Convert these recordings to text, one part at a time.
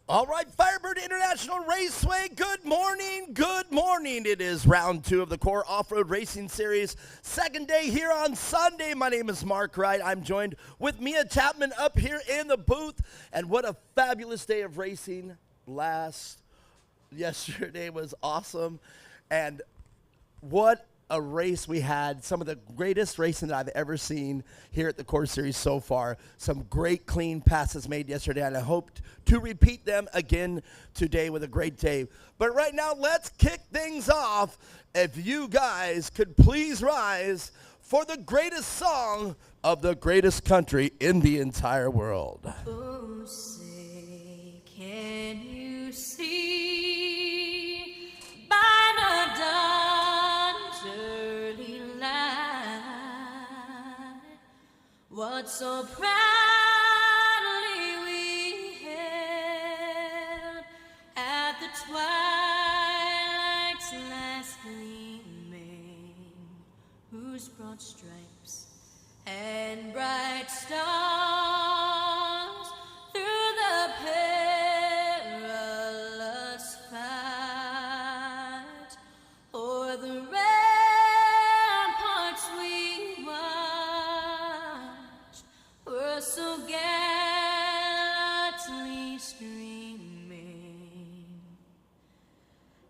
All right, Firebird International Raceway, good morning, good morning. It is round two of the Core Off-Road Racing Series, second day here on Sunday. My name is Mark Wright. I'm joined with Mia Chapman up here in the booth. And what a fabulous day of racing. Yesterday was awesome. And what a race we had. Some of the greatest racing that I've ever seen here at the Core Series so far. Some great clean passes made yesterday, and I hope to repeat them again today with a great day. But right now, let's kick things off. If you guys could please rise for the greatest song of the greatest country in the entire world. Oh, say, can you see by the dawn's early light what so proudly we hailed at the twilight's last gleaming, whose broad stripes and bright stars through the perilous fight o'er the ramparts we watched were so gallantly streaming.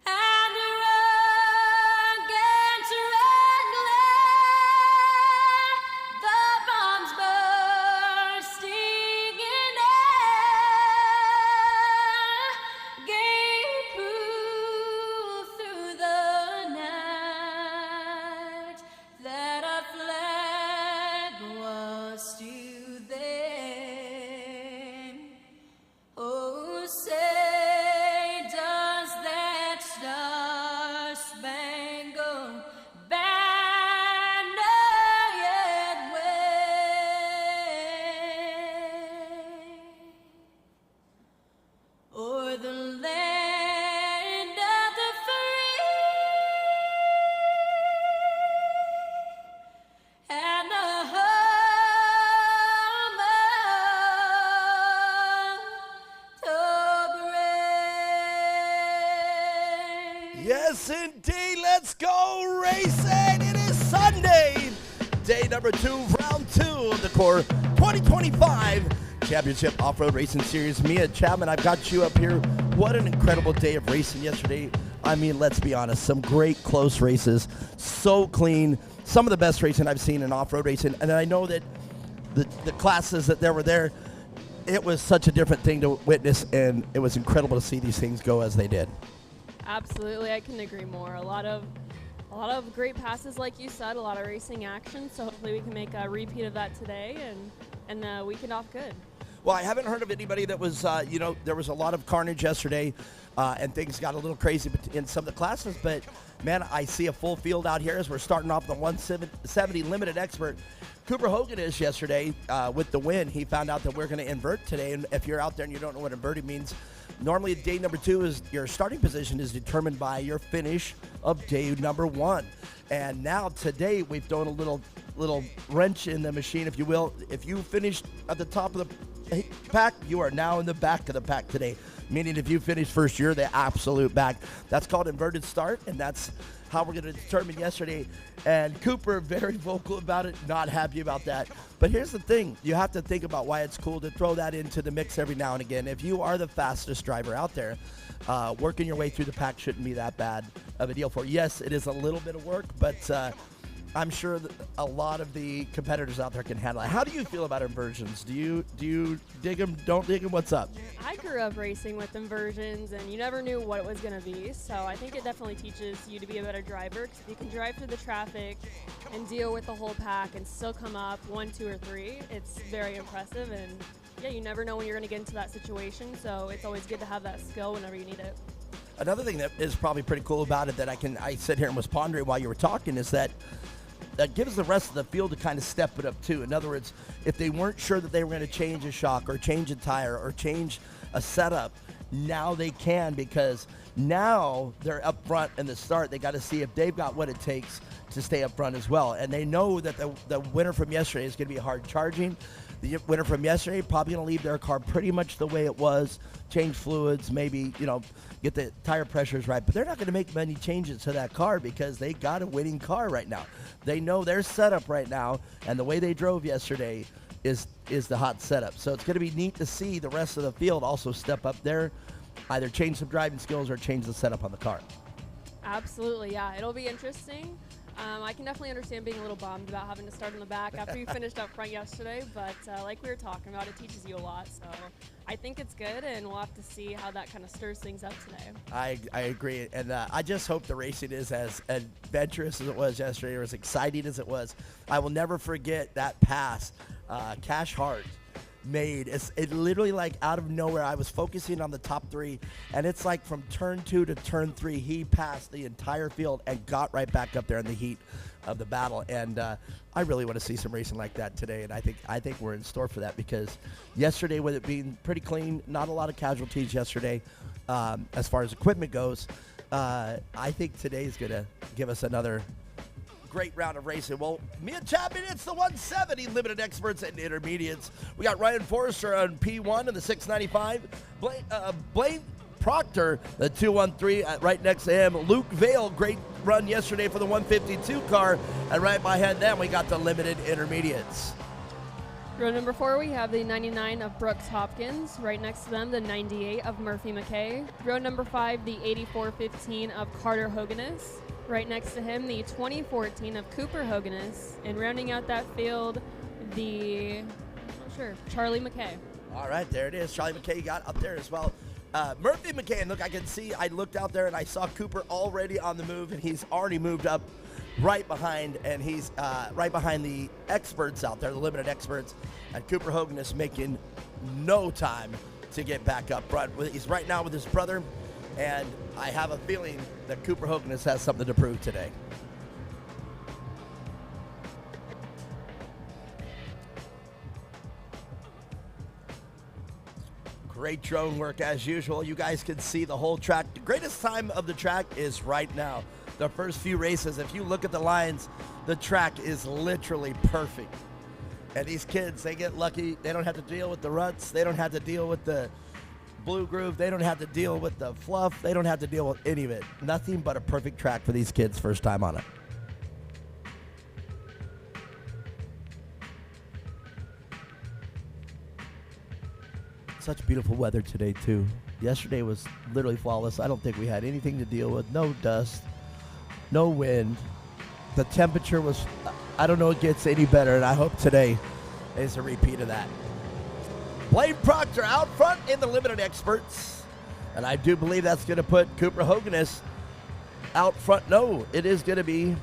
And the rugged red glare, the bombs bursting in air, gave proof through the night that our flag was still there. Oh, say, does that star-spangled banner yet wave o'er the land of the free and the home of the brave? Yes, indeed. Let's go racing. It is Sunday, day number 2, round 2 of the Core 2025 Championship Off-Road Racing Series. Mia Chapman, I've got you up here. What an incredible day of racing yesterday. I mean, let's be honest, some great close races, so clean, some of the best racing I've seen in off-road racing. And I know that the classes that were there, it was such a different thing to witness, and it was incredible to see these things go as they did. Absolutely, I couldn't agree more. A lot of great passes, like you said, a lot of racing action. So hopefully we can make a repeat of that today and the weekend off good. Well, I haven't heard of anybody that was, there was a lot of carnage yesterday, and things got a little crazy in some of the classes. But, man, I see a full field out here as we're starting off the 170 Limited Expert. Cooper Hogan is yesterday with the win. He found out that we're going to invert today. And if you're out there and you don't know what inverting means, normally day number 2 is your starting position is determined by your finish of day number 1. And now today we've thrown a little wrench in the machine, if you will. If you finished at the top of the pack, you are now in the back of the pack today. Meaning if you finish first, you're the absolute back. That's called inverted start, and that's how we're going to determine yesterday. And Cooper, very vocal about it, not happy about that. But here's the thing. You have to think about why it's cool to throw that into the mix every now and again. If you are the fastest driver out there, working your way through the pack shouldn't be that bad of a deal for you. Yes, it is a little bit of work, but I'm sure that a lot of the competitors out there can handle it. How do you feel about inversions? Do you dig them? Don't dig them? What's up? I grew up racing with inversions, and you never knew what it was going to be. So I think it definitely teaches you to be a better driver, because if you can drive through the traffic and deal with the whole pack and still come up 1, 2, or 3, it's very impressive. And yeah, you never know when you're going to get into that situation. So it's always good to have that skill whenever you need it. Another thing that is probably pretty cool about it that I sit here and was pondering while you were talking is that gives the rest of the field to kind of step it up too. In other words, if they weren't sure that they were going to change a shock or change a tire or change a setup, now they can, because now they're up front in the start. They got to see if they've got what it takes to stay up front as well. And they know that the winner from yesterday is going to be hard charging. The winner from yesterday probably going to leave their car pretty much the way it was, change fluids, maybe, get the tire pressures right. But they're not going to make many changes to that car because they got a winning car right now. They know their setup right now, and the way they drove yesterday is the hot setup. So it's going to be neat to see the rest of the field also step up there, either change some driving skills or change the setup on the car. Absolutely, yeah. It'll be interesting. I can definitely understand being a little bummed about having to start in the back after you finished up front yesterday, but like we were talking about, it teaches you a lot. So I think it's good, and we'll have to see how that kind of stirs things up today. I agree, and I just hope the racing is as adventurous as it was yesterday, or as exciting as it was. I will never forget that pass Cash Hart made. It literally, like, out of nowhere. I was focusing on the top three, and it's like from turn 2 to turn 3, he passed the entire field and got right back up there in the heat of the battle. And I really want to see some racing like that today, and I think we're in store for that, because yesterday, with it being pretty clean, not a lot of casualties yesterday as far as equipment goes, I think today is going to give us another great round of racing. Well, Mia Chapman, it's the 170 limited experts and intermediates. We got Ryan Forrester on P1 in the 695. Blaine Proctor, the 213, right next to him. Luke Vale, great run yesterday for the 152 car. And right behind them, we got the limited intermediates. Row number 4, we have the 99 of Brooks Hopkins. Right next to them, the 98 of Murphy McKay. Row number 5, the 8415 of Carter Hoganus. Right next to him, the 2014 of Cooper Hoganus. And rounding out that field, Charlie McKay. All right, there it is. Charlie McKay got up there as well. Murphy McKay, and look, I looked out there and I saw Cooper already on the move, and he's already moved up right behind, and he's right behind the experts out there, the limited experts. And Cooper Hoganus making no time to get back up front. He's right now with his brother, and I have a feeling that Cooper Hoganus has something to prove today. Great drone work as usual. You guys can see the whole track. The greatest time of the track is right now. The first few races, if you look at the lines, the track is literally perfect. And these kids, they get lucky. They don't have to deal with the ruts. They don't have to deal with the blue groove. They don't have to deal with the fluff. They don't have to deal with any of it. Nothing but a perfect track for these kids first time on it. Such beautiful weather today too. Yesterday was literally flawless. I don't think we had anything to deal with. No dust, no wind. The temperature was, I don't know it gets any better, and I hope today is a repeat of that. Blaine Proctor out front in the limited experts. And I do believe that's going to put Cooper Hoganus out front. No, it is going to be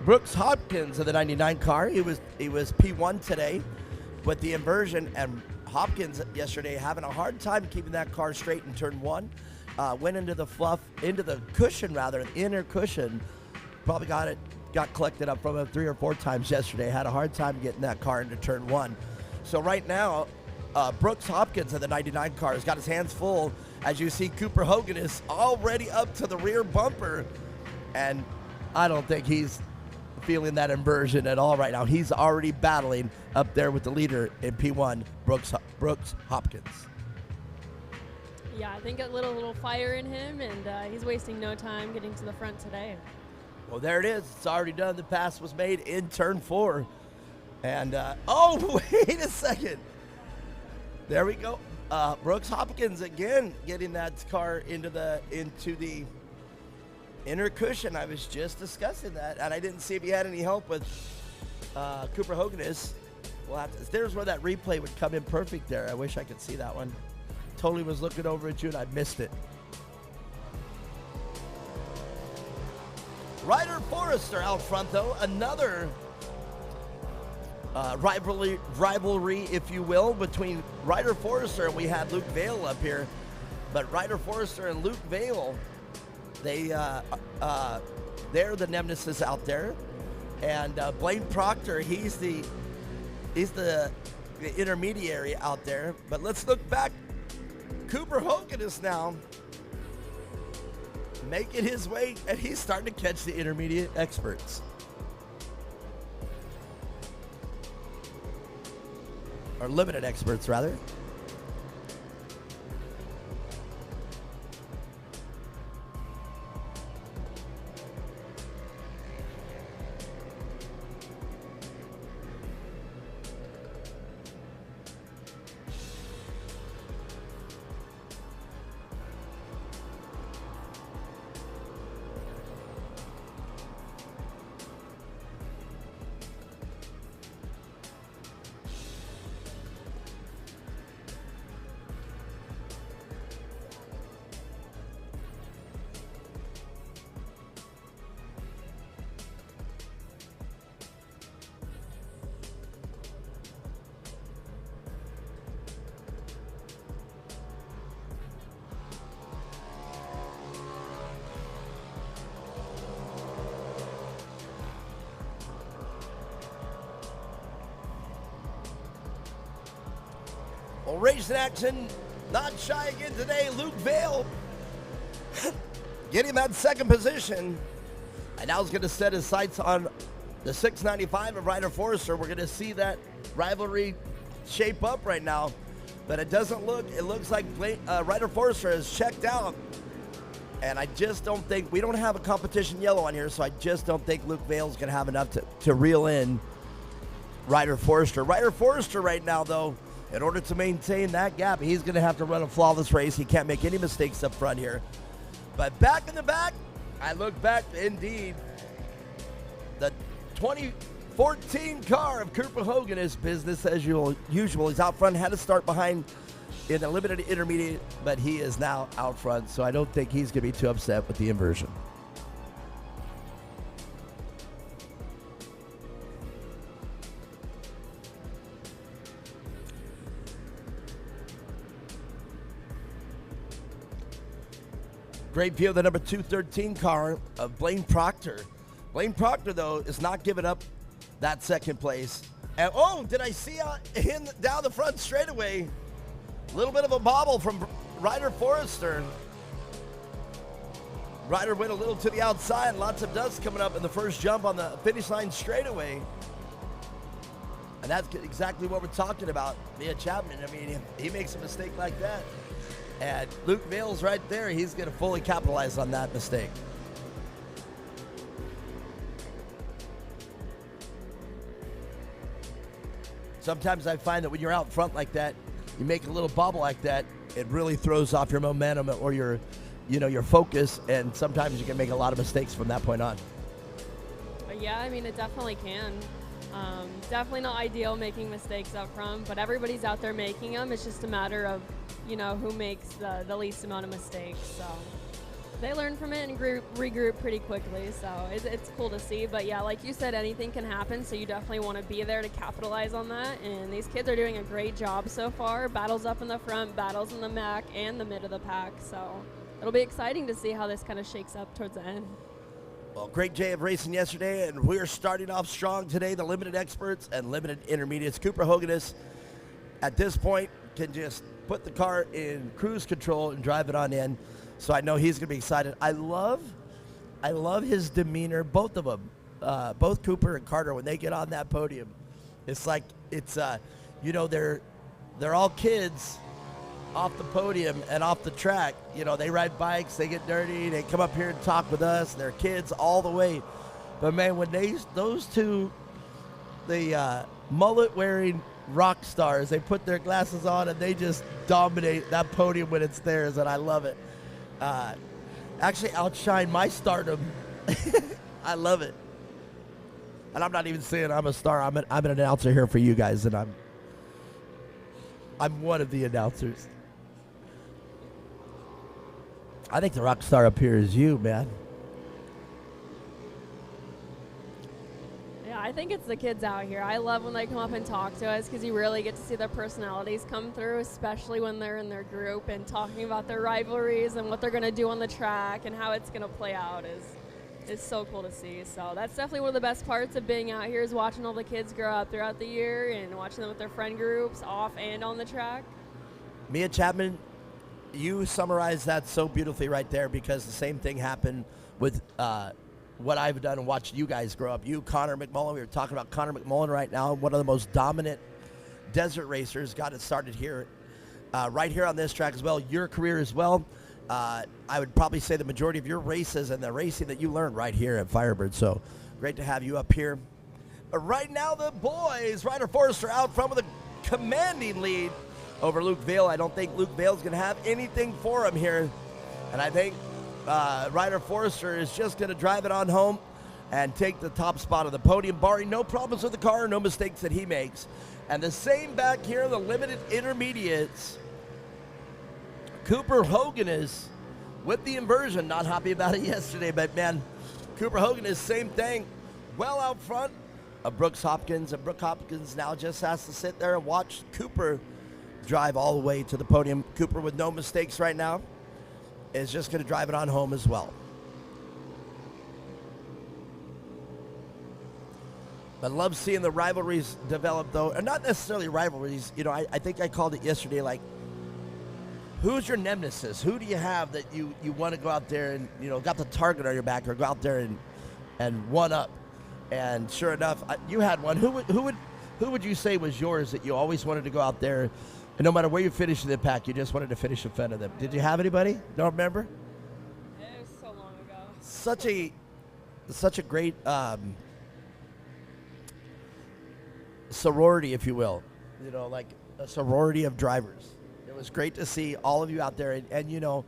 Brooks Hopkins of the 99 car. He was P1 today with the inversion, and Hopkins yesterday having a hard time keeping that car straight in turn 1. Went into the fluff, into the cushion rather, the inner cushion. Probably got collected up from him 3 or 4 times yesterday. Had a hard time getting that car into turn 1. So right now, Brooks Hopkins of the 99 car has got his hands full. As you see, Cooper Hogan is already up to the rear bumper, and I don't think he's feeling that inversion at all right now. He's already battling up there with the leader in P1, Brooks Hopkins. Yeah, I think a little fire in him, and he's wasting no time getting to the front today. Well, there it is. It's already done. The pass was made in turn 4. And, oh, wait a second. There we go. Brooks Hopkins again getting that car into the inner cushion. I was just discussing that, and I didn't see if he had any help with Cooper Hoganus. There's where that replay would come in perfect there. I wish I could see that one. Totally was looking over at you, and I missed it. Ryder Forrester out front, though. Another rivalry, if you will, between Ryder Forrester and we had Luke Vale up here. But Ryder Forrester and Luke Vale, they're the nemesis out there. And Blaine Proctor, he's the intermediary out there. But let's look back. Cooper Hogan is now making his way, and he's starting to catch the intermediate experts. or limited experts rather. Well, racing action, not shy again today. Luke Vale getting that second position. And now he's going to set his sights on the 695 of Ryder Forrester. We're going to see that rivalry shape up right now. But it looks like Ryder Forrester has checked out. And I just don't think, we don't have a competition yellow on here, so I just don't think Luke Vale's going to have enough to reel in Ryder Forrester. Ryder Forrester right now, though, in order to maintain that gap, he's going to have to run a flawless race. He can't make any mistakes up front here. But back in the back, I look back, indeed, the 2014 car of Cooper Hogan is business as usual. He's out front, had to start behind in the limited intermediate, but he is now out front, so I don't think he's going to be too upset with the inversion. Great view of the number 213 car of Blaine Proctor. Blaine Proctor, though, is not giving up that second place. And, oh, did I see him down the front straightaway? A little bit of a bobble from Ryder Forrester. Ryder went a little to the outside. Lots of dust coming up in the first jump on the finish line straightaway. And that's exactly what we're talking about. Mia Chapman, I mean, he makes a mistake like that. And Luke Vale's right there. He's going to fully capitalize on that mistake. Sometimes I find that when you're out front like that, you make a little bobble like that, it really throws off your momentum or your focus, and sometimes you can make a lot of mistakes from that point on. Yeah, I mean, it definitely can. Definitely not ideal making mistakes up front, but everybody's out there making them. It's just a matter of, who makes the least amount of mistakes. So they learn from it and regroup pretty quickly. So it's cool to see. But yeah, like you said, anything can happen. So you definitely want to be there to capitalize on that. And these kids are doing a great job so far. Battles up in the front, battles in the back, and the mid of the pack. So it'll be exciting to see how this kind of shakes up towards the end. Well, great day of racing yesterday, and we're starting off strong today. The limited experts and limited intermediates. Cooper Hoganus, at this point, can just put the car in cruise control and drive it on in. So I know he's going to be excited. I love his demeanor, both of them, both Cooper and Carter, when they get on that podium. It's like they're all kids off the podium and off the track. They ride bikes, they get dirty, they come up here and talk with us. They're kids all the way. But man, when those two, the mullet-wearing rock stars, they put their glasses on and they just dominate that podium when it's theirs, and I love it. Actually outshine my stardom. I love it. And I'm not even saying I'm a star. I'm an announcer here for you guys, and I'm one of the announcers. I think the rock star up here is you, man. Yeah, I think it's the kids out here. I love when they come up and talk to us because you really get to see their personalities come through, especially when they're in their group and talking about their rivalries and what they're going to do on the track and how it's going to play out is so cool to see. So that's definitely one of the best parts of being out here is watching all the kids grow up throughout the year and watching them with their friend groups off and on the track. Mia Chapman, you summarized that so beautifully right there, because the same thing happened with what I've done and watched you guys grow up. You, Connor McMullen, we were talking about Connor McMullen right now, one of the most dominant desert racers got it started here, right here on this track as well. Your career as well. I would probably say the majority of your races and the racing that you learned right here at Firebird. So great to have you up here. But right now, the boys, Ryder Forrester out front with a commanding lead over Luke Vail. I don't think Luke Vail's going to have anything for him here. And I think Ryder Forrester is just going to drive it on home and take the top spot of the podium, barring no problems with the car, no mistakes that he makes. And the same back here, the limited intermediates. Cooper Hogan is with the inversion. Not happy about it yesterday, but man, Cooper Hogan is same thing. Well out front of Brooks Hopkins, and Brooks Hopkins now just has to sit there and watch Cooper drive all the way to the podium. Cooper, with no mistakes right now, is just going to drive it on home as well. I love seeing the rivalries develop, though, and not necessarily rivalries. You know, I think I called it yesterday, like, who's your nemesis? Who do you have that you want to go out there and, you know, got the target on your back, or go out there and one up? And sure enough, you had one. Who would you say was yours that you always wanted to go out there, and no matter where you finished in the pack, you just wanted to finish in front of them? Did you have anybody? Don't remember? It was so long ago. Such a great sorority, if you will. You know, like a sorority of drivers. It was great to see all of you out there. And you know,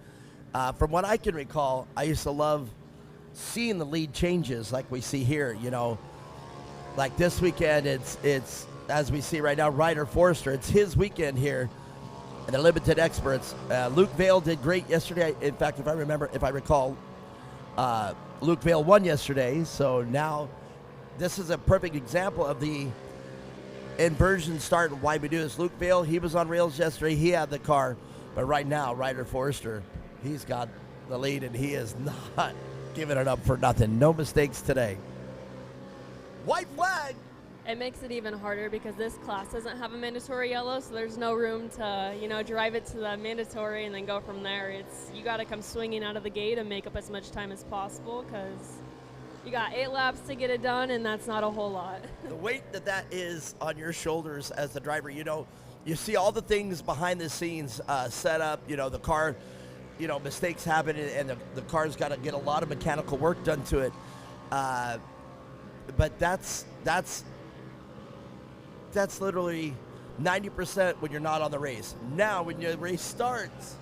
from what I can recall, I used to love seeing the lead changes like we see here. You know, like this weekend, it's as we see right now, Ryder Forrester. It's his weekend here, and the limited experts. Luke Vail did great yesterday. In fact, if I recall, Luke Vail won yesterday. So now, this is a perfect example of the inversion start and why we do this. Luke Vail, he was on rails yesterday. He had the car, but right now, Ryder Forrester, he's got the lead, and he is not giving it up for nothing. No mistakes today. White flag. It makes it even harder because this class doesn't have a mandatory yellow, so there's no room to, you know, drive it to the mandatory and then go from there. You got to come swinging out of the gate and make up as much time as possible, because you got 8 laps to get it done, and that's not a whole lot. The weight that is on your shoulders as the driver, you know, you see all the things behind the scenes set up, you know, the car, you know, mistakes happen, and the car's got to get a lot of mechanical work done to it. But that's literally 90% when you're not on the race. Now, when your race starts,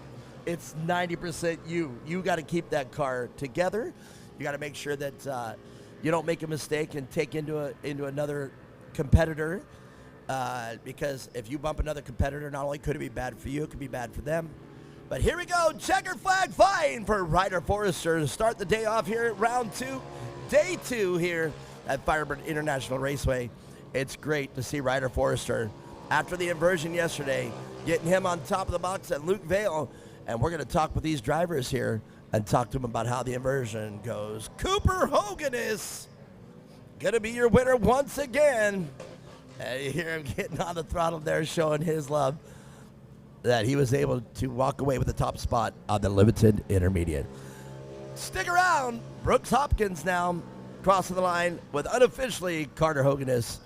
it's 90% you. You got to keep that car together. You got to make sure that you don't make a mistake and take into another competitor, because if you bump another competitor, not only could it be bad for you, it could be bad for them. But here we go, checker flag flying for Ryder Forrester to start the day off here at round 2, day 2 here at Firebird International Raceway. It's great to see Ryder Forrester, after the inversion yesterday, getting him on top of the box at Luke Vail. And we're going to talk with these drivers here and talk to them about how the inversion goes. Cooper Hogan is going to be your winner once again. And you hear him getting on the throttle there, showing his love that he was able to walk away with the top spot on the limited intermediate. Stick around. Brooks Hopkins now crossing the line with unofficially Carter Hoganess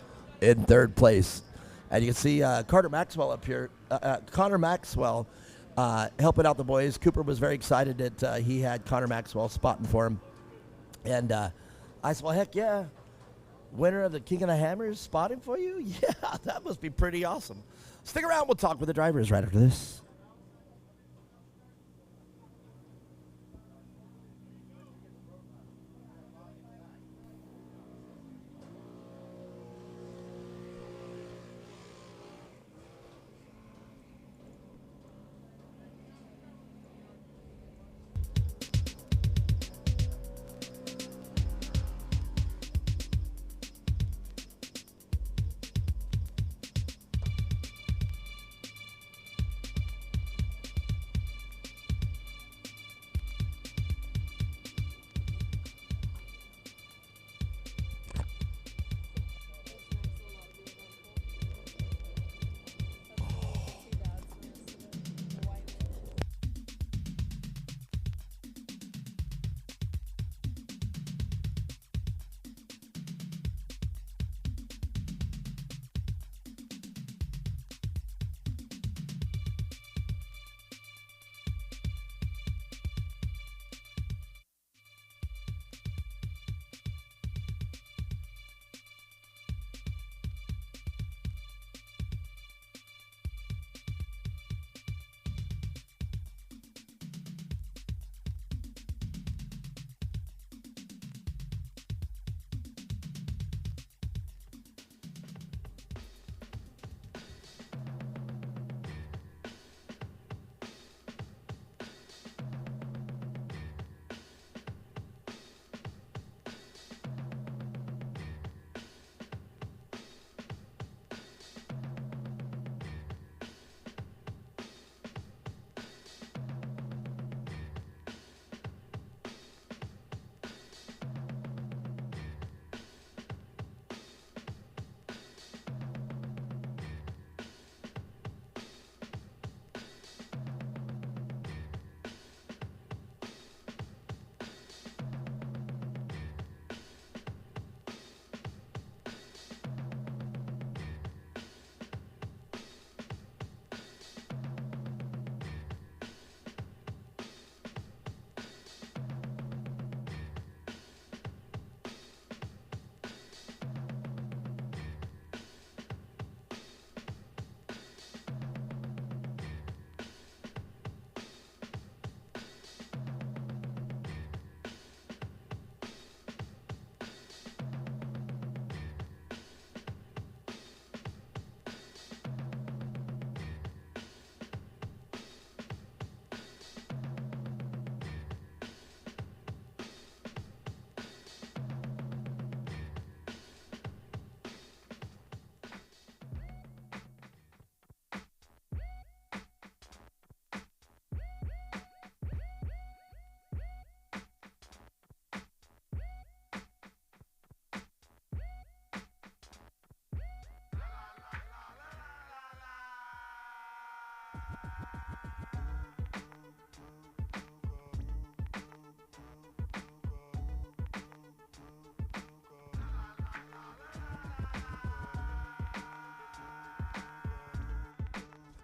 in 3rd place. And you can see Connor Maxwell up here. Connor Maxwell helping out the boys. Cooper was very excited that he had Connor Maxwell spotting for him. And I said, well, heck yeah. Winner of the King of the Hammers spotting for you? Yeah, that must be pretty awesome. Stick around. We'll talk with the drivers right after this.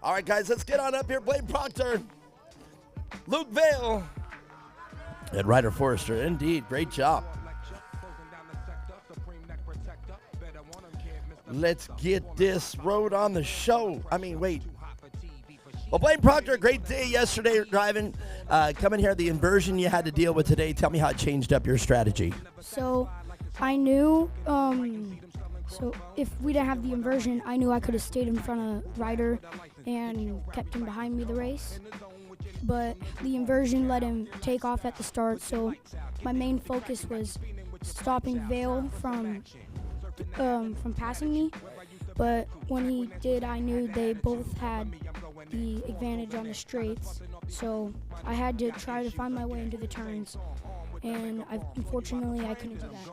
All right, guys, let's get on up here. Blaine Proctor, Luke Vale, and Ryder Forrester. Indeed, great job. Let's get this road on the show. Wait. Well, Blaine Proctor, great day yesterday driving. Coming here, the inversion you had to deal with today. Tell me how it changed up your strategy. So I knew, so if we didn't have the inversion, I knew I could have stayed in front of Ryder and kept him behind me the race. But the inversion let him take off at the start, so my main focus was stopping Vale from passing me. But when he did, I knew they both had the advantage on the straights, so I had to try to find my way into the turns, and unfortunately I couldn't do that.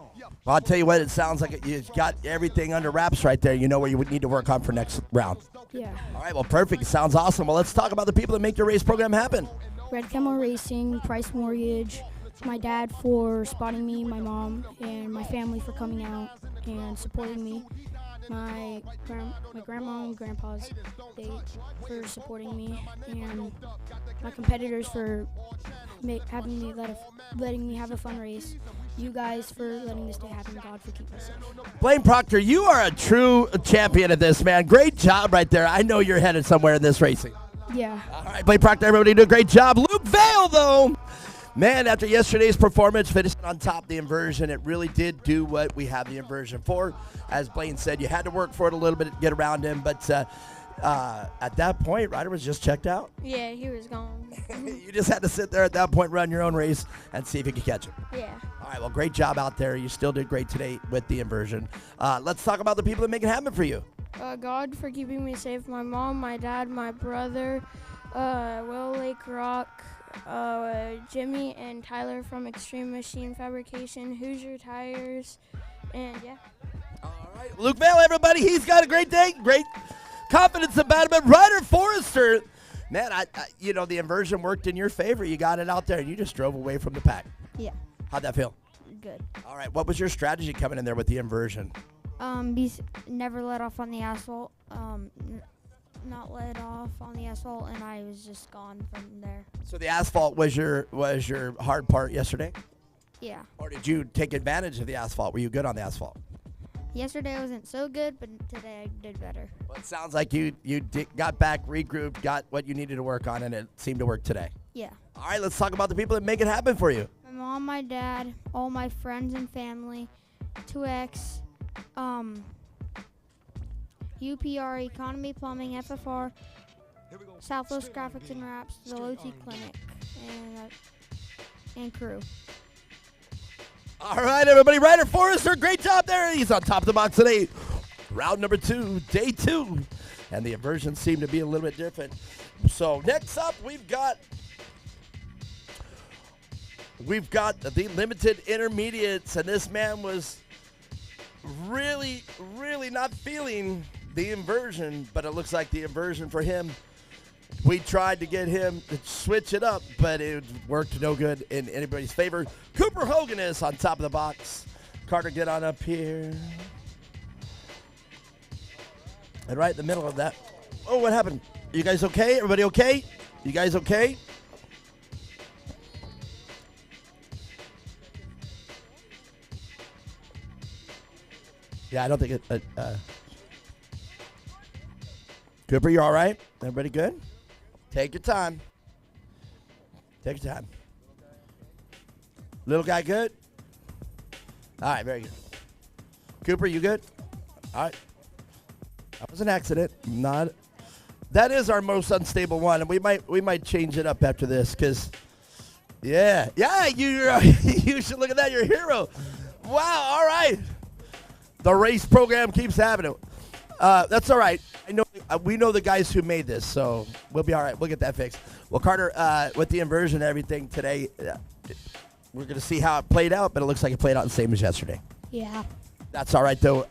Well, I'll tell you what, it sounds like you got everything under wraps right there. You know where you would need to work on for next round. Yeah. All right, well, perfect. Sounds awesome. Well, let's talk about the people that make your race program happen. Red Camel Racing, Price Mortgage, my dad for spotting me, my mom, and my family for coming out and supporting me. My grandma and grandpa's for supporting me, and my competitors for letting me have a fun race. You guys for letting this day happen. God for keeping us safe. Blaine Proctor, you are a true champion at this, man. Great job right there. I know you're headed somewhere in this racing. Yeah. All right, Blaine Proctor, everybody do a great job. Luke Vale, though. Man, after yesterday's performance, finishing on top of the inversion, it really did do what we have the inversion for. As Blaine said, you had to work for it a little bit to get around him, but at that point, Ryder was just checked out. Yeah, he was gone. You just had to sit there at that point, run your own race, and see if you could catch him. Yeah. All right, well, great job out there. You still did great today with the inversion. Let's talk about the people that make it happen for you. God for keeping me safe. My mom, my dad, my brother, Will Lake Rock, Jimmy and Tyler from Extreme Machine Fabrication, Hoosier Tires, and yeah. All right, Luke Vale, everybody. He's got a great day. Great confidence about him. But Ryder Forrester, man, the inversion worked in your favor. You got it out there, and you just drove away from the pack. Yeah. How'd that feel? Good. All right, what was your strategy coming in there with the inversion? Never let off on the asphalt. Not let off on the asphalt, and I was just gone from there. So the asphalt was your hard part yesterday? Yeah. Or did you take advantage of the asphalt? Were you good on the asphalt? Yesterday I wasn't so good, but today I did better. Well, it sounds like you got back, regrouped, got what you needed to work on, and it seemed to work today. Yeah. All right, let's talk about the people that make it happen for you. My mom, my dad, all my friends and family, 2X, UPR, Economy Plumbing, FFR, Southwest Graphics and Wraps, the Loti Clinic, and crew. All right, everybody. Ryder Forrester, great job there. He's on top of the box today. Round number 2, day 2. And the inversions seem to be a little bit different. So next up, we've got the limited intermediates. And this man was really, really not feeling the inversion, but it looks like the inversion for him, we tried to get him to switch it up, but it worked no good in anybody's favor. Cooper Hogan is on top of the box. Carter, get on up here. And right in the middle of that. Oh, what happened? You guys okay? Everybody okay? You guys okay? Yeah, I don't think it. Cooper, you all right? Everybody good? Take your time. Take your time. Little guy good? All right, very good. Cooper, you good? All right. That was an accident. Not. That is our most unstable one, and we might change it up after this, because, yeah, you should look at that. You're a hero. Wow. All right. The race program keeps having it. That's all right. I know we know the guys who made this, so we'll be all right. We'll get that fixed. Well, Carter, with the inversion and everything today, we're going to see how it played out, but it looks like it played out the same as yesterday. Yeah. That's all right, though.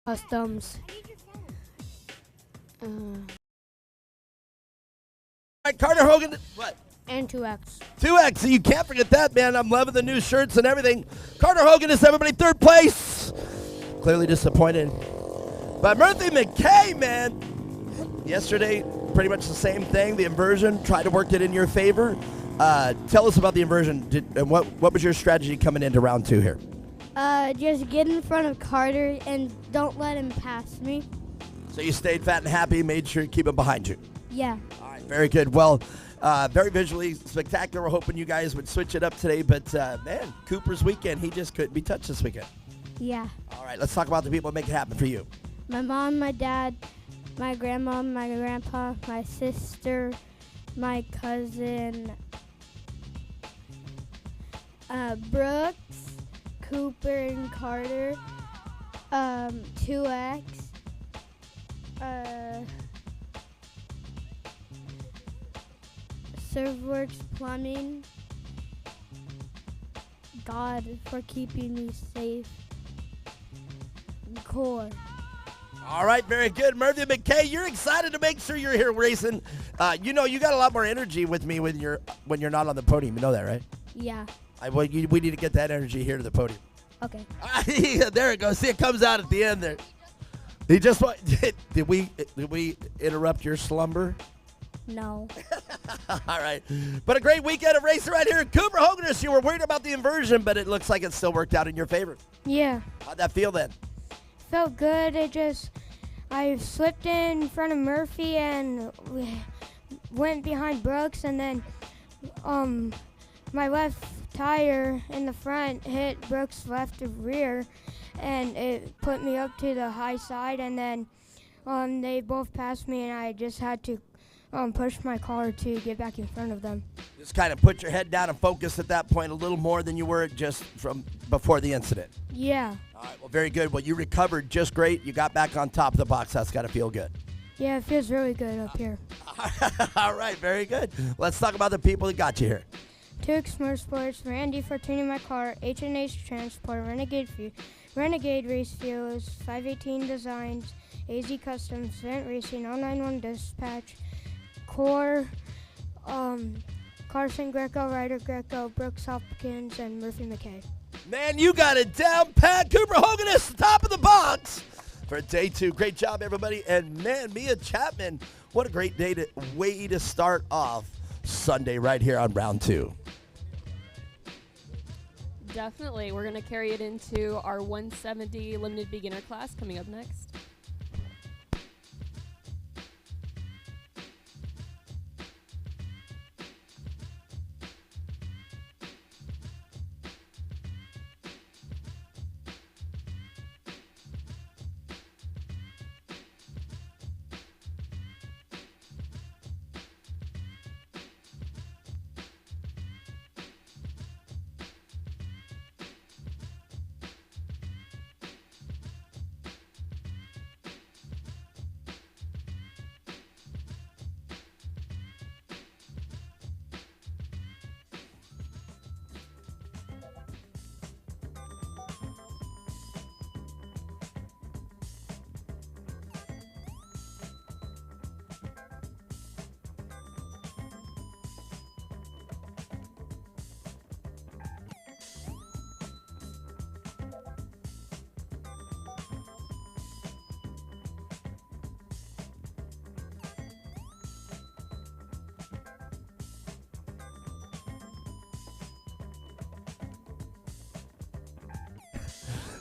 Customs. All right, Carter Hogan. What? And 2X. 2X. You can't forget that, man. I'm loving the new shirts and everything. Carter Hogan is everybody third place. Clearly disappointed. But Murphy McKay, man. Yesterday, pretty much the same thing. The inversion, tried to work it in your favor. Tell us about the inversion. And what was your strategy coming into round 2 here? Just get in front of Carter and don't let him pass me. So you stayed fat and happy, made sure to keep him behind you. Yeah. All right, very good. Well, very visually spectacular. We're hoping you guys would switch it up today. But, man, Cooper's weekend, he just couldn't be touched this weekend. Yeah. All right, let's talk about the people that make it happen for you. My mom, my dad, my grandma, my grandpa, my sister, my cousin, Brooks, Cooper and Carter, 2X, Servworks Plumbing, God for keeping me safe, Core. All right, very good. Murphy McKay, you're excited to make sure you're here racing. You know, you got a lot more energy with me when you're not on the podium. You know that, right? Yeah. We need to get that energy here to the podium. Okay. There it goes. See, it comes out at the end there. He just did we interrupt your slumber? No. All right. But a great weekend of racing right here at Cooper Hoganist. You were worried about the inversion, but it looks like it still worked out in your favor. Yeah. How'd that feel then? Felt good. I slipped in front of Murphy and went behind Brooks, and then my left tire in the front hit Brooks' left rear, and it put me up to the high side, and then they both passed me, and I just had to push my car to get back in front of them. Just kind of put your head down and focus at that point a little more than you were just from before the incident. Yeah. All right, well, very good. Well, you recovered just great. You got back on top of the box. That's got to feel good. Yeah, it feels really good up here. All right, very good. Let's talk about the people that got you here. 2X Motorsports, Randy for tuning my car, H&H Transport, Renegade Race Fuels, 518 Designs, AZ Customs, Vent Racing, 091 Dispatch, Core, Carson Greco, Ryder Greco, Brooks Hopkins, and Murphy McKay. Man, you got it down pat. Cooper Hoganist, top of the box for day 2. Great job, everybody. And, man, Mia Chapman, what a great way to start off Sunday right here on round 2. Definitely. We're going to carry it into our 170 limited beginner class coming up next.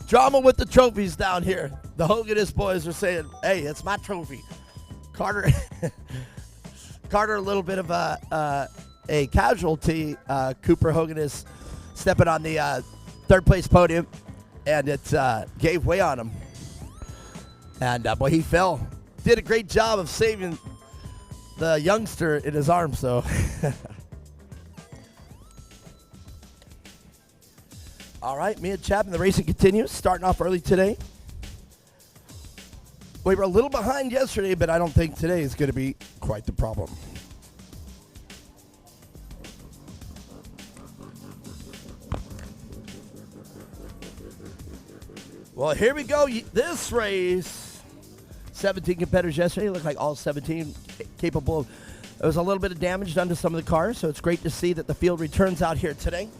Drama with the trophies down here. The Hoganist boys are saying, hey, it's my trophy. Carter, Carter, a little bit of a casualty. Cooper Hoganist stepping on the third place podium, and it gave way on him. And, boy, he fell. Did a great job of saving the youngster in his arms, though. All right, Mia Chapman, the racing continues, starting off early today. We were a little behind yesterday, but I don't think today is going to be quite the problem. Well, here we go. This race, 17 competitors yesterday. Looked like all 17 capable. There was a little bit of damage done to some of the cars, so it's great to see that the field returns out here today.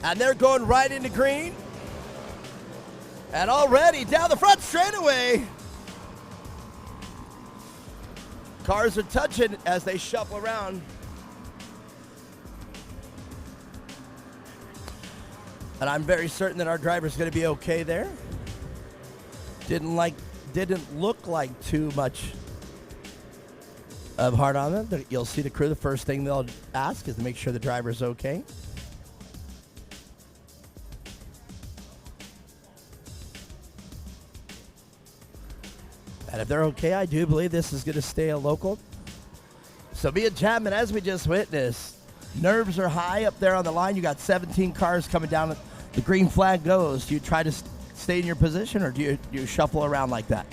And they're going right into green. And already down the front straightaway. Cars are touching as they shuffle around. And I'm very certain that our driver's going to be okay there. Didn't look like too much of hard on them. You'll see the crew. The first thing they'll ask is to make sure the driver's okay. And if they're okay, I do believe this is going to stay a local. So me and Chapman, as we just witnessed, nerves are high up there on the line. You got 17 cars coming down. The green flag goes. Do you try to stay in your position, or do you shuffle around like that?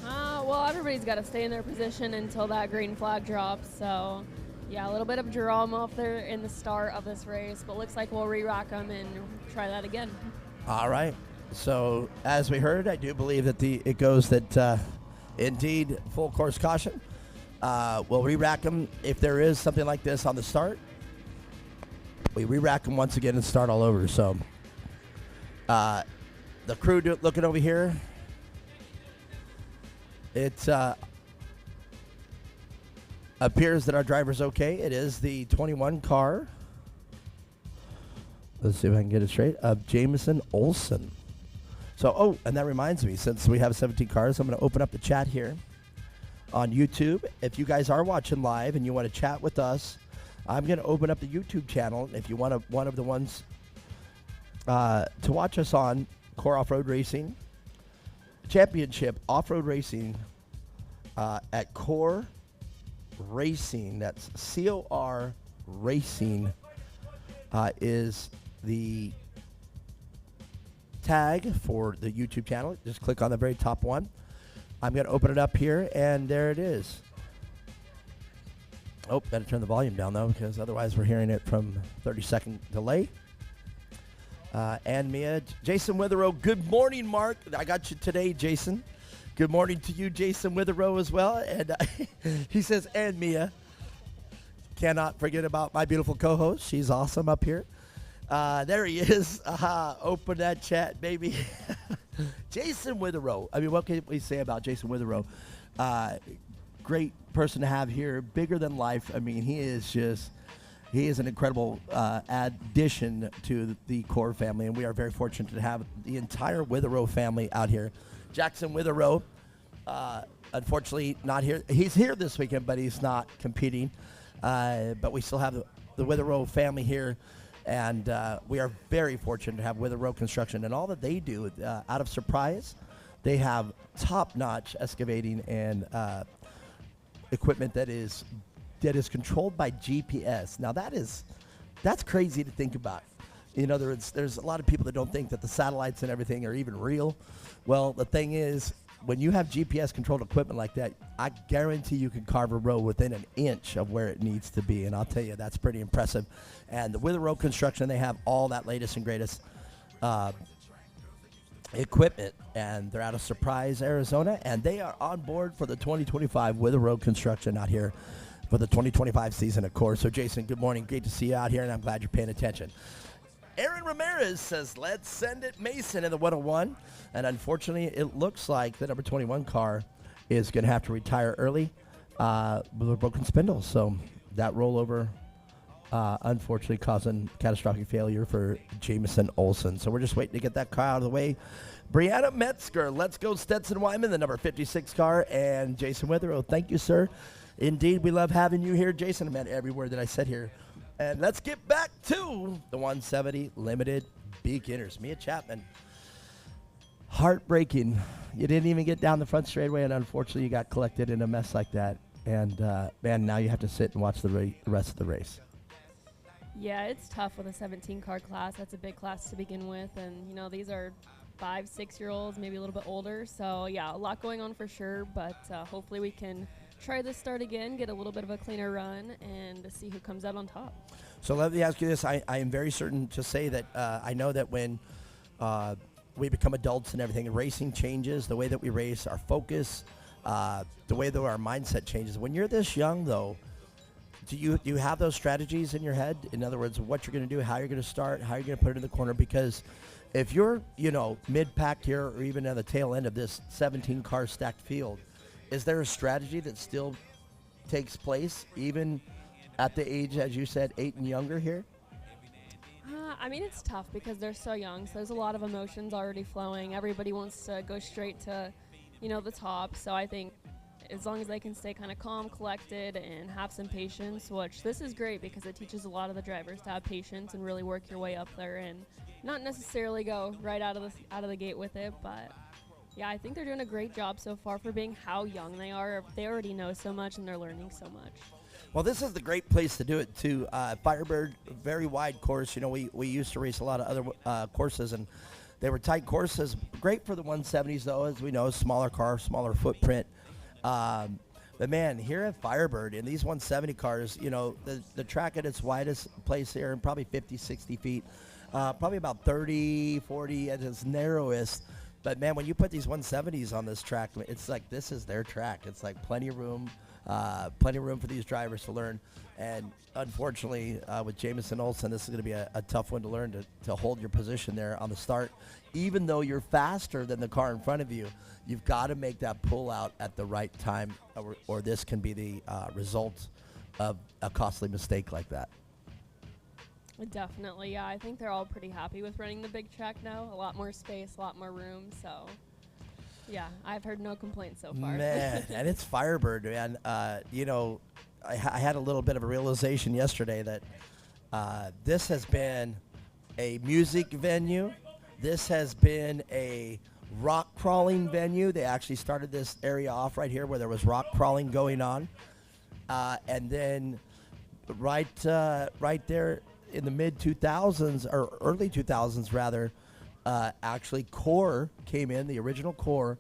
Well, everybody's got to stay in their position until that green flag drops. So, yeah, a little bit of drama off there in the start of this race, but looks like we'll re-rack them and try that again. All right. So, as we heard, I do believe that it goes that indeed full course caution. We'll re-rack them if there is something like this on the start. We re-rack them once again and start all over. So, the crew looking over here. It appears that our driver's okay. It is the 21 car. Let's see if I can get it straight. Jamison Olsen. So, and that reminds me, since we have 17 cars, I'm going to open up the chat here on YouTube. If you guys are watching live and you want to chat with us, I'm going to open up the YouTube channel. If you want one of the ones to watch us on, Core Off-Road Racing Championship Off-Road Racing at Core Racing. That's COR Racing is the tag for the YouTube channel. Just click on the very top one. I'm going to open it up here, and there it is. Oh, got to turn the volume down, though, because otherwise we're hearing it from 30-second delay. And Mia, Jason Witherow, good morning, Mark. I got you today, Jason. Good morning to you, Jason Witherow, as well. And he says, and Mia. Cannot forget about my beautiful co-host. She's awesome up here. There he is. Open that chat, baby. Jason Witherow. I mean, what can we say about Jason Witherow? Great person to have here. Bigger than life. I mean, he is an incredible addition to the Core family, and we are very fortunate to have the entire Witherow family out here. Jackson Witherow, unfortunately, not here. He's here this weekend, but he's not competing. But we still have the Witherow family here, and we are very fortunate to have Witherow Construction. And all that they do, out of Surprise, they have top-notch excavating and equipment that is controlled by GPS. Now that's crazy to think about. You know, there's a lot of people that don't think that the satellites and everything are even real. Well, the thing is, when you have GPS controlled equipment like that, I guarantee you can carve a road within an inch of where it needs to be. And I'll tell you, that's pretty impressive. And the Witherow Construction, they have all that latest and greatest equipment, and they're out of Surprise, Arizona, and they are on board for the 2025 Witherow Construction out here for the 2025 season, of course. So, Jason, good morning. Great to see you out here, and I'm glad you're paying attention. Aaron Ramirez says, let's send it Mason in the 101. And unfortunately, it looks like the number 21 car is going to have to retire early with a broken spindle. So that rollover, unfortunately, causing catastrophic failure for Jamison Olsen. So we're just waiting to get that car out of the way. Brianna Metzger, let's go Stetson Wyman, the number 56 car, and Jason Witherow. Thank you, sir. Indeed, we love having you here, Jason. I meant every word that I said here. And let's get back to the 170 Limited Beginners. Mia Chapman. Heartbreaking. You didn't even get down the front straightaway, and unfortunately you got collected in a mess like that. And, man, now you have to sit and watch the rest of the race. Yeah, it's tough with a 17-car class. That's a big class to begin with. And, you know, these are 5-6-year-olds, maybe a little bit older. So, yeah, a lot going on for sure. But hopefully we can try this start again, get a little bit of a cleaner run, and see who comes out on top. So let me ask you this. I am very certain to say that I know that when we become adults and everything, racing changes, the way that we race, our focus, the way that our mindset changes. When you're this young, though, do you have those strategies in your head? In other words, what you're going to do, how you're going to start, how you're going to put it in the corner? Because if you're, mid-pack here or even at the tail end of this 17-car stacked field, is there a strategy that still takes place even at the age, as you said, 8 and younger here? I mean, it's tough because they're so young, so there's a lot of emotions already flowing. Everybody wants to go straight to, the top. So I think as long as they can stay kind of calm, collected, and have some patience, which this is great because it teaches a lot of the drivers to have patience and really work your way up there and not necessarily go right out of the gate with it. But yeah, I think they're doing a great job so far for being how young they are. They already know so much and they're learning so much. Well, this is the great place to do it, too. Firebird, very wide course. We used to race a lot of other courses, and they were tight courses. Great for the 170s, though, as we know, smaller car, smaller footprint. But, man, here at Firebird, in these 170 cars, the track at its widest place here, and probably 50, 60 feet, probably about 30, 40 at its narrowest. But, man, when you put these 170s on this track, it's like this is their track. It's like plenty of room for these drivers to learn. And unfortunately, with Jamison Olsen, this is going to be a tough one to learn to hold your position there on the start. Even though you're faster than the car in front of you, you've got to make that pull out at the right time, or this can be the result of a costly mistake like that. Definitely, yeah. I think they're all pretty happy with running the big track now. A lot more space, a lot more room. So, yeah, I've heard no complaints so far. Man, and it's Firebird, man. I had a little bit of a realization yesterday that this has been a music venue. This has been a rock crawling venue. They actually started this area off right here where there was rock crawling going on. And then right there in the mid-2000s, or early 2000s rather, actually Core came in, the original Core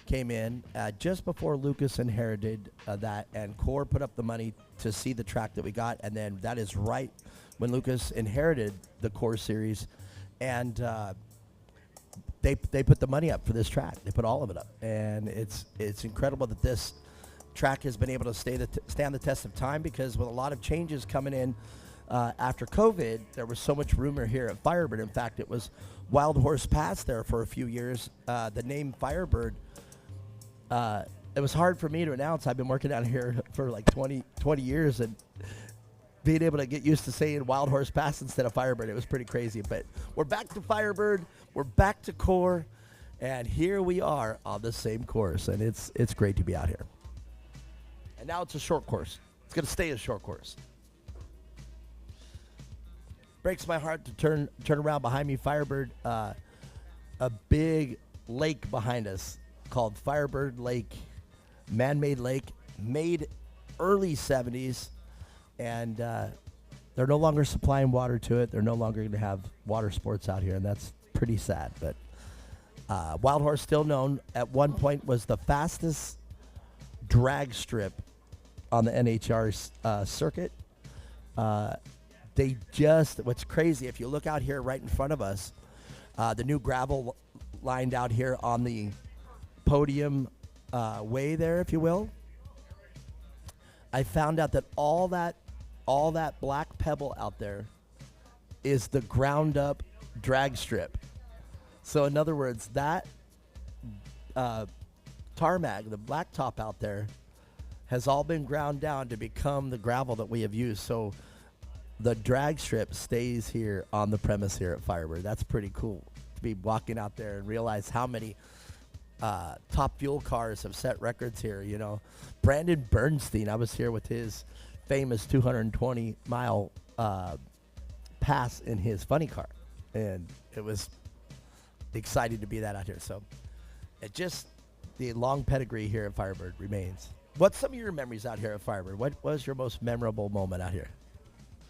came in just before Lucas inherited that, and Core put up the money to see the track that we got, and then that is right when Lucas inherited the Core series, and they put the money up for this track. They put all of it up, and it's incredible that this track has been able to stand the test of time, because with a lot of changes coming in after COVID, there was so much rumor here at Firebird. In fact, it was Wild Horse Pass there for a few years. The name Firebird, it was hard for me to announce. I've been working out here for like 20 years, and being able to get used to saying Wild Horse Pass instead of Firebird, it was pretty crazy. But we're back to Firebird, we're back to Core, and here we are on the same course, and it's great to be out here. And now it's a short course. It's going to stay a short course. Breaks my heart to turn around behind me. Firebird, a big lake behind us called Firebird Lake, man-made lake, made early 70s, and they're no longer supplying water to it. They're no longer going to have water sports out here, and that's pretty sad. But Wild Horse, still known at one point, was the fastest drag strip on the NHR circuit. What's crazy, if you look out here right in front of us, the new gravel lined out here on the Podium way there, if you will, I found out that all that black pebble out there is the ground up drag strip. So in other words, that tarmac, the blacktop out there, has all been ground down to become the gravel that we have used. So the drag strip stays here on the premise here at Firebird. That's pretty cool to be walking out there and realize how many top fuel cars have set records here. Brandon Bernstein, I was here with his famous 220-mile pass in his funny car, and it was exciting to be that out here. So the long pedigree here at Firebird remains. What's some of your memories out here at Firebird? What was your most memorable moment out here?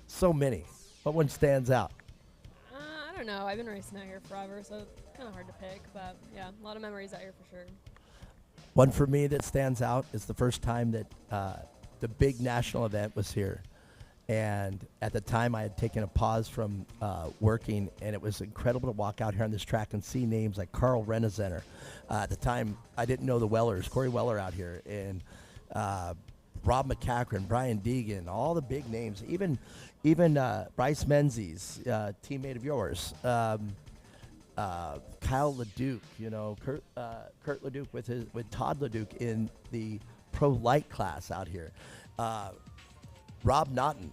So many. What one stands out? I don't know. I've been racing out here forever, so it's kind of hard to pick. But, yeah, a lot of memories out here for sure. One for me that stands out is the first time that the big national event was here. And at the time, I had taken a pause from working, and it was incredible to walk out here on this track and see names like Carl Rennezener. At the time, I didn't know the Wellers, Corey Weller out here, and Rob McCachran, Brian Deegan, all the big names, even Bryce Menzies, teammate of yours, Kyle LeDuc, Kurt LeDuc with Todd LeDuc in the pro light class out here. Rob Naughton,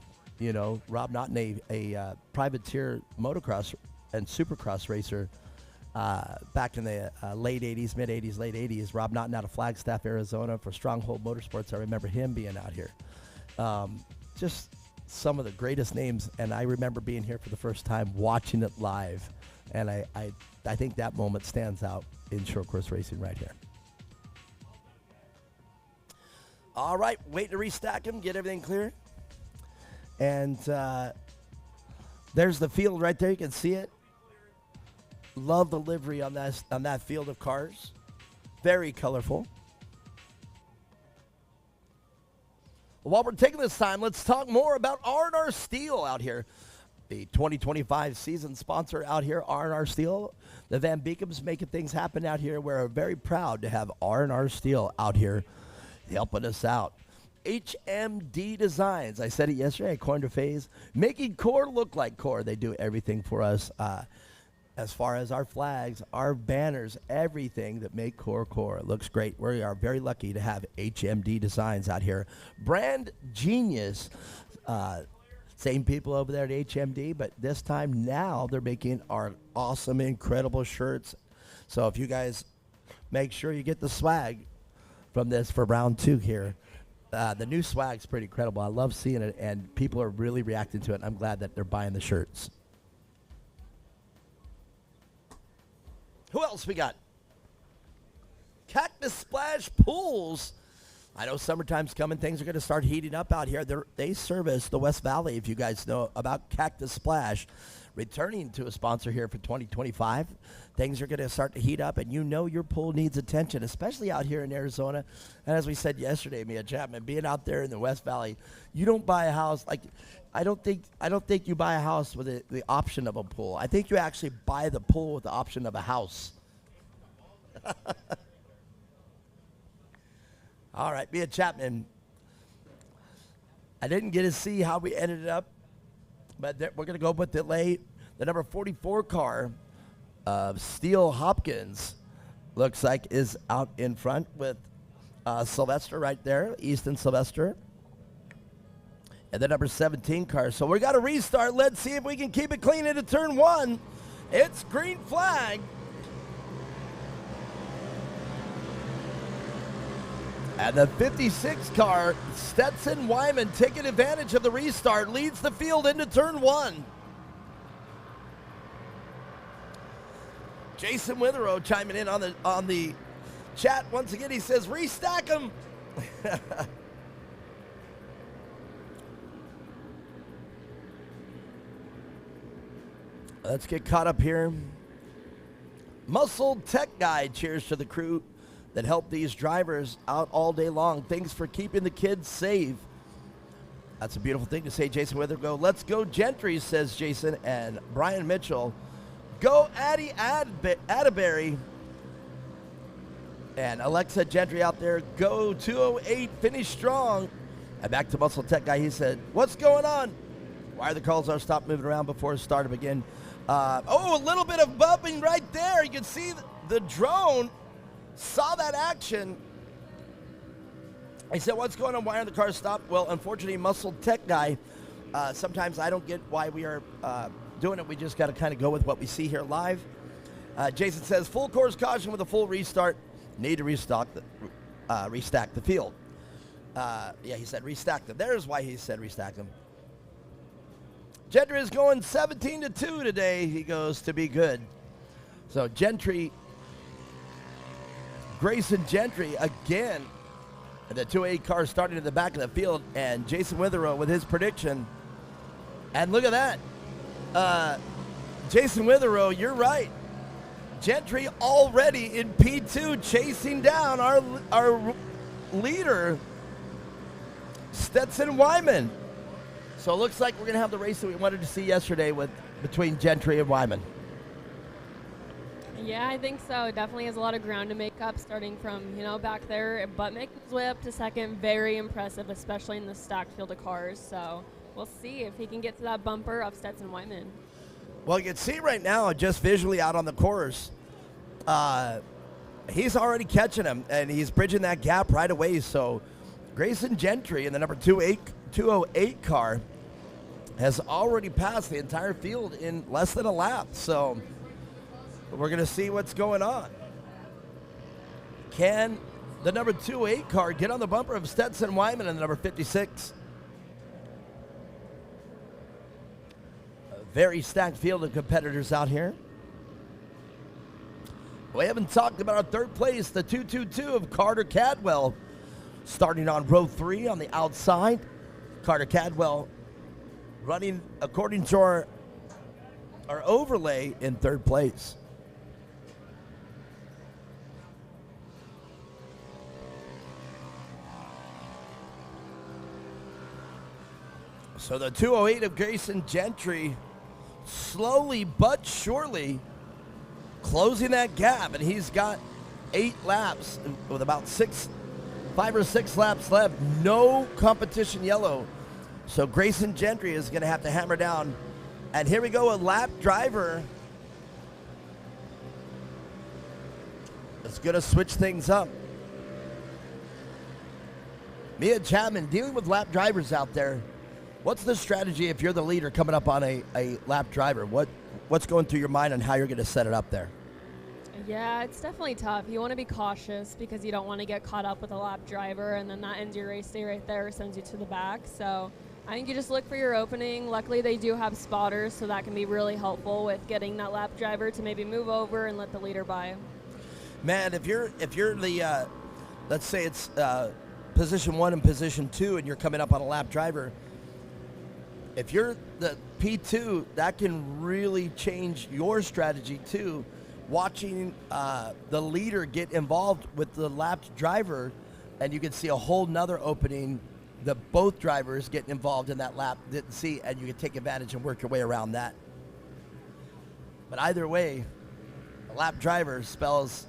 a privateer motocross and supercross racer back in the late 80s, mid 80s, late 80s. Rob Naughton out of Flagstaff, Arizona for Stronghold Motorsports. I remember him being out here. Just some of the greatest names, and I remember being here for the first time, watching it live. And I think that moment stands out in short course racing right here. All right, wait to restack them, get everything clear. And there's the field right there. You can see it. Love the livery on that field of cars. Very colorful. While we're taking this time, let's talk more about R&R Steel out here. The 2025 season sponsor out here, R&R Steel. The Van Beekums making things happen out here. We're very proud to have R&R Steel out here helping us out. HMD Designs. I said it yesterday. I coined a phrase. Making Core look like Core. They do everything for us as far as our flags, our banners, everything that make Core Core. It looks great. We are very lucky to have HMD Designs out here. Brand Genius. Same people over there at HMD, but this time now they're making our awesome, incredible shirts. So if you guys make sure you get the swag from this for round 2 here. The new swag's pretty incredible. I love seeing it, and people are really reacting to it, and I'm glad that they're buying the shirts. Who else we got? Cactus Splash Pools. I know summertime's coming. Things are going to start heating up out here. They service the West Valley, if you guys know about Cactus Splash. Returning to a sponsor here for 2025. Things are going to start to heat up, and your pool needs attention, especially out here in Arizona. And as we said yesterday, Mia Chapman, being out there in the West Valley, you don't buy a house like I don't think you buy a house with the option of a pool. I think you actually buy the pool with the option of a house. All right, Mia Chapman. I didn't get to see how we ended it up, but we're going to go with the number 44 car of Steele Hopkins. Looks like is out in front with Sylvester right there, Easton Sylvester. And the number 17 car. So we got to restart. Let's see if we can keep it clean into turn 1. It's green flag. And the 56 car, Stetson Wyman, taking advantage of the restart, leads the field into turn 1. Jason Witherow chiming in on the chat once again. He says, restack them. Let's get caught up here. Muscle Tech Guy, cheers to the crew that help these drivers out all day long. Thanks for keeping the kids safe. That's a beautiful thing to say, Jason Witherow. Let's go Gentry, says Jason. And Brian Mitchell, go Addie Atterbury. And Alexa Gentry out there, go 208, finish strong. And back to Muscle Tech Guy, he said, what's going on? Why are the calls are stop moving around before the start again? A little bit of bumping right there. You can see the drone saw that action. I said, what's going on? Why aren't the cars stopped? Well, unfortunately, Muscle Tech Guy, sometimes I don't get why we are doing it. We just got to kind of go with what we see here live. Jason says, full course caution with a full restart. Need to restack the field. He said restack them. There's why he said restack them. Gentry is going 17-2 today. He goes to be good. So Gentry, Grayson Gentry again. The 208 car starting in the back of the field, and Jason Witherow with his prediction. And look at that. Jason Witherow, you're right. Gentry already in P2, chasing down our leader, Stetson Wyman. So it looks like we're going to have the race that we wanted to see yesterday between Gentry and Wyman. Yeah, I think so. Definitely has a lot of ground to make up, starting from, back there, but making his way up to second. Very impressive, especially in the stacked field of cars. So we'll see if he can get to that bumper of Stetson Wyman. Well, you can see right now, just visually out on the course, he's already catching him, and he's bridging that gap right away. So Grayson Gentry in the number 208 car has already passed the entire field in less than a lap. So we're going to see what's going on. Can the number 208 car get on the bumper of Stetson Wyman and the number 56? A very stacked field of competitors out here. We haven't talked about our third place, the 222 of Carter Cadwell, starting on row 3 on the outside. Carter Cadwell running according to our overlay in third place. So the 208 of Grayson Gentry slowly but surely closing that gap, and he's got 8 laps with about 5 or 6 laps left. No competition yellow. So Grayson Gentry is going to have to hammer down. And here we go, a lap driver is going to switch things up. Mia Chapman dealing with lap drivers out there. What's the strategy if you're the leader coming up on a lap driver? What's going through your mind on how you're going to set it up there? Yeah, it's definitely tough. You want to be cautious because you don't want to get caught up with a lap driver, and then that ends your race day right there, sends you to the back. So I think you just look for your opening. Luckily, they do have spotters, so that can be really helpful with getting that lap driver to maybe move over and let the leader by. Man, if you're the, let's say it's position 1 and position 2, and you're coming up on a lap driver, if you're the P2, that can really change your strategy too. Watching the leader get involved with the lapped driver, and you can see a whole nother opening that both drivers getting involved in that lap didn't see, and you can take advantage and work your way around that. But either way, a lap driver spells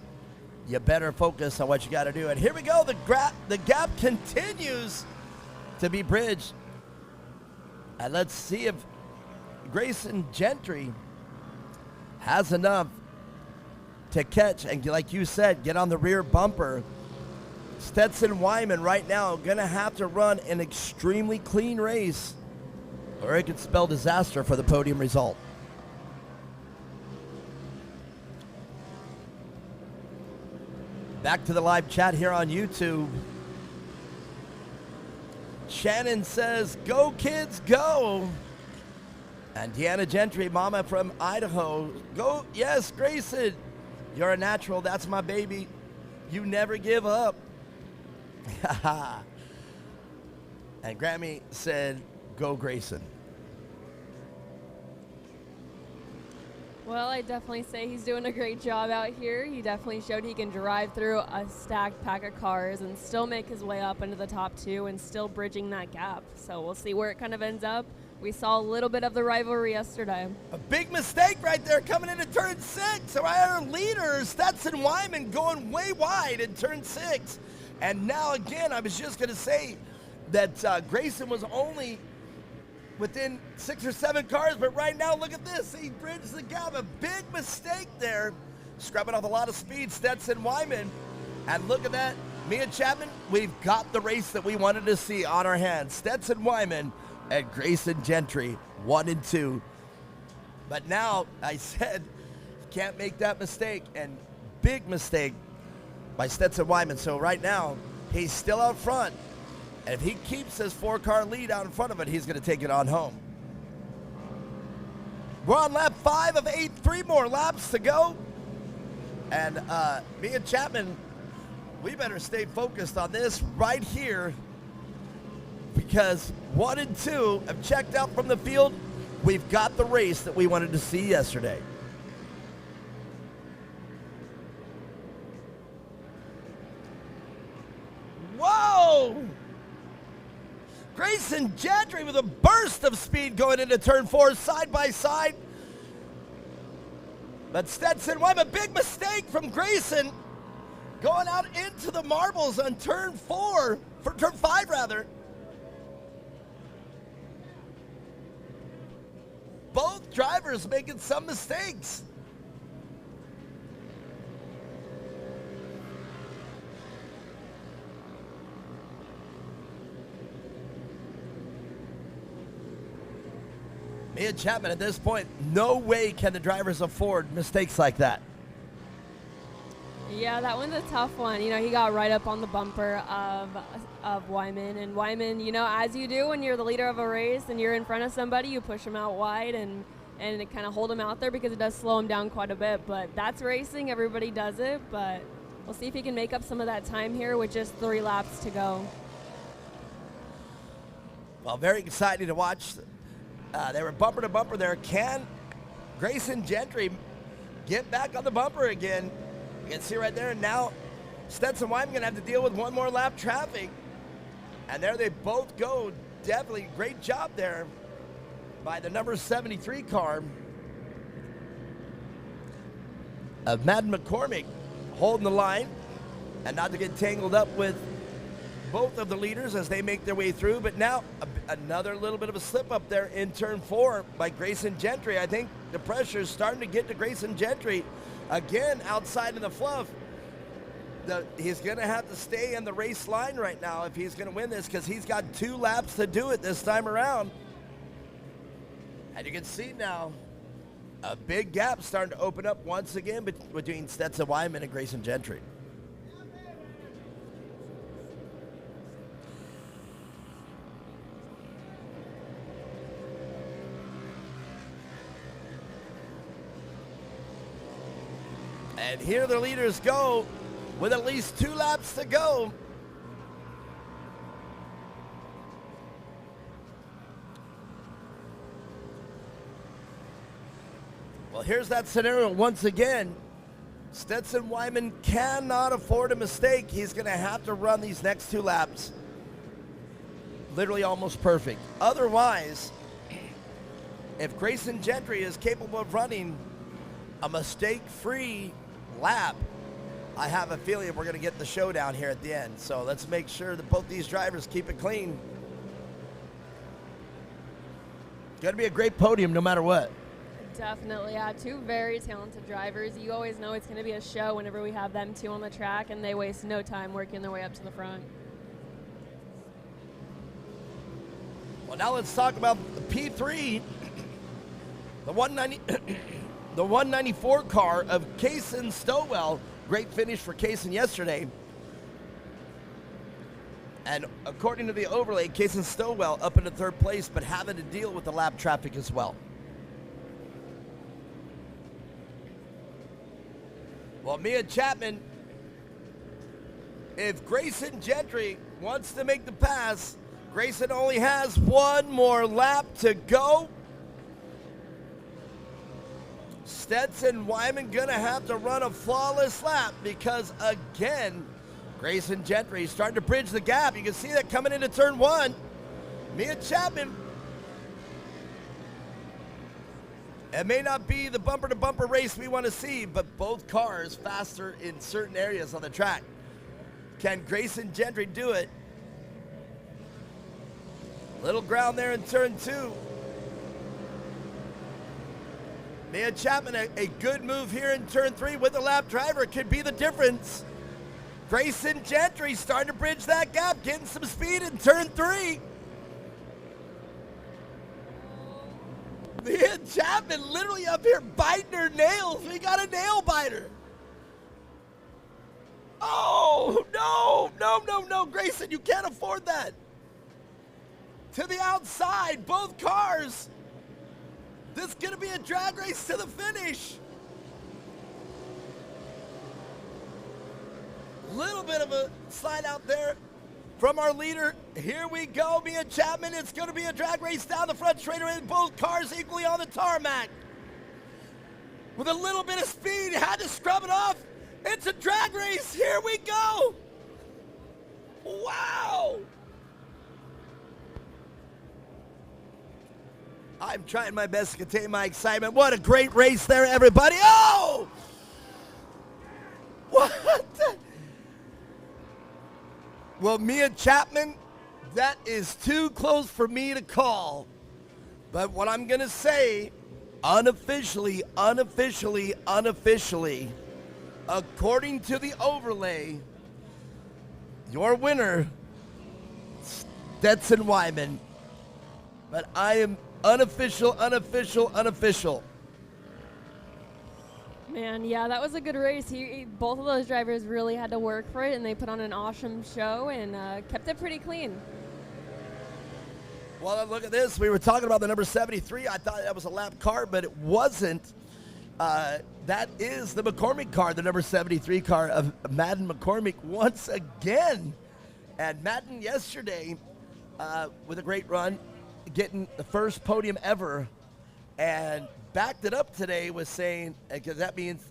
you better focus on what you got to do. And here we go, the gap continues to be bridged. And let's see if Grayson Gentry has enough to catch and, like you said, get on the rear bumper. Stetson Wyman right now going to have to run an extremely clean race, or it could spell disaster for the podium result. Back to the live chat here on YouTube. Shannon says, "Go kids, go." And Deanna Gentry, mama from Idaho, go. Yes, Grayson, you're a natural. That's my baby. You never give up. And Grammy said, "Go Grayson." Well, I definitely say he's doing a great job out here. He definitely showed he can drive through a stacked pack of cars and still make his way up into the top 2 and still bridging that gap. So we'll see where it kind of ends up. We saw a little bit of the rivalry yesterday. A big mistake right there coming into turn 6. So our leader, Stetson Wyman, going way wide in turn 6. And now again, I was just going to say that Grayson was only within 6 or 7 cars, but right now, look at this. He bridged the gap. A big mistake there. Scrubbing off a lot of speed, Stetson Wyman. And look at that. Mia Chapman, we've got the race that we wanted to see on our hands. Stetson Wyman and Grayson Gentry, 1 and 2. But now, I said, can't make that mistake. And big mistake by Stetson Wyman. So right now, he's still out front. And if he keeps his 4-car lead out in front of it, he's going to take it on home. We're on lap 5 of 8, 3 more laps to go. And me and Chapman, we better stay focused on this right here, because 1 and 2 have checked out from the field. We've got the race that we wanted to see yesterday. Grayson Gentry with a burst of speed going into turn 4, side by side. But Stetson Wyman, a big mistake from Grayson, going out into the marbles on turn 4, for turn 5 rather. Both drivers making some mistakes. Mia Chapman, at this point, no way can the drivers afford mistakes like that. Yeah, that one's a tough one. You know, he got right up on the bumper of Wyman. And Wyman, you know, as you do when you're the leader of a race and you're in front of somebody, you push them out wide and kind of hold them out there because it does slow them down quite a bit. But that's racing. Everybody does it. But we'll see if he can make up some of that time here with just 3 laps to go. Well, very exciting to watch. They were bumper to bumper there. Can Grayson Gentry get back on the bumper again? You can see right there. And now Stetson Wyman going to have to deal with one more lap traffic. And there they both go. Definitely great job there by the number 73 car of Madden McCormick, holding the line and not to get tangled up with both of the leaders as they make their way through. But now another little bit of a slip up there in turn 4 by Grayson Gentry. I think the pressure is starting to get to Grayson Gentry again outside of the fluff. He's going to have to stay in the race line right now if he's going to win this, because he's got 2 laps to do it this time around. And you can see now a big gap starting to open up once again between Stetson Wyman and Grayson Gentry. And here the leaders go with at least 2 laps to go. Well, here's that scenario once again. Stetson Wyman cannot afford a mistake. He's going to have to run these next 2 laps literally almost perfect. Otherwise, if Grayson Gentry is capable of running a mistake-free lap, I have a feeling we're going to get the showdown here at the end. So let's make sure that both these drivers keep it clean. Going to be a great podium no matter what. Definitely, yeah. 2 very talented drivers. You always know it's going to be a show whenever we have them 2 on the track, and they waste no time working their way up to the front. Well, now let's talk about the P3, the 194 car of Kaysen Stowell. Great finish for Kaysen yesterday. And according to the overlay, Kaysen Stowell up into 3rd place, but having to deal with the lap traffic as well. Well, Mia Chapman, if Grayson Gentry wants to make the pass, Grayson only has 1 more lap to go. Stetson Wyman gonna have to run a flawless lap because, again, Grayson Gentry is starting to bridge the gap. You can see that coming into turn 1. Mia Chapman, it may not be the bumper-to-bumper race we want to see, but both cars faster in certain areas on the track. Can Grayson Gentry do it? Little ground there in turn 2. Mia Chapman, a good move here in turn 3 with the lap driver could be the difference. Grayson Gentry starting to bridge that gap, getting some speed in turn 3. Mia Chapman literally up here biting her nails. We got a nail biter. Oh, no, Grayson, you can't afford that. To the outside, both cars. This is going to be a drag race to the finish. Little bit of a slide out there from our leader. Here we go, Mia Chapman. It's going to be a drag race down the front straight away. Both cars equally on the tarmac. With a little bit of speed, had to scrub it off. It's a drag race. Here we go. Wow. I'm trying my best to contain my excitement. What a great race there, everybody. Oh! What? Well, Mia Chapman, that is too close for me to call. But what I'm going to say, unofficially, according to the overlay, your winner, Stetson Wyman. But I am unofficial. Man, yeah, that was a good race. Both of those drivers really had to work for it, and they put on an awesome show and kept it pretty clean. Well, look at this. We were talking about the number 73. I thought that was a lap car, but it wasn't. That is the McCormick car, the number 73 car of Madden McCormick once again. And Madden yesterday, with a great run, getting the first podium ever, and backed it up today with saying, because that means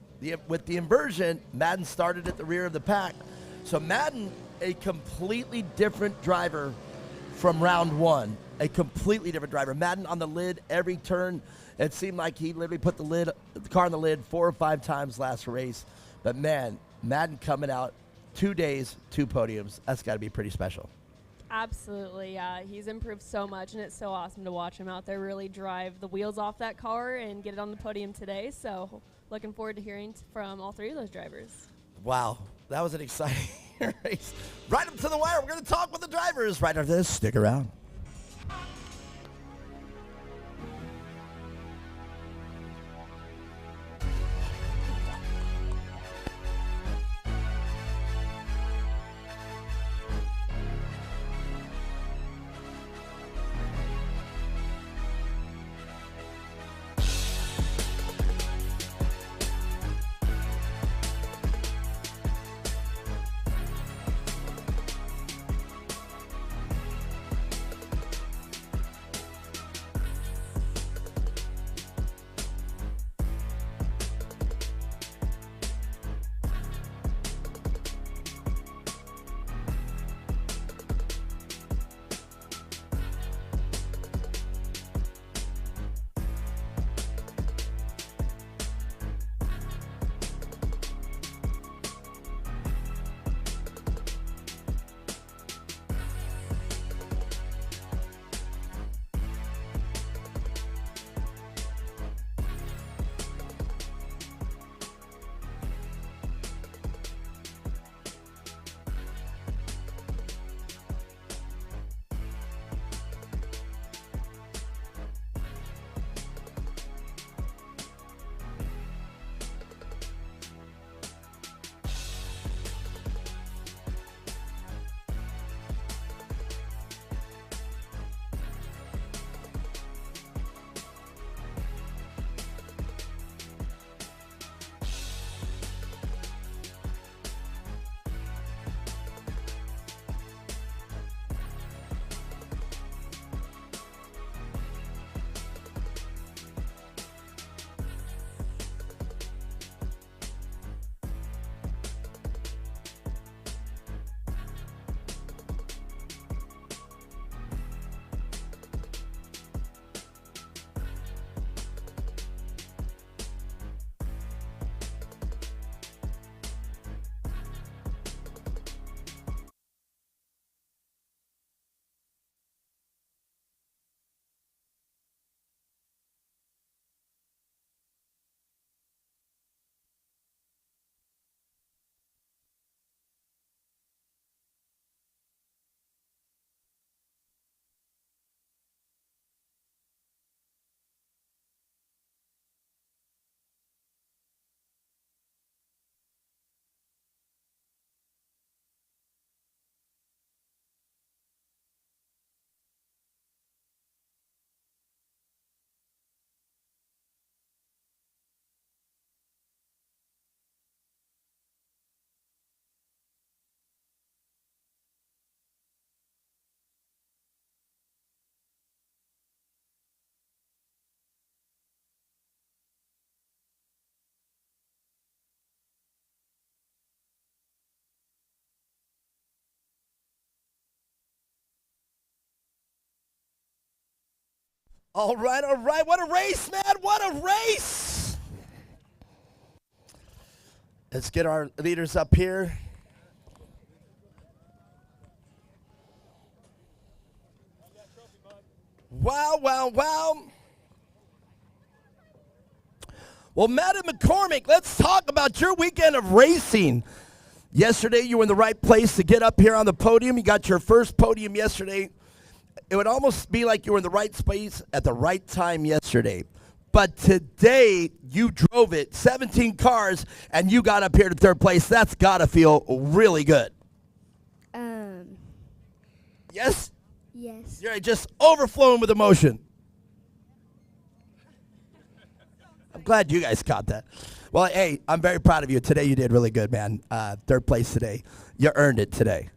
with the inversion, Madden started at the rear of the pack. So Madden, a completely different driver from round one. A completely different driver. Madden on the lid every turn. It seemed like he literally put the car on the lid 4 or 5 times last race. But man, Madden coming out 2 days, 2 podiums. That's got to be pretty special. Absolutely, yeah. He's improved so much, and it's so awesome to watch him out there really drive the wheels off that car and get it on the podium today. So looking forward to hearing from all 3 of those drivers. Wow, that was an exciting race. Right up to the wire. We're going to talk with the drivers right after this. Stick around. All right, all right. What a race, man. What a race. Let's get our leaders up here. Wow, wow, wow. Well, Madam McCormick, let's talk about your weekend of racing. Yesterday, you were in the right place to get up here on the podium. You got your first podium yesterday. It would almost be like you were in the right space at the right time yesterday. But today, you drove it, 17 cars, and you got up here to third place. That's got to feel really good. Yes? Yes. You're just overflowing with emotion. I'm glad you guys caught that. Well, hey, I'm very proud of you. Today you did really good, man. Third place today. You earned it today.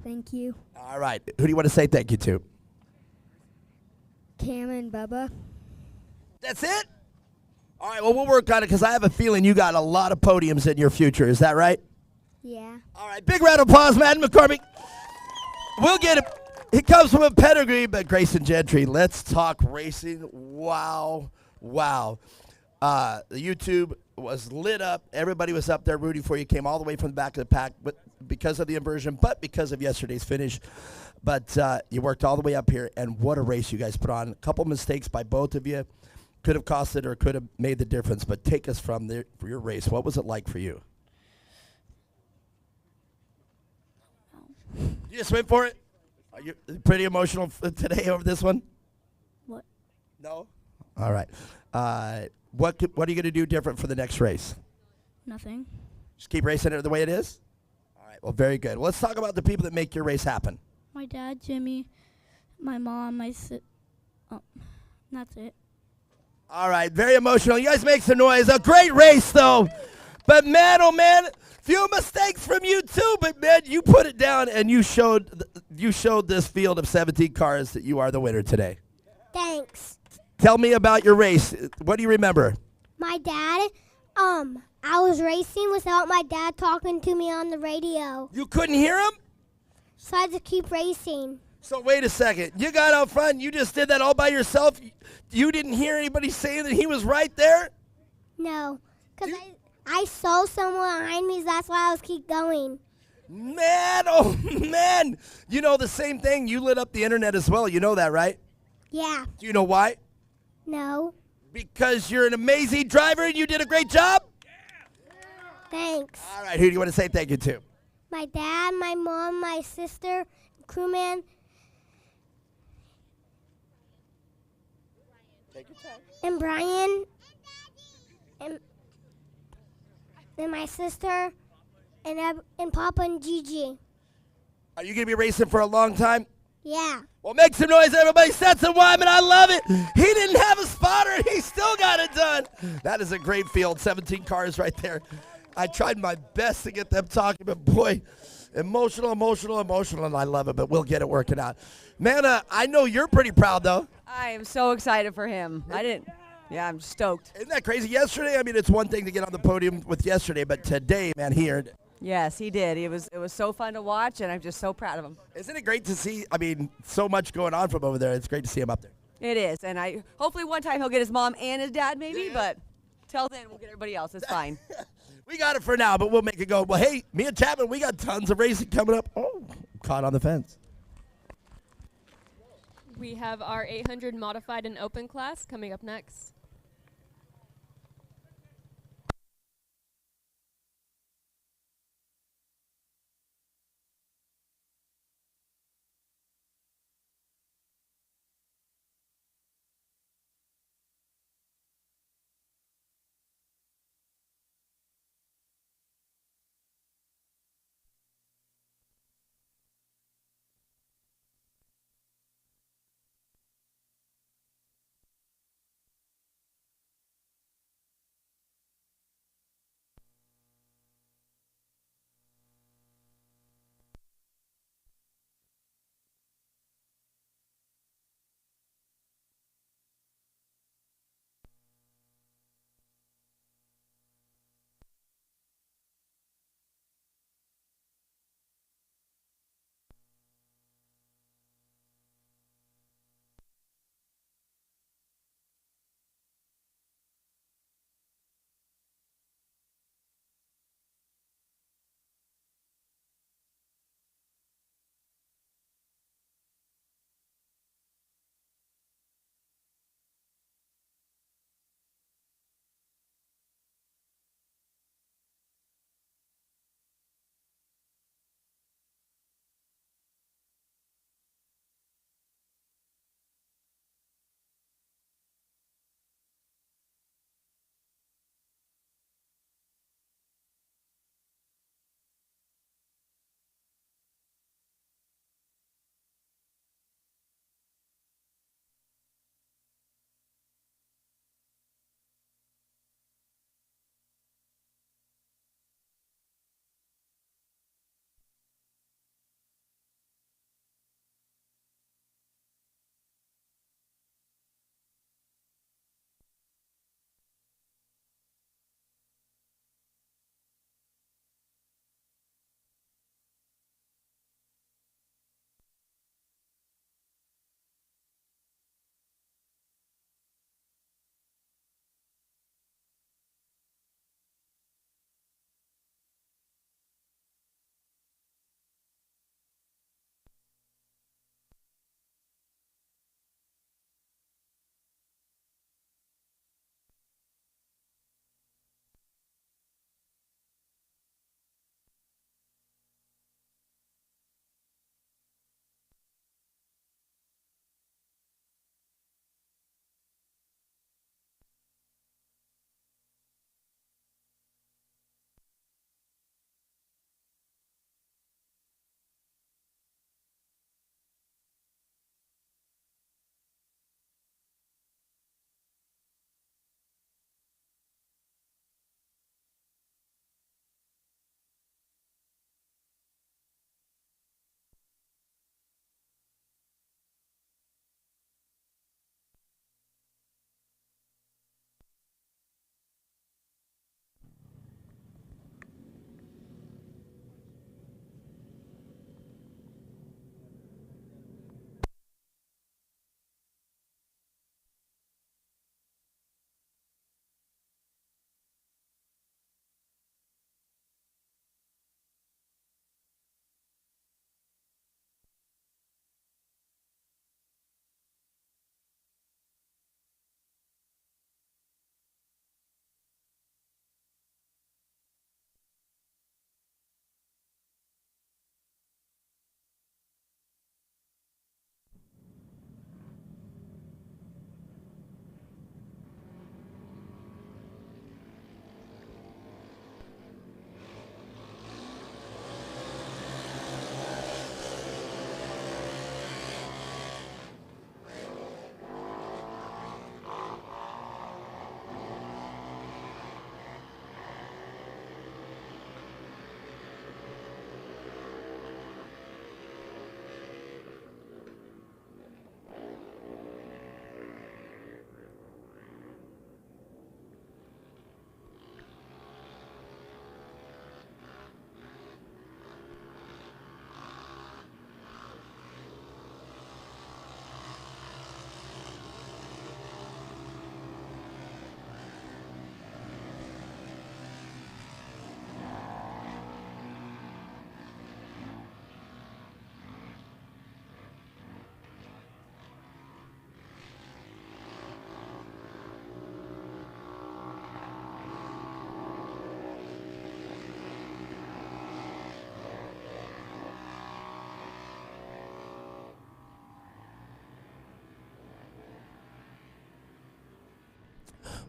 Thank you. All right. Who do you want to say thank you to? Cam and Bubba. That's it? All right, well, we'll work on it because I have a feeling you got a lot of podiums in your future. Is that right? Yeah. All right, big round of applause, Madden McCormick. We'll get it. He comes from a pedigree, but Grayson Gentry, let's talk racing. Wow, wow. The YouTube was lit up. Everybody was up there rooting for you. Came all the way from the back of the pack but because of the inversion, but because of yesterday's finish. But you worked all the way up here, and what a race you guys put on. A couple mistakes by both of you. Could have cost it or could have made the difference, but take us from there for your race. What was it like for you? You just went for it? Are you pretty emotional today over this one? What? No? All right. What are you going to do different for the next race? Nothing. Just keep racing it the way it is? All right, well, very good. Well, let's talk about the people that make your race happen. My dad, Jimmy, my mom, my that's it. All right, very emotional. You guys make some noise. A great race, though. But, man, oh, man, few mistakes from you, too. But, man, you put it down, and you showed this field of 17 cars that you are the winner today. Thanks. Tell me about your race. What do you remember? My dad, I was racing without my dad talking to me on the radio. You couldn't hear him? So I had to keep racing. So wait a second. You got out front. You just did that all by yourself. You didn't hear anybody saying that he was right there? No, because I saw someone behind me, so that's why I was keep going. Man, oh, man. You know the same thing. You lit up the internet as well. You know that, right? Yeah. Do you know why? No. Because you're an amazing driver and you did a great job? Thanks. All right, who do you want to say thank you to? My dad, my mom, my sister, crewman, and Brian, and my sister, and Papa and Gigi. Are you going to be racing for a long time? Yeah. Well, make some noise, everybody. Stetson Wyman, I love it. He didn't have a spotter, and he still got it done. That is a great field, 17 cars right there. I tried my best to get them talking, but boy, emotional, and I love it, but we'll get it working out. Man, I know you're pretty proud, though. I am so excited for him. Yeah, I'm stoked. Isn't that crazy? Yesterday, I mean, it's one thing to get on the podium with yesterday, but today, man, he earned it. Yes, he did. It was so fun to watch, and I'm just so proud of him. Isn't it great to see, I mean, so much going on from over there. It's great to see him up there. It is, and hopefully one time he'll get his mom and his dad maybe, but till then we'll get everybody else. It's fine. We got it for now, but we'll make it go. Well, hey, me and Chapman, we got tons of racing coming up. Oh, caught on the fence. We have our 800 modified and open class coming up next.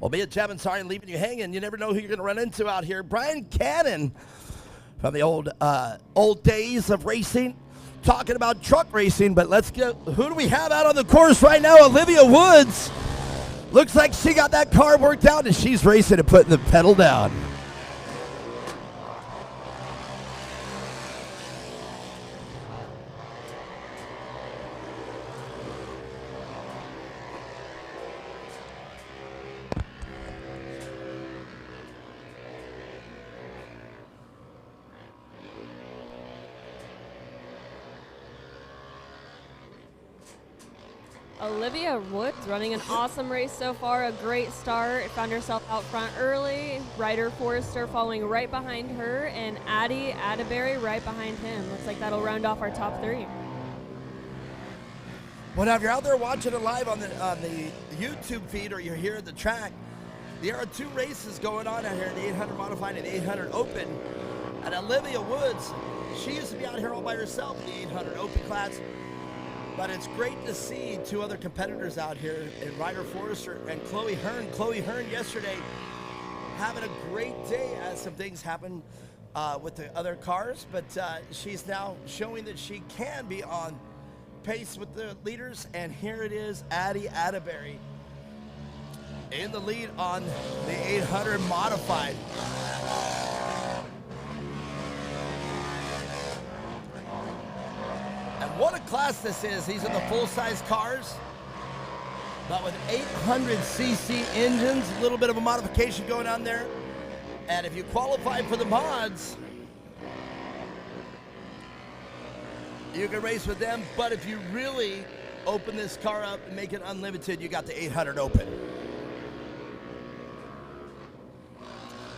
Well, me and Chapman, sorry, leaving you hanging. You never know who you're going to run into out here. Brian Cannon from the old days of racing, talking about truck racing. But let's get, who do we have out on the course right now? Olivia Woods. Looks like she got that car worked out, and she's racing and putting the pedal down. Olivia Woods running an awesome race so far, a great start. Found herself out front early. Ryder Forrester following right behind her, and Addie Atterbury right behind him. Looks like that'll round off our top 3. Well, now if you're out there watching it live on the YouTube feed, or you're here at the track, there are 2 races going on out here, the 800 Modified and the 800 Open. And Olivia Woods, she used to be out here all by herself in the 800 Open class. But it's great to see 2 other competitors out here in Ryder Forrester and Chloe Hearn. Chloe Hearn yesterday having a great day as some things happen with the other cars. But she's now showing that she can be on pace with the leaders. And here it is, Addie Atterbury in the lead on the 800 Modified. And what a class this is. These are the full-size cars, but with 800cc engines, a little bit of a modification going on there. And if you qualify for the mods, you can race with them. But if you really open this car up and make it unlimited, you got the 800 Open.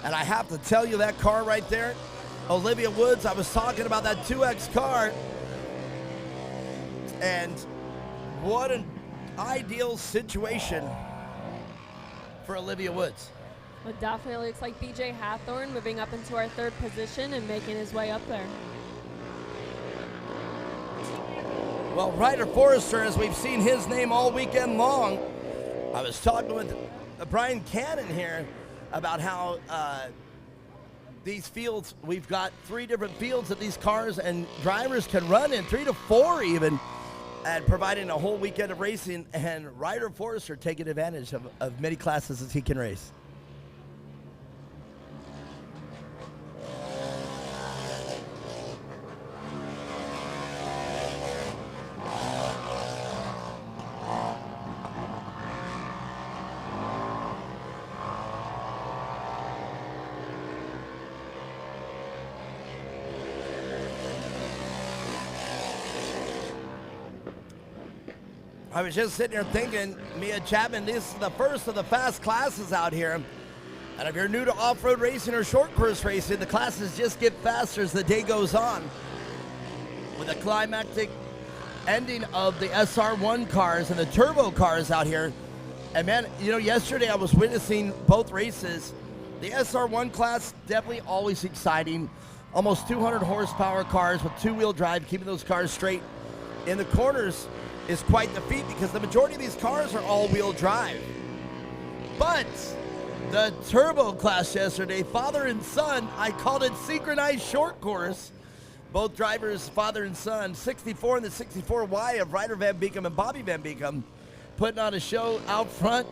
And I have to tell you, that car right there, Olivia Woods, I was talking about that 2X car. And what an ideal situation for Olivia Woods. It definitely looks like BJ Hathorn moving up into our 3rd position and making his way up there. Well, Ryder Forrester, as we've seen his name all weekend long, I was talking with Brian Cannon here about how these fields, we've got 3 different fields that these cars and drivers can run in, 3 to 4 even, and providing a whole weekend of racing, and Ryder Forrester taking advantage of many classes as he can race. I was just sitting here thinking, Mia Chapman, this is the first of the fast classes out here. And if you're new to off-road racing or short course racing, the classes just get faster as the day goes on. With the climactic ending of the SR1 cars and the turbo cars out here. And man, you know, yesterday I was witnessing both races. The SR1 class, definitely always exciting. Almost 200 horsepower cars with 2-wheel drive, keeping those cars straight in the corners is quite the feat, because the majority of these cars are all-wheel drive. But the turbo class yesterday, father and son, I called it synchronized short course. Both drivers, father and son, 64 and the 64Y of Ryder Van Beekom and Bobby Van Beekom, putting on a show out front.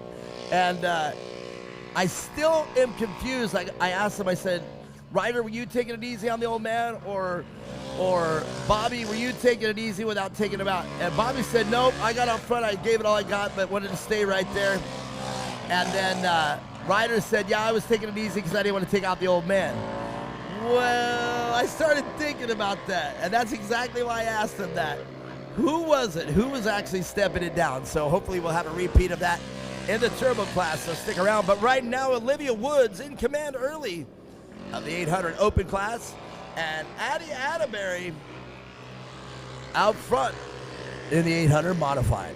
And I still am confused. Like, I asked him, I said, Ryder, were you taking it easy on the old man, or Bobby, were you taking it easy without taking him out? And Bobby said, nope, I got out front, I gave it all I got, but wanted to stay right there. And then Ryder said, yeah, I was taking it easy because I didn't want to take out the old man. Well, I started thinking about that, and that's exactly why I asked him that. Who was it? Who was actually stepping it down? So hopefully we'll have a repeat of that in the turbo class, so stick around. But right now, Olivia Woods in command early of the 800 Open class, and Addie Atterbury out front in the 800 Modified.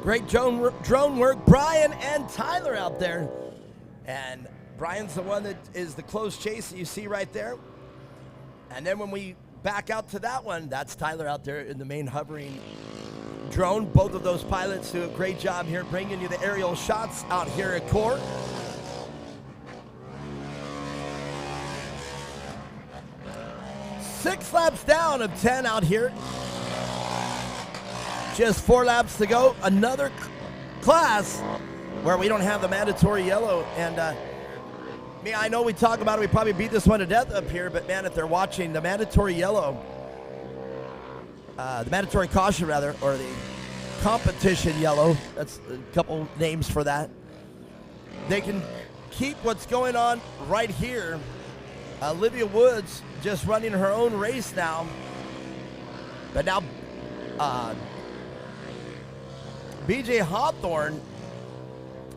Great drone work. Brian and Tyler out there. And Brian's the one that is the close chase that you see right there. And then when we back out to that one, that's Tyler out there in the main hovering drone. Both of those pilots do a great job here bringing you the aerial shots out here at Core. Six laps down of 10 out here. Just 4 laps to go. Another class where we don't have the mandatory yellow. And I know we talk about it. We probably beat this one to death up here. But, man, if they're watching, the mandatory yellow, the mandatory caution, rather, or the competition yellow, that's a couple names for that. They can keep what's going on right here. Olivia Woods just running her own race now. But now BJ Hawthorne,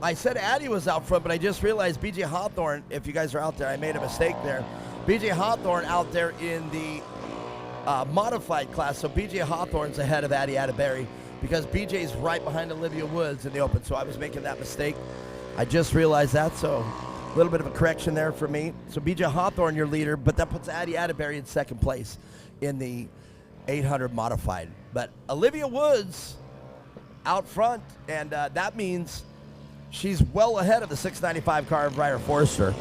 I said Addie was out front, but I just realized BJ Hawthorne, if you guys are out there, I made a mistake there. BJ Hawthorne out there in the modified class. So BJ Hawthorne's ahead of Addie Atterbury because BJ's right behind Olivia Woods in the open. So I was making that mistake. I just realized that. So a little bit of a correction there for me. So BJ Hawthorne, your leader, but that puts Addie Atterbury in second place in the 800 modified. But Olivia Woods out front, and that means she's well ahead of the 695 car of Ryder Forrester.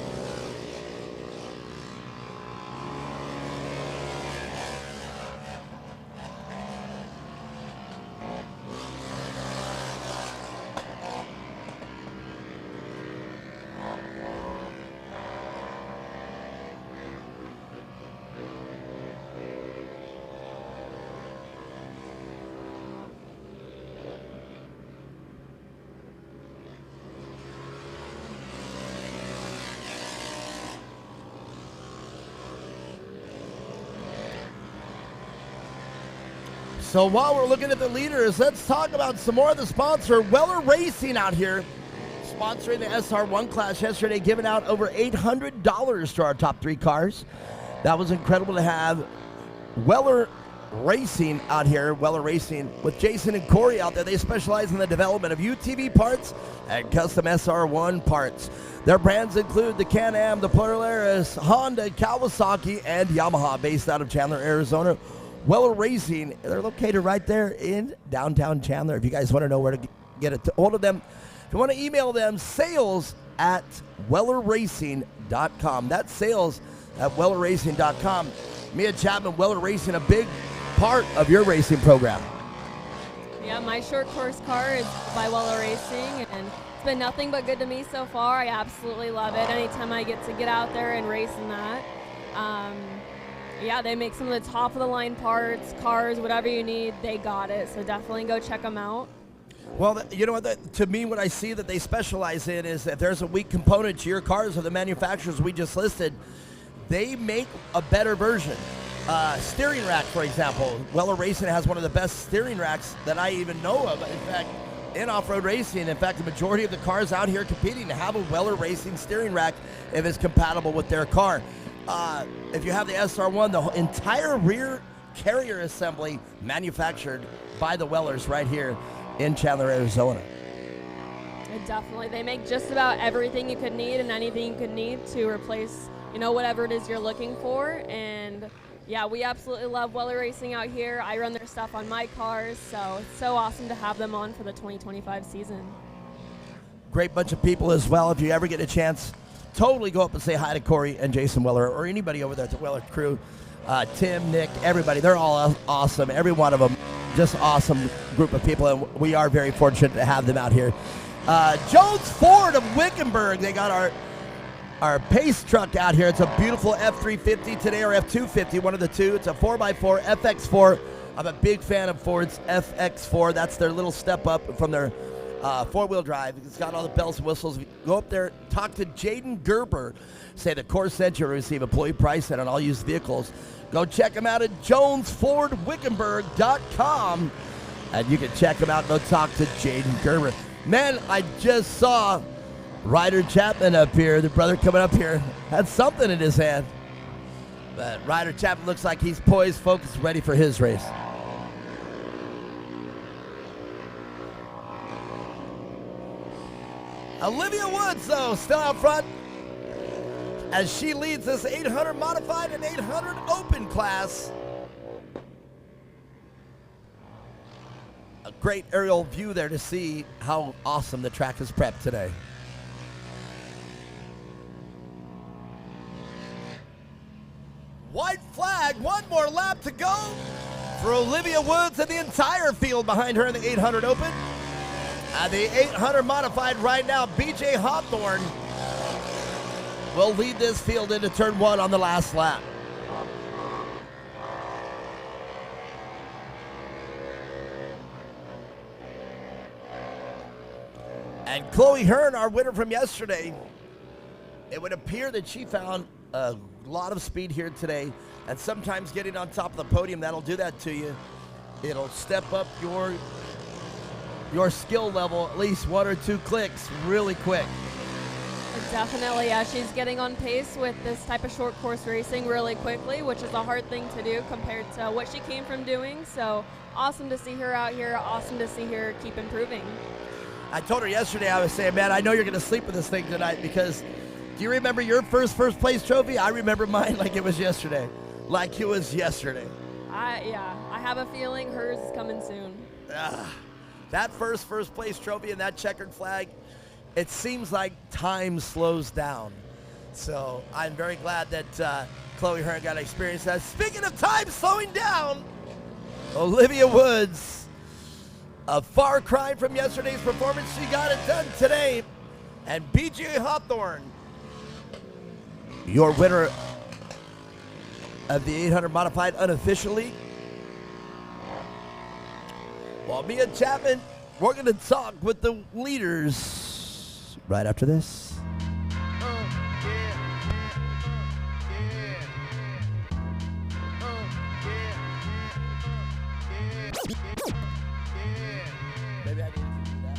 So while we're looking at the leaders, let's talk about some more of the sponsor. Weller Racing out here, sponsoring the SR1 class yesterday, giving out over $800 to our top 3 cars. That was incredible to have Weller Racing out here, Weller Racing, with Jason and Corey out there. They specialize in the development of UTV parts and custom SR1 parts. Their brands include the Can-Am, the Polaris, Honda, Kawasaki, and Yamaha, based out of Chandler, Arizona. Weller Racing, they're located right there in downtown Chandler. If you guys want to know where to get a hold of them, if you want to email them, sales@wellerracing.com. That's sales@wellerracing.com. Mia Chapman, Weller Racing, a big part of your racing program. Yeah, my short course car is by Weller Racing, and it's been nothing but good to me so far. I absolutely love it. Anytime I get to get out there and race in that. Yeah, they make some of the top of the line parts, cars, whatever you need, they got it. So definitely go check them out. Well, you know what, to me, what I see that they specialize in is that there's a weak component to your cars or the manufacturers we just listed, they make a better version. Steering rack, for example. Weller Racing has one of the best steering racks that I even know of. In fact, in off-road racing, in fact, the majority of the cars out here competing have a Weller Racing steering rack if it's compatible with their car. If you have the SR1, the entire rear carrier assembly manufactured by the Wellers right here in Chandler, Arizona. Definitely. They make just about everything you could need and anything you could need to replace, whatever it is you're looking for. And yeah, we absolutely love Weller Racing out here. I run their stuff on my cars, so it's so awesome to have them on for the 2025 season. Great bunch of people as well. If you ever get a chance, totally go up and say hi to Corey and Jason Weller or anybody over there at the Weller crew. Tim, Nick, everybody. They're all awesome. Every one of them. Just awesome group of people, and we are very fortunate to have them out here. Jones Ford of Wickenburg. They got our pace truck out here. It's a beautiful F350 today, or F250, one of the two. It's a 4x4 FX4. I'm a big fan of Ford's FX4. That's their little step up from their four-wheel drive. It's got all the bells and whistles. Go up there, talk to Jaden Gerber. Say the Core Center, receive employee price set on all used vehicles. Go check them out at jonesfordwickenburg.com, and you can check them out and go talk to Jaden Gerber. Man, I just saw Ryder Chapman up here, the brother coming up here, had something in his hand. But Ryder Chapman looks like he's poised, focused, ready for his race. Olivia Woods, though, still out front as she leads this 800 modified and 800 open class. A great aerial view there to see how awesome the track is prepped today. White flag, one more lap to go for Olivia Woods and the entire field behind her in the 800 open. The 800 modified right now, BJ Hawthorne will lead this field into turn one on the last lap. And Chloe Hearn, our winner from yesterday, it would appear that she found a lot of speed here today, and sometimes getting on top of the podium, that'll do that to you. It'll step up your skill level at least one or two clicks really quick. Definitely, yeah. She's getting on pace with this type of short course racing really quickly, which is a hard thing to do compared to what she came from doing. So awesome to see her out here. Awesome to see her keep improving. I told her yesterday, I was saying, man, I know you're going to sleep with this thing tonight because do you remember your first place trophy? I remember mine like it was yesterday. Like it was yesterday. I have a feeling hers is coming soon. That first place trophy and that checkered flag, it seems like time slows down. So I'm very glad that Chloe Hearn got to experience that. Speaking of time slowing down, Olivia Woods, a far cry from yesterday's performance. She got it done today. And BJ Hawthorne, your winner of the 800 modified unofficially. While me and Chapman, we're going to talk with the leaders right after this. Maybe I need to do that.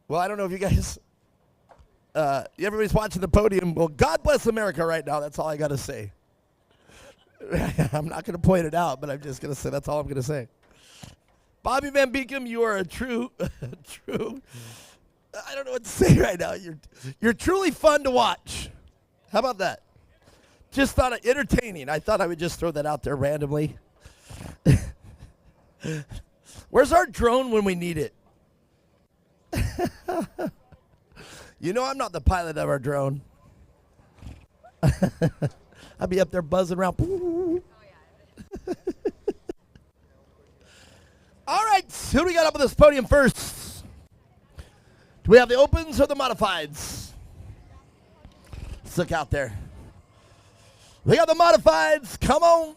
Well, I don't know if you guys, everybody's watching the podium. Well, God bless America right now. That's all I got to say. I'm not going to point it out, but I'm just going to say that's all I'm going to say. Bobby Van Beekum, you are a true, I don't know what to say right now. You're truly fun to watch. How about that? Just thought it entertaining. I thought I would just throw that out there randomly. Where's our drone when we need it? You know I'm not the pilot of our drone. I'd be up there buzzing around. All right, who do we got up on this podium first? Do we have the opens or the modifieds? Let's look out there. We got the modifieds. Come on.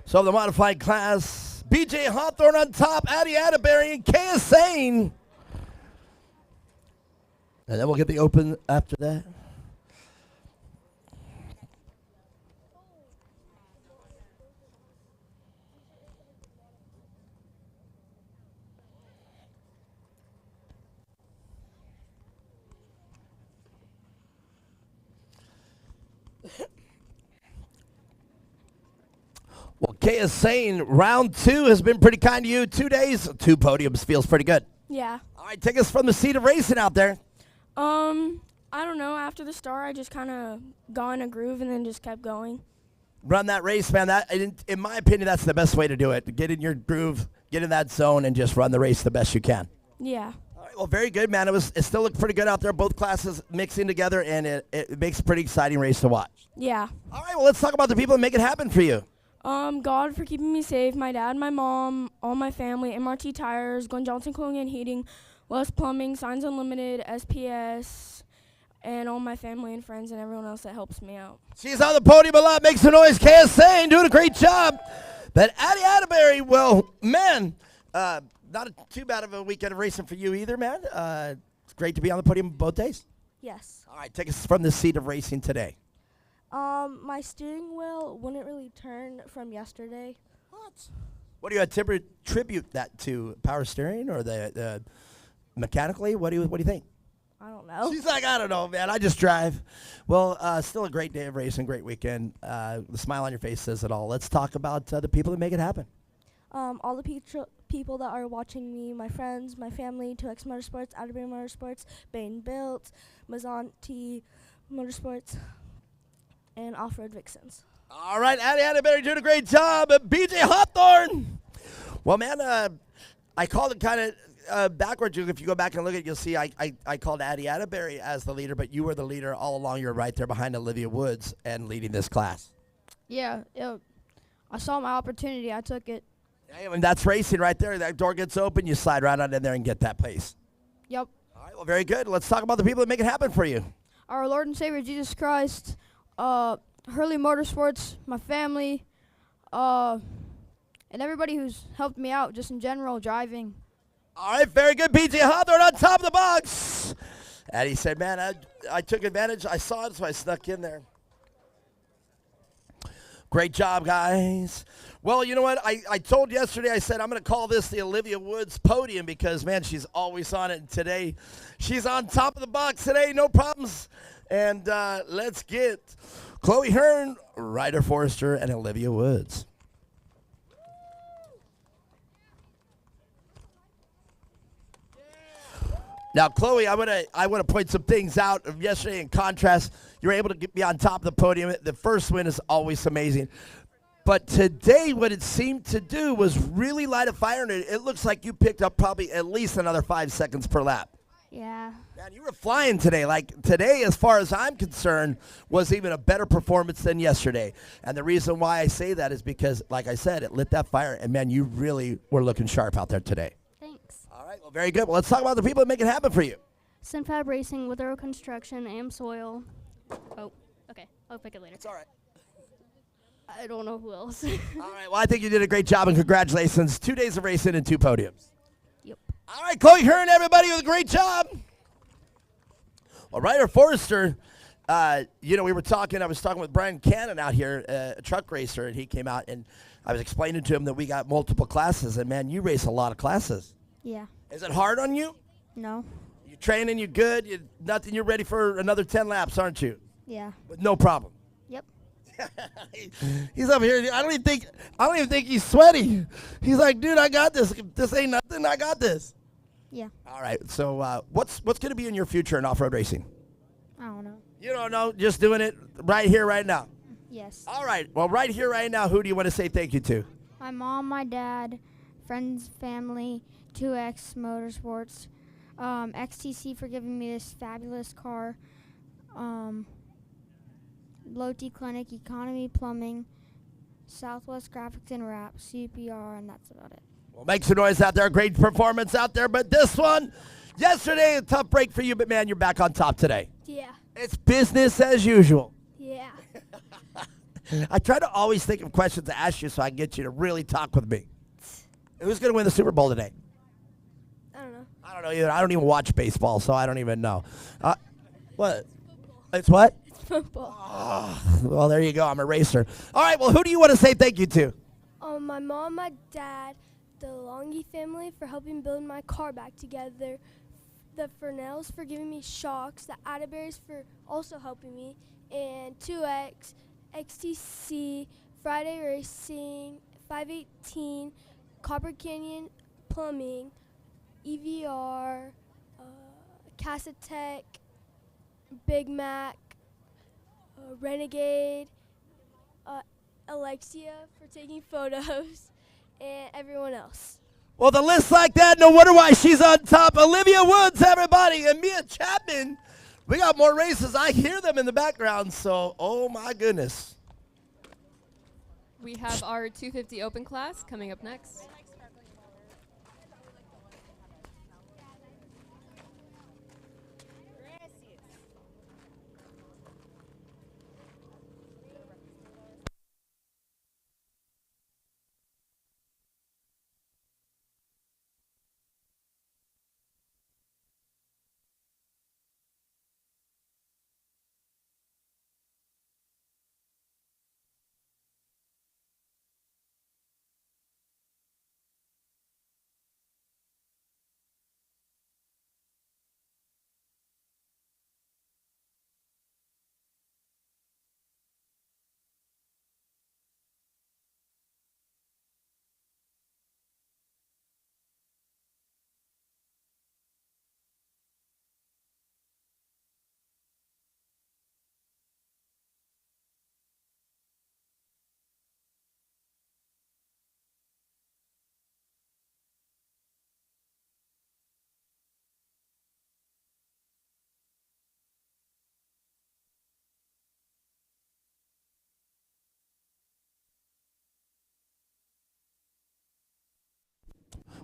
So the modified class, BJ Hawthorne on top, Addie Atterbury, and Kaya Sane. And then we'll get the open after that. Well, Kaya Sane, round 2 has been pretty kind to you. 2 days, 2 podiums, feels pretty good. Yeah. All right, take us from the seat of racing out there. I don't know. After the start, I just kind of got in a groove and then just kept going. Run that race, man. That, in my opinion, that's the best way to do it. Get in your groove, get in that zone, and just run the race the best you can. Yeah. All right, well, very good, man. It still looked pretty good out there. Both classes mixing together, and it makes a pretty exciting race to watch. Yeah. All right, well, let's talk about the people that make it happen for you. God for keeping me safe, my dad, my mom, all my family, MRT Tires, Glenn Johnson Cooling and Heating, West Plumbing, Signs Unlimited, SPS, and all my family and friends and everyone else that helps me out. She's on the podium a lot, makes some noise. Kaya Sane doing a great job. But Addie Atterbury, well, man, not too bad of a weekend of racing for you either, man. It's great to be on the podium both days. Yes. All right, take us from the seat of racing today. My steering wheel wouldn't really turn from yesterday. What do you attribute that to? Power steering or the mechanically? What do you think? I don't know. She's like, I don't know, man. I just drive. Well, still a great day of racing, great weekend. The smile on your face says it all. Let's talk about the people that make it happen. All the people that are watching me, my friends, my family, 2X Motorsports, Atterbury Motorsports, Bain Built, Mazzanti Motorsports, and Off-Road Vixens. All right, Addie Atterbury doing a great job. BJ Hawthorne. Well, man, I called it kind of backwards. If you go back and look at it, you'll see I called Addie Atterbury as the leader, but you were the leader all along. You were right there behind Olivia Woods and leading this class. Yeah, I saw my opportunity. I took it. Yeah, and that's racing right there. That door gets open, you slide right on in there and get that place. Yep. All right, well, very good. Let's talk about the people that make it happen for you. Our Lord and Savior Jesus Christ, Hurley Motorsports, my family, and everybody who's helped me out just in general driving. All right, very good. BJ Hawthorne on top of the box. And he said, man, I took advantage. I saw it, so I snuck in there. Great job, guys. Well, you know what? I told yesterday, I said, I'm going to call this the Olivia Woods Podium because, man, she's always on it. And today, she's on top of the box today. No problems. And let's get Chloe Hearn, Ryder Forrester, and Olivia Woods. Now, Chloe, I want to point some things out of yesterday in contrast. You were able to be on top of the podium. The first win is always amazing. But today, what it seemed to do was really light a fire, and it looks like you picked up probably at least another 5 seconds per lap. Yeah. Man, you were flying today. Like, today, as far as I'm concerned, was even a better performance than yesterday. And the reason why I say that is because, like I said, it lit that fire, and, man, you really were looking sharp out there today. Thanks. All right, well, very good. Well, let's talk about the people that make it happen for you. Synfab Racing, Withrow Construction, Am Soil. Oh, okay. I'll pick it later. It's all right. I don't know who else. All right, well, I think you did a great job, and congratulations. 2 days of racing and 2 podiums. Yep. All right, Chloe Hearn, everybody, with a great job. Well, Ryder Forrester, I was talking with Brian Cannon out here, a truck racer, and he came out, and I was explaining to him that we got multiple classes, and, man, you race a lot of classes. Yeah. Is it hard on you? No. You training, you good, you're ready for another 10 laps, aren't you? Yeah. With no problem. Yep. He's up here. I don't even think he's sweaty. He's like, dude, I got this. This ain't nothing. I got this. Yeah. All right. So what's going to be in your future in off-road racing? I don't know. You don't know. Just doing it right here, right now. Yes. All right. Well, right here, right now, who do you want to say thank you to? My mom, my dad, friends, family, 2X Motorsports, XTC for giving me this fabulous car. Low T Clinic, Economy Plumbing, Southwest Graphics and Wrap, CPR, and that's about it. Well, make some noise out there. Great performance out there. But this one, yesterday, a tough break for you. But, man, you're back on top today. Yeah. It's business as usual. Yeah. I try to always think of questions to ask you so I can get you to really talk with me. Who's going to win the Super Bowl today? I don't know. I don't know either. I don't even watch baseball, so I don't even know. What? It's what? It's football. Oh, well, there you go. I'm a racer. All right, well, who do you want to say thank you to? My mom, my dad, the Longy family for helping build my car back together, the Fernells for giving me shocks, the Atterberries for also helping me, and 2X, XTC, Friday Racing, 518, Copper Canyon Plumbing, EVR, Casatech, Big Mac, Renegade, Alexia for taking photos, and everyone else. Well, the list like that, no wonder why she's on top. Olivia Woods, everybody, and Mia Chapman. We got more races. I hear them in the background, so oh my goodness. We have our 250 open class coming up next.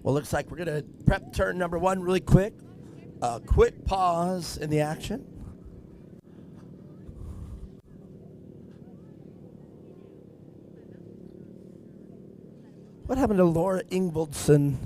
Well, looks like we're going to prep turn number one really quick. A quick pause in the action. What happened to Laura Ingvoldson?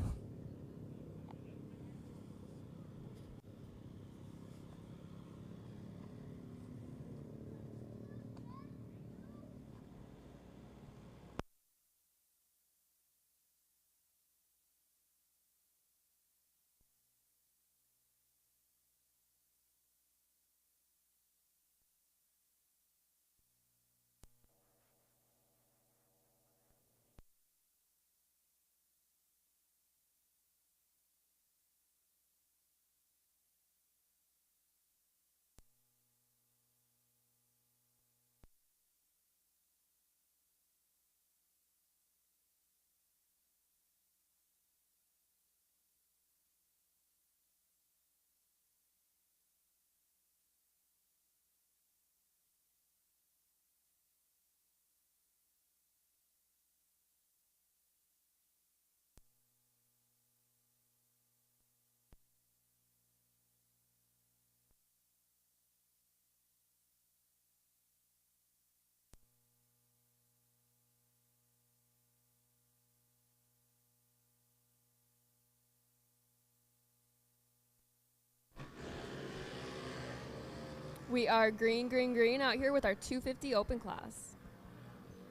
We are green, green, green out here with our 250 open class.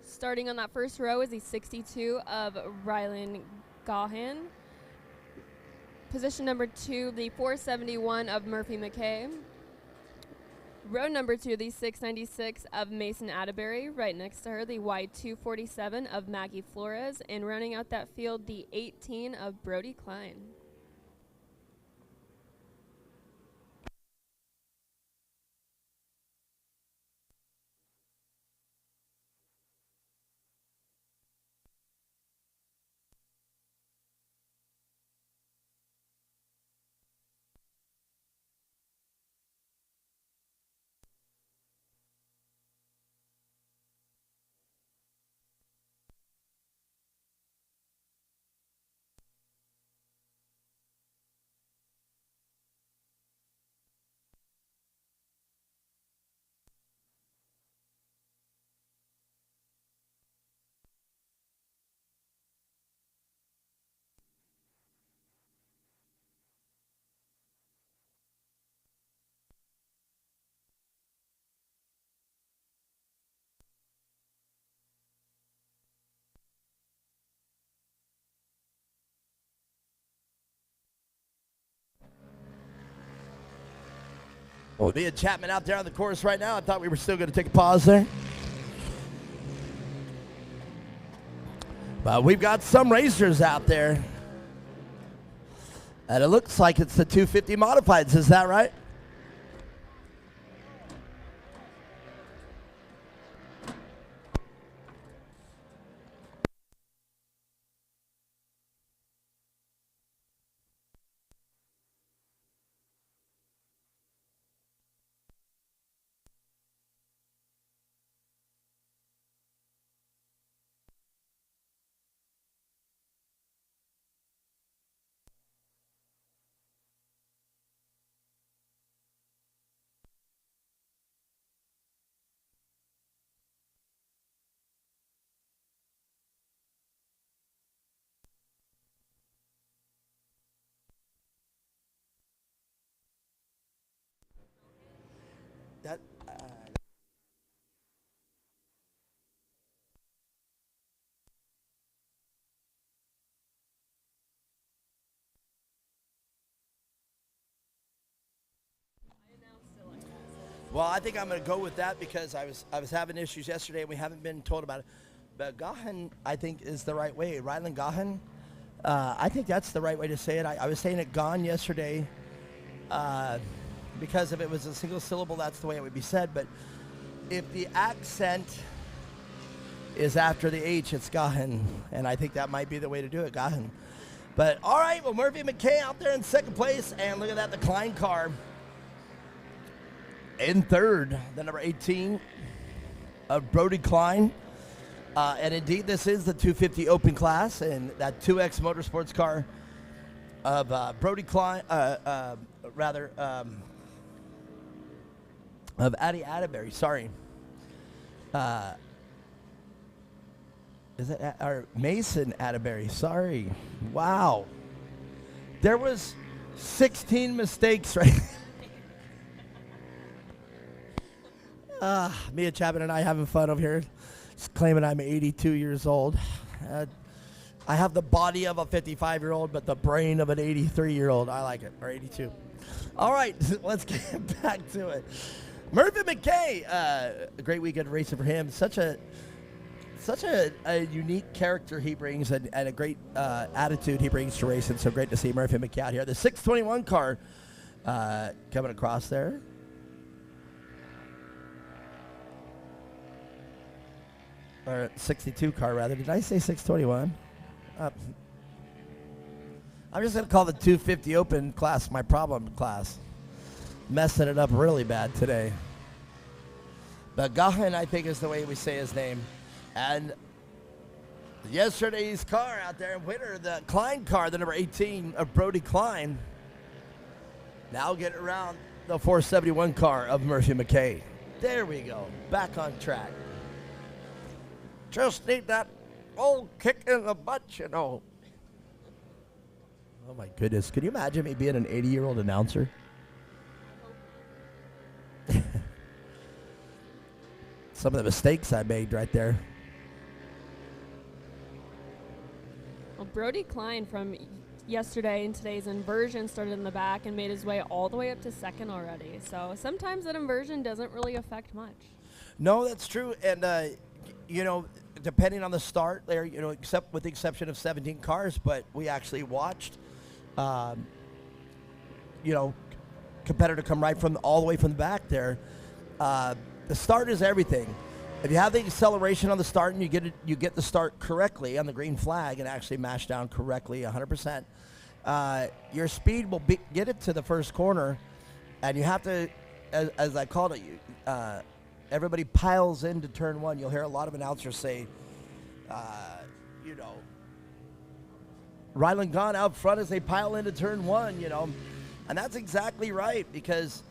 Starting on that first row is the 62 of Rylan Gahan. Position number 2, the 471 of Murphy McKay. Row number 2, the 696 of Mason Atterbury. Right next to her, the Y247 of Maggie Flores. And rounding out that field, the 18 of Brody Klein. Well, Mia Chapman out there on the course right now. I thought we were still going to take a pause there. But we've got some racers out there. And it looks like it's the 250 modifieds. Is that right? That Well, I think I'm going to go with that because I was having issues yesterday and we haven't been told about it. But Gahan, I think, is the right way. Rylan Gahan, I think that's the right way to say it. I was saying it gone yesterday because if it was a single syllable, that's the way it would be said. But if the accent is after the H, it's Gahan. And I think that might be the way to do it, Gahan. But all right, well, Murphy McKay out there in second place. And look at that, the Klein car. In third, the number 18 of Brody Klein. And indeed, this is the 250 Open class, and that 2X Motorsports car of Brody Klein, of Addy Atterbury, sorry. Is it, or Mason Atterbury, sorry. Wow. There was 16 mistakes right Mia Chapman and I having fun over here. Just claiming I'm 82 years old. I have the body of a 55-year-old, but the brain of an 83-year-old. I like it, or 82. All right, let's get back to it. Murphy McKay, a great weekend racing for him. Such a unique character he brings and a great attitude he brings to racing. So great to see Murphy McKay out here. The 621 car coming across there. Or 62 car, rather. Did I say 621? I'm just going to call the 250 Open class my problem class. Messing it up really bad today. But Gahan, I think, is the way we say his name. And yesterday's car out there, winner, the Klein car, the number 18 of Brody Klein. Now get around the 471 car of Murphy McKay. There we go. Back on track. Just need that old kick in the butt, you know. Oh, my goodness. Can you imagine me being an 80-year-old announcer? Some of the mistakes I made right there. Well, Brody Klein from yesterday and today's inversion started in the back and made his way all the way up to second already. So sometimes that inversion doesn't really affect much. No, that's true. And, you know, depending on the start there, you know, except with the exception of 17 cars, but we actually watched, you know, competitor come right from all the way from the back there. The start is everything. If you have the acceleration on the start and you get the start correctly on the green flag and actually mash down correctly 100%, your speed will get it to the first corner, and you have to, as I called it, everybody piles into turn one. You'll hear a lot of announcers say, you know, Rylan gone out front as they pile into turn one, you know. And that's exactly right, because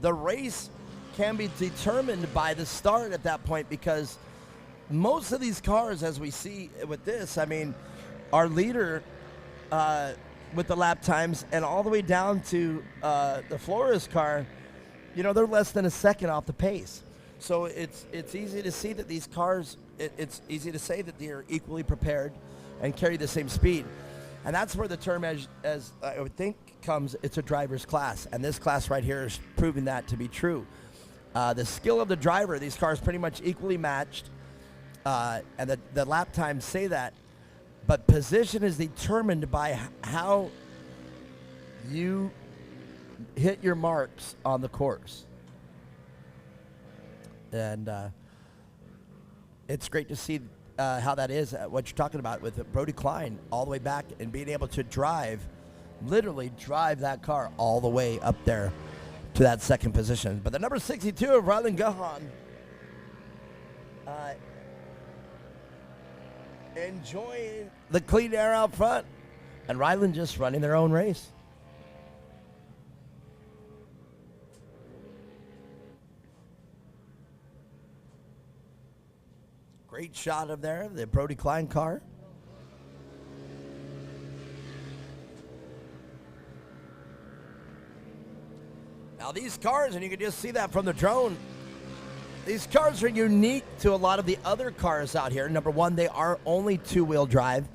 the race can be determined by the start at that point, because most of these cars, as we see with this, I mean, our leader with the lap times and all the way down to the Flores car, you know, they're less than a second off the pace. So it's easy to see that these cars, it's easy to say that they're equally prepared and carry the same speed. And that's where the term, as I would think, comes, it's a driver's class. And this class right here is proving that to be true. The skill of the driver, these cars pretty much equally matched. And the lap times say that. But position is determined by how you hit your marks on the course. And it's great to see how that is, what you're talking about with Brody Klein all the way back and being able to literally drive that car all the way up there to that second position. But the number 62 of Rylan Gahan enjoying the clean air out front, and Rylan just running their own race. Great shot of there, the Brody Klein car. Now these cars, and you can just see that from the drone, these cars are unique to a lot of the other cars out here. Number one, they are only two-wheel drive.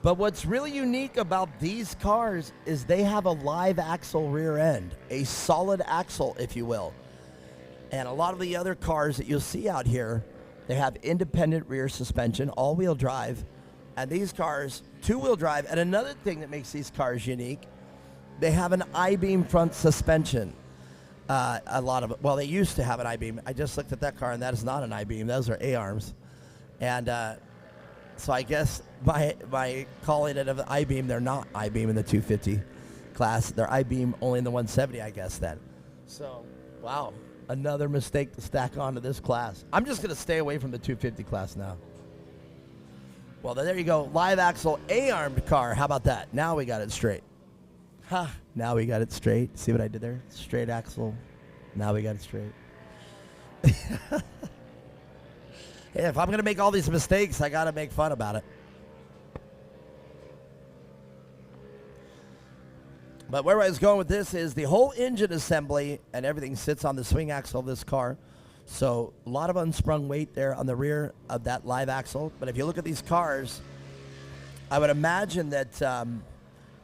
But what's really unique about these cars is they have a live axle rear end, a solid axle, if you will. And a lot of the other cars that you'll see out here, they have independent rear suspension, all-wheel drive. And these cars, two-wheel drive. And another thing that makes these cars unique, they have an I-beam front suspension. A lot of it. Well, they used to have an I-beam. I just looked at that car, and that is not an I-beam. Those are A-arms. And so I guess by calling it an I-beam, they're not I-beam in the 250 class. They're I-beam only in the 170, I guess, then. So, wow. Another mistake to stack onto this class. I'm just going to stay away from the 250 class now. Well, there you go. Live axle A-armed car. How about that? Now we got it straight. Ha! Now we got it straight. See what I did there? Straight axle. Now we got it straight. Hey, if I'm going to make all these mistakes, I got to make fun about it. But where I was going with this is the whole engine assembly and everything sits on the swing axle of this car. So a lot of unsprung weight there on the rear of that live axle. But if you look at these cars, I would imagine that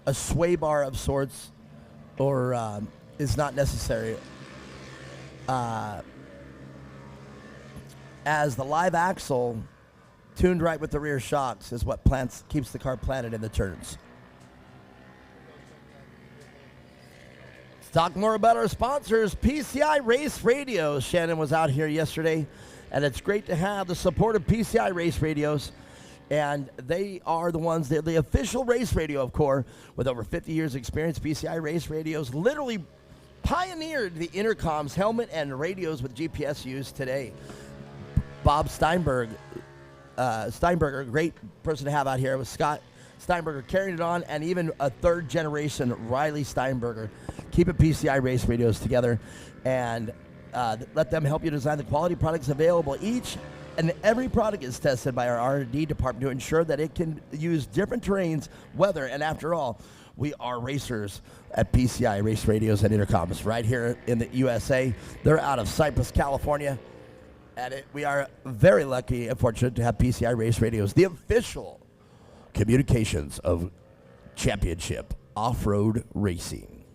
a sway bar of sorts or is not necessary. As the live axle tuned right with the rear shocks is what keeps the car planted in the turns. Let's talk more about our sponsors, PCI Race Radios. Shannon was out here yesterday, and it's great to have the support of PCI Race Radios. And they are the ones, they're the official race radio of Core. With over 50 years experience, PCI Race Radios literally pioneered the intercoms, helmet, and radios with GPS used today. Bob Steinberger, great person to have out here, with Scott Steinberger carrying it on, and even a third generation Riley Steinberger. Keep PCI Race Radios together and let them help you design the quality products available. Each and every product is tested by our R&D department to ensure that it can use different terrains, weather, and after all, we are racers at PCI Race Radios and Intercoms right here in the USA. They're out of Cypress, California. And we are very lucky and fortunate to have PCI Race Radios, the official communications of championship off-road racing.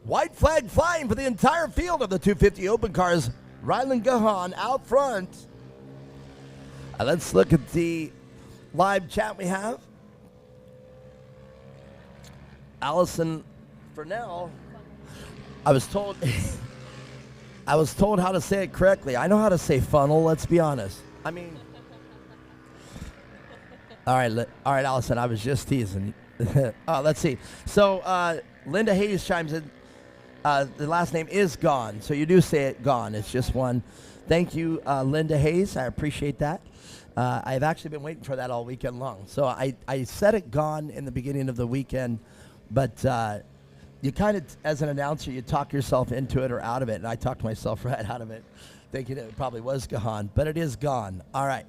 White flag flying for the entire field of the 250 open cars. Rylan Gahan out front. Let's look at the live chat we have. Allison Fernell. I was told how to say it correctly. I know how to say funnel, let's be honest. I mean, all right, Allison, I was just teasing. Let's see. So Linda Hayes chimes in. The last name is Gone, so you do say it Gone. It's just one. Thank you, Linda Hayes. I appreciate that. I've actually been waiting for that all weekend long. So I said it Gone in the beginning of the weekend, but you kind of, as an announcer, you talk yourself into it or out of it, and I talked myself right out of it, thinking it probably was Gahan, but it is Gone. All right.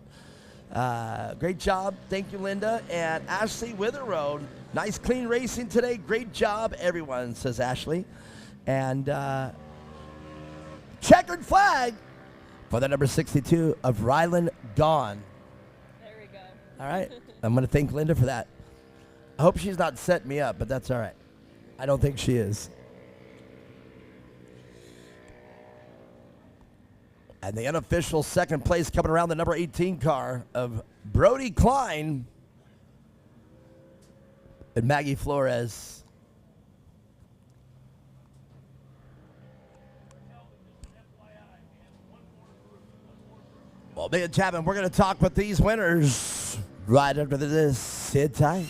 Great job. Thank you, Linda. And Ashley Witherroad, nice clean racing today. Great job, everyone, says Ashley. And checkered flag for the number 62 of Rylan Gone. There we go. All right. I'm going to thank Linda for that. I hope she's not setting me up, but that's all right. I don't think she is. And the unofficial second place coming around the number 18 car of Brody Klein and Maggie Flores. Well, me and Chapman, we're going to talk with these winners right after this. Sit tight.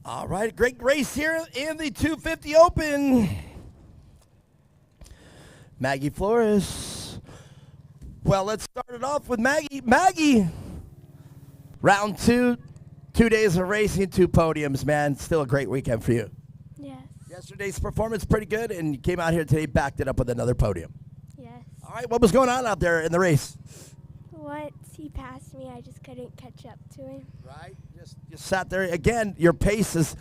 All right, great race here in the 250 Open. Maggie Flores. Well, let's start it off with Maggie. Maggie, round two, 2 days of racing, 2 podiums, man. Still a great weekend for you. Yes. Yesterday's performance pretty good, and you came out here today, backed it up with another podium. Yes. All right, what was going on out there in the race? Once he passed me, I just couldn't catch up to him. Right, just sat there again. Your pace is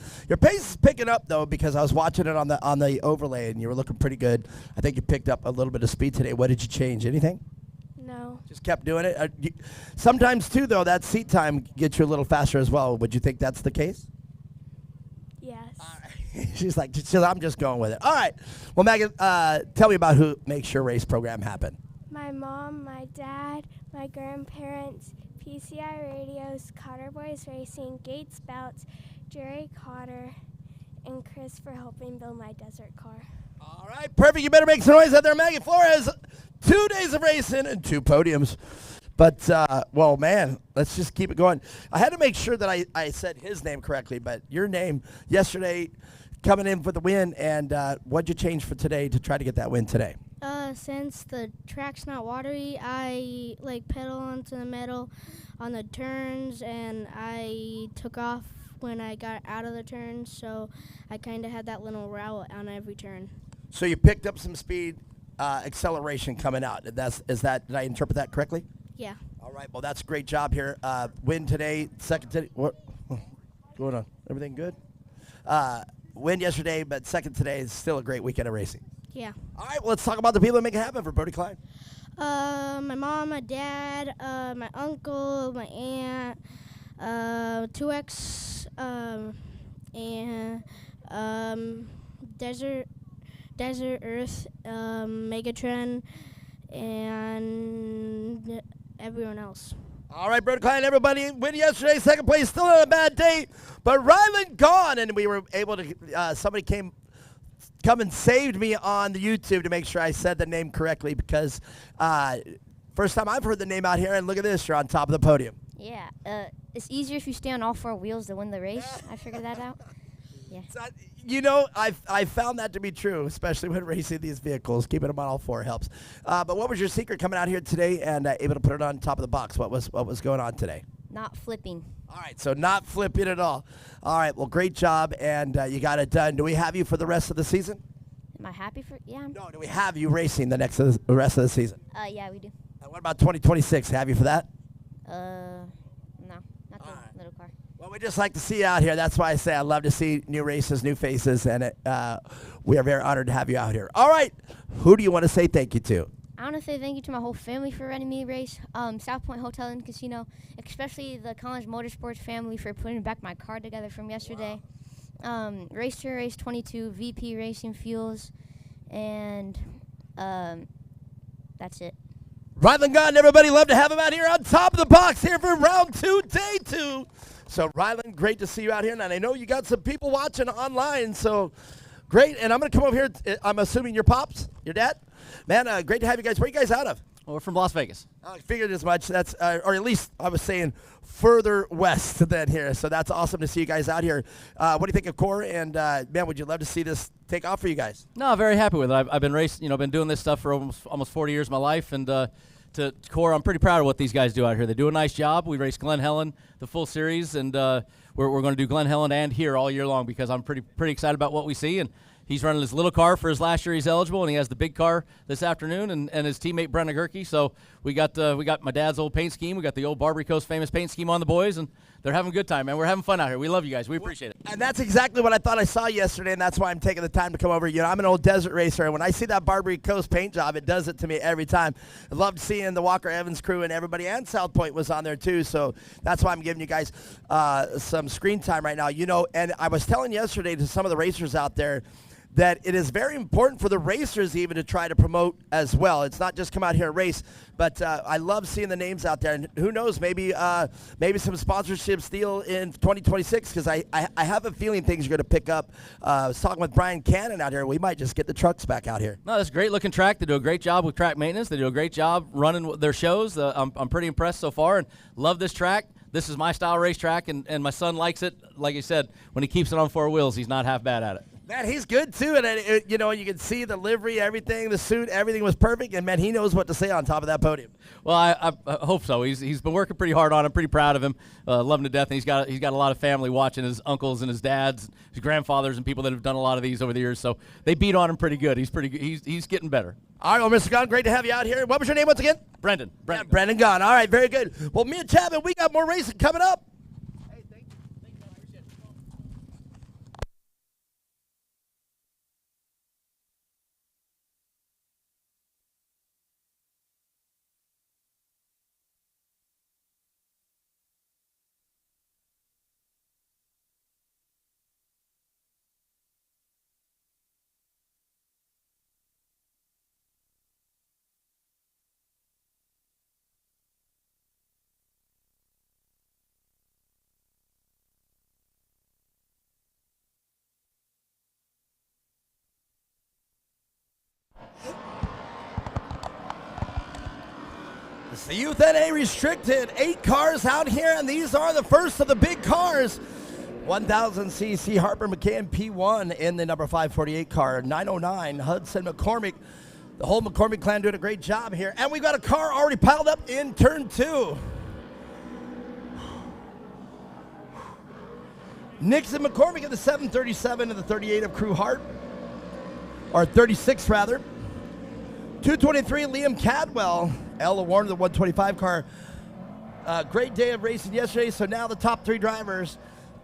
picking up though, because I was watching it on the overlay, and you were looking pretty good. I think you picked up a little bit of speed today. What did you change? Anything? No. Just kept doing it. Sometimes too, though, that seat time gets you a little faster as well. Would you think that's the case? Yes. She's like, I'm just going with it. All right. Well, Megan, tell me about who makes your race program happen. My mom, my dad, my grandparents, PCI Radios, Cotter Boys Racing, Gates Belts, Jerry Cotter, and Chris for helping build my desert car. All right, perfect. You better make some noise out there, Maggie Flores. 2 days of racing and 2 podiums. But, well, man, let's just keep it going. I had to make sure that I said his name correctly, but your name yesterday coming in for the win, and what'd you change for today to try to get that win today? Since the track's not watery, I pedal onto the metal on the turns, and I took off when I got out of the turns, so I kind of had that little route on every turn. So you picked up some speed, acceleration coming out. Did I interpret that correctly? Yeah. All right. Well, that's a great job here. Win today, second today. What's going on? Everything good? Win yesterday, but second today is still a great weekend of racing. Yeah. All right. Well, let's talk about the people that make it happen for Brody Klein. My mom, my dad, my uncle, my aunt, 2X, and Desert Earth, Megatron, and everyone else. All right, Brody Klein, everybody win yesterday. Second place, still on a bad day, but Ryland gone, and we were able to. Somebody come and saved me on the YouTube to make sure I said the name correctly because first time I've heard the name out here, and look at this, you're on top of the podium. Yeah, it's easier if you stay on all 4 wheels to win the race. I figured that out. Yeah. I found that to be true, especially when racing these vehicles. Keeping them on all 4 helps. But what was your secret coming out here today and able to put it on top of the box? What was going on today? Not flipping. All right, so not flipping at all. All right, well, great job, and you got it done. Do we have you for the rest of the season? Am I happy for? Yeah. No, do we have you racing the rest of the season? Yeah, we do. What about 2026? Have you for that? No, not the little car. Well, we just like to see you out here. That's why I say I love to see new races, new faces, and we are very honored to have you out here. All right, who do you want to say thank you to? I want to say thank you to my whole family for letting me race. South Point Hotel and Casino, especially the College Motorsports family for putting back my car together from yesterday. Race to Race 22, VP Racing Fuels, and that's it. Ryland Gunn, everybody, love to have him out here on top of the box here for round 2, day 2. So, Ryland, great to see you out here. And I know you got some people watching online, so great. And I'm going to come over here. I'm assuming your pops, your dad? Man, great to have you guys. Where are you guys out of? Well, we're from Las Vegas. I figured as much. That's, or at least I was saying further west than here. So that's awesome to see you guys out here. What do you think of Core? And man, would you love to see this take off for you guys? No, very happy with it. I've been racing, been doing this stuff for almost 40 years of my life, and to Core, I'm pretty proud of what these guys do out here. They do a nice job. We race Glen Helen, the full series, and we're going to do Glen Helen and here all year long because I'm pretty excited about what we see. And he's running his little car for his last year he's eligible, and he has the big car this afternoon, and his teammate Brenna Gerke. So we got my dad's old paint scheme. We got the old Barbary Coast famous paint scheme on the boys, and they're having a good time, man. We're having fun out here. We love you guys. We appreciate it. And that's exactly what I thought I saw yesterday, and that's why I'm taking the time to come over. I'm an old desert racer, and when I see that Barbary Coast paint job, it does it to me every time. I loved seeing the Walker Evans crew and everybody, and South Point was on there too, so that's why I'm giving you guys some screen time right now. And I was telling yesterday to some of the racers out there that it is very important for the racers even to try to promote as well. It's not just come out here and race, but I love seeing the names out there. And who knows, maybe some sponsorship deal in 2026 because I have a feeling things are going to pick up. I was talking with Brian Cannon out here. We might just get the trucks back out here. No, that's a great-looking track. They do a great job with track maintenance. They do a great job running their shows. I'm pretty impressed so far and love this track. This is my style racetrack, and my son likes it. Like I said, when he keeps it on 4 wheels, he's not half bad at it. Man, he's good, too. And, you can see the livery, everything, the suit, everything was perfect. And, man, he knows what to say on top of that podium. Well, I hope so. He's been working pretty hard on it. Pretty proud of him. Love him to death. And he's got a lot of family watching, his uncles and his dads, his grandfathers, and people that have done a lot of these over the years. So they beat on him pretty good. He's pretty good. He's getting better. All right, well, Mr. Gunn, great to have you out here. What was your name once again? Brendan. Brendan Gunn. All right, very good. Well, me and Chapman, we got more racing coming up. It's the Youth NA Restricted. 8 cars out here, and these are the first of the big cars. 1000cc Harper McCann P1 in the number 548 car. 909 Hudson McCormick. The whole McCormick clan doing a great job here. And we've got a car already piled up in turn 2. Nixon McCormick in the 737 and the 38 of Crew Hart. Or 36 rather. 223 Liam Cadwell. Ella Warner, the 125 car. Great day of racing yesterday, so now the top 3 drivers.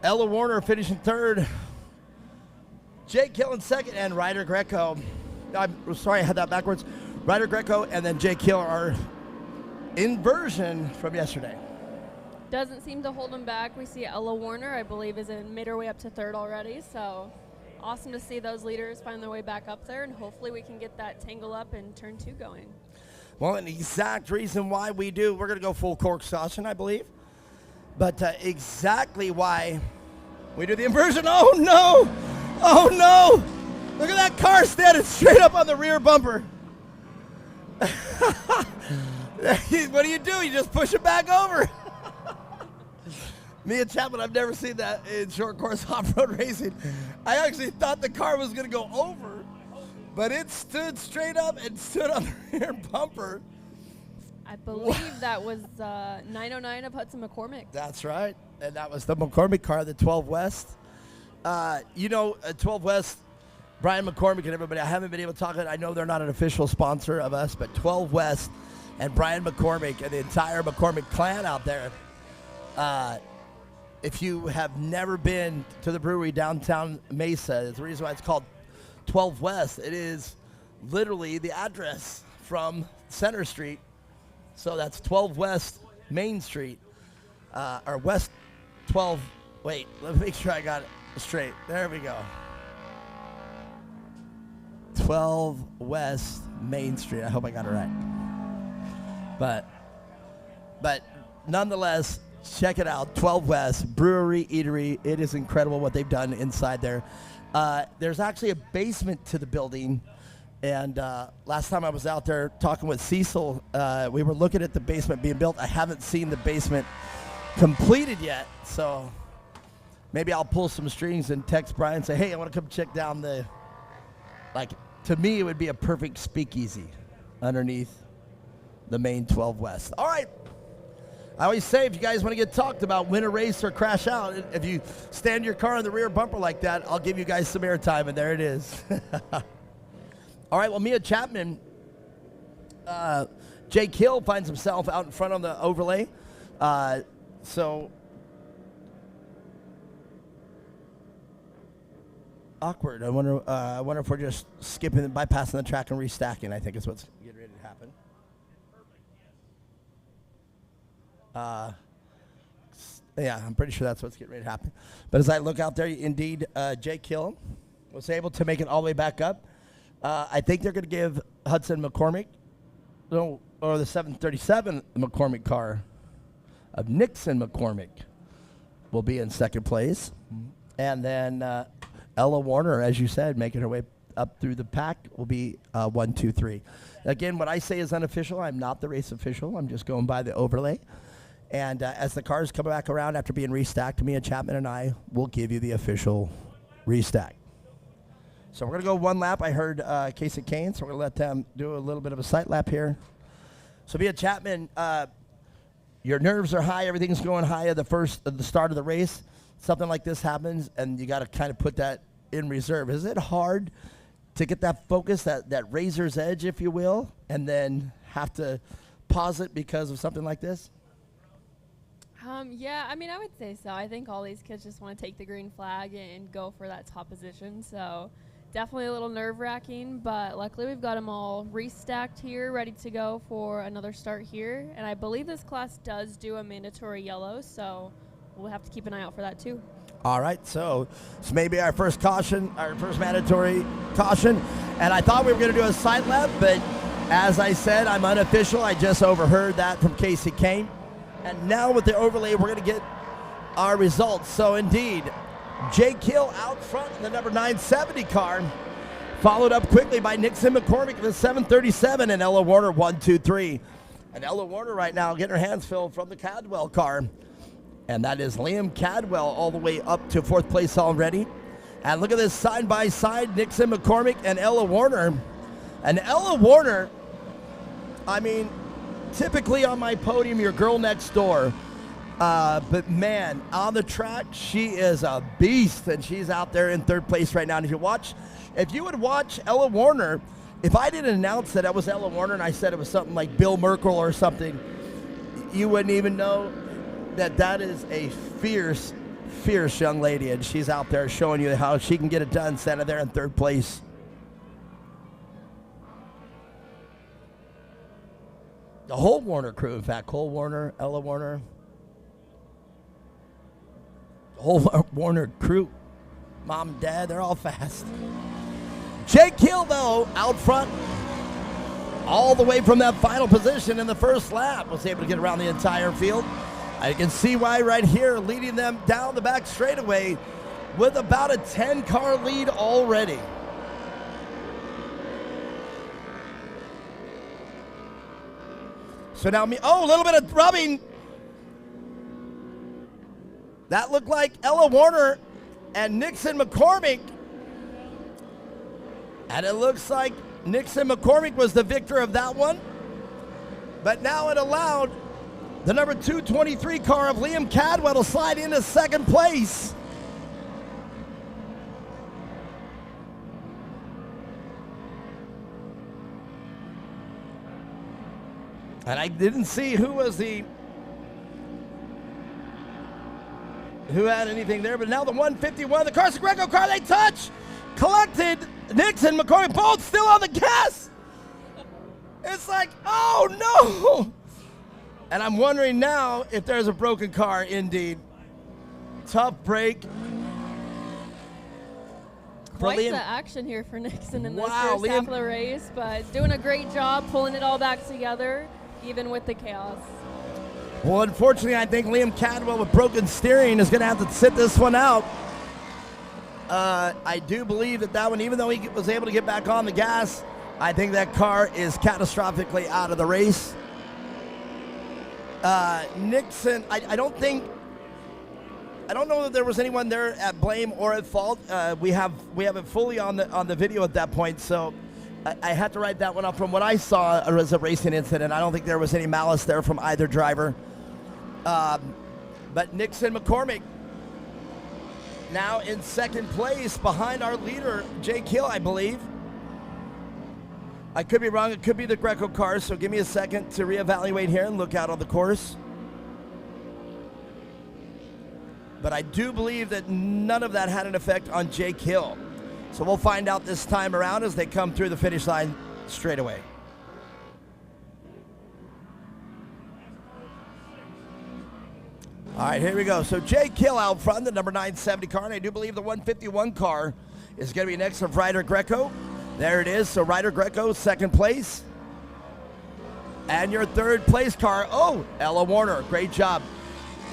Ella Warner finishing 3rd. Jake Hill in 2nd, and Ryder Greco. I'm sorry I had that backwards. Ryder Greco and then Jake Hill are inversion from yesterday. Doesn't seem to hold him back. We see Ella Warner, I believe, is made her way up to 3rd already, so awesome to see those leaders find their way back up there, and hopefully we can get that tangle up in turn 2 going. Well, an exact reason why we're going to go full cork caution, I believe. But exactly why we do the inversion. Oh, no. Oh, no. Look at that car standing straight up on the rear bumper. What do? You just push it back over. Me and Chapman, I've never seen that in short course off-road racing. I actually thought the car was going to go over, but it stood straight up and stood on the rear bumper. I believe that was 909 of Hudson McCormick. That's right. And that was the McCormick car, the 12 West. 12 West, Brian McCormick and everybody, I haven't been able to talk it. I know they're not an official sponsor of us, but 12 West and Brian McCormick and the entire McCormick clan out there. If you have never been to the brewery downtown Mesa, it's the reason why it's called 12 West. It is literally the address from Center Street. So that's 12 West Main Street, or West 12. Wait, let me make sure I got it straight. There we go. 12 West Main Street. I hope I got it right. But nonetheless, check it out. 12 West Brewery, Eatery. It is incredible what they've done inside there. There's actually a basement to the building. And last time I was out there talking with Cecil, we were looking at the basement being built. I haven't seen the basement completed yet. So maybe I'll pull some strings and text Brian and say, hey, I want to come check down the, to me, it would be a perfect speakeasy underneath the main 12 West. All right. I always say if you guys want to get talked about, win a race or crash out, if you stand your car on the rear bumper like that, I'll give you guys some airtime, and there it is. All right, well, Mia Chapman, Jake Hill finds himself out in front on the overlay. So awkward. I wonder if we're just skipping, bypassing the track and restacking, I think is what's getting ready to happen. Yeah, I'm pretty sure that's what's getting ready to happen. But as I look out there, indeed, Jake Hill was able to make it all the way back up. I think they're going to give Hudson McCormick, or the 737 McCormick car of Nixon McCormick will be in 2nd place. And then Ella Warner, as you said, making her way up through the pack will be 1, 2, 3. Again, what I say is unofficial. I'm not the race official. I'm just going by the overlay. And as the cars come back around after being restacked, Mia Chapman and I will give you the official restack. So we're going to go 1 lap. I heard Casey Kane, so we're going to let them do a little bit of a sight lap here. So Mia Chapman, your nerves are high. Everything's going high at the start of the race. Something like this happens, and you got to kind of put that in reserve. Is it hard to get that focus, that razor's edge, if you will, and then have to pause it because of something like this? Yeah, I mean, I would say so. I think all these kids just want to take the green flag and go for that top position. So definitely a little nerve-wracking, but luckily we've got them all restacked here, ready to go for another start here. And I believe this class does do a mandatory yellow, so we'll have to keep an eye out for that too. All right, so this may be our first caution, our first mandatory caution. And I thought we were going to do a side lap, but as I said, I'm unofficial. I just overheard that from Casey Kane. And now with the overlay, we're going to get our results. So indeed, Jake Hill out front in the number 970 car, followed up quickly by Nixon McCormick in the 737 and Ella Warner 1, 2, 3. And Ella Warner right now getting her hands filled from the Cadwell car. And that is Liam Cadwell all the way up to 4th place already. And look at this side by side, Nixon McCormick and Ella Warner. And Ella Warner, I mean, typically on my podium, your girl next door. But man, on the track, she is a beast, and she's out there in 3rd place right now. And if you would watch Ella Warner, if I didn't announce that was Ella Warner and I said it was something like Bill Merkel or something, you wouldn't even know that is a fierce young lady, and she's out there showing you how she can get it done, standing there in 3rd place. The whole Warner crew, in fact, Cole Warner, Ella Warner, the whole Warner crew, mom and dad, they're all fast. Jake Hill, though, out front, all the way from that final position in the first lap, was able to get around the entire field. I can see why right here, leading them down the back straightaway with about a 10-car lead already. So now a little bit of rubbing. That looked like Ella Warner and Nixon McCormick. And it looks like Nixon McCormick was the victor of that one. But now it allowed the number 223 car of Liam Cadwell to slide into 2nd place. And I didn't see who had anything there, but now the 151, the Carson Greco car, they touch, collected, Nixon, McCormick, both still on the gas. It's like, oh no. And I'm wondering now if there's a broken car indeed. Tough break. Quite the action here for Nixon in this first half of the race, but doing a great job pulling it all back together, even with the chaos. Well, unfortunately, I think Liam Cadwell with broken steering is going to have to sit this one out. I do believe that one, even though he was able to get back on the gas, I think that car is catastrophically out of the race. Nixon, I don't know that there was anyone there at blame or at fault. We have it fully on the video at that point, so I had to write that one up. From what I saw as a racing incident, I don't think there was any malice there from either driver. But Nixon McCormick now in 2nd place behind our leader, Jake Hill, I believe. I could be wrong. It could be the Greco car, so give me a second to reevaluate here and look out on the course. But I do believe that none of that had an effect on Jake Hill. So we'll find out this time around as they come through the finish line straight away. All right, here we go. So Jake Hill out front, the number 970 car, and I do believe the 151 car is going to be next of Ryder Greco. There it is. So Ryder Greco, 2nd place. And your 3rd place car, Ella Warner. Great job.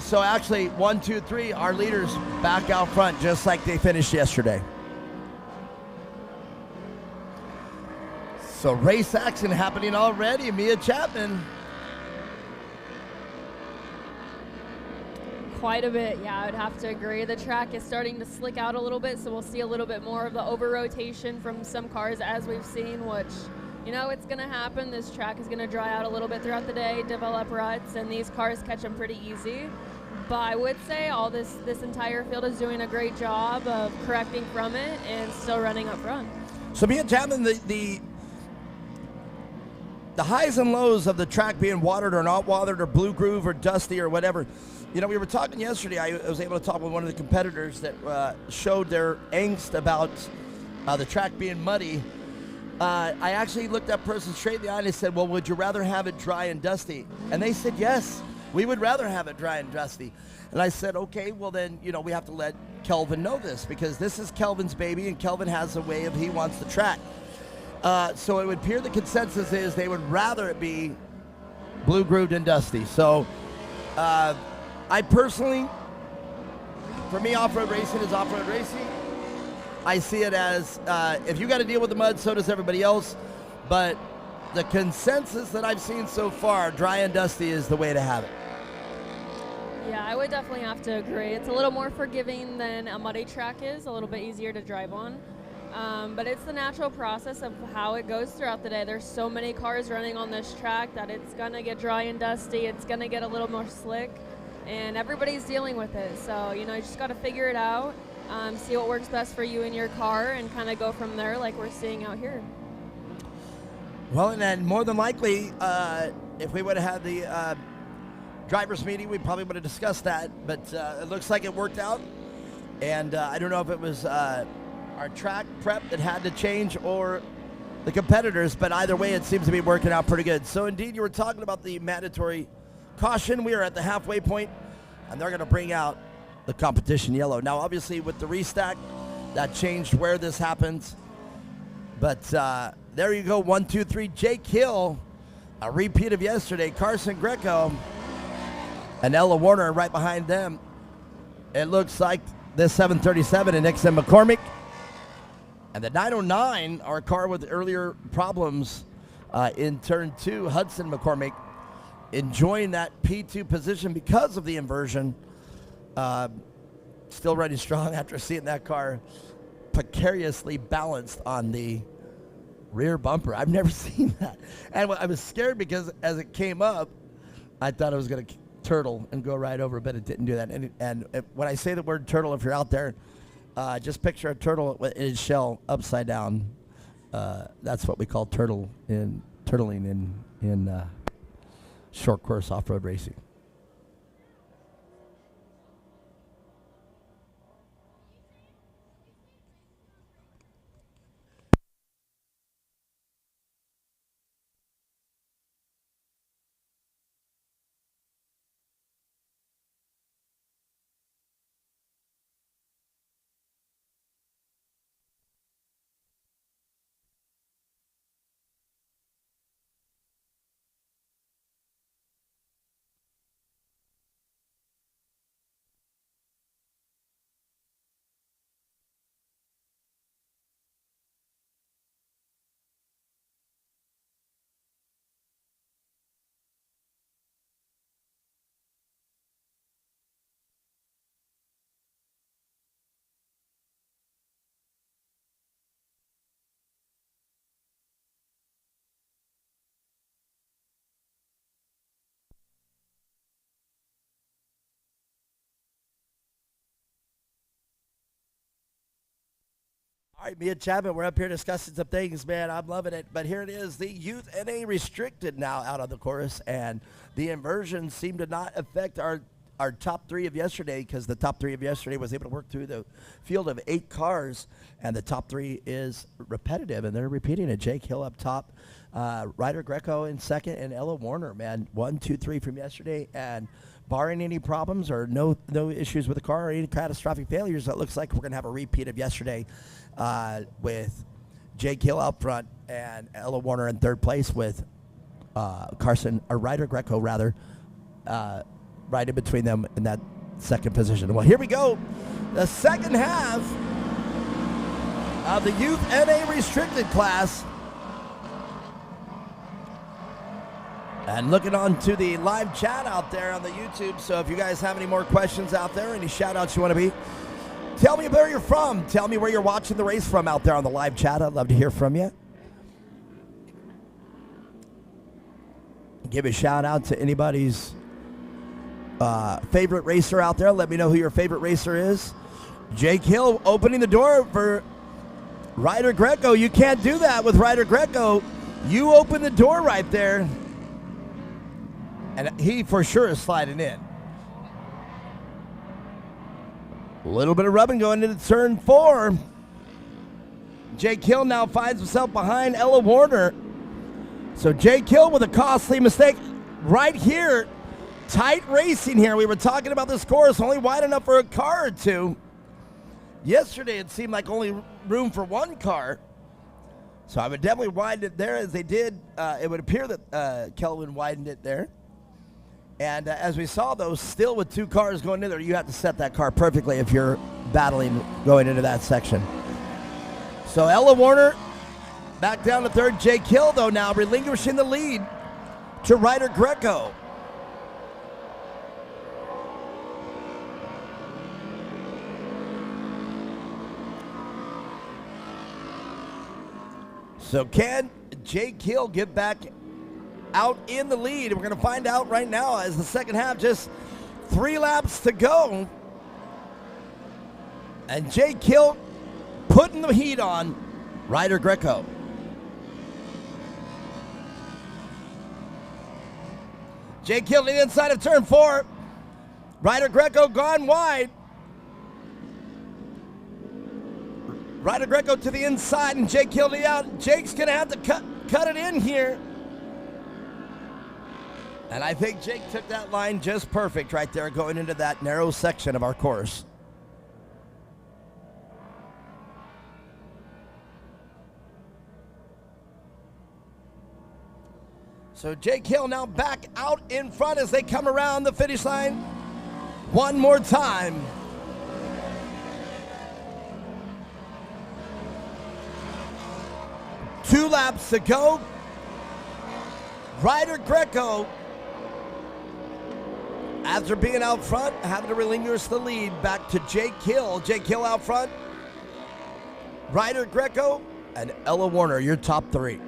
So actually, 1, 2, 3, our leaders back out front just like they finished yesterday. So race action happening already. Mia Chapman. Quite a bit, yeah, I would have to agree. The track is starting to slick out a little bit, so we'll see a little bit more of the over-rotation from some cars as we've seen, which, it's going to happen. This track is going to dry out a little bit throughout the day, develop ruts, and these cars catch them pretty easy. But I would say this entire field is doing a great job of correcting from it and still running up front. So Mia Chapman, the highs and lows of the track being watered or not watered or blue groove or dusty or whatever. We were talking yesterday. I was able to talk with one of the competitors that showed their angst about the track being muddy. I actually looked that person straight in the eye and I said, well, would you rather have it dry and dusty? And they said, yes, we would rather have it dry and dusty. And I said, okay, well then, we have to let Kelvin know this because this is Kelvin's baby and Kelvin has a way of he wants the track. So it would appear the consensus is they would rather it be blue grooved and dusty. So I personally, for me, off-road racing is off-road racing. I see it as if you got to deal with the mud, so does everybody else. But the consensus that I've seen so far, dry and dusty is the way to have it. Yeah, I would definitely have to agree. It's a little more forgiving than a muddy track is, a little bit easier to drive on. But it's the natural process of how it goes throughout the day. There's so many cars running on this track that it's going to get dry and dusty. It's going to get a little more slick, and everybody's dealing with it. So, you just got to figure it out, see what works best for you and your car, and kind of go from there like we're seeing out here. Well, and then more than likely, if we would have had the drivers meeting, we probably would have discussed that. But it looks like it worked out. And I don't know if it was our track prep that had to change or the competitors, but either way, it seems to be working out pretty good. So indeed, you were talking about the mandatory caution. We are at the halfway point, and they're going to bring out the competition yellow. Now, obviously, with the restack, that changed where this happens. But there you go, 1, 2, 3. Jake Hill, a repeat of yesterday. Carson Greco and Ella Warner right behind them. It looks like this 737 and Nixon McCormick. And the 909, our car with earlier problems in turn 2, Hudson McCormick, enjoying that P2 position because of the inversion. Still running strong after seeing that car precariously balanced on the rear bumper. I've never seen that. And I was scared because as it came up, I thought it was going to turtle and go right over, but it didn't do that. And when I say the word turtle, if you're out there, just picture a turtle with its shell upside down. That's what we call turtling in short course off-road racing. All right, me and Chapman, we're up here discussing some things, man. I'm loving it. But here it is, the Youth NA Restricted now out on the course, and the inversion seemed to not affect our top 3 of yesterday, because the top 3 of yesterday was able to work through the field of 8 cars, and the top 3 is repetitive, and they're repeating it. Jake Hill up top, Ryder Greco in second, and Ella Warner, man, 1, 2, 3 from yesterday, and barring any problems or no issues with the car or any catastrophic failures, it looks like we're going to have a repeat of yesterday with Jake Hill out front and Ella Warner in third place with Ryder Greco, rather, right in between them in that second position. Well, here we go. The second half of the Youth NA Restricted class. And looking on to the live chat out there on the YouTube. So if you guys have any more questions out there, any shout outs you want to be, tell me where you're from. Tell me where you're watching the race from out there on the live chat. I'd love to hear from you. Give a shout out to anybody's favorite racer out there. Let me know who your favorite racer is. Jake Hill opening the door for Ryder Greco. You can't do that with Ryder Greco. You open the door right there. And he for sure is sliding in. A little bit of rubbing going into turn 4. Jake Hill now finds himself behind Ella Warner. So Jake Hill with a costly mistake right here. Tight racing here. We were talking about this course only wide enough for a car or two. Yesterday it seemed like only room for one car. So I would definitely widen it there as they did. It would appear that Kelvin widened it there. And as we saw, though, still with 2 cars going in there, you have to set that car perfectly if you're battling going into that section. So Ella Warner Back down to third. Jake Hill, though, now relinquishing the lead to Ryder Greco. So can Jake Hill get back out in the lead? We're going to find out right now as the second half, just 3 laps to go. And Jake Hill putting the heat on Ryder Greco. Jake Hill to the inside of turn 4. Ryder Greco gone wide. Ryder Greco to the inside and Jake Hill to the out. Jake's going to have to cut it in here. And I think Jake took that line just perfect right there going into that narrow section of our course. So Jake Hill now back out in front as they come around the finish line one more time. Two laps to go. Ryder Greco, after being out front, having to relinquish the lead back to Jake Hill. Jake Hill out front. Ryder Greco and Ella Warner, your top 3.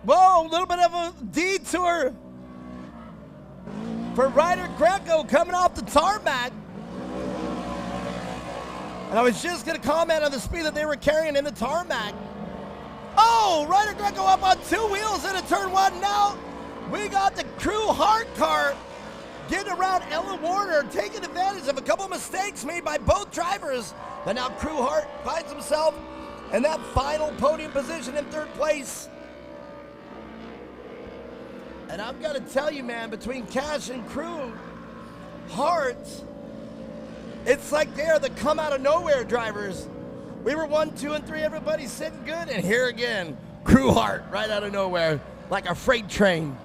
Whoa, a little bit of a detour for Ryder Greco coming off the tarmac. And I was just going to comment on the speed that they were carrying in the tarmac. Oh, Ryder Greco up on 2 wheels into turn 1. Now we got the Crew Hart car getting around Ella Warner, taking advantage of a couple mistakes made by both drivers. But now Crew Hart finds himself in that final podium position in 3rd place. And I've got to tell you, man, between Cash and Crew Hart, it's like they're the come out of nowhere drivers. We were 1, 2, and 3, everybody's sitting good, and here again, Crew Hart right out of nowhere, like a freight train.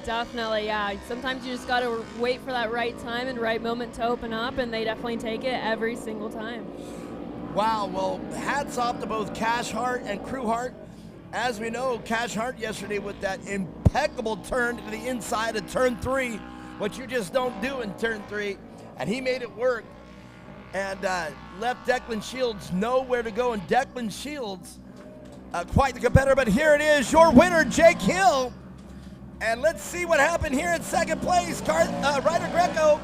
Definitely, yeah. Sometimes you just got to wait for that right time and right moment to open up, and they definitely take it every single time. Wow, well, hats off to both Cash Hart and Crew Hart. As we know, Cash Hart yesterday with that impeccable turn to the inside of turn 3, what you just don't do in turn 3, and he made it work and left Declan Shields nowhere to go. And Declan Shields, quite the competitor, but here it is, your winner, Jake Hill. And let's see what happened here in 2nd place. Ryder Greco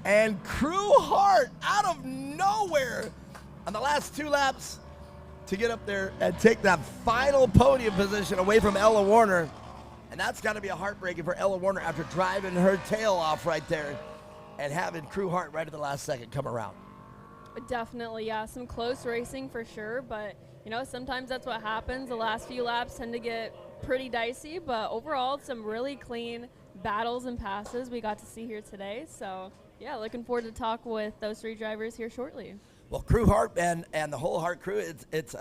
and Crew Hart out of nowhere on the last 2 laps to get up there and take that final podium position away from Ella Warner. And that's got to be a heartbreaking for Ella Warner after driving her tail off right there and having Crew Hart right at the last second come around. Definitely, yeah. Some close racing for sure, but, you know, sometimes that's what happens. The last few laps tend to get pretty dicey, but overall, some really clean battles and passes we got to see here today. So, yeah, looking forward to talk with those 3 drivers here shortly. Well, Crew Hart and the whole Hart crew, that's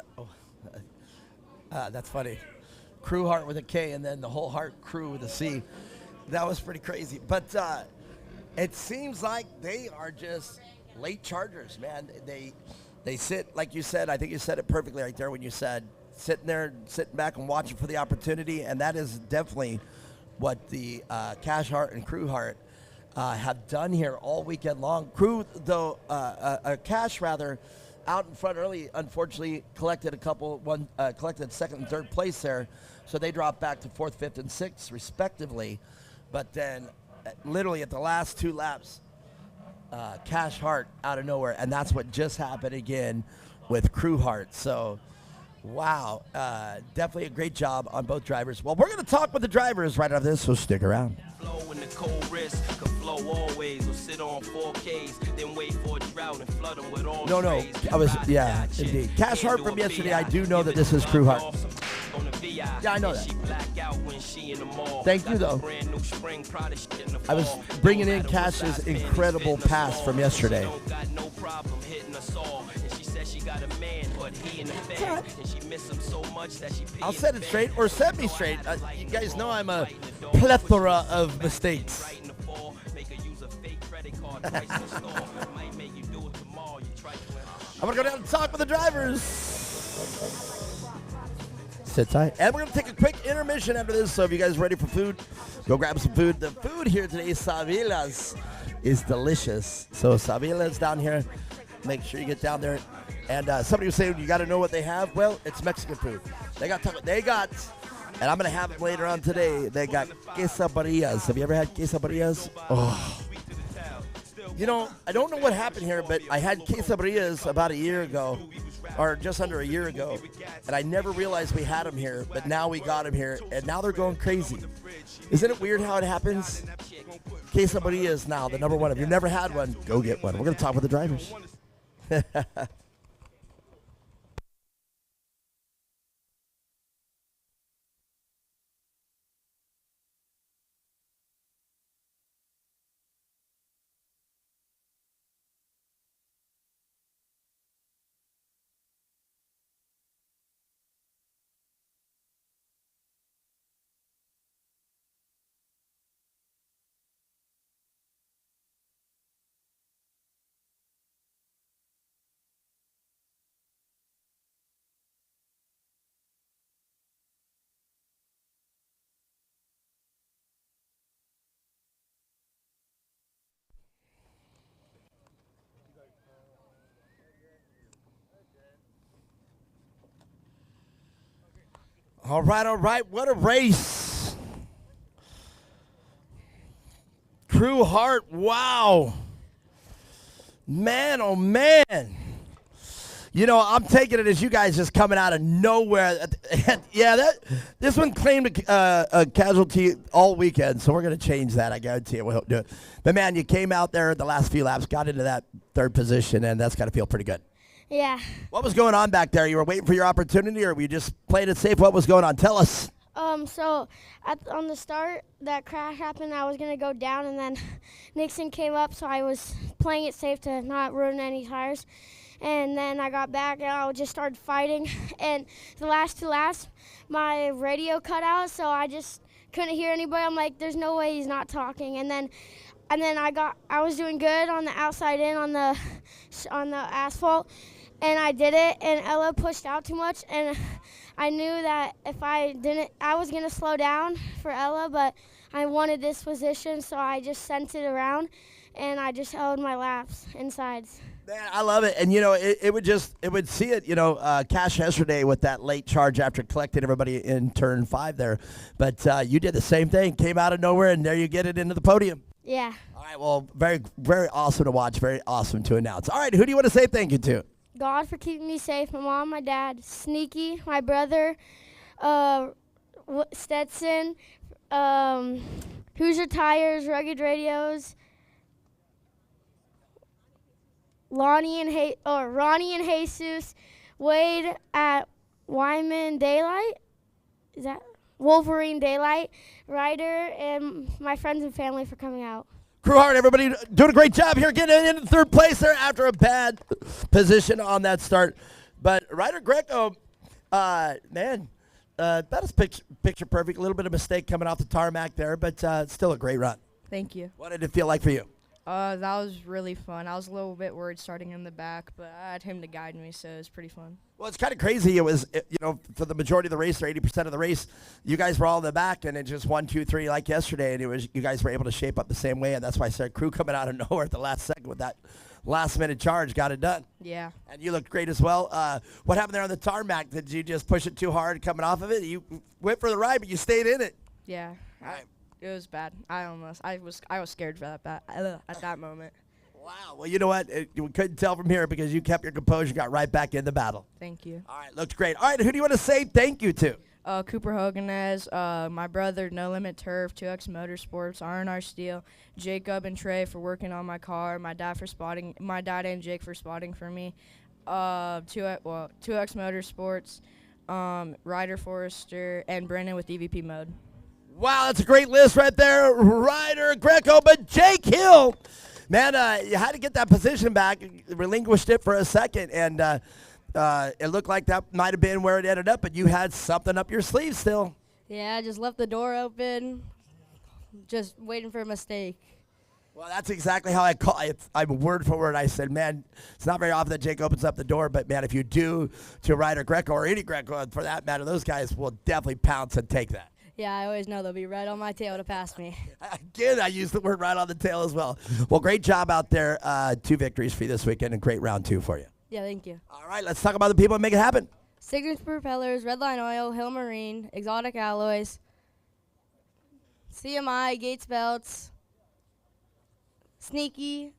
funny. Crew Hart with a K and then the whole Hart crew with a C. That was pretty crazy. But it seems like they are just late chargers, man. They sit, like you said, I think you said it perfectly right there when you said sitting back and watching for the opportunity, and that is definitely what the Cash Hart and Crew Hart have done here all weekend long. Crew, though, Cash rather, out in front early, unfortunately collected collected 2nd and 3rd place there, so they dropped back to 4th, 5th, and 6th respectively. But then, literally at the last 2 laps, Cash Hart out of nowhere, and that's what just happened again with Crew Hart. So Wow. Definitely a great job on both drivers. Well, we're going to talk with the drivers right after this, so stick around. Flow in the cold wrist, could flow always, or sit on 4Ks, then wait for a drought and flood them with all No, yeah, indeed. Cash Hart from yesterday, I do know that this is Crew Hart. Yeah, I know that. Thank you, though. I was bringing in Cash's incredible pass from yesterday. I'll set it straight, or set me straight. You guys know I'm a plethora of mistakes. I'm going to go down and talk with the drivers. Sit tight. And we're going to take a quick intermission after this, so if you guys are ready for food, go grab some food. The food here today, Savilas, is delicious. So Savilas down here, make sure you get down there. And somebody was saying, you got to know what they have. Well, it's Mexican food. They got, and I'm going to have them later on today, they got quesadillas. Have you ever had quesadillas? Oh. You know, I don't know what happened here, but I had quesadillas about a year ago, or just under a year ago, and I never realized we had them here, but now we got them here, and now they're going crazy. Isn't it weird how it happens? Quesadillas now, the number one. If you've never had one, go get one. We're going to talk with the drivers. All right. What a race. Crew Hart, wow. Man, oh, man. You know, I'm taking it as you guys just coming out of nowhere. Yeah, this one claimed a casualty all weekend, so we're going to change that. I guarantee you we'll do it. But, man, you came out there the last few laps, got into that third position, and that's got to feel pretty good. Yeah. What was going on back there? You were waiting for your opportunity, or were you just playing it safe? What was going on? Tell us. So on the start, that crash happened. I was going to go down, and then Nixon came up, so I was playing it safe to not ruin any tires. And then I got back, and I just started fighting. And the last two laps, my radio cut out, so I just couldn't hear anybody. I'm like, there's no way he's not talking. And then I was doing good on the outside in on the asphalt. And I did it, and Ella pushed out too much, and I knew that if I didn't, I was going to slow down for Ella, but I wanted this position, so I just sent it around, and I just held my laps and sides. Man, I love it. And, you know, it would see it, you know, Cash yesterday with that late charge after collecting everybody in turn 5 there. But you did the same thing, came out of nowhere, and there you get it into the podium. Yeah. All right, well, very, very awesome to watch, very awesome to announce. All right, who do you want to say thank you to? God for keeping me safe, my mom, my dad, Sneaky, my brother, Stetson, Hoosier Tires, Rugged Radios, Ronnie and Jesus, Wade at Wyman Daylight, is that Wolverine Daylight, Ryder, and my friends and family for coming out. Crew Hart, everybody doing a great job here, getting in third place there after a bad position on that start. But Ryder Greco, man, that is picture perfect. A little bit of mistake coming off the tarmac there, but still a great run. Thank you. What did it feel like for you? That was really fun. I was a little bit worried starting in the back, but I had him to guide me, so it was pretty fun. Well, it's kind of crazy. It was, you know, for the majority of the race, or 80% of the race, you guys were all in the back, and it just 1, 2, 3 like yesterday, and it was you guys were able to shape up the same way, and that's why I said Crew coming out of nowhere at the last second with that last-minute charge got it done. Yeah. And you looked great as well. What happened there on the tarmac? Did you just push it too hard coming off of it? You went for the ride, but you stayed in it. Yeah. It was bad. I was scared for that at that moment. Wow. Well, you know what? We couldn't tell from here because you kept your composure, got right back in the battle. Thank you. All right, looked great. All right, who do you want to say thank you to? Cooper Hoganez, my brother, No Limit Turf, 2X Motorsports, R&R Steel, Jacob and Trey for working on my car, my dad and Jake for spotting for me, 2X Motorsports, Ryder Forrester, and Brennan with EVP mode. Wow, that's a great list right there. Ryder Greco, but Jake Hill, man, you had to get that position back, relinquished it for a second, and it looked like that might have been where it ended up, but you had something up your sleeve still. Yeah, I just left the door open, just waiting for a mistake. Well, that's exactly how I call it. I'm word for word. I said, man, it's not very often that Jake opens up the door, but, man, if you do to Ryder Greco or any Greco, for that matter, those guys will definitely pounce and take that. Yeah, I always know they'll be right on my tail to pass me. Again, I used the word right on the tail as well. Well, great job out there. 2 victories for you this weekend and great round 2 for you. Yeah, thank you. All right, let's talk about the people that make it happen. Signature Propellers, Redline Oil, Hill Marine, Exotic Alloys, CMI, Gates Belts, Sneaky,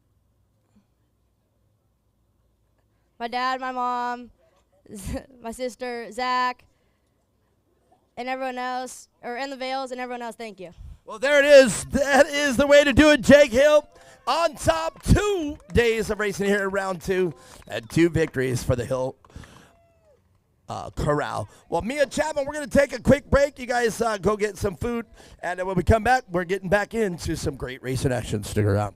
my dad, my mom, my sister, Zach, and everyone else, and the Vales and everyone else, thank you. Well, there it is. That is the way to do it, Jake Hill. On top, 2 days of racing here in round 2 and 2 victories for the Hill Corral. Well, Mia Chapman, we're going to take a quick break. You guys go get some food, and then when we come back, we're getting back into some great racing action. Stick around.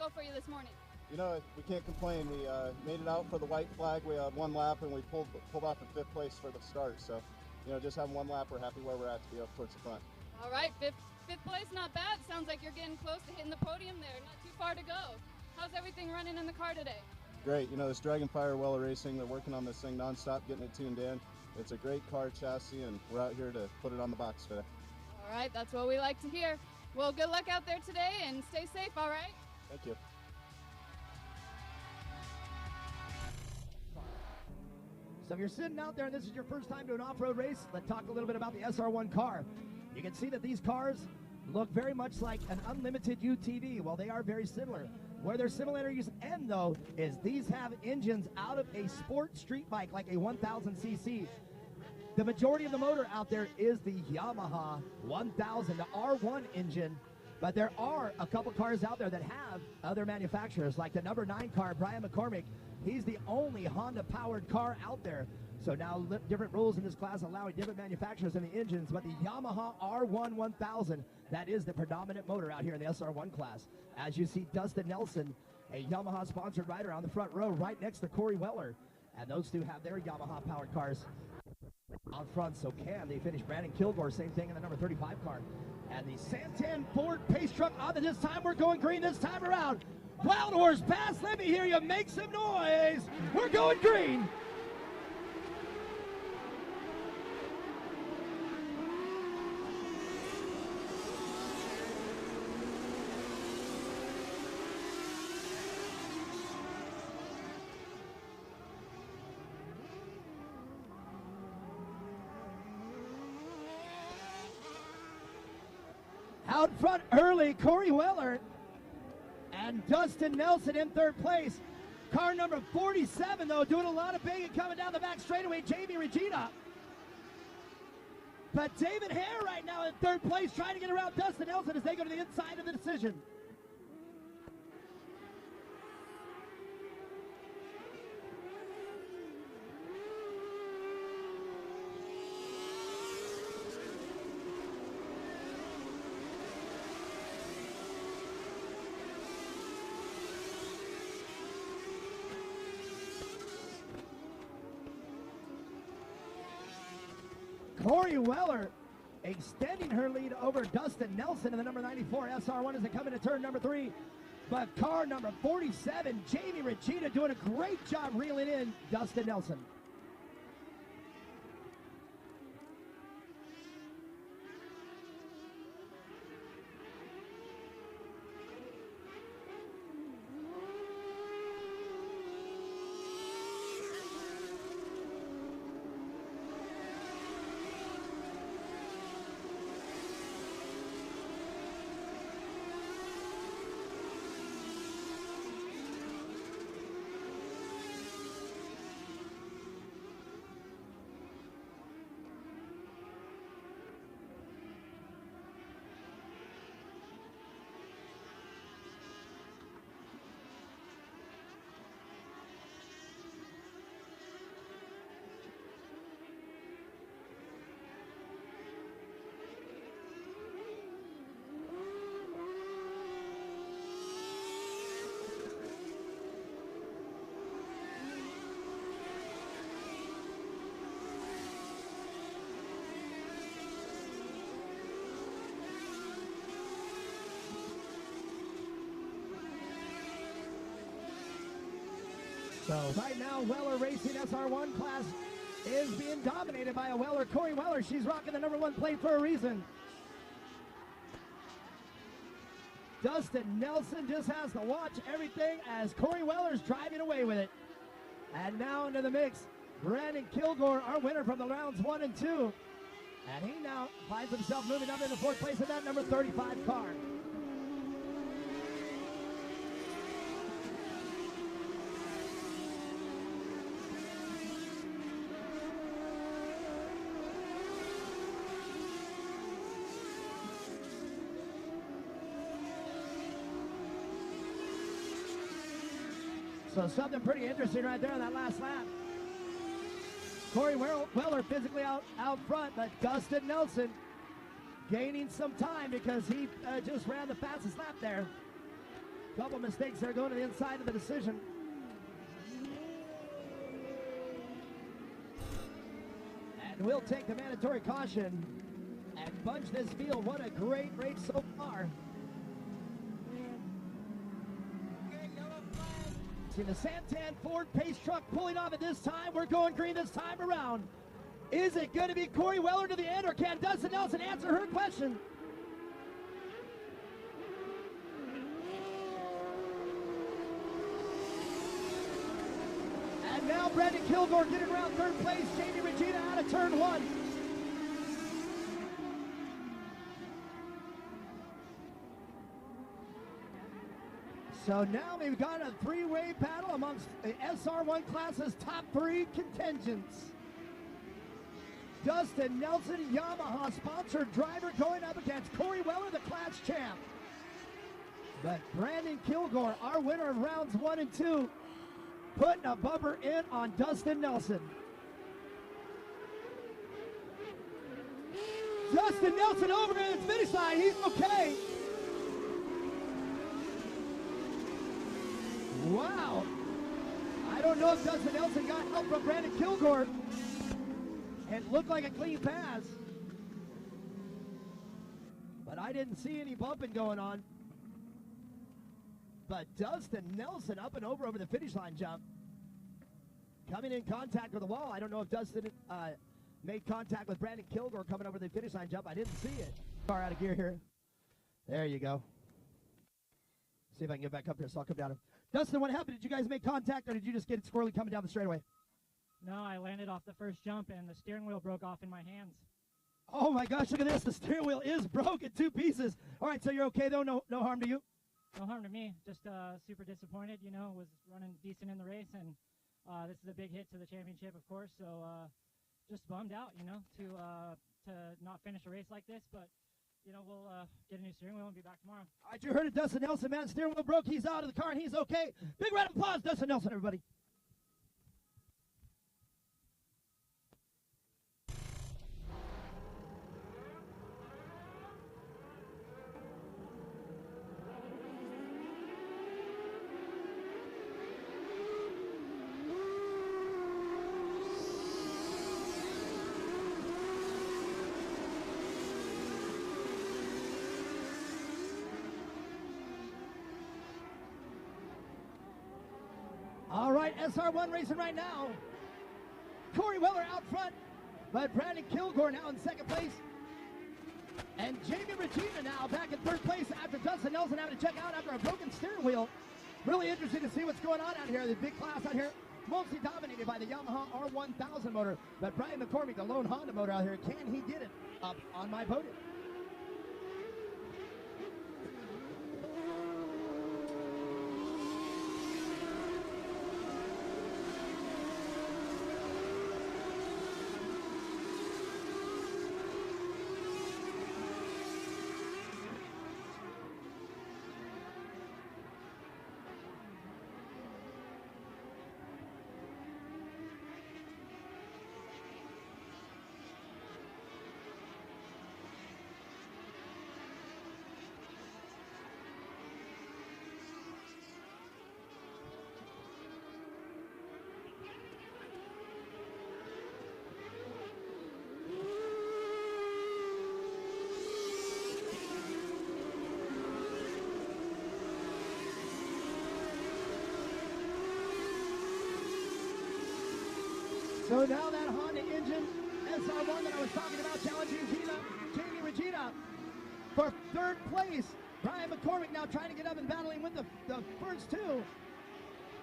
go for you this morning? You know, we can't complain. We made it out for the white flag. We had one lap, and we pulled off in 5th place for the start. So, you know, just having one lap, we're happy where we're at to be up towards the front. All right, fifth place, not bad. Sounds like you're getting close to hitting the podium there. Not too far to go. How's everything running in the car today? Great. You know, this Dragonfire Weller Racing, they're working on this thing nonstop, getting it tuned in. It's a great car chassis, and we're out here to put it on the box today. All right, that's what we like to hear. Well, good luck out there today, and stay safe, all right? Thank you. So if you're sitting out there and this is your first time to an off-road race, let's talk a little bit about the SR1 car. You can see that these cars look very much like an unlimited UTV. Well, they are very similar. Where their similarities end, though, is these have engines out of a sport street bike like a 1000cc. The majority of the motor out there is the Yamaha 1000, the R1 engine. But there are a couple cars out there that have other manufacturers, like the number 9 car, Brian McCormick. He's the only Honda-powered car out there. So now different rules in this class allowing different manufacturers in the engines, but the Yamaha R1 1000, that is the predominant motor out here in the SR1 class. As you see Dustin Nelson, a Yamaha-sponsored rider on the front row right next to Corey Weller. And those two have their Yamaha-powered cars out front. So they finish Brandon Kilgore, same thing in the number 35 car. And the Santan Ford pace truck on this time, we're going green this time around. Wild Horse Pass, let me hear you make some noise. We're going green. Out front early, Corey Weller and Dustin Nelson in 3rd place. Car number 47, though, doing a lot of banging coming down the back straightaway, Jamie Regina. But David Hare right now in 3rd place, trying to get around Dustin Nelson as they go to the inside of the decision. Corey Weller extending her lead over Dustin Nelson in the number 94 SR1 as they come into turn number 3. But car number 47, Jamie Regina, doing a great job reeling in Dustin Nelson. So right now, Weller Racing SR1 class is being dominated by a Weller, Corey Weller. She's rocking the number 1 plate for a reason. Dustin Nelson just has to watch everything as Corey Weller's driving away with it. And now into the mix, Brandon Kilgore, our winner from the rounds 1 and 2. And he now finds himself moving up into 4th place in that number 35 car. So something pretty interesting right there on that last lap. Corey Weller physically out front, but Dustin Nelson gaining some time because he just ran the fastest lap there. Couple mistakes there going to the inside of the decision. And we'll take the mandatory caution and bunch this field. What a great race so far. See the Santan Ford pace truck pulling off at this time. We're going green this time around. Is it going to be Corey Weller to the end, or can Dustin Nelson answer her question? And now Brandon Kilgore getting around third place. Jamie Regina out of turn one. So now we've got a three-way battle amongst the SR1 class's top three contingents. Dustin Nelson, Yamaha sponsored driver, going up against Corey Weller, the class champ. But Brandon Kilgore, our winner of rounds 1 and 2, putting a bumper in on Dustin Nelson. Dustin Nelson over in the finish line. He's okay. Wow. I don't know if Dustin Nelson got help from Brandon Kilgore. It looked like a clean pass. But I didn't see any bumping going on. But Dustin Nelson up and over the finish line jump. Coming in contact with the wall. I don't know if Dustin made contact with Brandon Kilgore coming over the finish line jump. I didn't see it. Car out of gear here. There you go. See if I can get back up here, so I'll come down. Dustin, what happened? Did you guys make contact, or did you just get it squirrely coming down the straightaway? No, I landed off the first jump, and the steering wheel broke off in my hands. Oh my gosh, look at this. The steering wheel is broken, 2 pieces. All right, so you're okay though? No harm to you? No harm to me. Just super disappointed, you know, was running decent in the race, and this is a big hit to the championship, of course, so just bummed out, you know, to not finish a race like this, but you know, we'll get a new steering wheel and be back tomorrow. All right, you heard it, Dustin Nelson, man. Steering wheel broke. He's out of the car, and he's okay. Big round of applause, Dustin Nelson, everybody. All right, SR1 racing right now. Corey Weller out front, but Brandon Kilgore now in second place. And Jamie Regina now back in third place after Dustin Nelson having to check out after a broken steering wheel. Really interesting to see what's going on out here. The big class out here, mostly dominated by the Yamaha R1000 motor. But Brian McCormick, the lone Honda motor out here, can he get it up on my podium? So now that Honda engine, SR1 that I was talking about, challenging Jamie Regina for third place. Brian McCormick now trying to get up and battling with the first two.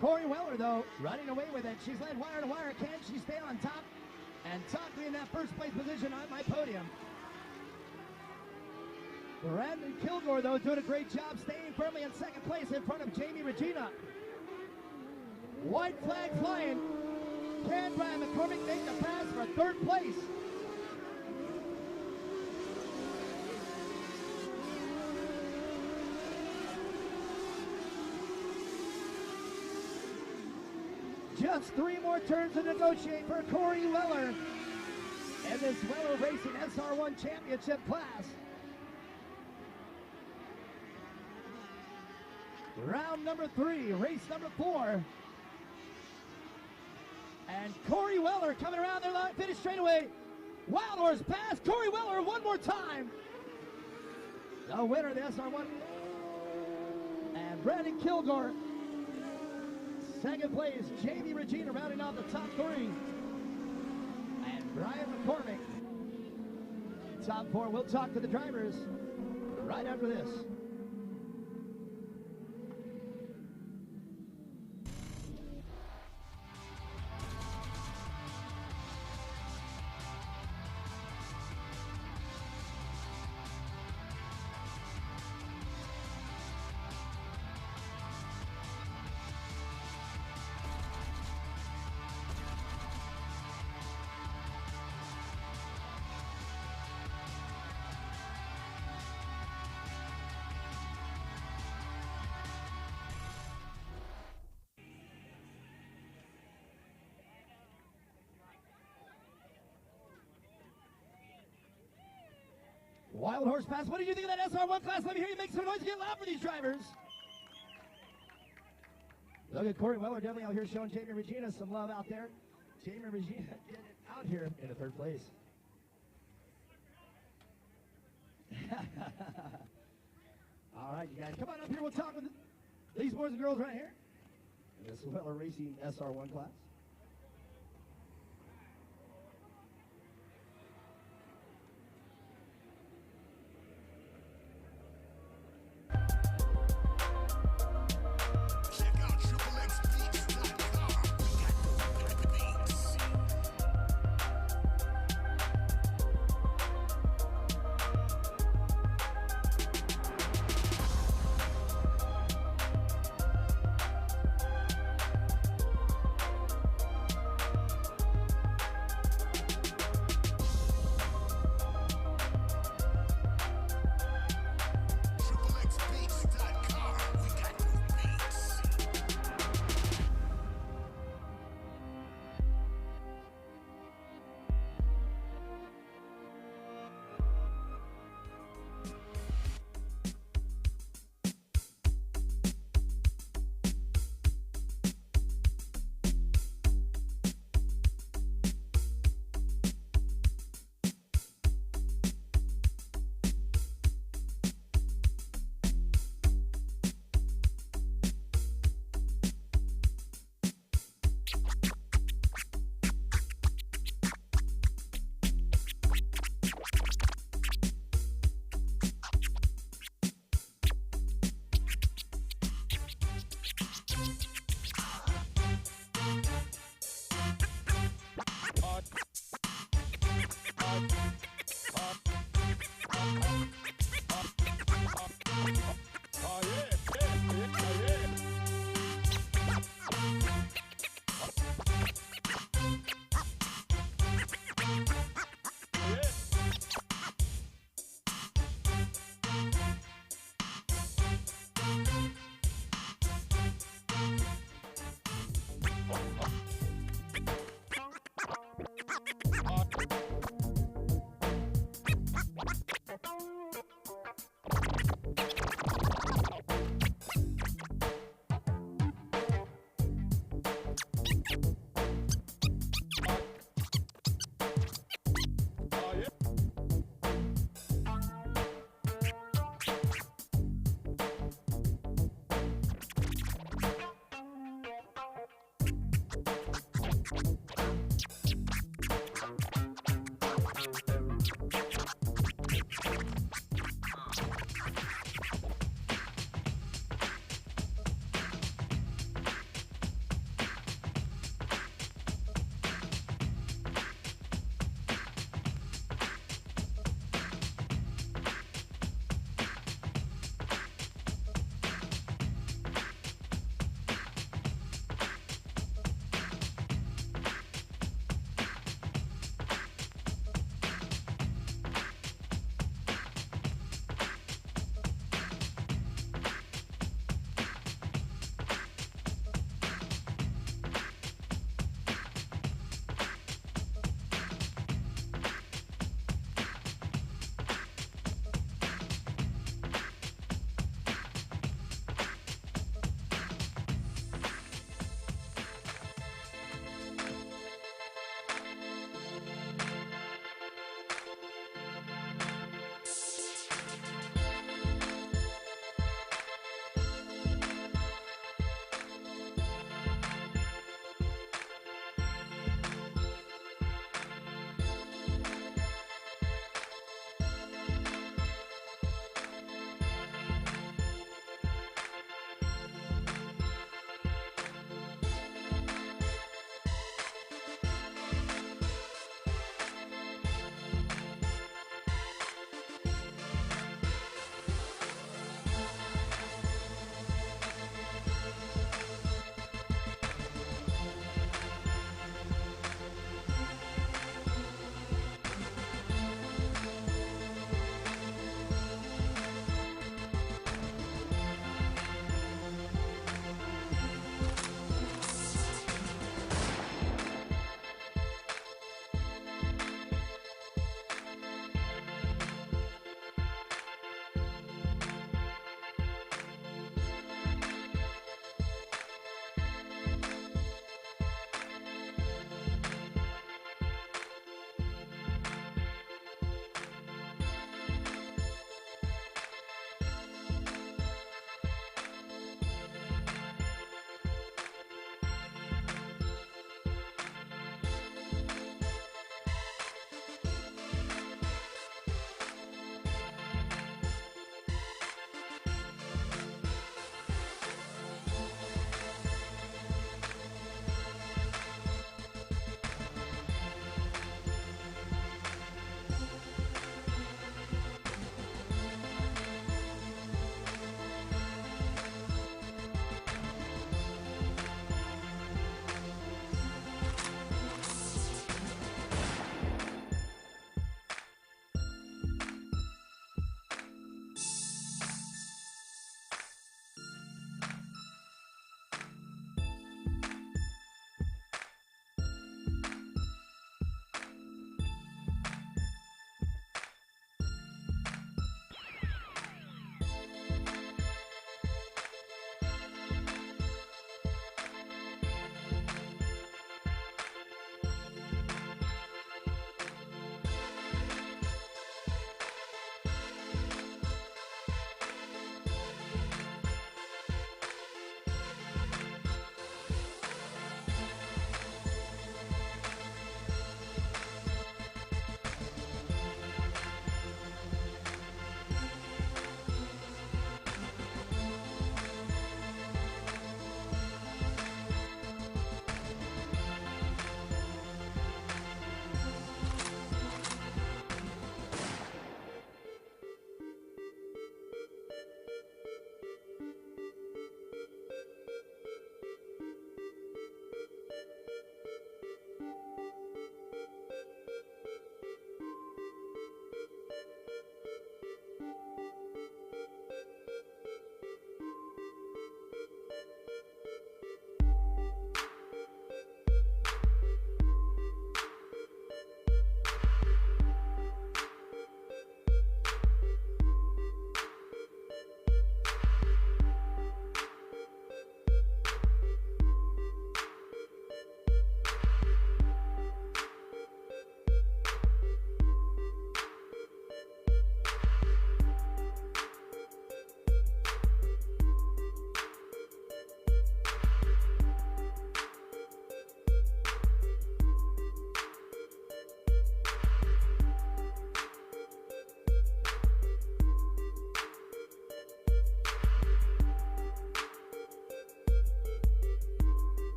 Corey Weller, though, running away with it. She's led wire to wire. Can she stay on top? And tucked in that first place position on my podium. Brandon Kilgore, though, doing a great job staying firmly in second place in front of Jamie Regina. White flag flying. Can Brian McCormick make the pass for third place? Just 3 more turns to negotiate for Corey Weller in this Weller Racing SR1 Championship class. Round number 3, race number 4. And Corey Weller coming around their line, finish straightaway. Wild Horse pass, Corey Weller one more time. The winner of the SR1. And Brandon Kilgore, second place. Jamie Regina rounding out the top 3. And Brian McCormick, top 4. We'll talk to the drivers right after this. Wild Horse pass. What did you think of that SR1 class? Let me hear you make some noise and get loud for these drivers. Look at Corey Weller definitely out here showing Jamie Regina some love out there. Jamie Regina getting out here in the 3rd place. All right, you guys, come on up here. We'll talk with these boys and girls right here in this Weller Racing SR1 class.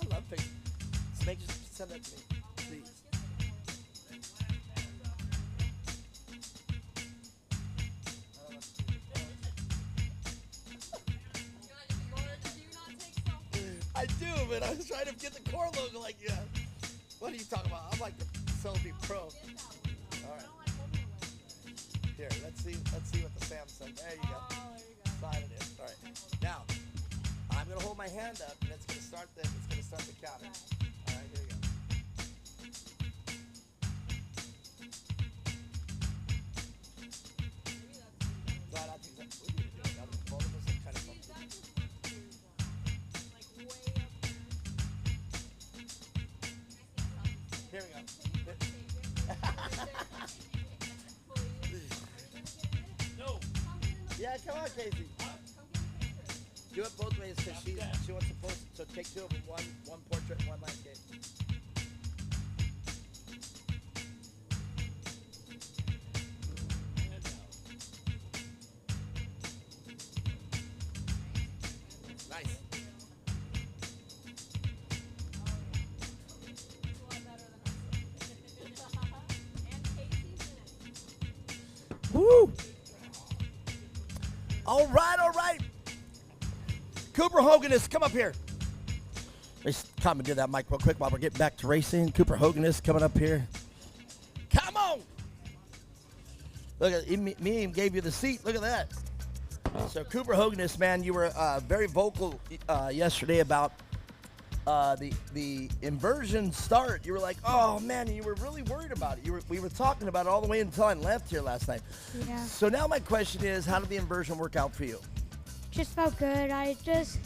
love pictures. So send that to me, please. I do, but I was trying to get the core logo like, yeah. What are you talking about? I'm like the selfie pro. All right. Here, let's see what the Samsung. There you go. Slide it in. All right. Now, I'm gonna hold my hand up, and it's gonna start the counter. All right, here we go. Glad I think that's what we need to do. Both of us are kind of fun. Here we go. No. Yeah, come on, Casey. Do it both ways because she wants to post. So take two of them, one portrait, one landscape. Nice. Woo! All right. Cooper Hoganist, come up here. Let's come and do that mic real quick while we're getting back to racing. Cooper Hoganist coming up here. Come on! Look at me even gave you the seat. Look at that. So Cooper Hoganist, man, you were very vocal yesterday about the inversion start. You were like, oh man, you were really worried about it. We were talking about it all the way until I left here last night. Yeah. So now my question is, how did the inversion work out for you? Just felt good. I just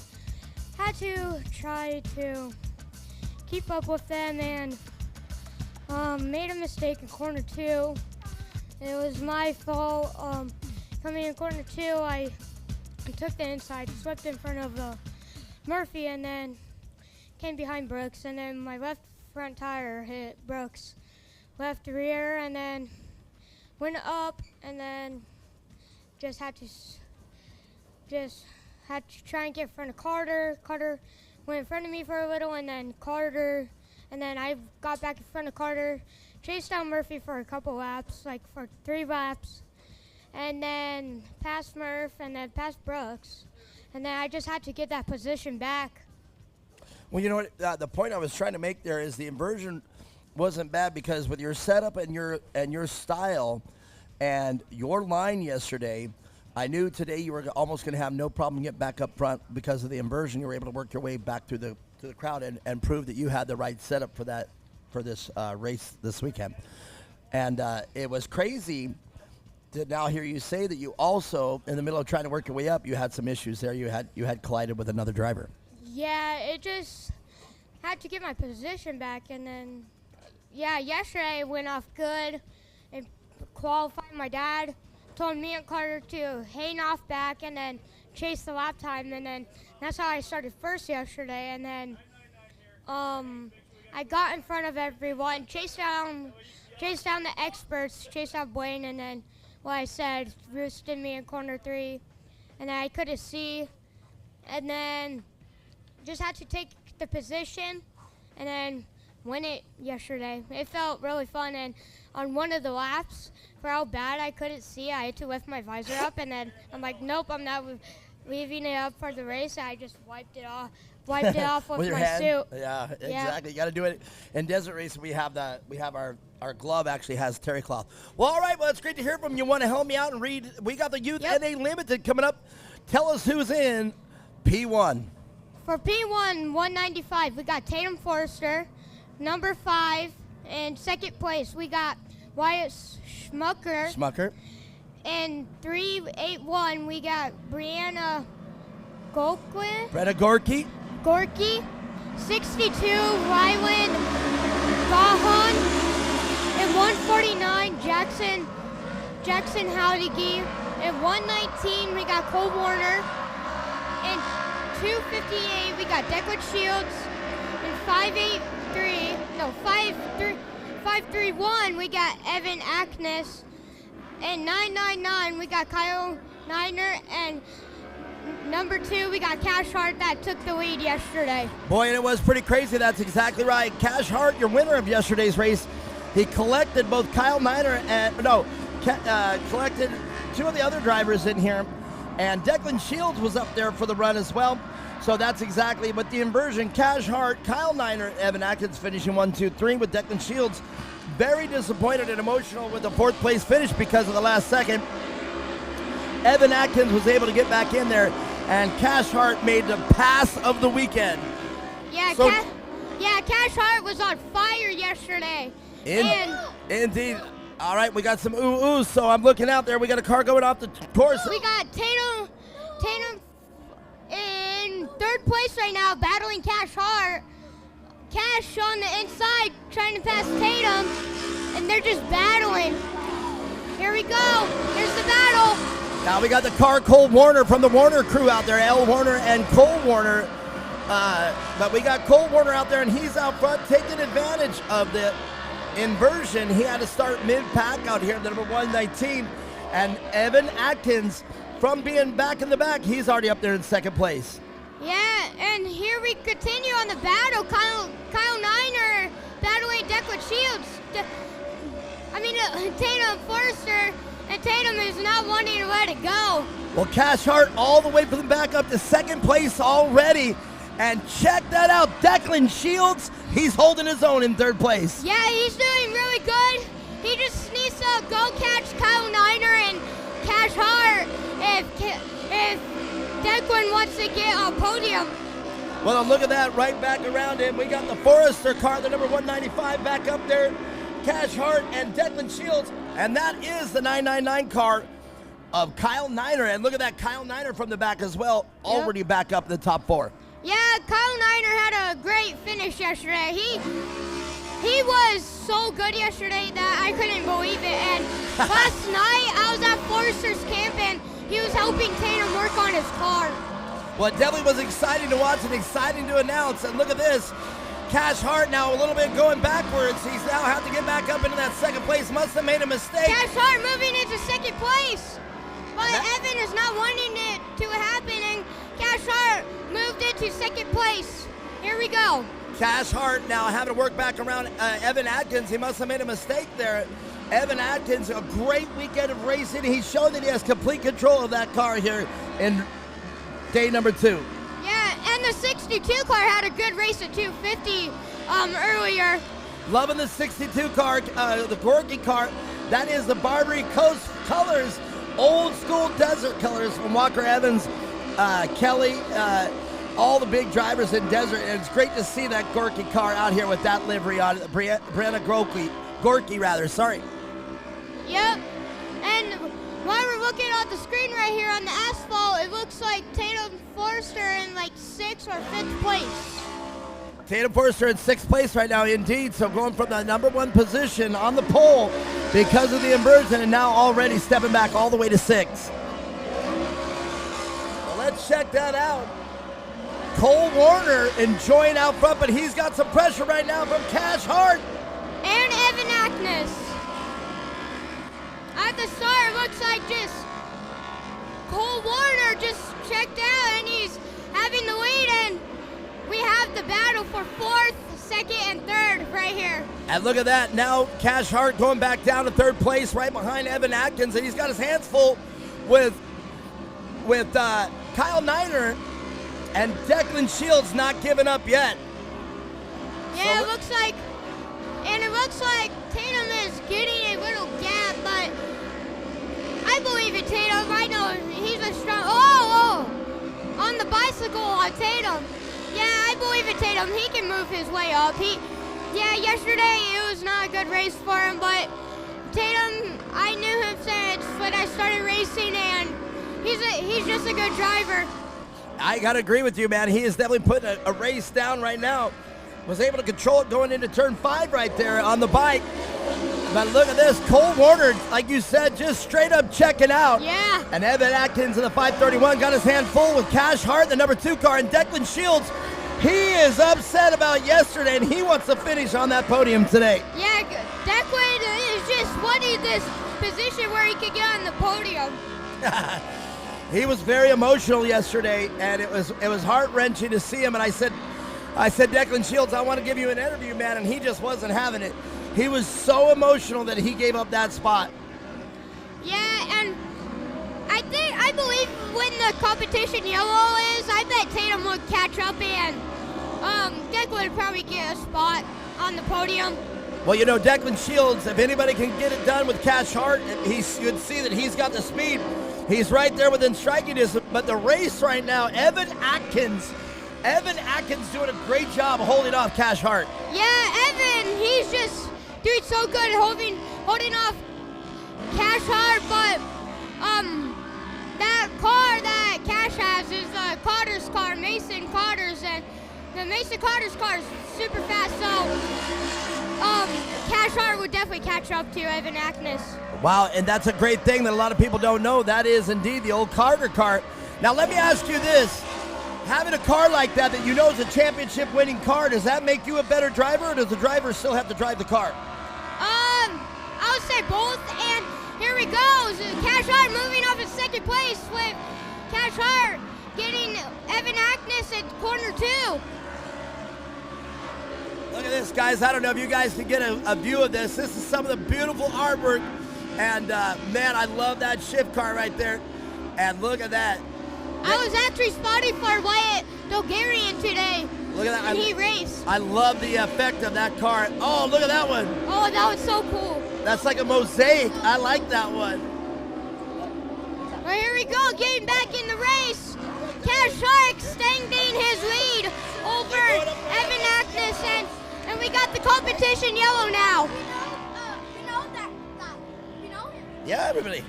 had to try to keep up with them and made a mistake in corner 2. It was my fault. Coming in corner 2, I took the inside, swept in front of Murphy, and then came behind Brooks, and then my left front tire hit Brooks' left rear, and then went up, and then just had to try and get in front of Carter. Carter went in front of me for a little, and then I got back in front of Carter, chased down Murphy for a couple laps, like for 3 laps, and then passed Murph, and then passed Brooks, and then I just had to get that position back. Well, you know what? The point I was trying to make there is the inversion wasn't bad because with your setup and your style and your line yesterday, I knew today you were almost going to have no problem getting back up front because of the inversion. You were able to work your way back to the crowd and prove that you had the right setup for this race this weekend. And it was crazy to now hear you say that you also, in the middle of trying to work your way up, you had some issues there. You had collided with another driver. Yeah, it just had to get my position back, and then, yeah, yesterday it went off good. And qualified, my dad told me and Carter to hang off back and then chase the lap time, and then that's how I started first yesterday. And then I got in front of everyone, chased down the experts, chased out Blaine, and then, I said, roosted me in corner 3, and then I couldn't see, and then just had to take the position and then win it yesterday. It felt really fun, and on one of the laps, for how bad I couldn't see, I had to lift my visor up, and then I'm like, nope, I'm not leaving it up for the race. I just wiped it off with your my hand? suit. Yeah, exactly. You got to do it. In desert racing, we have our glove actually has terry cloth. Well, all right. Well, it's great to hear from you. Want to help me out and read? We got the Youth NA Limited coming up. Tell us who's in P1. For P1 195, we got Tatum Forrester, number 5, in second place. We got Wyatt Schmucker. And 381, we got Brianna Gorky. Gorky. 62, Ryland Gahan. And 149, Jackson Howdy. And 119, we got Cole Warner. And 258, we got Declan Shields. And 531, we got Evan Ackness. And 999, we got Kyle Niner. And number 2, we got Cash Hart that took the lead yesterday. Boy, and it was pretty crazy. That's exactly right. Cash Hart, your winner of yesterday's race, he collected both Kyle Niner and, collected 2 of the other drivers in here. And Declan Shields was up there for the run as well. So that's exactly, but the inversion, Cash Hart, Kyle Niner, Evan Atkins finishing 1, 2, 3 with Declan Shields. Very disappointed and emotional with the 4th place finish because of the last second. Evan Atkins was able to get back in there, and Cash Hart made the pass of the weekend. Yeah, So- Cash Hart was on fire yesterday. Indeed. All right, we got some ooh-oohs, so I'm looking out there. We got a car going off the course. We got Tatum in 3rd place right now, battling Cash Hart. Cash on the inside trying to pass Tatum, and they're just battling. Here we go. Here's the battle. Now we got the car Cole Warner from the Warner crew out there, L. Warner and Cole Warner. But we got Cole Warner out there, and he's out front taking advantage of the inversion. He had to start mid-pack out here, the number 119. And Evan Atkins, from being back in the back, he's already up there in 2nd place. Yeah, and here we continue on the battle. Kyle Niner battling Declan Shields. Tatum Forrester, and Tatum is not wanting to let it go. Well, Cash Hart all the way from the back up to 2nd place already. And check that out, Declan Shields, he's holding his own in 3rd place. Yeah, he's doing really good. He just needs to go catch Kyle Niner and Cash Hart if Declan wants to get a podium. Well, look at that, right back around him. We got the Forrester car, the number 195 back up there. Cash Hart and Declan Shields. And that is the 999 car of Kyle Niner. And look at that, Kyle Niner from the back as well, already back up in the top 4. Yeah, Kyle Niner had a great finish yesterday. He was so good yesterday that I couldn't believe it. And last night I was at Forrester's camp and he was helping Tatum work on his car. Well, it definitely was exciting to watch and exciting to announce. And look at this. Cash Hart now a little bit going backwards. He's now have to get back up into that 2nd place. Must have made a mistake. Cash Hart moving into 2nd place. But Evan is not wanting it to happen, and Cash Hart moved into 2nd place. Here we go. Cash Hart now having to work back around Evan Atkins. He must have made a mistake there. Evan Atkins, a great weekend of racing. He's shown that he has complete control of that car here in day number 2. Yeah, and the 62 car had a good race at 250 earlier. Loving the 62 car, the Gorky car. That is the Barbary Coast colors, old school desert colors from Walker Evans, Kelly, all the big drivers in desert. And it's great to see that Gorky car out here with that livery on it. Brenna Gorky rather, sorry. Yep, and while we're looking at the screen right here on the asphalt, it looks like Tatum Forrester in like 6th or 5th place. Tatum Forrester in 6th place right now, indeed. So going from the number 1 position on the pole because of the inversion, and now already stepping back all the way to 6th. Well, let's check that out. Cole Warner enjoying out front, but he's got some pressure right now from Cash Hart. And Evan Atkins. At the start, it looks like just Cole Warner just checked out, and he's having the lead, and we have the battle for 4th, 2nd, and 3rd right here. And look at that. Now Cash Hart going back down to 3rd place right behind Evan Atkins, and he's got his hands full with Kyle Niner, and Declan Shields not giving up yet. Yeah, So it looks like Tatum is getting a little gap, but I believe in Tatum. I know he's a strong. On the bicycle on Tatum. Yeah, I believe in Tatum. He can move his way up. Yesterday it was not a good race for him, but Tatum, I knew him since when I started racing, and he's just a good driver. I got to agree with you, man. He is definitely putting a race down right now. Was able to control it going into turn 5 right there on the bike. But look at this. Cole Warner, like you said, just straight up checking out. Yeah. And Evan Atkins in the 531 got his hand full with Cash Hart, the number 2 car, and Declan Shields. He is upset about yesterday, and he wants to finish on that podium today. Yeah, Declan is just wanting this position where he could get on the podium. He was very emotional yesterday, and it was heart-wrenching to see him. And I said, Declan Shields, I want to give you an interview, man, and he just wasn't having it. He was so emotional that he gave up that spot. Yeah, and I believe when the competition yellow is, I bet Tatum would catch up and Declan would probably get a spot on the podium. Well, you know, Declan Shields, if anybody can get it done with Cash Hart, you can see that he's got the speed. He's right there within striking distance. But the race right now, Evan Atkins doing a great job holding off Cash Hart. Yeah, Evan, he's just doing so good holding off Cash Hart, but that car that Cash has is Carter's car, Mason Carter's, and the Mason Carter's car is super fast, so Cash Hart would definitely catch up to Evan Atkins. Wow, and that's a great thing that a lot of people don't know. That is indeed the old Carter car. Now let me ask you this. Having a car like that you know is a championship winning car, does that make you a better driver, or does the driver still have to drive the car? I would say both, and here we go. Cash Hart moving up in second place with Cash Hart getting Evan Atkins at corner 2. Look at this, guys. I don't know if you guys can get a view of this. This is some of the beautiful artwork, and man, I love that shift car right there. And look at that. I was actually spotting for Wyatt Dolgarian today. Look at that. And he raced. I love the effect of that car. Oh, look at that one. Oh, that was so cool. That's like a mosaic. I like that one. Well, here we go, getting back in the race. Cash Hart extending his lead over Evan Atkins, and we got the competition yellow now. Yeah, everybody.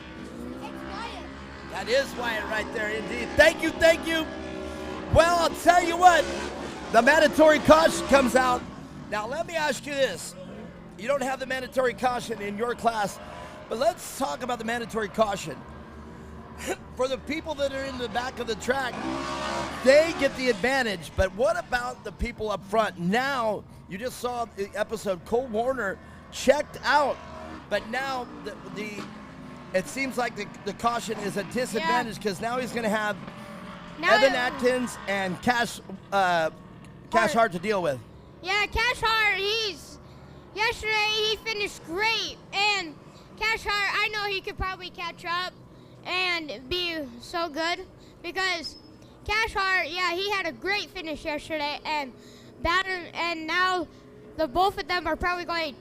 That is Wyatt right there, indeed. Thank you, thank you. Well, I'll tell you what, the mandatory caution comes out. Now, let me ask you this. You don't have the mandatory caution in your class, but let's talk about the mandatory caution. For the people that are in the back of the track, they get the advantage, but what about the people up front? Now, you just saw the episode, Cole Warner checked out, but now it seems like the caution is a disadvantage because now he's going to have Evan Atkins and Cash Hart to deal with. Yeah, Cash Hart, yesterday he finished great, and Cash Hart, I know he could probably catch up and be so good because Cash Hart, yeah, he had a great finish yesterday, and now both of them are probably going,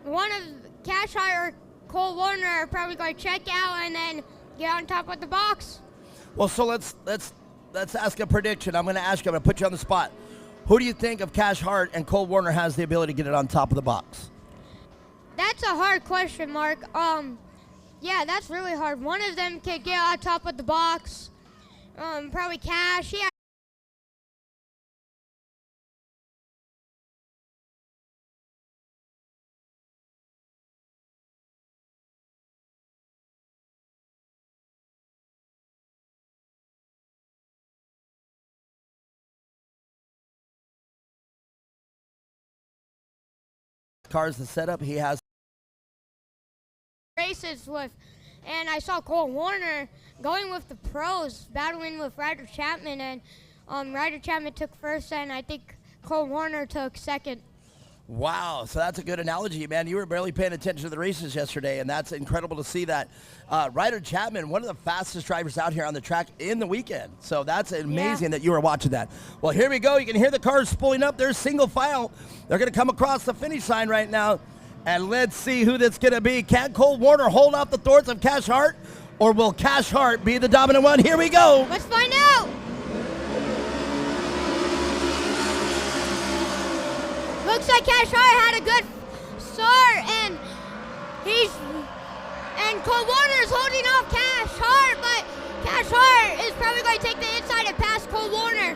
one of Cash Hart or Cole Warner are probably going to check out and then get on top of the box. Well, so let's ask a prediction. I'm going to ask you, I'm going to put you on the spot. Who do you think of Cash Hart and Cole Warner has the ability to get it on top of the box? That's a hard question, Mark. Yeah, that's really hard. One of them could get on top of the box. Probably Cash. Yeah. Cars the setup he has races with, and I saw Cole Warner going with the pros, battling with Ryder Chapman, and Ryder Chapman took first, and I think Cole Warner took second. Wow, so that's a good analogy, man. You were barely paying attention to the races yesterday, and that's incredible to see that. Ryder Chapman, one of the fastest drivers out here on the track in the weekend. So that's amazing that you were watching that. Well, here we go. You can hear the cars pulling up. They're single file. They're going to come across the finish line right now. And let's see who that's going to be. Can Cole Warner hold off the thoughts of Cash Hart, or will Cash Hart be the dominant one? Here we go. Let's find out. Looks like Cash Hart had a good start, and Cole Warner is holding off Cash Hart, but Cash Hart is probably going to take the inside and pass Cole Warner.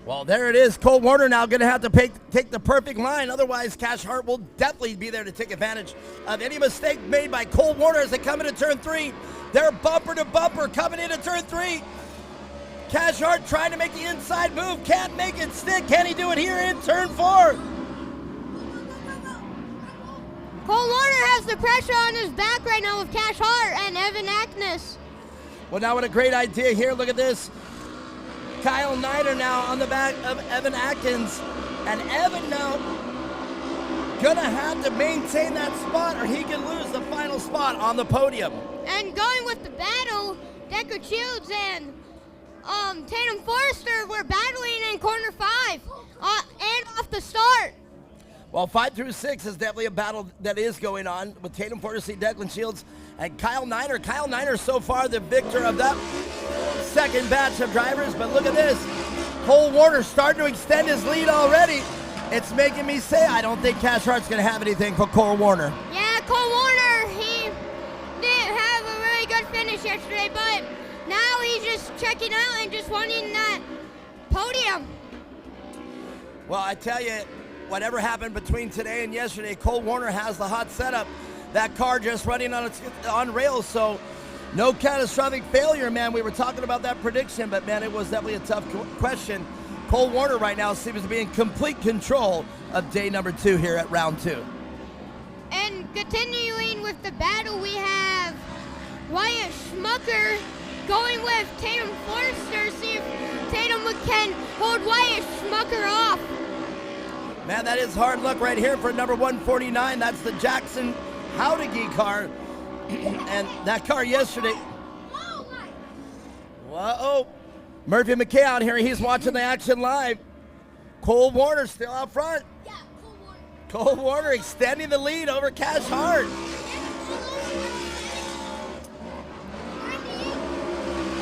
Well, there it is. Cole Warner now going to have to take the perfect line. Otherwise, Cash Hart will definitely be there to take advantage of any mistake made by Cole Warner as they come into turn 3. They're bumper to bumper coming into turn 3. Cash Hart trying to make the inside move. Can't make it stick. Can he do it here in turn 4? Cole Warner has the pressure on his back right now with Cash Hart and Evan Atkins. Well, now what a great idea here. Look at this. Kyle Niner now on the back of Evan Atkins. And Evan now gonna have to maintain that spot or he can lose the final spot on the podium. And going with the battle, Decker Shields and Tatum Forrester were battling in corner 5 and off the start. Well, 5 through 6 is definitely a battle that is going on with Tatum Forrester, Declan Shields, and Kyle Niner. Kyle Niner so far the victor of that second batch of drivers, but look at this. Cole Warner starting to extend his lead already. It's making me say I don't think Cash Hart's going to have anything for Cole Warner. Yeah, Cole Warner, he didn't have a really good finish yesterday, but now he's just checking out and just wanting that podium. Well, I tell you, whatever happened between today and yesterday, Cole Warner has the hot setup. That car just running on rails, so no catastrophic failure, man. We were talking about that prediction, but, man, it was definitely a tough question. Cole Warner right now seems to be in complete control of day number 2 here at round 2. And continuing with the battle, we have Wyatt Schmucker going with Tatum Forrester. See if Tatum can hold Wyatt Schmucker off. Man, that is hard luck right here for number 149. That's the Jackson Howdegi car. And that car yesterday. Whoa. Murphy McKay out here. He's watching the action live. Cole Warner still out front. Yeah, Cole Warner extending the lead over Cash Hart.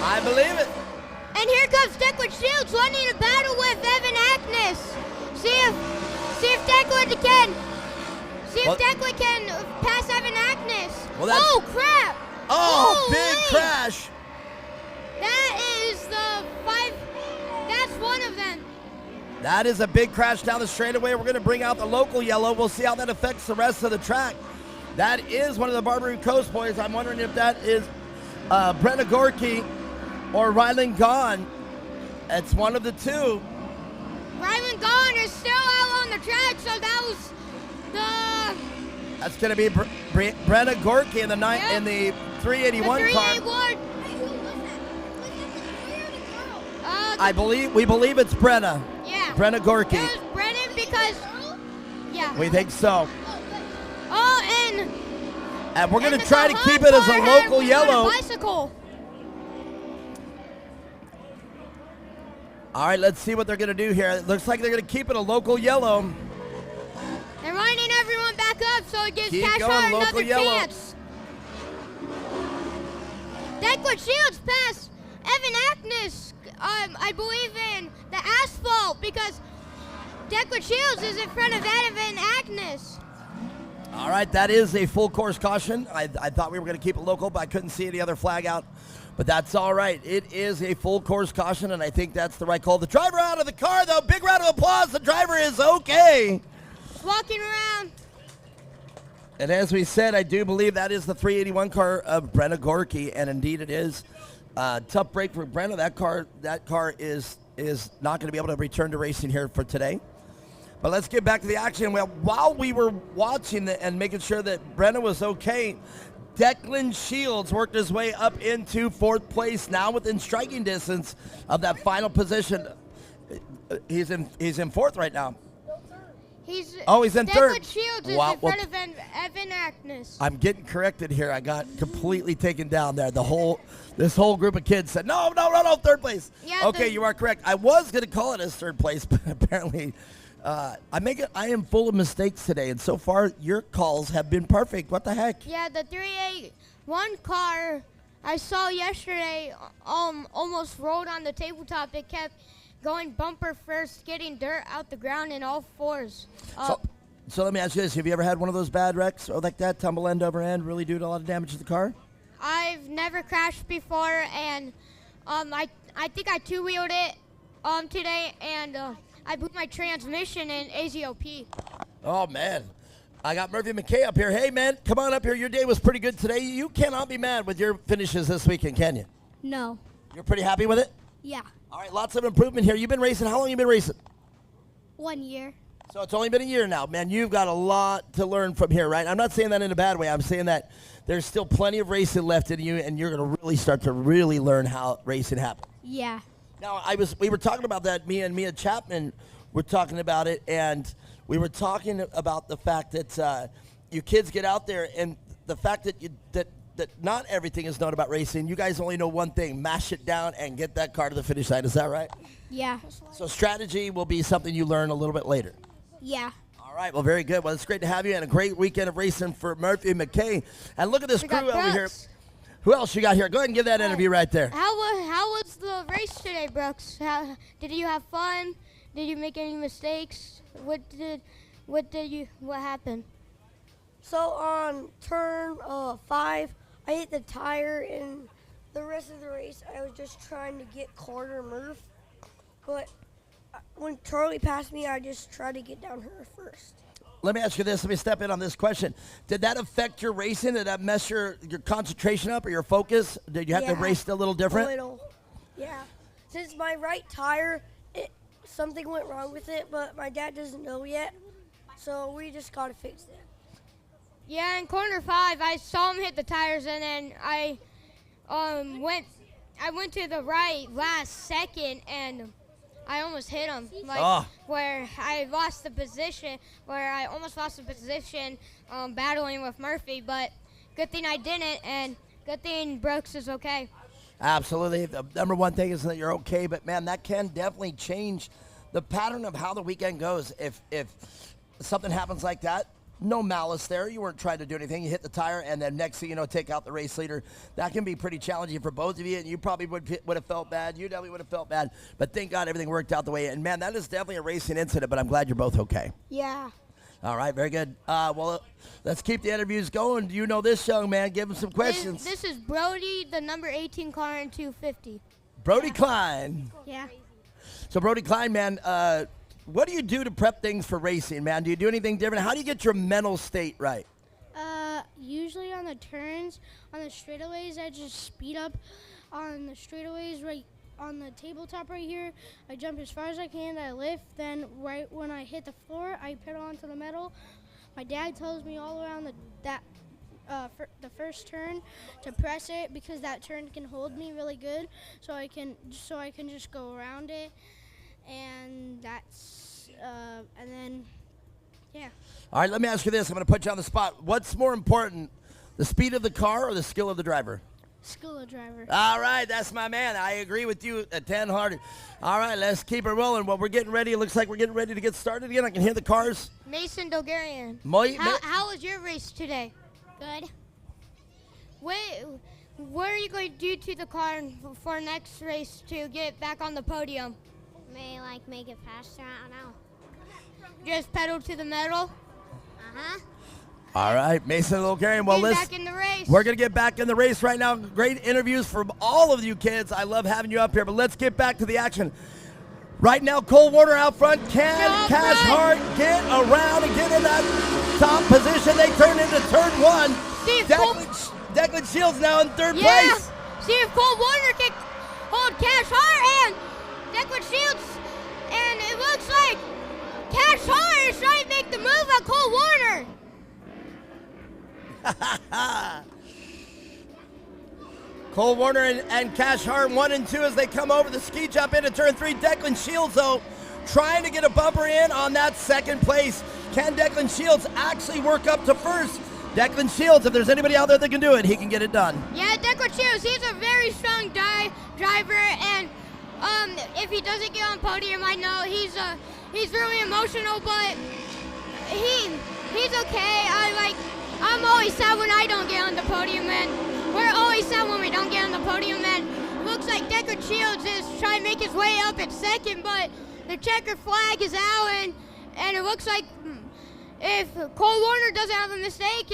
I believe it. And here comes Declan Shields wanting to battle with Evan Atkins. See if Declan can pass Evan Atkins. Well, oh crap! Oh, big crash. That is the 5. That's one of them. That is a big crash down the straightaway. We're going to bring out the local yellow. We'll see how that affects the rest of the track. That is one of the Barbary Coast boys. I'm wondering if that is Brenna Gorky or Rylan Gahn. It's one of the two. Rylan Gahn is still out on the track, so that was the... That's going to be Brenna Gorky in the 381 the 381. car. We believe it's Brenna. Yeah. Brenna Gorky. It was Brennan because, yeah. We think so. Oh, and we're going to try to keep it as a local yellow. Bicycle. All right, let's see what they're going to do here. It looks like they're going to keep it a local yellow. They're lining everyone back up so it gives Keep Cash going, Hart local another yellow. chance. Declan Shields passed Evan Atkins, I believe in the asphalt because Declan Shields is in front of Evan Atkins. All right, that is a full course caution. I thought we were going to keep it local, but I couldn't see any other flag out. But that's all right. It is a full course caution, and I think that's the right call. The driver out of the car, though. Big round of applause. The driver is okay. Walking around. And as we said, I do believe that is the 381 car of Brenna Gorky, and indeed it is. Tough break for Brenna. That car is not going to be able to return to racing here for today. But let's get back to the action. Well, while we were watching and making sure that Brenna was okay, Declan Shields worked his way up into 4th place, now within striking distance of that final position. He's in 4th right now. He's in 3rd. Declan Shields is in front of Evan Atkins. I'm getting corrected here. I got completely taken down there. This whole group of kids said, no, 3rd place. Yeah, okay, you are correct. I was going to call it as 3rd place, but apparently I am full of mistakes today, and so far your calls have been perfect. What the heck? Yeah, the 381 car I saw yesterday almost rolled on the tabletop. It kept going bumper first, getting dirt out the ground in all fours. So let me ask you this. Have you ever had one of those bad wrecks or like that, tumble end over end, really do a lot of damage to the car? I've never crashed before, and I think I two-wheeled it today, and I blew my transmission in AZOP. Oh, man. I got Murphy McKay up here. Hey, man, come on up here. Your day was pretty good today. You cannot be mad with your finishes this weekend, can you? No. You're pretty happy with it? Yeah. All right, lots of improvement here. You've been racing. How long you been racing? 1 year. So it's only been a year now. Man, you've got a lot to learn from here, right? I'm not saying that in a bad way. I'm saying that there's still plenty of racing left in you, and you're going to really start to really learn how racing happens. Yeah. Now, we were talking about that. Me and Mia Chapman were talking about it, and we were talking about the fact that you kids get out there, and the fact that that not everything is known about racing. You guys only know one thing: mash it down and get that car to the finish line. Is that right? Yeah. So strategy will be something you learn a little bit later. Yeah. All right, well, very good. Well, it's great to have you, and a great weekend of racing for Murphy McKay. And look at this We crew got over here. Brooks. Who else you got here? Go ahead and give that interview right there. How was the race today, Brooks? Did you have fun? Did you make any mistakes? What happened? So on turn 5, I hit the tire, and the rest of the race I was just trying to get corner Murph. But when Charlie passed me, I just tried to get down her first. Let me ask you this. Let me step in on this question. Did that affect your racing? Did that mess your concentration up or your focus? Did you have to race a little different? A little, yeah. Since my right tire, something went wrong with it, but my dad doesn't know yet, so we just got to fix it. Yeah, in corner 5, I saw him hit the tires, and then I went to the right last second, and I almost hit him, where I lost the position, battling with Murphy, but good thing I didn't, and good thing Brooks is okay. Absolutely. The number one thing is that you're okay, but, man, that can definitely change the pattern of how the weekend goes. If something happens like that, no malice there. You weren't trying to do anything. You hit the tire, and then next thing you know, take out the race leader. That can be pretty challenging for both of you, and you probably would have felt bad. You definitely would have felt bad, but thank God everything worked out the way. And, man, that is definitely a racing incident, but I'm glad you're both okay. Yeah. All right, very good. Well, let's keep the interviews going. Do you know this young man? Give him some questions. This is Brody, the number 18 car in 250. Brody Klein. Yeah. So, Brody Klein, man, what do you do to prep things for racing, man? Do you do anything different? How do you get your mental state right? Usually on the turns, on the straightaways, I just speed up on the straightaways right on the tabletop right here. I jump as far as I can, I lift, then right when I hit the floor, I pedal onto the metal. My dad tells me all around the first turn to press it because that turn can hold me really good, so I can just go around it, and that's and then yeah. All right, let me ask you this. I'm going to put you on the spot. What's more important, the speed of the car or the skill of the driver? Skill of driver. All right, that's my man. I agree with you at 10 hard. All right, let's keep it rolling. Well, we're getting ready. It looks like we're getting ready to get started again. I can hear the cars. Mason Dolgarian. How was your race today? Good. What are you going to do to the car for next race to get back on the podium? May make it faster. I don't know. Just pedal to the metal. All right, Mason Dolgarian. Well, back in the race. We're going to get back in the race right now. Great interviews from all of you kids. I love having you up here, but let's get back to the action. Right now, Cole Warner out front. Can Cash Hart get around and get in that top position? They turn into turn 1. Declan Shields now in third place. See if Cole Warner can hold Cash Hart and Declan Shields. And it looks like Cash Hart is trying to make the move on Cole Warner. Cole Warner and Cash Hart 1 and 2 as they come over the ski jump into turn 3. Declan Shields, though, trying to get a bumper in on that second place. Can Declan Shields actually work up to first? Declan Shields, if there's anybody out there that can do it, he can get it done. Yeah, Declan Shields, he's a very strong driver, and if he doesn't get on podium, I know he's really emotional, but he's okay. I'm always sad when I don't get on the podium, and we're always sad when we don't get on the podium, and looks like Declan Shields is trying to make his way up at second, but the checker flag is out, and it looks like if Cole Warner doesn't have a mistake,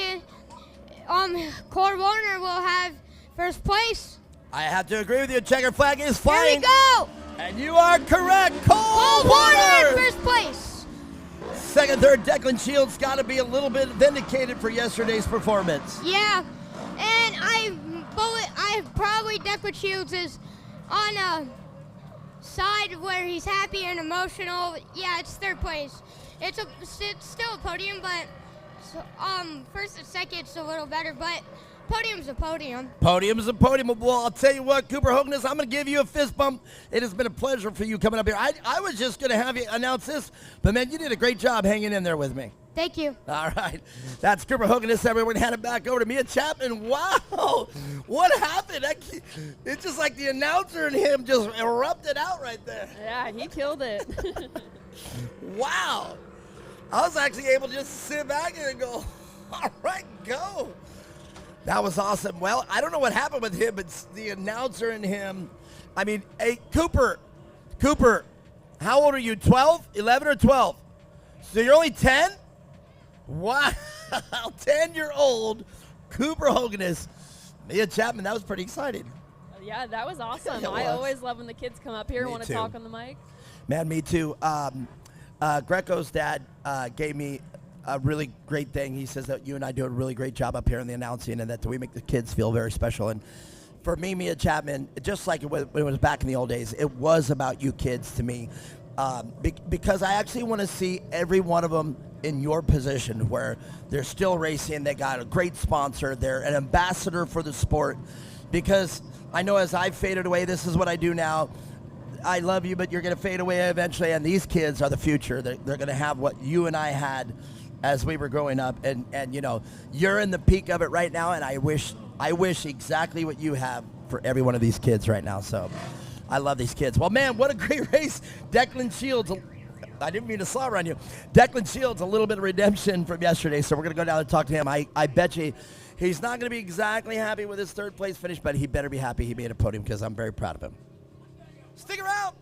Cole Warner will have first place. I have to agree with you. Checker flag is flying. Here we go. And you are correct. Cole Warner in first place. Second, third, Declan Shields got to be a little bit vindicated for yesterday's performance. Yeah, and I probably Declan Shields is on a side where he's happy and emotional. Yeah, it's third place. It's still a podium, but first and second it's a little better. But Podium's a podium. Podium's a podium. Well, I'll tell you what, Cooper Hoganess, I'm going to give you a fist bump. It has been a pleasure for you coming up here. I was just going to have you announce this, but, man, you did a great job hanging in there with me. Thank you. All right. That's Cooper Hoganess. Everyone, we're going to hand it back over to Mia Chapman. Wow. What happened? It's just like the announcer and him just erupted out right there. Yeah, he killed it. Wow. I was actually able to just sit back and go, all right, go. That was awesome. Well, I don't know what happened with him, but the announcer and him. I mean, hey, Cooper, how old are you, 12, 11 or 12? So you're only 10? Wow, 10-year-old Cooper Hoganess. Mia Chapman, that was pretty exciting. Yeah, that was awesome. It I was. always love when the kids come up here and Me want to too. talk on the mic. Man, me too. Greco's dad gave me a really great thing. He says that you and I do a really great job up here in the announcing and that we make the kids feel very special. And for me, Mia Chapman, just like when it was back in the old days, it was about you kids to me. Because I actually want to see every one of them in your position where they're still racing, they got a great sponsor, they're an ambassador for the sport. Because I know as I've faded away, this is what I do now. I love you, but you're going to fade away eventually, and these kids are the future. They're going to have what you and I had as we were growing up, and you know, you're in the peak of it right now, and I wish exactly what you have for every one of these kids right now. So I love these kids. Well, man, what a great race. Declan Shields, I didn't mean to slobber on you. Declan Shields, a little bit of redemption from yesterday, so we're going to go down and talk to him. I bet you he's not going to be exactly happy with his third place finish, but he better be happy he made a podium because I'm very proud of him. Stick around.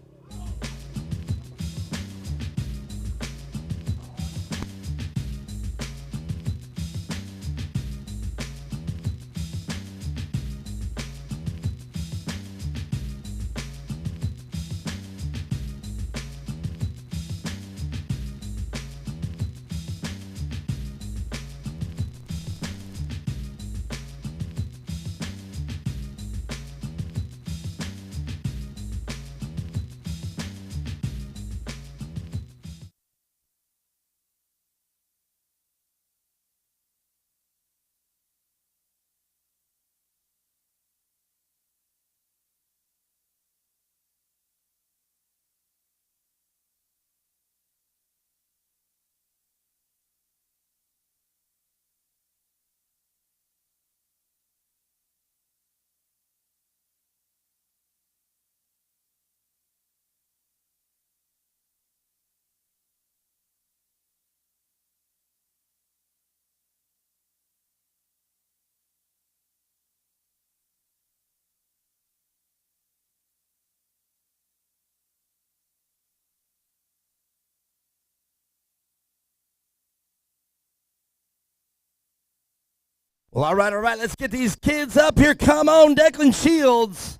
Well, all right. Let's get these kids up here. Come on, Declan Shields,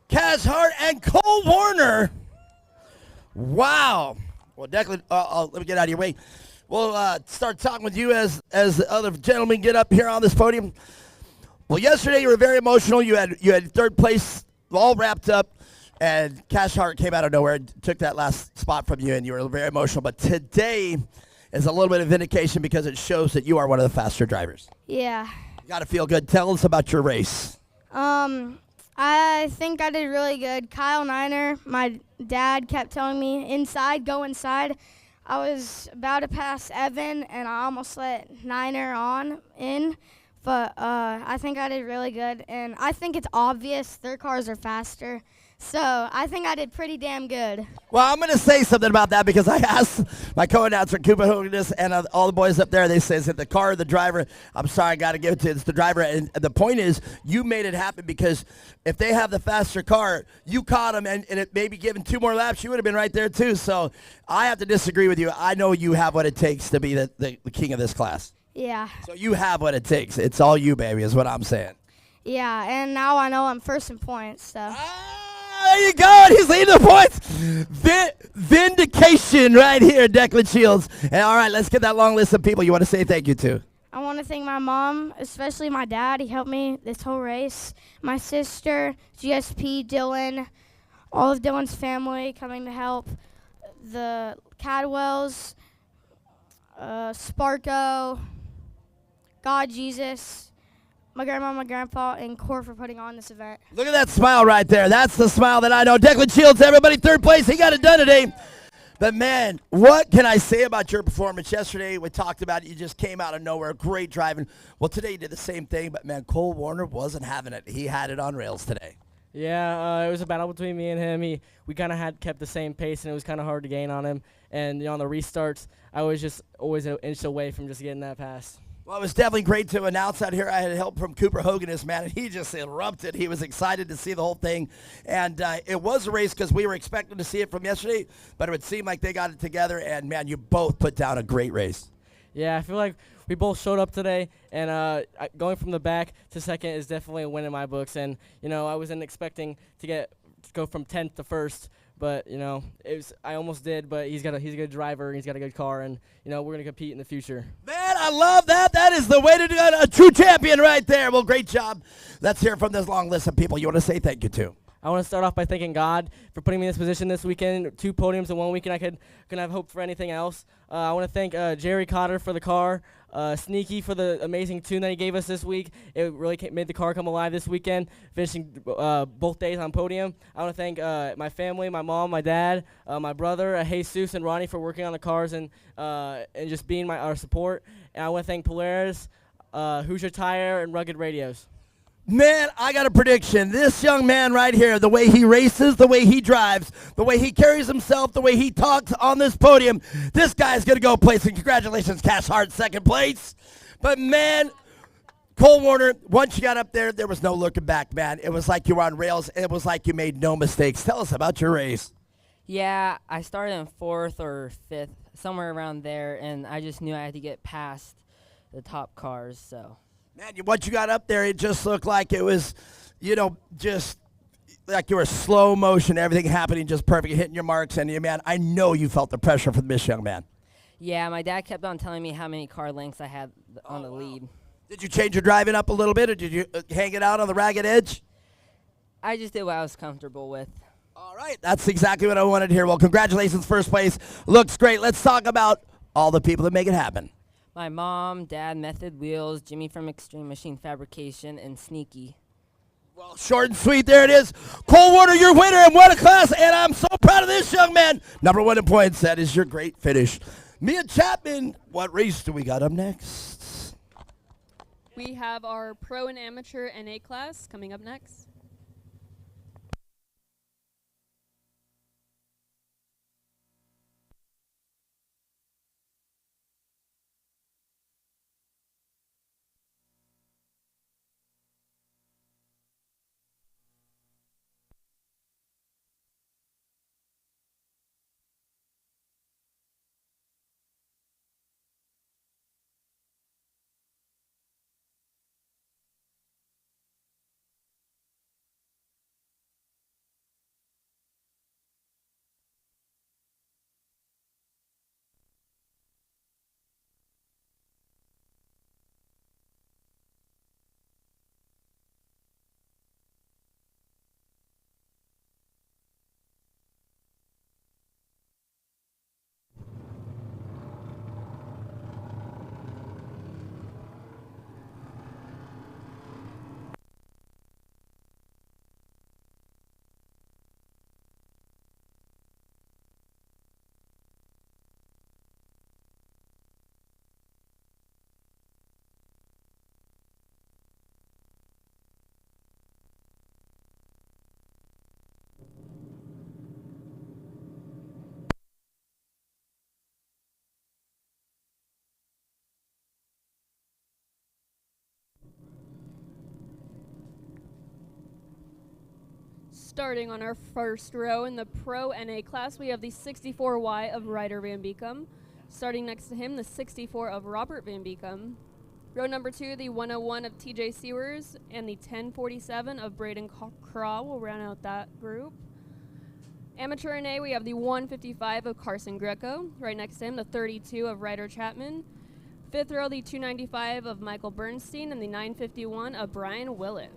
Cash Hart, and Cole Warner. Wow. Well, Declan, let me get out of your way. We'll start talking with you as the other gentlemen get up here on this podium. Well, yesterday you were very emotional. You had third place all wrapped up, and Cash Hart came out of nowhere and took that last spot from you, and you were very emotional. But today is a little bit of vindication because it shows that you are one of the faster drivers. Yeah. You got to feel good. Tell us about your race. I think I did really good. Kyle Niner, my dad kept telling me, go inside. I was about to pass Evan, and I almost let Niner in. But I think I did really good. And I think it's obvious their cars are faster. So I think I did pretty damn good. Well, I'm going to say something about that because I asked my co-announcer, Cooper Hoganess, and all the boys up there. They say, is it the car or the driver? I'm sorry, I got to give it to you. It's the driver. And the point is, you made it happen because if they have the faster car, you caught them, and it maybe given 2 more laps, you would have been right there too. So I have to disagree with you. I know you have what it takes to be the king of this class. Yeah. So you have what it takes. It's all you, baby, is what I'm saying. Yeah, and now I know I'm first in points. So. There you go. He's leading the points. Vindication right here, Declan Shields. And all right, let's get that long list of people you want to say thank you to. I want to thank my mom, especially my dad. He helped me this whole race. My sister, GSP, Dylan, all of Dylan's family coming to help. The Cadwells, Sparko, God Jesus, my grandma, my grandpa, and Core for putting on this event. Look at that smile right there. That's the smile that I know. Declan Shields, everybody, third place. He got it done today. But, man, what can I say about your performance? Yesterday we talked about it. You just came out of nowhere. Great driving. Well, today you did the same thing. But, man, Cole Warner wasn't having it. He had it on rails today. Yeah, it was a battle between me and him. We kind of had kept the same pace, and it was kind of hard to gain on him. And on the restarts, I was just always an inch away from just getting that pass. Well, it was definitely great to announce out here. I had help from Cooper Hoganist, man, and he just erupted. He was excited to see the whole thing. And it was a race because we were expecting to see it from yesterday, but it would seem like they got it together. And, man, you both put down a great race. Yeah, I feel like we both showed up today, and going from the back to second is definitely a win in my books. And, I wasn't expecting to go from 10th to 1st. But, I almost did, but he's a good driver, and he's got a good car, and, we're going to compete in the future. Man, I love that. That is the way to do it. A true champion right there. Well, great job. Let's hear from this long list of people you want to say thank you to. I want to start off by thanking God for putting me in this position this weekend. 2 podiums in 1 weekend. I couldn't have hoped for anything else. I want to thank Jerry Cotter for the car, Sneaky for the amazing tune that he gave us this week. It really made the car come alive this weekend, finishing both days on podium. I want to thank my family, my mom, my dad, my brother, Jesus, and Ronnie for working on the cars and just being our support. And I want to thank Polaris, Hoosier Tire, and Rugged Radios. Man, I got a prediction. This young man right here, the way he races, the way he drives, the way he carries himself, the way he talks on this podium, this guy's going to go place. And congratulations, Cash Hart, second place. But, man, Cole Warner, once you got up there, there was no looking back, man. It was like you were on rails. It was like you made no mistakes. Tell us about your race. Yeah, I started in 4th or 5th, somewhere around there, and I just knew I had to get past the top cars, so. Man, once you got up there, it just looked like it was, just like you were slow motion, everything happening just perfect, hitting your marks. And, man, I know you felt the pressure from this young man. Yeah, my dad kept on telling me how many car lengths I had on the lead. Did you change your driving up a little bit, or did you hang it out on the ragged edge? I just did what I was comfortable with. All right, that's exactly what I wanted to hear. Well, congratulations, first place. Looks great. Let's talk about all the people that make it happen. My mom, dad, Method Wheels, Jimmy from Extreme Machine Fabrication, and Sneaky. Well, short and sweet, there it is. Cole Warner, your winner, and what a class, and I'm so proud of this young man. Number 1 in points, that is your great finish. Mia Chapman, what race do we got up next? We have our pro and amateur NA class coming up next. Starting on our first row in the Pro NA class, we have the 64Y of Ryder Van Beekom. Starting next to him, the 64 of Robert Van Beekom. Row number 2, the 101 of TJ Sewers, and the 1047 of Braden Craw will round out that group. Amateur NA, we have the 155 of Carson Greco. Right next to him, the 32 of Ryder Chapman. Fifth row, the 295 of Michael Bernstein, and the 951 of Brian Willett.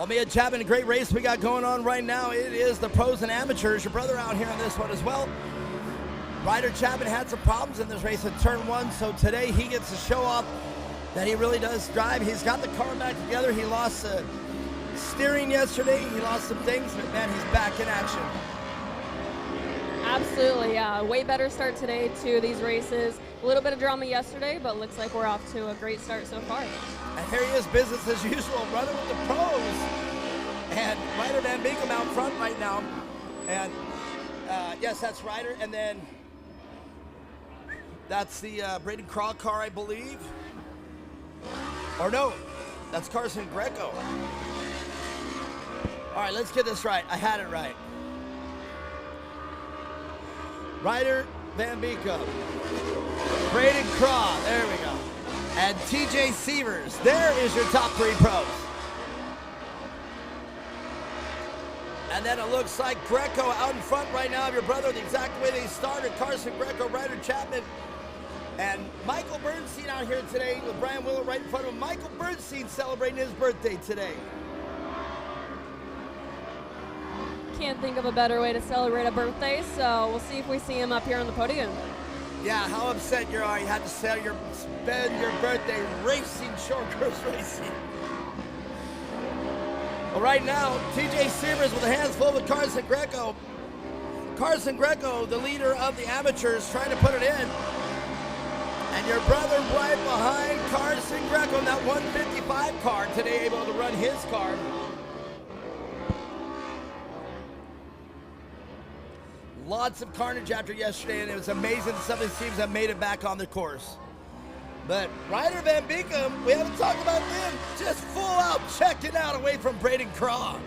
Well, Mia Chapman, a great race we got going on right now. It is the pros and amateurs. Your brother out here on this one as well. Ryder Chapman had some problems in this race at turn 1, so today he gets to show off that he really does drive. He's got the car back together. He lost steering yesterday. He lost some things, but man, he's back in action. Absolutely, yeah. Way better start today to these races. A little bit of drama yesterday, but looks like we're off to a great start so far. And here he is, business as usual, running with the pros. And Ryder Van Beekem out front right now. And yes, that's Ryder. And then that's the Braden Craw car, I believe. Or no, that's Carson Greco. All right, let's get this right. I had it right. Ryder Van Beekem, Braden Craw, there we go, and TJ Sievers. There is your top 3 pros. And then it looks like Greco out in front right now of your brother, the exact way they started. Carson Greco, Ryder Chapman, and Michael Bernstein out here today with Brian Willett right in front of him. Michael Bernstein celebrating his birthday today. Can't think of a better way to celebrate a birthday, so we'll see if we see him up here on the podium. Yeah, how upset you are. You had to spend your birthday racing, short course racing. Well, right now, TJ Sievers with a hands full with Carson Greco. Carson Greco, the leader of the amateurs, trying to put it in. And your brother right behind Carson Greco in that 155 car today, able to run his car. Lots of carnage after yesterday, and it was amazing some of these teams have made it back on the course. But Ryder Van Beekem, we haven't talked about them, just full out checking out away from Braden Craw.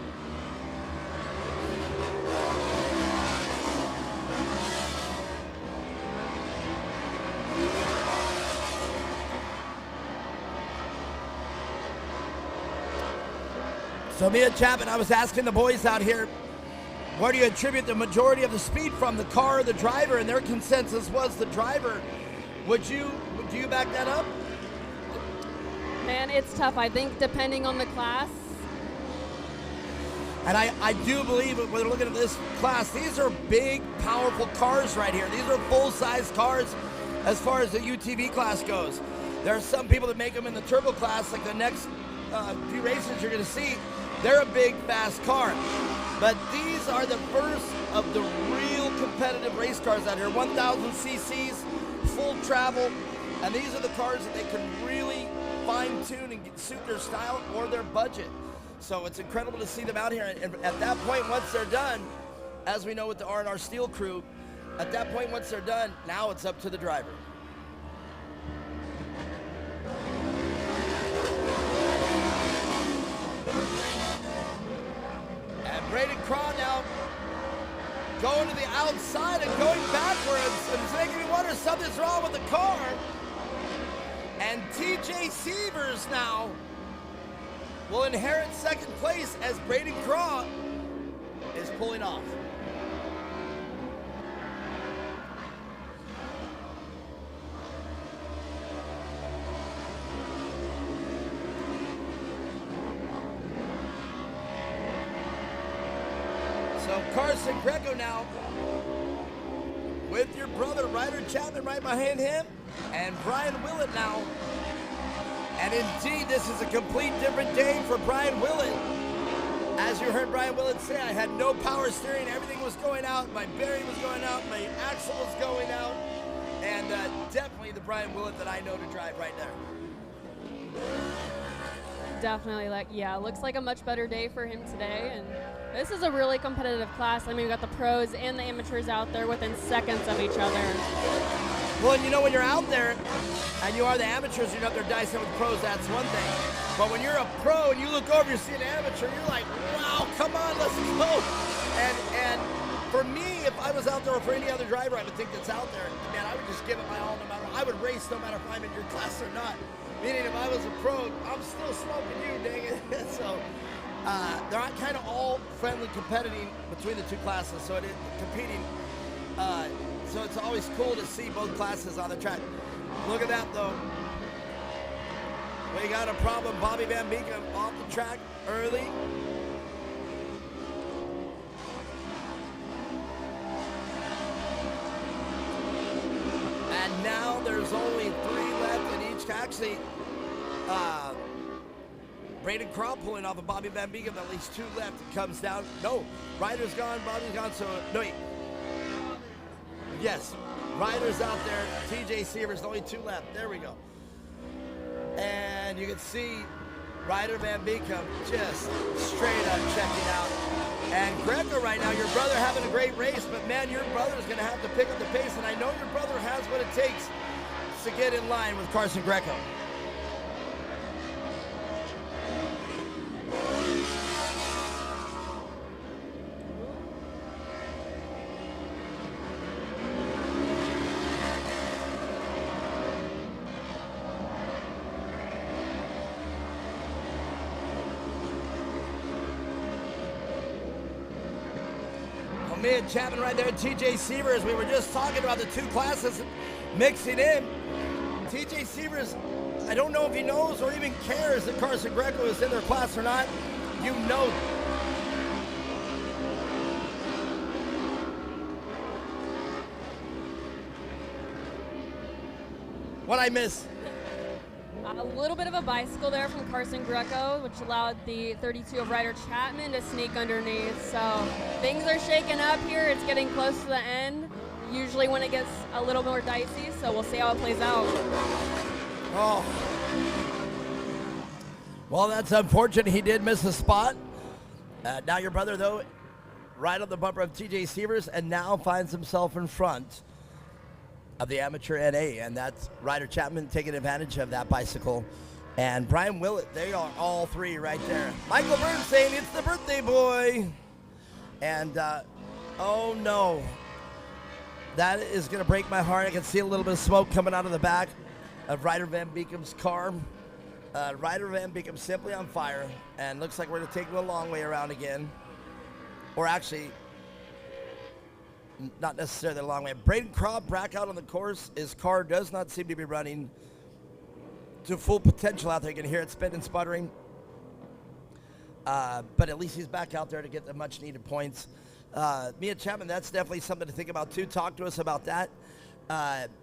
So Mia Chapman, I was asking the boys out here, where do you attribute the majority of the speed from, the car or the driver? And their consensus was the driver. Do you back that up? Man, it's tough. I think depending on the class. And I do believe when we're looking at this class, these are big, powerful cars right here. These are full-size cars as far as the UTV class goes. There are some people that make them in the turbo class, like the next few races you're going to see. They're a big, fast car. But these are the first of the real competitive race cars out here. 1,000 cc's, full travel. And these are the cars that they can really fine-tune and suit their style or their budget. So it's incredible to see them out here. And at that point, once they're done, as we know with the R&R Steel crew, at that point, once they're done, now it's up to the driver. And Braden Craw now going to the outside and going backwards. And it's making me wonder if something's wrong with the car. And TJ Sievers now will inherit second place as Braden Craw is pulling off. So Carson Greco now with your brother Ryder Chapman right behind him, and Brian Willett now. And indeed, this is a complete different day for Brian Willett. As you heard Brian Willett say, I had no power steering, everything was going out, my bearing was going out, my axle was going out, and definitely the Brian Willett that I know to drive right there. Definitely, looks like a much better day for him today. And this is a really competitive class. I mean, we got the pros and the amateurs out there within seconds of each other. Well, and you know, when you're out there and you are the amateurs, you're out there dicing with pros, that's one thing. But when you're a pro and you look over, you see an amateur, you're like, wow, come on, let's go. And for me, if I was out there or for any other driver, I would think that's out there, man, I would just give it my all no matter what. I would race no matter if I'm in your class or not. Meaning if I was a pro, I'm still smoking you, dang it. So they're kind of all friendly competing between the two classes, so it is competing. So it's always cool to see both classes on the track. Look at that, though. We got a problem. Bobby Van Beekem off the track early. And now there's only 3 left in each. Actually, Braden Kropp pulling off of Bobby Van Beekem. At least 2 left. It comes down. No, Ryder's gone. Bobby's gone. So, no, wait. Yes, Ryder's out there. TJ Severs, only 2 left. There we go. And you can see Ryder Van Beekem just straight up checking out. And Greco right now, your brother having a great race, but man, your brother's going to have to pick up the pace, and I know your brother has what it takes to get in line with Carson Greco. Me and Chapman right there, TJ Severs. We were just talking about the 2 classes mixing in. TJ Severs, I don't know if he knows or even cares that Carson Greco is in their class or not. You know. What I miss? A little bit of a bicycle there from Carson Greco, which allowed the 32 of Ryder Chapman to sneak underneath. So things are shaking up here. It's getting close to the end, usually when it gets a little more dicey. So we'll see how it plays out. Oh. Well, that's unfortunate. He did miss a spot. Now your brother, though, right on the bumper of TJ Severs, and now finds himself in front of the amateur NA, and that's Ryder Chapman taking advantage of that bicycle. And Brian Willett, they are all 3 right there. Michael Burns saying it's the birthday boy. And, oh no. That is going to break my heart. I can see a little bit of smoke coming out of the back of Ryder Van Beekem's car. Ryder Van Beekem simply on fire, and looks like we're going to take the long way around again. Or actually, not necessarily the long way. Braden Kropp back out on the course. His car does not seem to be running to full potential out there. You can hear it spinning, sputtering. But at least he's back out there to get the much-needed points. Mia Chapman, that's definitely something to think about, too. Talk to us about that.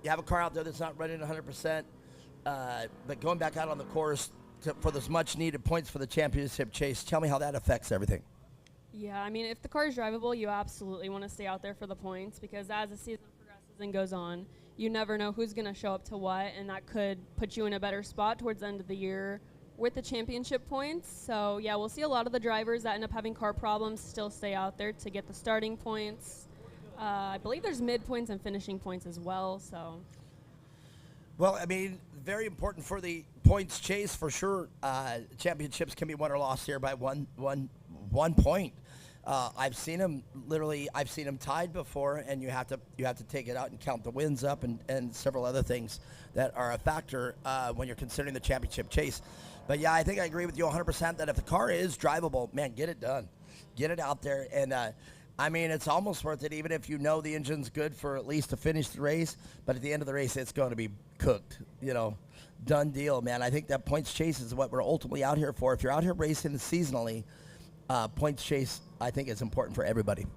You have a car out there that's not running 100%, but going back out on the course for those much-needed points for the championship chase. Tell me how that affects everything. Yeah, I mean, if the car is drivable, you absolutely want to stay out there for the points, because as the season progresses and goes on, you never know who's going to show up to what, and that could put you in a better spot towards the end of the year with the championship points. So, yeah, we'll see a lot of the drivers that end up having car problems still stay out there to get the starting points. I believe there's mid points and finishing points as well, so. Well, I mean, very important for the points chase for sure. Championships can be won or lost here by one point. I've seen them tied before, and you have to take it out and count the wins up and several other things that are a factor when you're considering the championship chase. But yeah, I think I agree with you 100% that if the car is drivable, man, get it done, get it out there, and I mean, it's almost worth it, even if you know the engine's good for at least to finish the race. But at the end of the race, it's going to be cooked, done deal, man. I think that points chase is what we're ultimately out here for. If you're out here racing seasonally, points chase, I think, is important for everybody.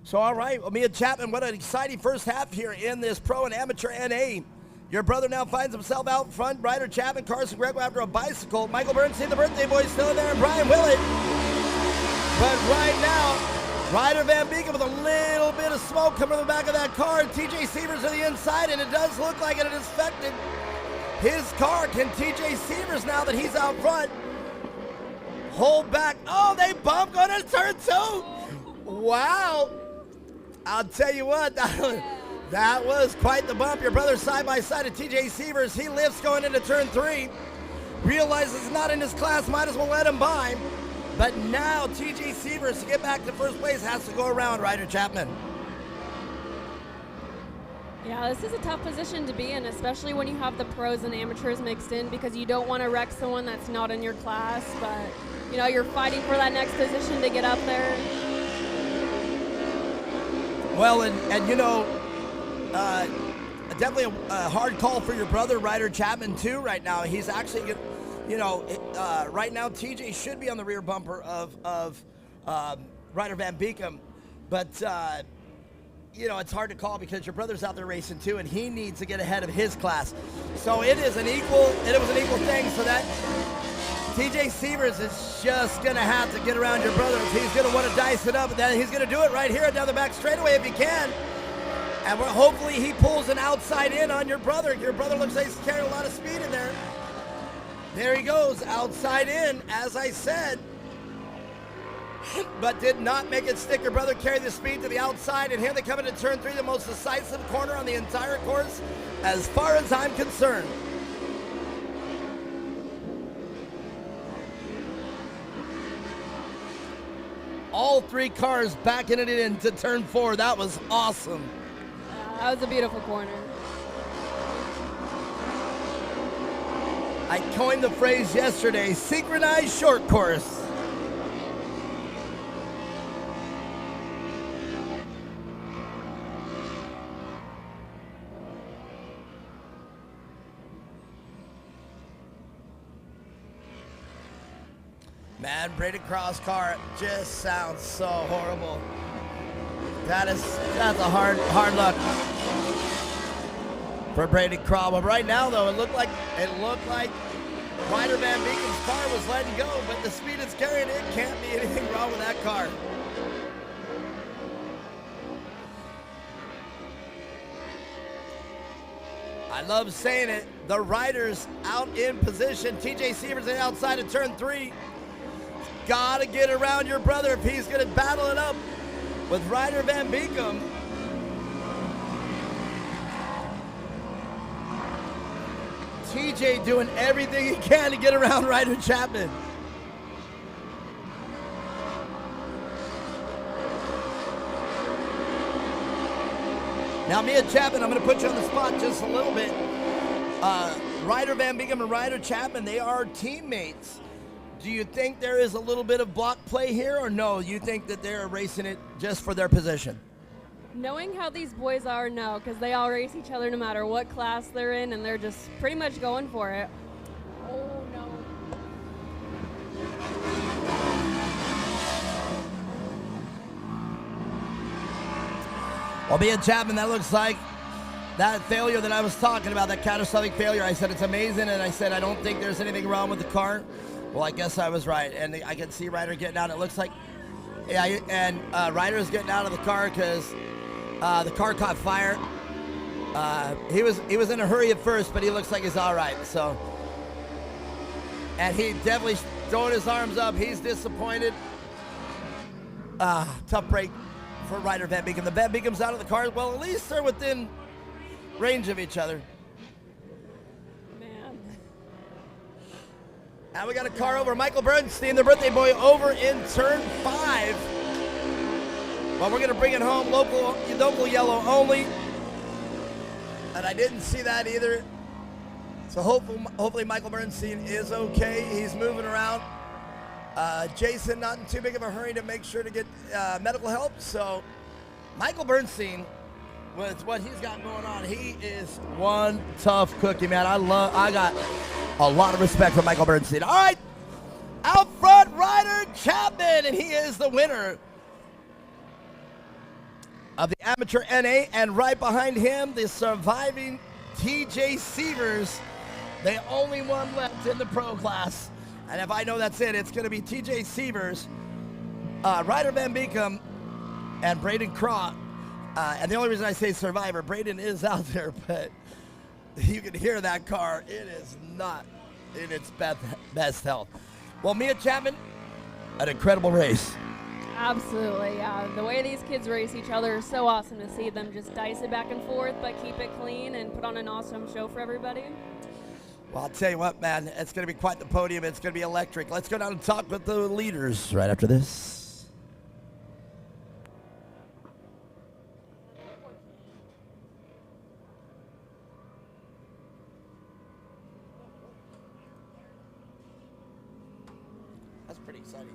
So, all right, well, Mia Chapman, what an exciting first half here in this pro and amateur NA. Your brother now finds himself out front. Ryder Chapman, Carson Greco after a bicycle. Michael Bernstein, the birthday boy, still in there, and Brian Willett. But right now, Ryder Van Beekem with a little bit of smoke coming from the back of that car, and TJ Severs to the inside, and it does look like it has affected his car. Can TJ Severs, now that he's out front, hold back? Oh, they bump going into turn 2. Wow. I'll tell you what, that was quite the bump. Your brother side by side of TJ Severs. He lifts going into turn 3. Realizes not in his class, might as well let him by. But now TJ Severs, to get back to first place, has to go around Ryder Chapman. Yeah, this is a tough position to be in, especially when you have the pros and amateurs mixed in, because you don't want to wreck someone that's not in your class, but you're fighting for that next position to get up there. Well, and definitely a hard call for your brother, Ryder Chapman, too, right now. He's actually right now TJ should be on the rear bumper of Ryder Van Beekem, but it's hard to call because your brother's out there racing too, and he needs to get ahead of his class. So it was an equal thing. So that TJ Sievers is just gonna have to get around your brother. If he's gonna want to dice it up, and then he's gonna do it right here down the back straightaway if he can. And hopefully he pulls an outside in on your brother. Your brother looks like he's carrying a lot of speed in there. There he goes, outside in, as I said. But did not make it stick. Your brother carried the speed to the outside, and here they come into turn 3, the most decisive corner on the entire course, as far as I'm concerned. All 3 cars backing it into turn 4. That was awesome. That was a beautiful corner. I coined the phrase yesterday, synchronized short course. Man, Braden Cross car just sounds so horrible. That's a hard luck for Braden Cross. But right now, though, it looked like Ryder Van Beekem's car was letting go, but the speed it's carrying, it can't be anything wrong with that car. I love saying it. The riders out in position. TJ Sievers on the outside of turn 3. Gotta get around your brother if he's gonna battle it up with Ryder Van Beekem. TJ doing everything he can to get around Ryder Chapman. Now, Mia Chapman, I'm going to put you on the spot just a little bit. Ryder Van Beekem and Ryder Chapman, they are teammates. Do you think there is a little bit of block play here, or no? You think that they're racing it just for their position? Knowing how these boys are, no, because they all race each other no matter what class they're in, and they're just pretty much going for it. Oh, no. Well, Mia Chapman, that looks like that failure that I was talking about, that catastrophic failure. I said it's amazing, and I said I don't think there's anything wrong with the car. Well, I guess I was right, and I can see Ryder getting out. It looks like, yeah, and Ryder's getting out of the car because the car caught fire. He was in a hurry at first, but he looks like he's all right. So, and he definitely throwing his arms up. He's disappointed. Tough break for Ryder Van Beekem. The Van Beekem's out of the car. Well, at least they're within range of each other. And we got a car over. Michael Bernstein, the birthday boy, over in turn 5. Well, we're going to bring it home, local yellow only. And I didn't see that either. So hopefully Michael Bernstein is okay. He's moving around. Jason, not in too big of a hurry to make sure to get medical help. So Michael Bernstein, with what he's got going on, he is one tough cookie, man. I got a lot of respect for Michael Bernstein. All right, out front, Ryder Chapman, and he is the winner of the Amateur NA, and right behind him, the surviving TJ Sievers, the only one left in the pro class. And if I know that's it, it's going to be TJ Sievers, Ryder Van Beekem, and Braden Craw. And the only reason I say survivor, Braden is out there, but you can hear that car. It is not in its best health. Well, Mia Chapman, an incredible race. Absolutely, yeah. The way these kids race each other is so awesome to see them just dice it back and forth, but keep it clean and put on an awesome show for everybody. Well, I'll tell you what, man, it's going to be quite the podium. It's going to be electric. Let's go down and talk with the leaders right after this. That's pretty exciting.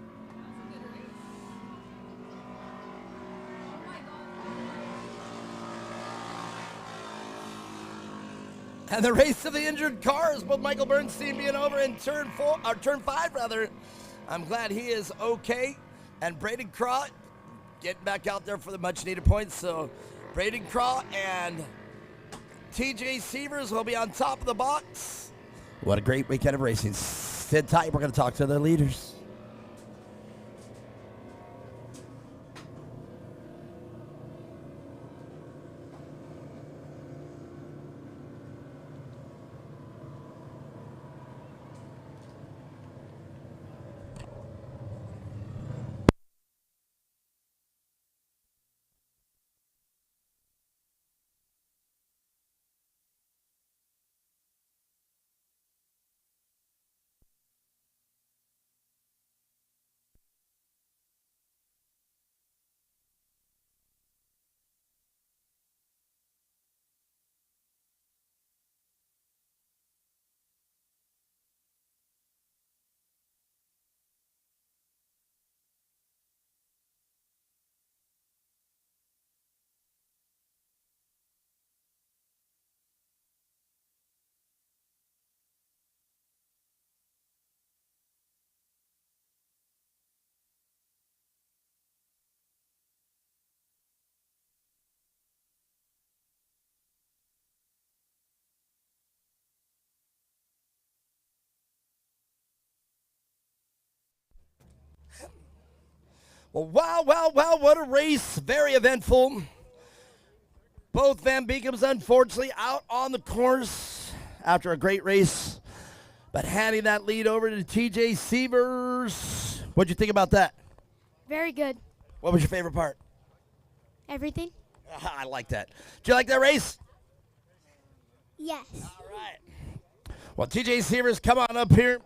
And the race of the injured cars, both Michael Bernstein being over in turn 5 rather. I'm glad he is okay. And Braden Craw getting back out there for the much needed points. So Braden Craw and TJ Sievers will be on top of the box. What a great weekend of racing. Sit tight. We're going to talk to the leaders. Well, wow, what a race. Very eventful. Both Van Beekums, unfortunately, out on the course after a great race. But handing that lead over to TJ Sievers. What'd you think about that? Very good. What was your favorite part? Everything? I like that. Did you like that race? Yes. All right. Well, TJ Sievers, come on up here.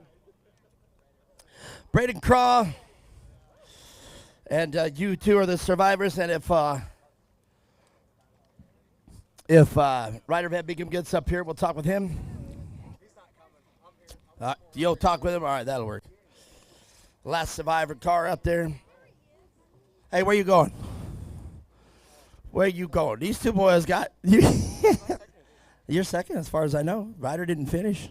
Braden Craw. And you two are the survivors. And if Ryder Van Beekum gets up here, we'll talk with him. You'll talk with him? All right, that'll work. Last survivor car up there. Hey, where you going? Where you going? These two boys got you. You're second as far as I know. Ryder didn't finish.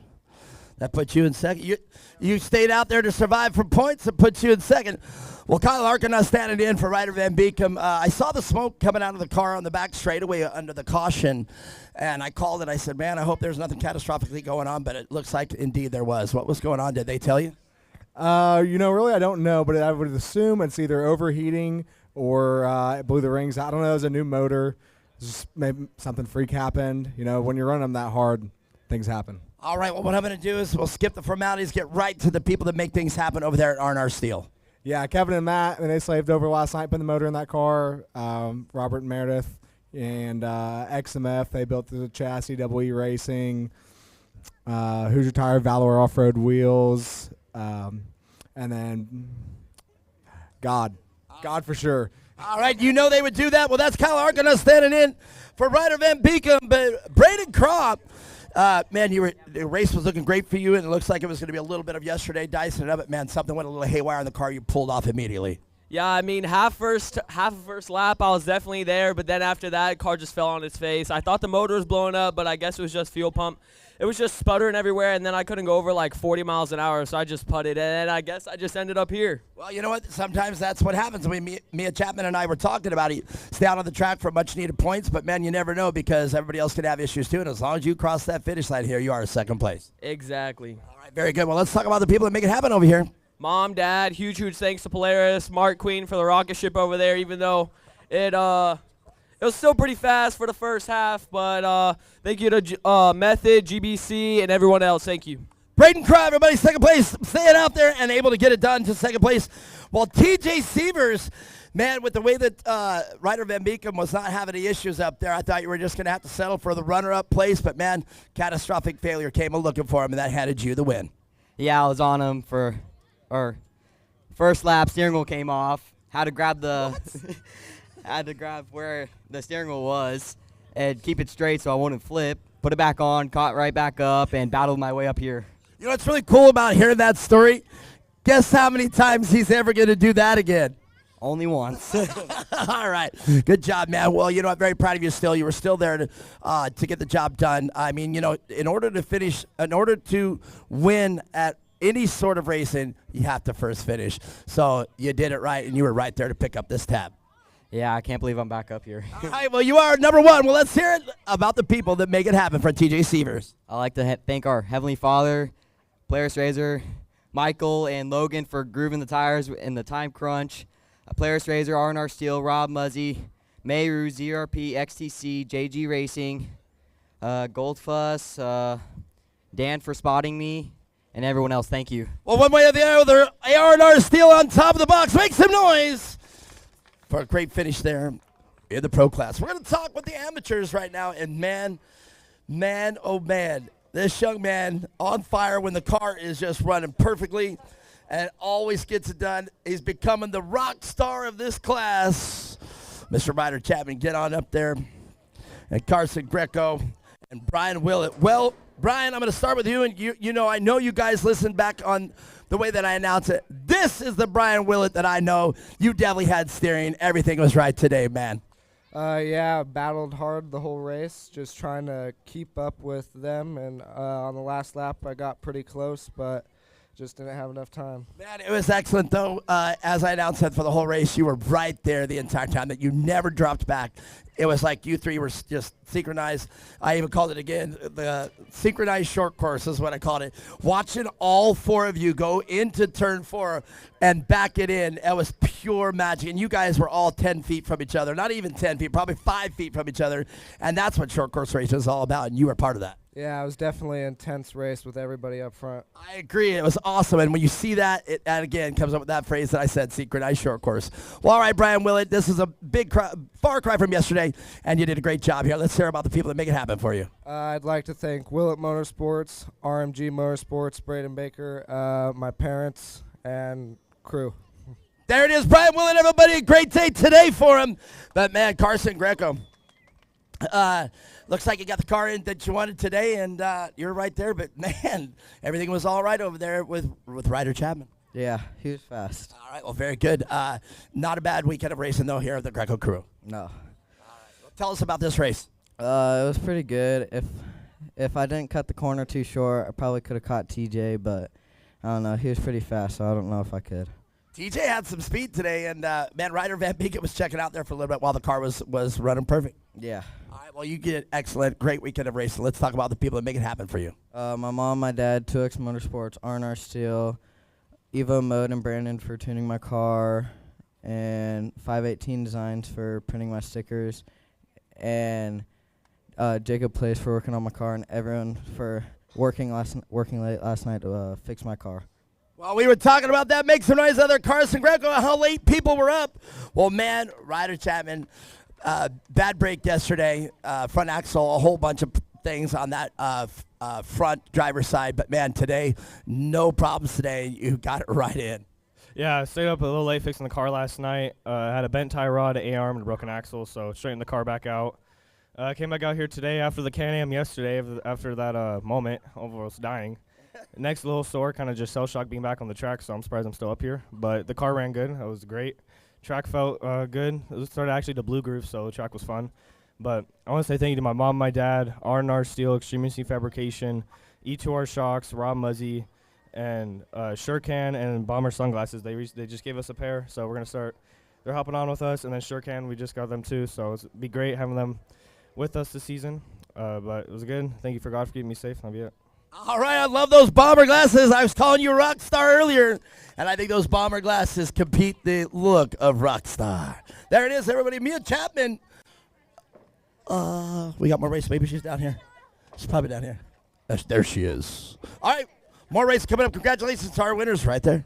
That puts you in second. You stayed out there to survive for points. That puts you in second. Well, Kyle Arkansas standing in for Ryder Van Beekum. I saw the smoke coming out of the car on the back straightaway under the caution, and I called it. I said, man, I hope there's nothing catastrophically going on, but it looks like indeed there was. What was going on? Did they tell you? Really, I don't know, but I would assume it's either overheating or it blew the rings. I don't know. It was a new motor. Just maybe something freak happened. When you run them that hard, things happen. All right, well, what I'm going to do is we'll skip the formalities, get right to the people that make things happen over there at R&R Steel. Yeah, Kevin and Matt, they slaved over last night, putting the motor in that car. Robert and Meredith and XMF, they built the chassis, Double E Racing, Hoosier Tire, Valor Off-Road Wheels, and then God for sure. All right, they would do that. Well, that's Kyle Arkansas standing in for Ryder Van Beekum, but Braden Craw. Man, the race was looking great for you, and it looks like it was going to be a little bit of yesterday, dicing it up. But man, something went a little haywire in the car. You pulled off immediately. Yeah, I mean, half first lap, I was definitely there, but then after that, car just fell on its face. I thought the motor was blowing up, but I guess it was just fuel pump. It was just sputtering everywhere, and then I couldn't go over like 40 miles an hour, so I just putted, and I guess I just ended up here. Well, you know what? Sometimes that's what happens. Mia Chapman and I were talking about it. Stay out on the track for much-needed points, but, man, you never know because everybody else could have issues, too, and as long as you cross that finish line here, you are in second place. Exactly. All right, very good. Well, let's talk about the people that make it happen over here. Mom, Dad, huge thanks to Polaris, Mark Queen for the rocket ship over there, even though it was still pretty fast for the first half, but thank you to Method, GBC, and everyone else. Thank you. Braden Craw, everybody, second place, staying out there and able to get it done to second place. While TJ Sievers, man, with the way that Ryder Van Beekum was not having any issues up there, I thought you were just going to have to settle for the runner-up place, but, man, catastrophic failure came looking for him, and that handed you the win. Yeah, I was on him for first lap. Steering wheel came off. Had to grab where the steering wheel was and keep it straight so I wouldn't flip. Put it back on, caught right back up, and battled my way up here. You know what's really cool about hearing that story? Guess how many times he's ever going to do that again? Only once. All right. Good job, man. Well, I'm very proud of you still. You were still there to get the job done. I mean, in order to win at any sort of racing, you have to first finish. So you did it right, and you were right there to pick up this tab. Yeah, I can't believe I'm back up here. All right, well, you are number one. Well, let's hear it about the people that make it happen for TJ Sievers. I'd like to thank our Heavenly Father, Polaris Razor, Michael, and Logan for grooving the tires in the time crunch. Polaris Razor, R&R Steel, Rob Muzzy, Mayru, ZRP, XTC, JG Racing, Goldfuss, Dan for spotting me, and everyone else. Thank you. Well, one way or the other, R&R Steel on top of the box. Make some noise for a great finish there in the pro class. We're going to talk with the amateurs right now, and man, oh man, this young man on fire when the car is just running perfectly and always gets it done. He's becoming the rock star of this class. Mr. Ryder Chapman, get on up there. And Carson Greco and Brian Willett. Well, Brian, I'm going to start with you. And I know you guys listened back on the way that I announced it. This is the Brian Willett that I know. You definitely had steering. Everything was right today, man. Yeah, battled hard the whole race, just trying to keep up with them. And on the last lap, I got pretty close, but just didn't have enough time. Man, it was excellent, though. As I announced that for the whole race, you were right there the entire time, that you never dropped back. It was like you three were just synchronized. I even called it again, the synchronized short course is what I called it. Watching all four of you go into turn 4 and back it in, it was pure magic. And you guys were all 10 feet from each other, not even 10 feet, probably 5 feet from each other. And that's what short course racing is all about, and you were part of that. Yeah, it was definitely an intense race with everybody up front. I agree. It was awesome. And when you see that, that again comes up with that phrase that I said, synchronized short course. Well, all right, Brian Willett, this is a big far cry from yesterday, and you did a great job here. Let's hear about the people that make it happen for you. I'd like to thank Willett Motorsports, RMG Motorsports, Braden Baker, my parents, and crew. There it is, Brian Willett, everybody. A great day today for him. But, man, Carson Greco. Looks like you got the car in that you wanted today, and you're right there. But, man, everything was all right over there with Ryder Chapman. Yeah, he was fast. All right, well, very good. Not a bad weekend of racing, though, here at the Greco crew. No. Tell us about this race. It was pretty good. If I didn't cut the corner too short, I probably could have caught TJ, but I don't know. He was pretty fast, so I don't know if I could. TJ had some speed today, and, man, Ryder Van Beek was checking out there for a little bit while the car was running perfect. Yeah. All right, well, you get excellent, great weekend of racing. Let's talk about the people that make it happen for you. My mom, my dad, 2X Motorsports, R&R Steel, Evo Mode and Brandon for tuning my car, and 518 Designs for printing my stickers, and Jacob Place for working on my car, and everyone for working late last night to fix my car. Well, we were talking about that. Make some noise, other Carson Greco, how late people were up. Well, man, Ryder Chapman, bad break yesterday, front axle, a whole bunch of things on that front driver's side. But, man, today, no problems today. You got it right in. Yeah, I stayed up a little late fixing the car last night. I had a bent tie rod, an A-arm, and a broken axle, so straightened the car back out. Came back out here today after the Can-Am yesterday, after that moment, almost dying. Next little sore, kind of just cell shock being back on the track, so I'm surprised I'm still up here. But the car ran good. It was great. Track felt good. It started actually to blue groove, so the track was fun. But I want to say thank you to my mom, my dad, R&R Steel, Extreme Machine Fabrication, E2R Shocks, Rob Muzzy, and Shurcan and Bomber Sunglasses. They just gave us a pair, so we're going to start. They're helping on with us, and then Shurcan, we just got them too, so it'd be great having them with us this season. But it was good. Thank you for God for keeping me safe. That'll be it. All right, I love those bomber glasses. I was calling you a rock star earlier, and I think those bomber glasses compete the look of rock star. There it is, everybody. Mia Chapman. We got more race. Maybe she's down here. She's probably down here. There she is. All right, more race coming up. Congratulations to our winners right there.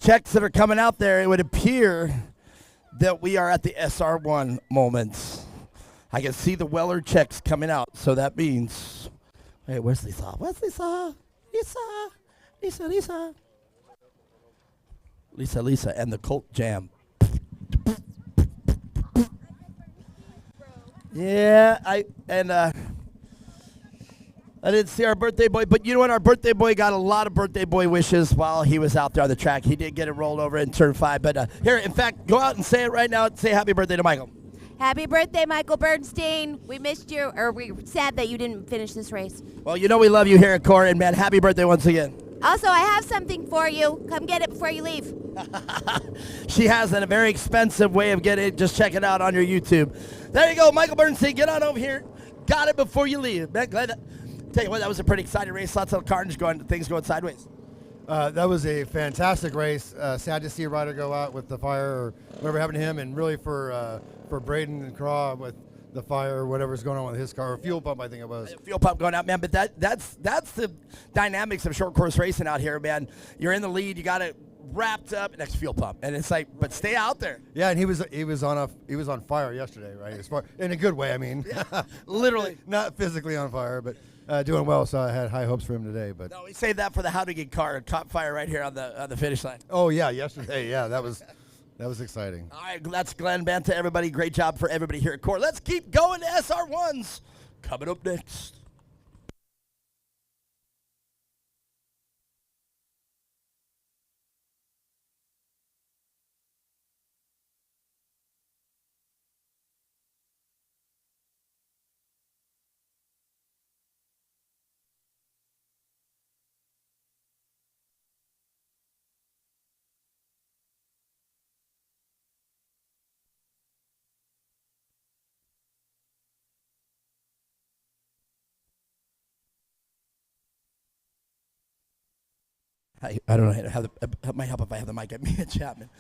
Checks that are coming out there, it would appear that we are at the SR1 moments. I can see the Weller checks coming out, so that means, hey, where's Lisa? Where's Lisa? Lisa, and the Colt Jam. Yeah, I didn't see our birthday boy, but you know what? Our birthday boy got a lot of birthday boy wishes while he was out there on the track. He did get it rolled over in turn 5. But here, in fact, go out and say it right now. Say happy birthday to Michael. Happy birthday, Michael Bernstein. We missed you, or we're sad that you didn't finish this race. Well, you know we love you here at Core, and man, happy birthday once again. Also, I have something for you. Come get it before you leave. She has a very expensive way of getting it. Just check it out on your YouTube. There you go, Michael Bernstein. Get on over here. Got it before you leave. Man, glad that, tell you what, that was a pretty exciting race. Lots of carnage things going sideways. That was a fantastic race. Sad to see a rider go out with the fire or whatever happened to him, and really for Braden and Craw with the fire or whatever's going on with his car, or fuel pump, I think it was. Fuel pump going out, man. But that's the dynamics of short course racing out here, man. You're in the lead. You got it wrapped up next fuel pump, and it's like, but stay out there. Yeah, and he was on fire yesterday, right? As far in a good way, I mean. Yeah, literally, not physically on fire, but doing well. So I had high hopes for him today. But no, we saved that for the How to Get car. Caught fire right here on the finish line. Oh yeah, yesterday. Yeah, that was exciting. All right, that's Glenn Banta, everybody. Great job for everybody here at Core. Let's keep going to SR1s. Coming up next. I don't know how it might help if I have the mic at me and Chapman.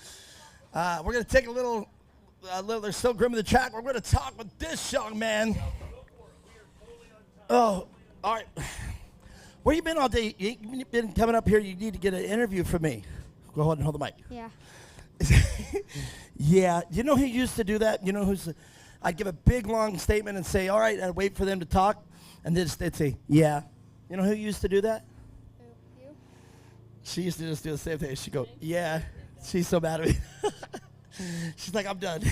We're going to take a little, there's still grim in the track. We're going to talk with this young man. Oh, all right. Where you been all day? You ain't been coming up here. You need to get an interview from me. Go ahead and hold the mic. Yeah. Yeah. You know who used to do that? You know I'd give a big, long statement and say, all right, I'd wait for them to talk. And they'd say, yeah. You know who used to do that? She used to just do the same thing. She'd go, yeah. She's so mad at me. She's like, I'm done.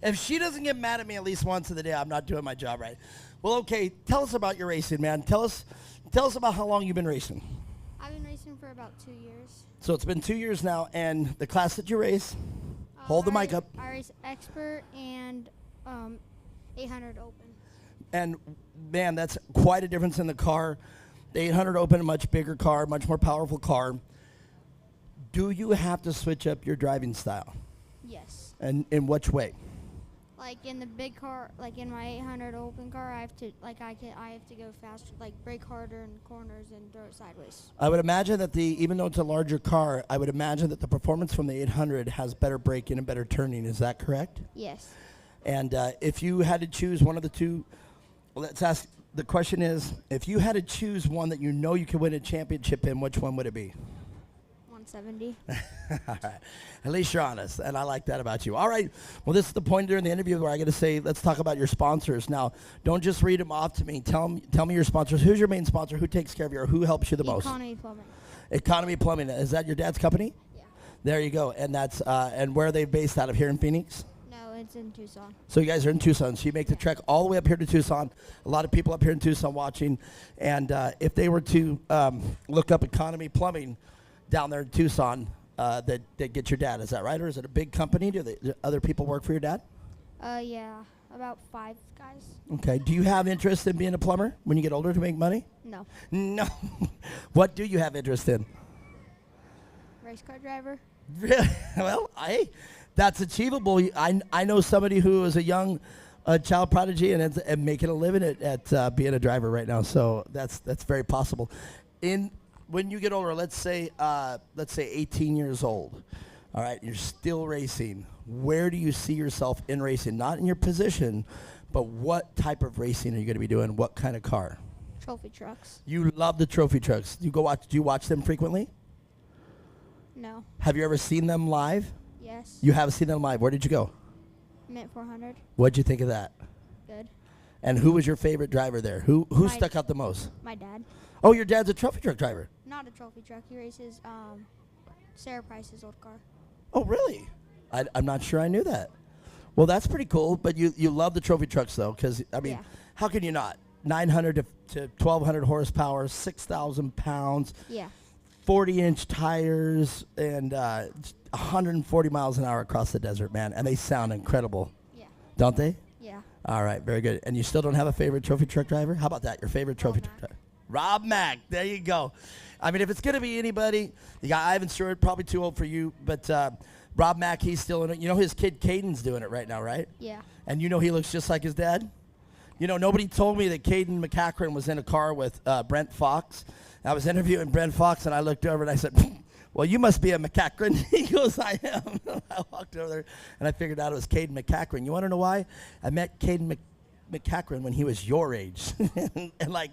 If she doesn't get mad at me at least once in the day, I'm not doing my job right. Well, okay, tell us about your racing, man. Tell us about how long you've been racing. I've been racing for about 2 years. So it's been 2 years now, and the class that you race, hold the mic up. I race expert and 800 open. And, man, that's quite a difference in the car. The 800 Open, a much bigger car, much more powerful car. Do you have to switch up your driving style? Yes. And in which way? Like in the big car, like in my 800 Open car, I have to go faster, like brake harder in corners and throw it sideways. I would imagine that even though it's a larger car, I would imagine that the performance from the 800 has better braking and better turning. Is that correct? Yes. And if you had to choose one of the two, let's ask. The question is, if you had to choose one that you know you could win a championship in, which one would it be? 170. All right. At least you're honest, and I like that about you. All right. Well, this is the point during the interview where I got to say, let's talk about your sponsors. Now, don't just read them off to me. Tell me your sponsors. Who's your main sponsor? Who takes care of you, or who helps you the most? Economy Plumbing. Economy Plumbing. Is that your dad's company? Yeah. There you go. And that's and where are they based out of? Here in Phoenix? No, it's in Tucson. So you guys are in Tucson. So you make the trek all the way up here to Tucson. A lot of people up here in Tucson watching. And if they were to look up Economy Plumbing down there in Tucson, that get your dad. Is that right? Or is it a big company? Do other people work for your dad? Yeah, about 5 guys. Okay. Do you have interest in being a plumber when you get older to make money? No. No. What do you have interest in? Race car driver. Really? Well, that's achievable. I know somebody who is a young child prodigy and making a living at being a driver right now. So that's very possible. When you get older, let's say 18 years old. All right, you're still racing. Where do you see yourself in racing? Not in your position, but what type of racing are you going to be doing? What kind of car? Trophy trucks. You love the trophy trucks. Do you watch them frequently? No. Have you ever seen them live? Yes. You have seen them live. Where did you go? Mint 400. What'd you think of that? Good. And who was your favorite driver there? Who stuck out the most? My dad. Oh, your dad's a trophy truck driver. Not a trophy truck. He races Sarah Price's old car. Oh, really? I'm not sure I knew that. Well, that's pretty cool. But you love the trophy trucks, though, because, I mean, yeah. How can you not? 900 to 1,200 horsepower, 6,000 pounds. Yeah. 40-inch tires, and 140 miles an hour across the desert, man. And they sound incredible. Yeah. Don't they? Yeah. All right, very good. And you still don't have a favorite trophy truck driver? How about that? Your favorite trophy truck driver? Rob Mack. There you go. I mean, if it's going to be anybody, you got Ivan Stewart, probably too old for you, but Rob Mack, he's still in it. You know his kid Caden's doing it right now, right? Yeah. And you know he looks just like his dad? You know, nobody told me that Caden McCachran was in a car with Brent Fox. I was interviewing Brent Fox, and I looked over and I said, well, you must be a McCachran. He goes, I am. I walked over there, and I figured out it was Caden McCachran. You want to know why? I met Caden McCachran when he was your age. And, like,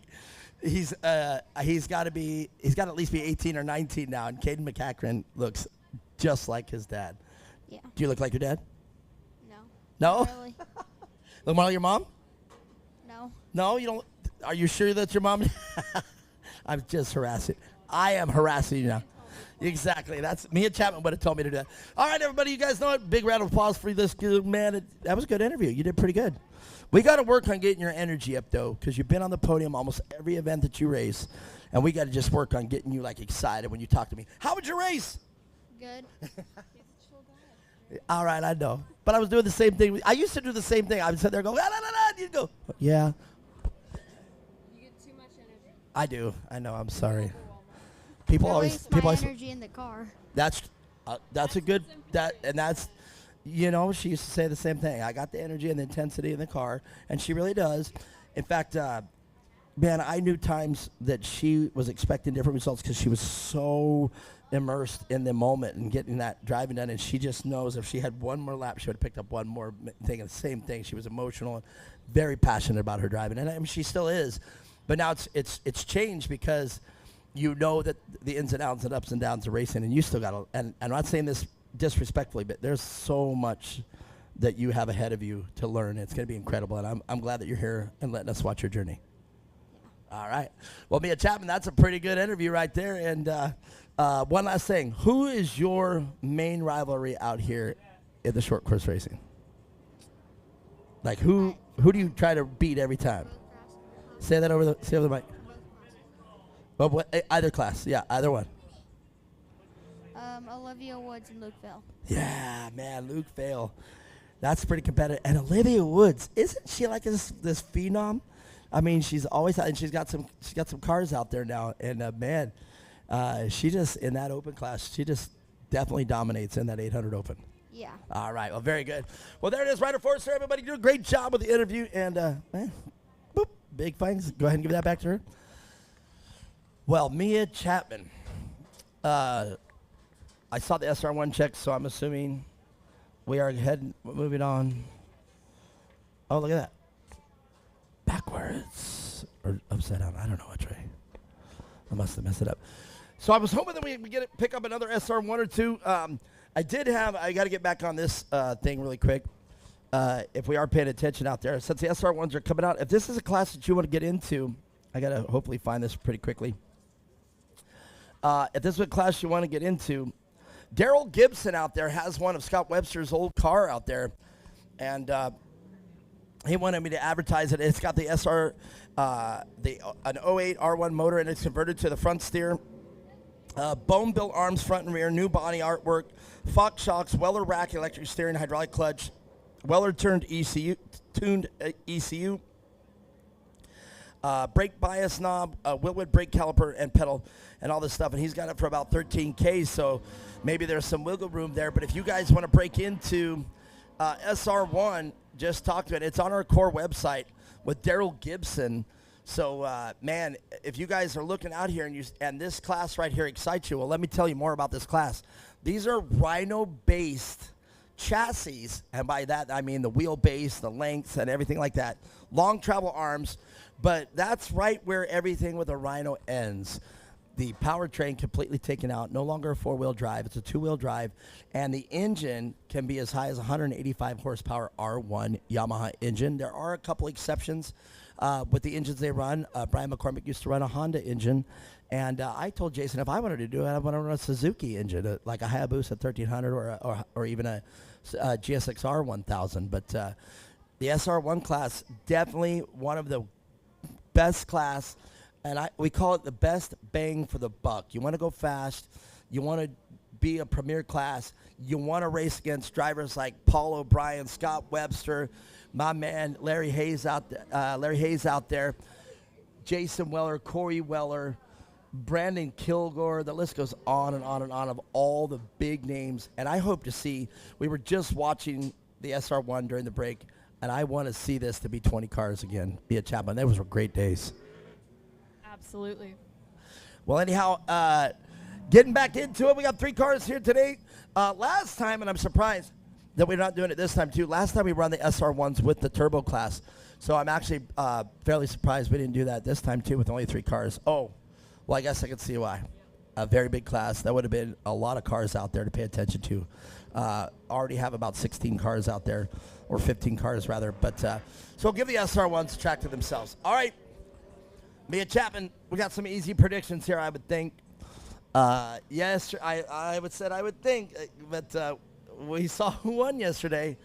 he's got at least be 18 or 19 now, and Caden McCachran looks just like his dad. Yeah. Do you look like your dad? No. No? Not really. Look like your mom? No. No, you don't. Are you sure that's your mom? I'm just harassing. I am harassing you now. Exactly. That's Mia Chapman would have told me to do that. All right, everybody, you guys know it. Big round of applause for this good man. That was a good interview. You did pretty good. We got to work on getting your energy up, though, because you've been on the podium almost every event that you race, and we got to just work on getting you, like, excited when you talk to me. How would you race? Good. All right, I know. But I was doing the same thing. I used to do the same thing. I would sit there and go, and you'd go, yeah. You get too much energy. I do. I know. I'm sorry. I People waste my always. energy in the car. That's a good you know, she used to say the same thing. I got the energy and the intensity in the car, and she really does. In fact, man, I knew times that she was expecting different results because she was so immersed in the moment and getting that driving done, and she just knows if she had one more lap, she would have picked up one more thing. And the same thing, she was emotional and very passionate about her driving, and I mean, she still is. But now it's changed because you know that the ins and outs and ups and downs of racing, and you still got to, and I'm not saying this disrespectfully, but there's so much that you have ahead of you to learn. It's going to be incredible, and I'm glad that you're here and letting us watch your journey. Yeah. All right. Well, Mia Chapman, that's a pretty good interview right there. And one last thing. Who is your main rivalry out here in the short course racing? Like, who do you try to beat every time? Say that over the mic. But either class. Yeah, either one. Olivia Woods and Luke Vail. Yeah, man, Luke Vail. That's pretty competitive. And Olivia Woods, isn't she like this phenom? I mean, she's always and she's got some cars out there now. And man, she just in that open class, she just definitely dominates in that 800 open. Yeah. All right. Well, very good. Well, there it is, Ryder Forrester. Everybody, do a great job with the interview. And man, boop, big thanks. Go ahead and give that back to her. Well, Mia Chapman. I saw the SR1 check, so I'm assuming we are moving on. Oh, look at that. Backwards. Or upside down. I don't know which way. I must have messed it up. So I was hoping that we could pick up another SR1 or two. I got to get back on this thing really quick. If we are paying attention out there. Since the SR1s are coming out, if this is a class that you want to get into, I got to hopefully find this pretty quickly. If this is a class you want to get into, Daryl Gibson out there has one of Scott Webster's old car out there, and he wanted me to advertise it. It's got the an 08 R1 motor, and it's converted to the front steer. Bone-built arms, front and rear, new body artwork, Fox shocks, Weller rack, electric steering, hydraulic clutch, Weller tuned ECU, brake bias knob, Wilwood brake caliper, and pedal, and all this stuff. And he's got it for about 13K, so maybe there's some wiggle room there. But if you guys want to break into SR1, just talk to it. It's on our core website with Daryl Gibson. So, man, if you guys are looking out here and this class right here excites you, well, let me tell you more about this class. These are Rhino-based chassis, and by that I mean the wheelbase, the lengths, and everything like that. Long travel arms, but that's right where everything with a Rhino ends. The powertrain completely taken out, no longer a four-wheel drive. It's a two-wheel drive, and the engine can be as high as 185 horsepower R1 Yamaha engine. There are a couple exceptions with the engines they run. Brian McCormick used to run a Honda engine, and I told Jason if I wanted to do it, I want to run a Suzuki engine, like a Hayabusa 1300 or even a GSX-R 1000. But the SR1 class, definitely one of the best class, and we call it the best bang for the buck. You want to go fast. You want to be a premier class. You want to race against drivers like Paul O'Brien, Scott Webster, my man Larry Hayes out there, Jason Weller, Corey Weller, Brandon Kilgore. The list goes on and on and on of all the big names. And I hope to see, we were just watching the SR1 during the break, and I want to see this to be 20 cars again, be a Chapman. Those were great days. Absolutely. Well, anyhow, getting back into it, we got 3 cars here today. Last time, and I'm surprised that we're not doing it this time too, last time we run the SR1s with the turbo class. So I'm actually fairly surprised we didn't do that this time too with only 3 cars. Oh, well, I guess I could see why. A very big class. That would have been a lot of cars out there to pay attention to. Already have about 16 cars out there, or 15 cars rather. But so we'll give the SR1s a track to themselves. All right. Mia Chapman, we got some easy predictions here, I would think. Yes, I would think, but we saw who won yesterday,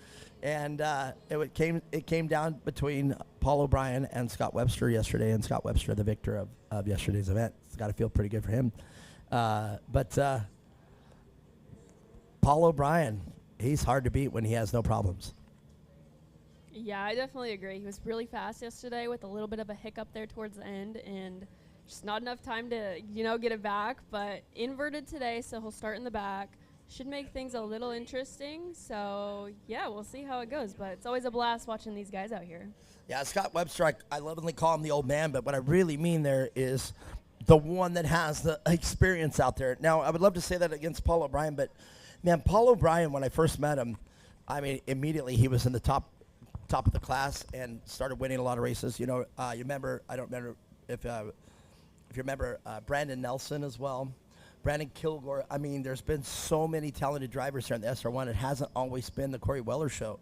and it came down between Paul O'Brien and Scott Webster yesterday, and Scott Webster, the victor of yesterday's event. It's got to feel pretty good for him. But Paul O'Brien, he's hard to beat when he has no problems. Yeah, I definitely agree. He was really fast yesterday with a little bit of a hiccup there towards the end, and just not enough time to, get it back. But inverted today, so he'll start in the back. Should make things a little interesting. So, yeah, we'll see how it goes. But it's always a blast watching these guys out here. Yeah, Scott Webster, I lovingly call him the old man, but what I really mean there is the one that has the experience out there. Now, I would love to say that against Paul O'Brien, but, man, Paul O'Brien, when I first met him, I mean, immediately he was in the top of the class and started winning a lot of races. You remember, I don't remember if you remember Brandon Nelson as well. Brandon Kilgore. I mean, there's been so many talented drivers here in the SR1. It hasn't always been the Corey Weller show.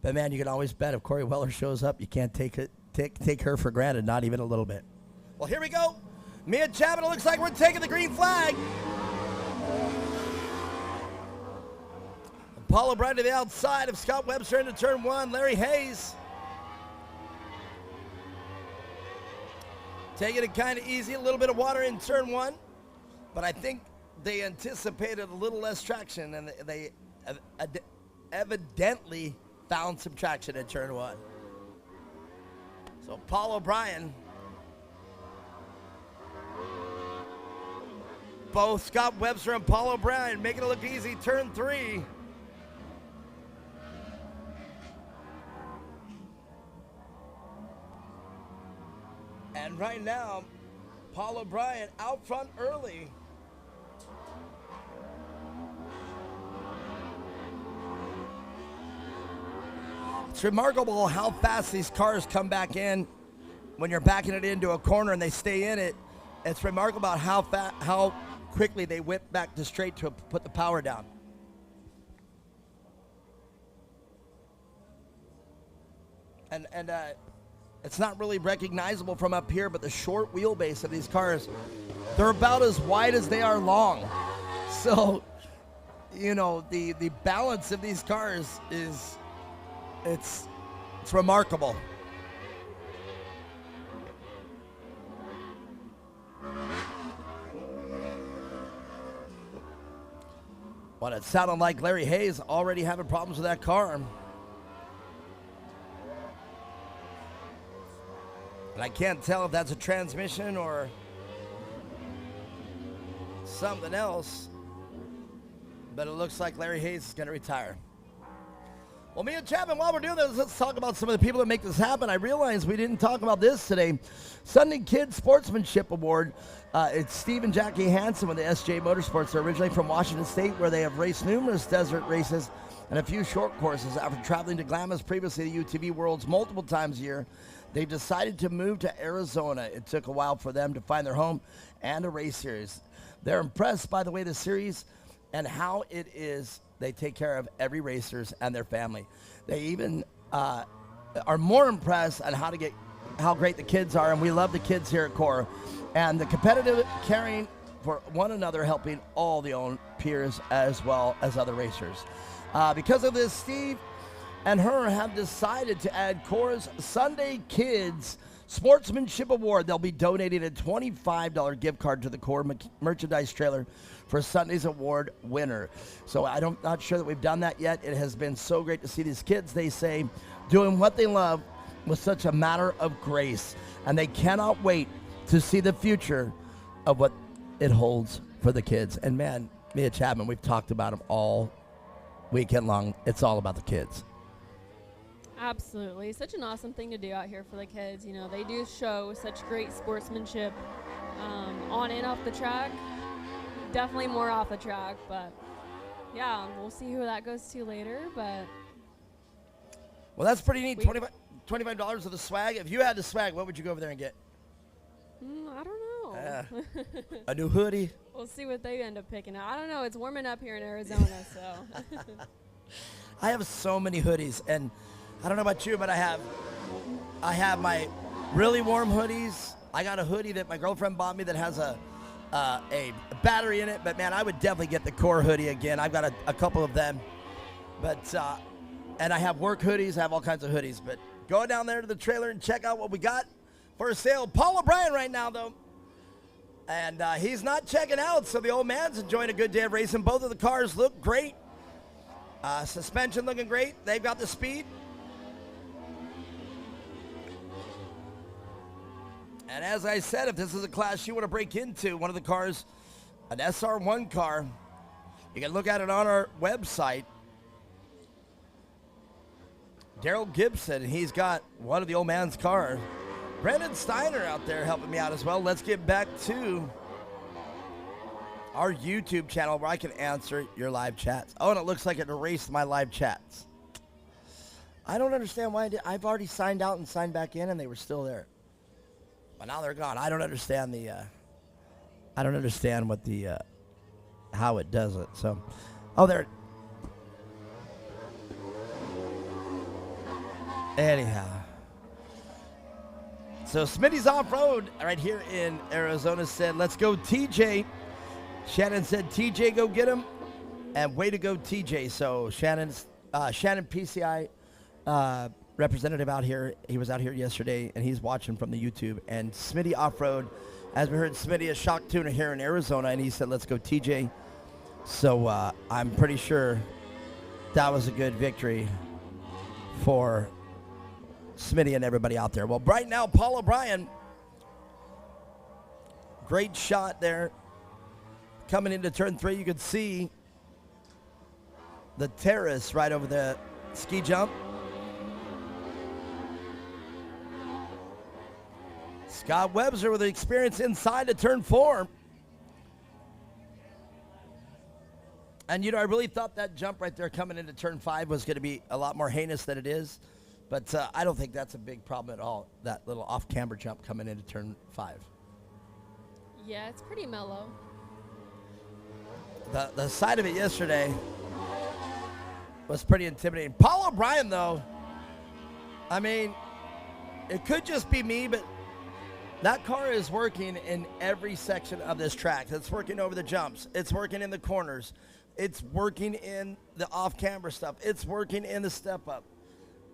But, man, you can always bet if Corey Weller shows up, you can't take her for granted, not even a little bit. Well, here we go. Mia Chapman, it looks like we're taking the green flag. Paul O'Brien to the outside of Scott Webster into turn 1. Larry Hayes taking it kind of easy, a little bit of water in turn 1. But I think they anticipated a little less traction, and they evidently found some traction in turn 1. So Paul O'Brien, both Scott Webster and Paul O'Brien making it look easy. Turn 3. And right now, Paul O'Brien out front early. It's remarkable how fast these cars come back in when you're backing it into a corner and they stay in it. It's remarkable how quickly they whip back to straight to put the power down. And it's not really recognizable from up here, but the short wheelbase of these cars, they're about as wide as they are long. So, the balance of these cars is, it's remarkable. What it sounded like Larry Hayes already having problems with that car. And I can't tell if that's a transmission or something else, but it looks like Larry Hayes is going to retire. Well, Mia Chapman, while we're doing this, let's talk about some of the people that make this happen. I realized we didn't talk about this today. Sunday Kid Sportsmanship Award. It's Steve and Jackie Hansen with the SJ Motorsports. They're originally from Washington State, where they have raced numerous desert races and a few short courses. After traveling to Glamis, previously the UTV Worlds, multiple times a year, they've decided to move to Arizona. It took a while for them to find their home and a race series. They're impressed by the way the series and how it is they take care of every racers and their family. They even are more impressed on how great the kids are, and we love the kids here at Core. And the competitive caring for one another, helping all the own peers as well as other racers. Because of this, Steve and her have decided to add Core's Sunday Kids Sportsmanship Award. They'll be donating a $25 gift card to the core merchandise trailer for Sunday's award winner. So I'm not sure that we've done that yet. It has been so great to see these kids, they say, doing what they love with such a matter of grace. And they cannot wait to see the future of what it holds for the kids. And man, me and Chapman, we've talked about them all weekend long. It's all about the kids. Absolutely. Such an awesome thing to do out here for the kids. You know, they do show such great sportsmanship on and off the track. Definitely more off the track, but yeah, we'll see who that goes to later. But well, that's pretty neat. $25 of the swag. If you had the swag, what would you go over there and get? I don't know. A new hoodie. We'll see what they end up picking out. I don't know. It's warming up here in Arizona, so. I have so many hoodies, and I don't know about you, but I have my really warm hoodies. I got a hoodie that my girlfriend bought me that has a battery in it, but man, I would definitely get the core hoodie again. I've got a couple of them, but and I have work hoodies. I have all kinds of hoodies, but go down there to the trailer and check out what we got for sale. Paul O'Brien right now, though, and he's not checking out, so the old man's enjoying a good day of racing. Both of the cars look great. Suspension looking great. They've got the speed. And as I said, if this is a class you want to break into, one of the cars, an SR1 car, you can look at it on our website. Daryl Gibson, he's got one of the old man's cars. Brendan Steiner out there helping me out as well. Let's get back to our YouTube channel where I can answer your live chats. Oh, and it looks like it erased my live chats. I don't understand why I've already signed out and signed back in, and they were still there. But now they're gone. I don't understand what the how it does it. So, oh, there. Anyhow. So Smitty's off-road right here in Arizona said, let's go TJ. Shannon said, TJ, go get him. And way to go, TJ. So Shannon PCI representative out here. He was out here yesterday, and he's watching from the YouTube. And Smitty off-road, as we heard, Smitty a shock tuner here in Arizona, and he said, let's go, TJ. So I'm pretty sure that was a good victory for Smitty and everybody out there. Well, right now, Paul O'Brien, great shot there. Coming into turn 3, you could see the terrace right over the ski jump. Scott Webster with the experience inside to turn 4. And, you know, I really thought that jump right there coming into turn 5 was going to be a lot more heinous than it is. But I don't think that's a big problem at all, that little off-camber jump coming into turn 5. Yeah, it's pretty mellow. The side of it yesterday was pretty intimidating. Paul O'Brien, though, I mean, it could just be me, but that car is working in every section of this track. It's working over the jumps. It's working in the corners. It's working in the off-camber stuff. It's working in the step-up.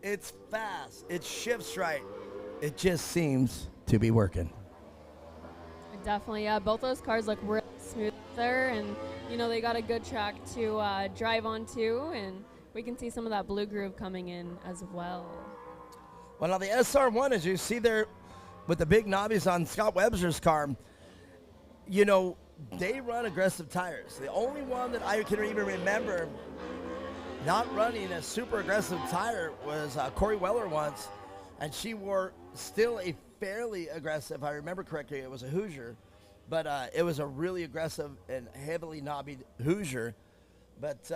It's fast. It shifts right. It just seems to be working. Definitely, yeah. Both those cars look really smooth there, and you know they got a good track to drive onto, and we can see some of that blue groove coming in as well. Well, now the SR1, as you see there with the big knobbies on Scott Webster's car, you know, they run aggressive tires. The only one that I can even remember not running a super aggressive tire was Corey Weller once, and she wore still a fairly aggressive, if I remember correctly, it was a Hoosier, but it was a really aggressive and heavily knobbied Hoosier. But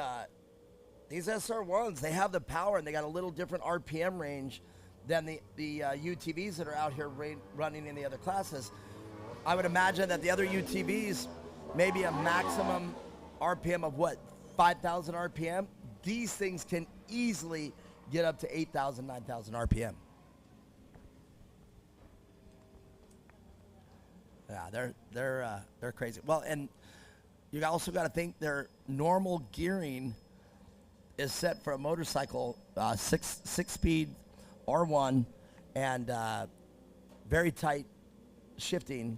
these SR1s, they have the power, and they got a little different RPM range than the UTVs that are out here running in the other classes. I would imagine that the other UTVs, maybe a maximum RPM of what, 5,000 RPM? These things can easily get up to 8,000, 9,000 RPM. Yeah, they're crazy. Well, and you also got to think their normal gearing is set for a motorcycle, six speed R1, and very tight shifting,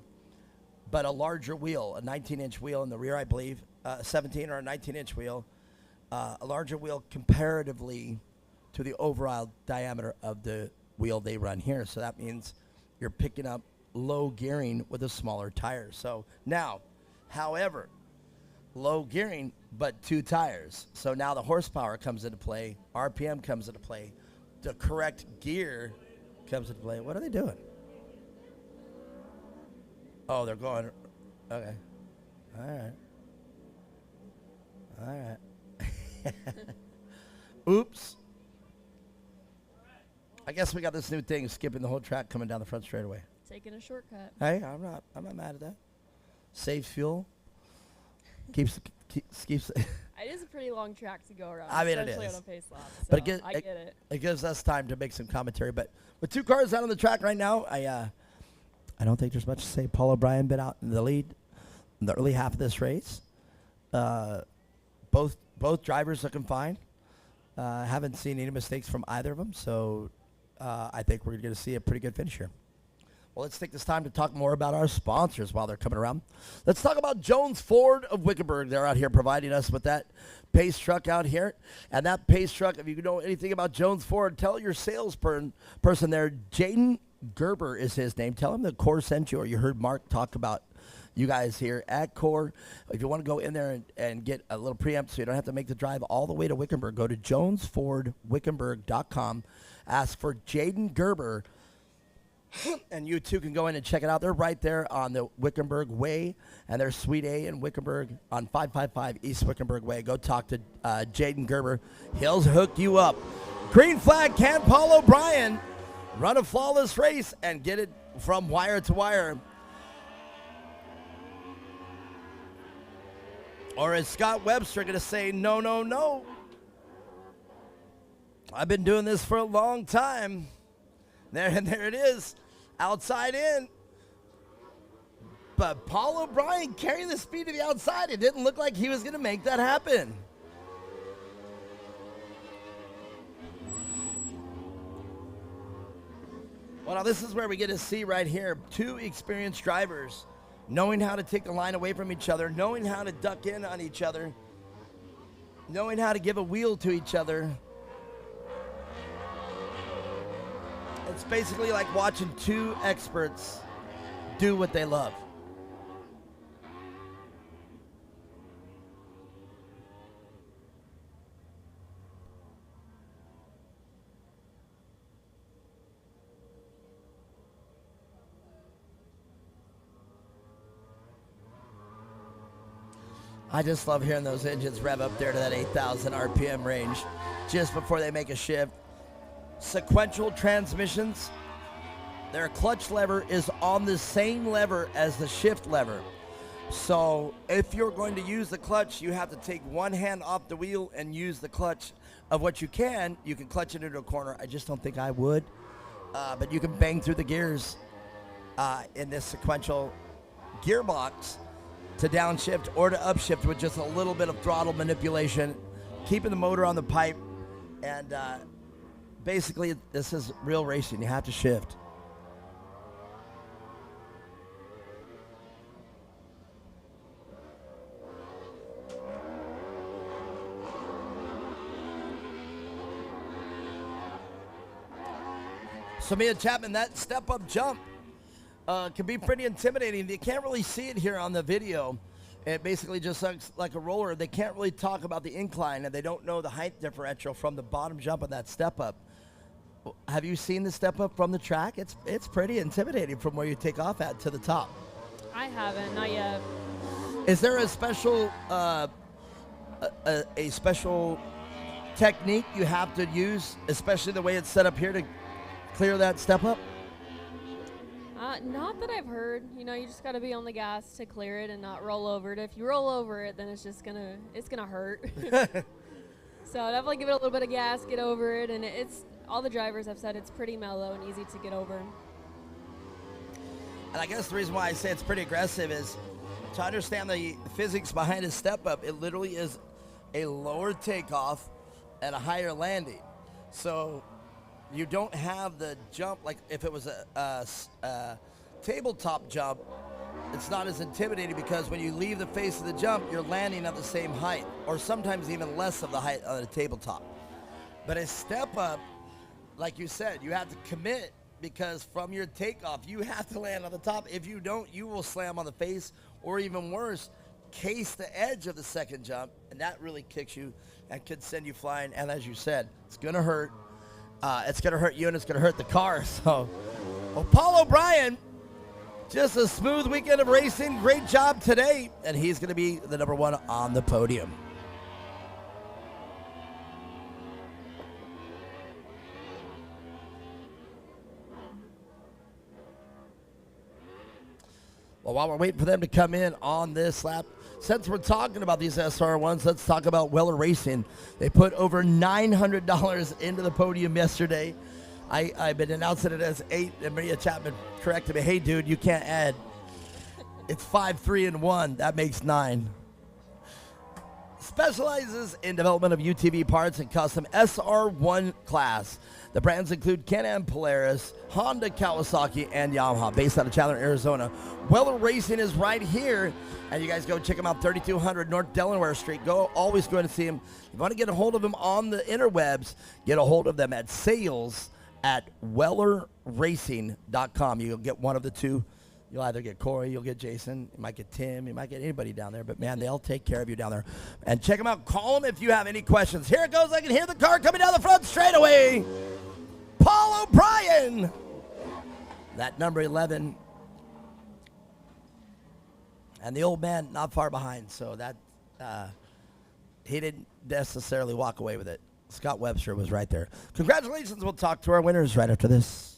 but a larger wheel, a 19-inch wheel in the rear, I believe, 17 or a 19-inch wheel, a larger wheel comparatively to the overall diameter of the wheel they run here. So that means you're picking up low gearing with a smaller tire. So now, however, low gearing, but 2 tires. So now the horsepower comes into play, RPM comes into play, the correct gear comes into play. What are they doing? Oh, they're going, okay. All right. Oops. I guess we got this new thing, skipping the whole track coming down the front straightaway. Taking a shortcut. Hey, I'm not mad at that. Saves fuel. keeps. It is a pretty long track to go around. I mean, it especially is. on a pace lap. So But I get it. It gives us time to make some commentary. But with 2 cars out on the track right now, I don't think there's much to say. Paul O'Brien been out in the lead in the early half of this race. Both drivers looking fine. Haven't seen any mistakes from either of them. So I think we're going to see a pretty good finish here. Well, let's take this time to talk more about our sponsors while they're coming around. Let's talk about Jones Ford of Wickenburg. They're out here providing us with that pace truck out here. And that pace truck, if you know anything about Jones Ford, tell your salesperson there, Jaden Gerber is his name. Tell him that Core sent you, or you heard Mark talk about you guys here at Core. If you want to go in there and get a little preamp so you don't have to make the drive all the way to Wickenburg, go to jonesfordwickenburg.com. Ask for Jaden Gerber, and you too can go in and check it out. They're right there on the Wickenburg Way, and they're Suite A in Wickenburg on 555 East Wickenburg Way. Go talk to Jaden Gerber. He'll hook you up. Green flag, can Paul O'Brien run a flawless race and get it from wire to wire? Or is Scott Webster going to say, no, no, no? I've been doing this for a long time. There it is, outside in. But Paul O'Brien carrying the speed to the outside. It didn't look like he was going to make that happen. Well, now this is where we get to see right here 2 experienced drivers knowing how to take the line away from each other, knowing how to duck in on each other, knowing how to give a wheel to each other. It's basically like watching 2 experts do what they love. I just love hearing those engines rev up there to that 8,000 RPM range just before they make a shift. Sequential transmissions, their clutch lever is on the same lever as the shift lever. So if you're going to use the clutch, you have to take one hand off the wheel and use the clutch of what you can. You can clutch it into a corner. I just don't think I would. But you can bang through the gears in this sequential gearbox to downshift or to upshift with just a little bit of throttle manipulation, keeping the motor on the pipe. And basically, this is real racing. You have to shift. So Mia Chapman, that step-up jump can be pretty intimidating. You can't really see it here on the video. It basically just looks like a roller. They can't really talk about the incline, and they don't know the height differential from the bottom jump of that step-up. Have you seen the step-up from the track? It's pretty intimidating from where you take off at to the top. I haven't, not yet. Is there a special a special technique you have to use, especially the way it's set up here, to clear that step-up? Not that I've heard. You know, you just got to be on the gas to clear it and not roll over it. If you roll over it, then it's gonna hurt. So definitely give it a little bit of gas, get over it, and it's all the drivers have said it's pretty mellow and easy to get over. And I guess the reason why I say it's pretty aggressive is to understand the physics behind a step-up. It literally is a lower takeoff and a higher landing. So you don't have the jump like if it was a tabletop jump. It's not as intimidating because when you leave the face of the jump, you're landing at the same height, or sometimes even less of the height on a tabletop. But a step up, like you said, you have to commit because from your takeoff, you have to land on the top. If you don't, you will slam on the face, or even worse, case the edge of the second jump, and that really kicks you and could send you flying. And as you said, it's going to hurt. It's going to hurt you, and it's going to hurt the car. So, well, Paul O'Brien, just a smooth weekend of racing. Great job today, and he's going to be the number one on the podium. Well, while we're waiting for them to come in on this lap, since we're talking about these SR1s, let's talk about Weller Racing. They put over $900 into the podium yesterday. I've been announcing it as 8, and Maria Chapman corrected me. Hey, dude, you can't add. It's 5, 3, and 1. That makes 9. Specializes in development of UTV parts and custom SR1 class. The brands include Can-Am, Polaris, Honda, Kawasaki, and Yamaha. Based out of Chandler, Arizona. Weller Racing is right here, and you guys go check them out, 3200 North Delaware Street. Always go to see them. If you want to get a hold of them on the interwebs, get a hold of them at sales@wellerracing.com. You'll get one of the two. You'll either get Corey, you'll get Jason, you might get Tim, you might get anybody down there. But, man, they'll take care of you down there. And check them out. Call them if you have any questions. Here it goes. I can hear the car coming down the front straightaway. Paul O'Brien. That number 11. And the old man not far behind. So that he didn't necessarily walk away with it. Scott Webster was right there. Congratulations. We'll talk to our winners right after this.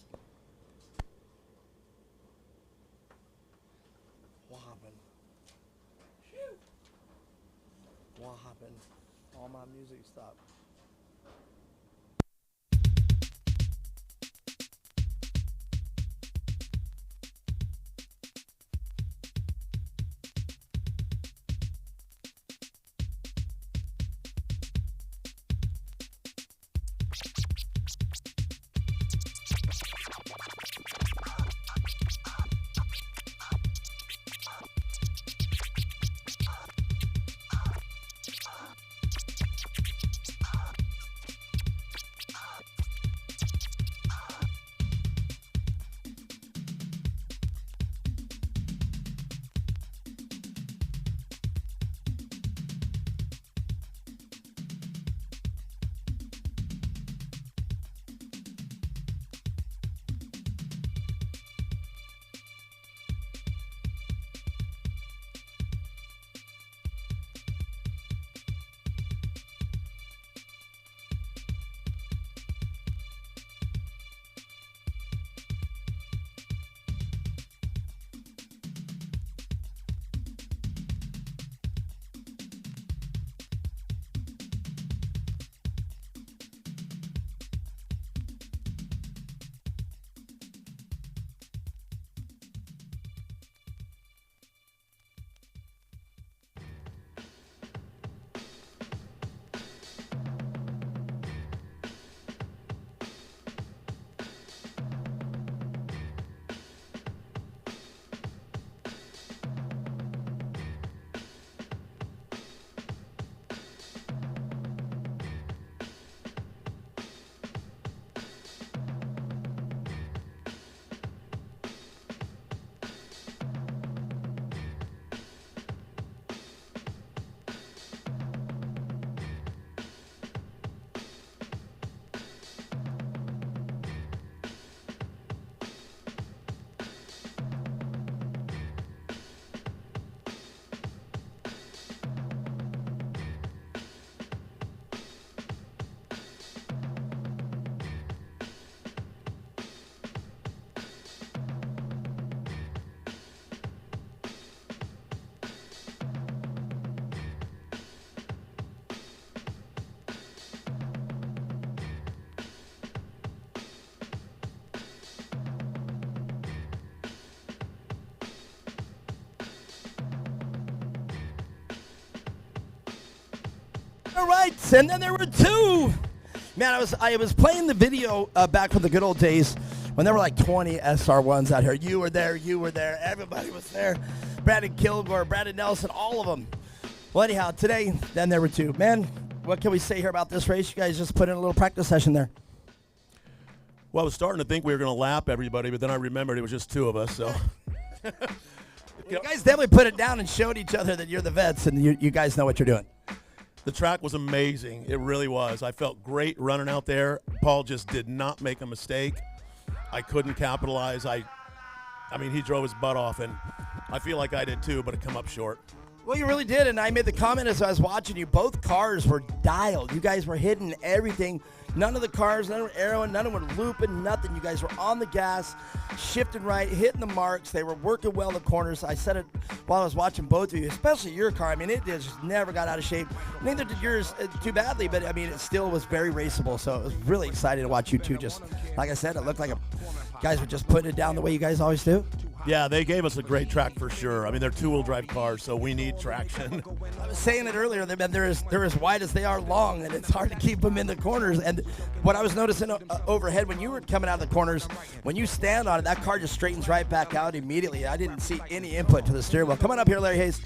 What happened? All my music stopped. All right, and then there were two Man, I was playing the video back from the good old days when there were like 20 SR1s out here. You were there, everybody was there. Brandon Kilgore, Brandon Nelson, all of them. Well, anyhow, today, then there were 2. Man, what can we say here about this race? You guys just put in a little practice session there. Well, I was starting to think we were going to lap everybody, but then I remembered it was just 2 of us, so. You guys definitely put it down and showed each other that you're the vets and you guys know what you're doing. The track was amazing. It really was. I felt great running out there. Paul just did not make a mistake. I couldn't capitalize. I mean, he drove his butt off, and I feel like I did too, but it come up short. Well, you really did, and I made the comment as I was watching you. Both cars were dialed. You guys were hitting everything. None of the cars, none were arrowing, none of them were looping, nothing. You guys were on the gas, shifting right, hitting the marks. They were working well in the corners. I said it while I was watching both of you, especially your car. I mean, it just never got out of shape. Neither did yours too badly, but, I mean, it still was very raceable. So it was really exciting to watch you two just, like I said, it looked like guys were just putting it down the way you guys always do. Yeah, they gave us a great track for sure. I mean, they're 2-wheel drive cars, so we need traction. I was saying it earlier, they're as wide as they are long, and it's hard to keep them in the corners. And what I was noticing overhead when you were coming out of the corners, when you stand on it, that car just straightens right back out immediately. I didn't see any input to the steering wheel. Come on up here, Larry Hayes.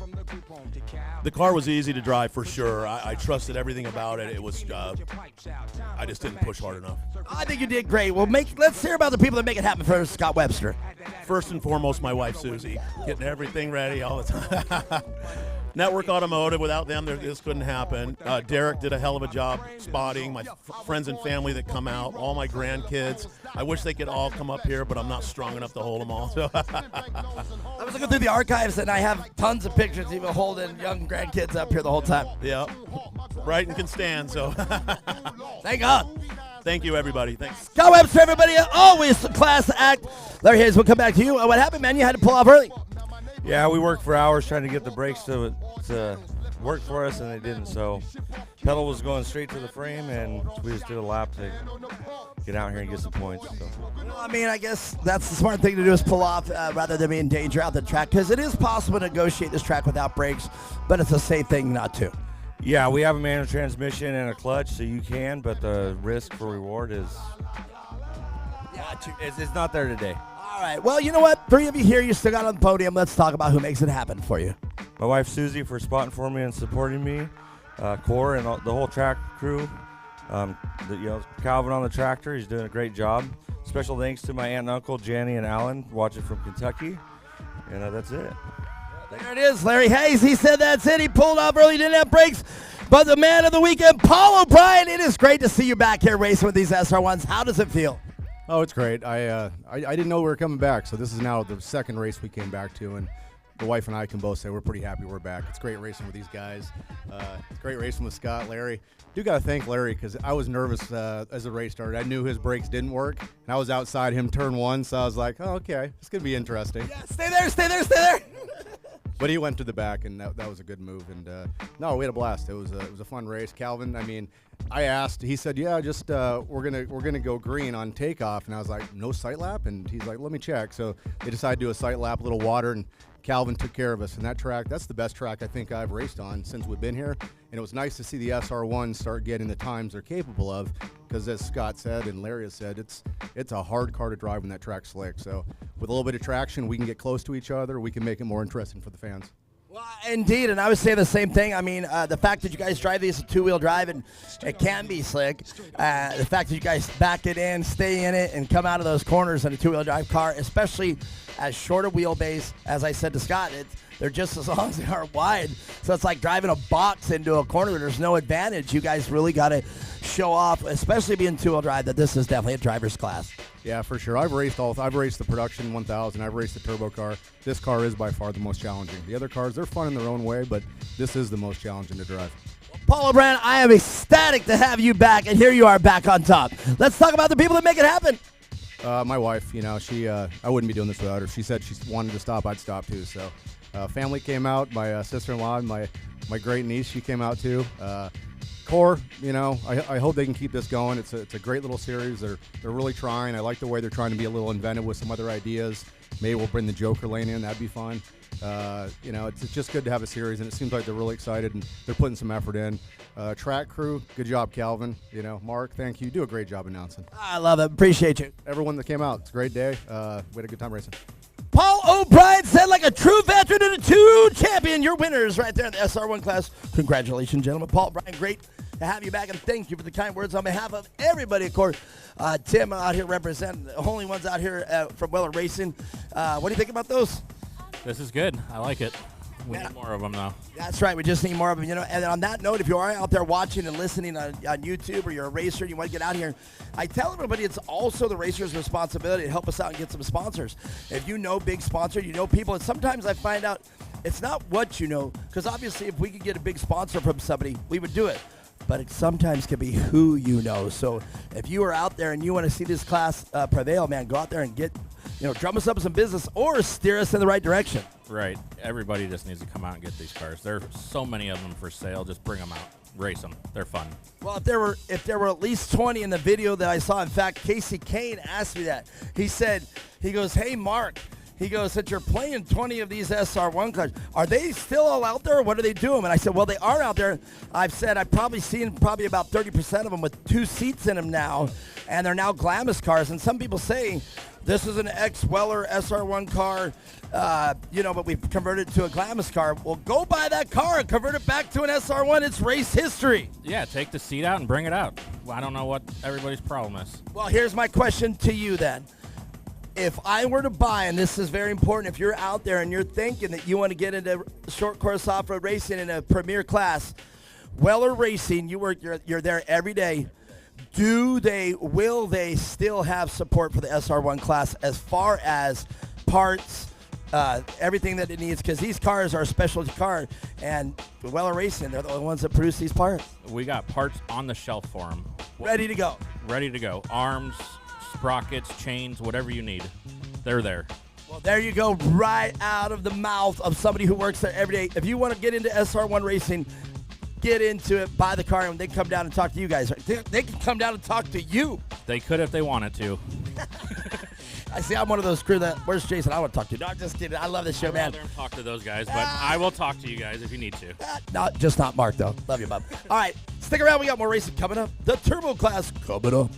The car was easy to drive for sure. I trusted everything about it. It was, I just didn't push hard enough. I think you did great. Well, let's hear about the people that make it happen for Scott Webster. First and foremost, my wife, Susie, getting everything ready all the time. Network Automotive, without them, this couldn't happen. Derek did a hell of a job spotting, my friends and family that come out, all my grandkids. I wish they could all come up here, but I'm not strong enough to hold them all. So I was looking through the archives, and I have tons of pictures even holding young grandkids up here the whole time. Yeah, Brighton can stand, so. Thank God. Thank you, everybody. Thanks. Scott Webster, everybody, always class act. Larry Hayes, we'll come back to you. What happened, man? You had to pull off early. Yeah, we worked for hours trying to get the brakes to work for us, and they didn't. So pedal was going straight to the frame, and we just did a lap to get out here and get some points. So. Well, I mean, I guess that's the smart thing to do is pull off rather than be in danger out the track, because it is possible to negotiate this track without brakes, but it's a safe thing not to. Yeah, we have a manual transmission and a clutch, so you can, but the risk for reward is it's not there today. All right. Well, you know what? 3 of you here, you still got on the podium. Let's talk about who makes it happen for you. My wife, Susie, for spotting for me and supporting me. Core and the whole track crew. Calvin on the tractor. He's doing a great job. Special thanks to my aunt and uncle, Janny and Alan, watching from Kentucky. And that's it. There it is, Larry Hayes. He said that's it. He pulled off early, didn't have brakes. But the man of the weekend, Paul O'Brien, it is great to see you back here racing with these SR1s. How does it feel? Oh, it's great. I didn't know we were coming back, so this is now the second race we came back to, and the wife and I can both say we're pretty happy we're back. It's great racing with these guys. It's great racing with Scott, Larry. Do got to thank Larry because I was nervous as the race started. I knew his brakes didn't work, and I was outside him turn 1, so I was like, oh, okay, it's going to be interesting. Yeah, stay there, stay there, stay there. But he went to the back, and that was a good move. And no, we had a blast. It was a fun race. Calvin, I mean, I asked. He said, "Yeah, just we're gonna go green on takeoff." And I was like, "No sight lap?" And he's like, "Let me check." So they decided to do a sight lap, a little water, and Calvin took care of us. And that track, that's the best track I think I've raced on since we've been here. And it was nice to see the SR1 start getting the times they're capable of, because as Scott said and Larry has said, it's a hard car to drive when that track's slick. So with a little bit of traction, we can get close to each other. We can make it more interesting for the fans. Well, indeed, and I would say the same thing. I mean, the fact that you guys drive these 2-wheel drive and it can be slick, the fact that you guys back it in, stay in it, and come out of those corners in a 2-wheel drive car, especially as short a wheelbase, as I said to Scott, they're just as long as they are wide. So it's like driving a box into a corner. There's no advantage. You guys really got to show off, especially being 2-wheel drive, that this is definitely a driver's class. Yeah, for sure. I've raced the production 1000. I've raced the turbo car. This car is by far the most challenging. The other cars, they're fun in their own way, but this is the most challenging to drive. Paul O'Brien, I am ecstatic to have you back, and here you are back on top. Let's talk about the people that make it happen. My wife, she I wouldn't be doing this without her. She said she wanted to stop, I'd stop too. So family came out. My sister-in-law and my great niece, she came out too. Core, you know, I hope they can keep this going. It's a great little series. They're really trying. I like the way they're trying to be a little inventive with some other ideas. Maybe we'll bring the Joker lane in. That'd be fun. You know, it's just good to have a series, and it seems like they're really excited and they're putting some effort in. Track crew, good job, Calvin. You know, Mark, thank you. You do a great job announcing. I love it. Appreciate you. Everyone that came out, it's a great day. We had a good time racing. Paul O'Brien said, like a true veteran and a true champion, your winners right there in the SR1 class. Congratulations, gentlemen. Paul O'Brien, great to have you back, and thank you for the kind words on behalf of everybody, of course. Tim out here representing the only ones out here from Weller Racing. What do you think about those? This is good. I like it. We need more of them now. That's right. We just need more of them, you know. And on that note, if you are out there watching and listening on YouTube, or you're a racer and you want to get out here, I tell everybody it's also the racer's responsibility to help us out and get some sponsors. If you know big sponsor, you know people, and sometimes I find out it's not what you know, because obviously if we could get a big sponsor from somebody, we would do it. But it sometimes can be who you know. So if you are out there and you want to see this class prevail, man, go out there and get, you know, drum us up some business or steer us in the right direction. Right. Everybody just needs to come out and get these cars. There are so many of them for sale. Just bring them out. Race them. They're fun. Well, if there were at least 20 in the video that I saw, in fact, Casey Kane asked me that. He goes, hey, Mark. He goes, since you're playing 20 of these SR1 cars, are they still all out there, or what are they doing? And I said, well, they are out there. I've probably seen about 30% of them with 2 seats in them now, and they're now Glamis cars. And some people say this is an ex-Weller SR1 car, you know, but we've converted it to a Glamis car. Well, go buy that car and convert it back to an SR1. It's race history. Yeah, take the seat out and bring it out. Well, I don't know what everybody's problem is. Well, here's my question to you then. If I were to buy, and this is very important, if you're out there and you're thinking that you want to get into short course off-road racing in a premier class, Weller Racing, you're there every day. Will they still have support for the SR1 class as far as parts, everything that it needs? Because these cars are a specialty car, and Weller Racing, they're the ones that produce these parts. We got parts on the shelf for them. Ready to go. Ready to go. Arms, sprockets, chains, whatever you need. They're there. Well, there you go, right out of the mouth of somebody who works there every day. If you want to get into SR1 racing, get into it, buy the car, and they come down and talk to you guys. They can come down and talk to you. They could if they wanted to. I see. I'm one of those crew that, where's Jason? I want to talk to you. No, I'm just kidding. I love this show, man. I'd rather talk to those guys, but I will talk to you guys if you need to. Just not Mark, though. Love you, bub. All right, stick around. We got more racing coming up. The Turbo class coming up.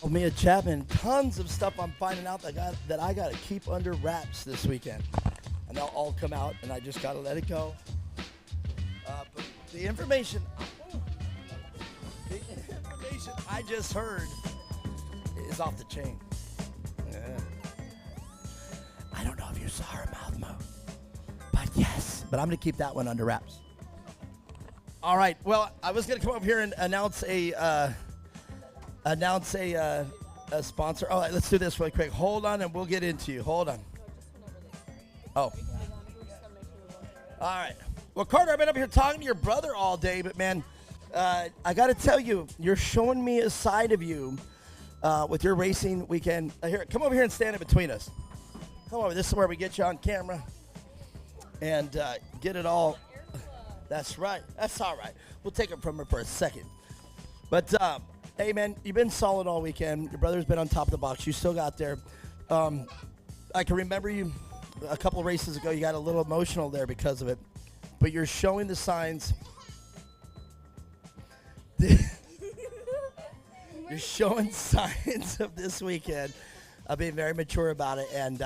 Oh, Mia Chapman, tons of stuff I'm finding out that I got to keep under wraps this weekend. And they'll all come out, and I just got to let it go. But the information I just heard is off the chain. Yeah. I don't know if you saw her mouth move, but yes. But I'm going to keep that one under wraps. All right. Well, I was going to come up here and announce a sponsor. All right, let's do this really quick. Hold on, and we'll get into you. Hold on. Oh. All right. Well, Carter, I've been up here talking to your brother all day, but man, I got to tell you, you're showing me a side of you with your racing weekend. Here, come over here and stand in between us. Come over. This is where we get you on camera and get it all. That's right. That's all right. We'll take it from her for a second. But, hey, man, you've been solid all weekend. Your brother's been on top of the box. You still got there. I can remember you a couple of races ago. You got a little emotional there because of it. But you're showing the signs. You're showing signs of this weekend of being very mature about it and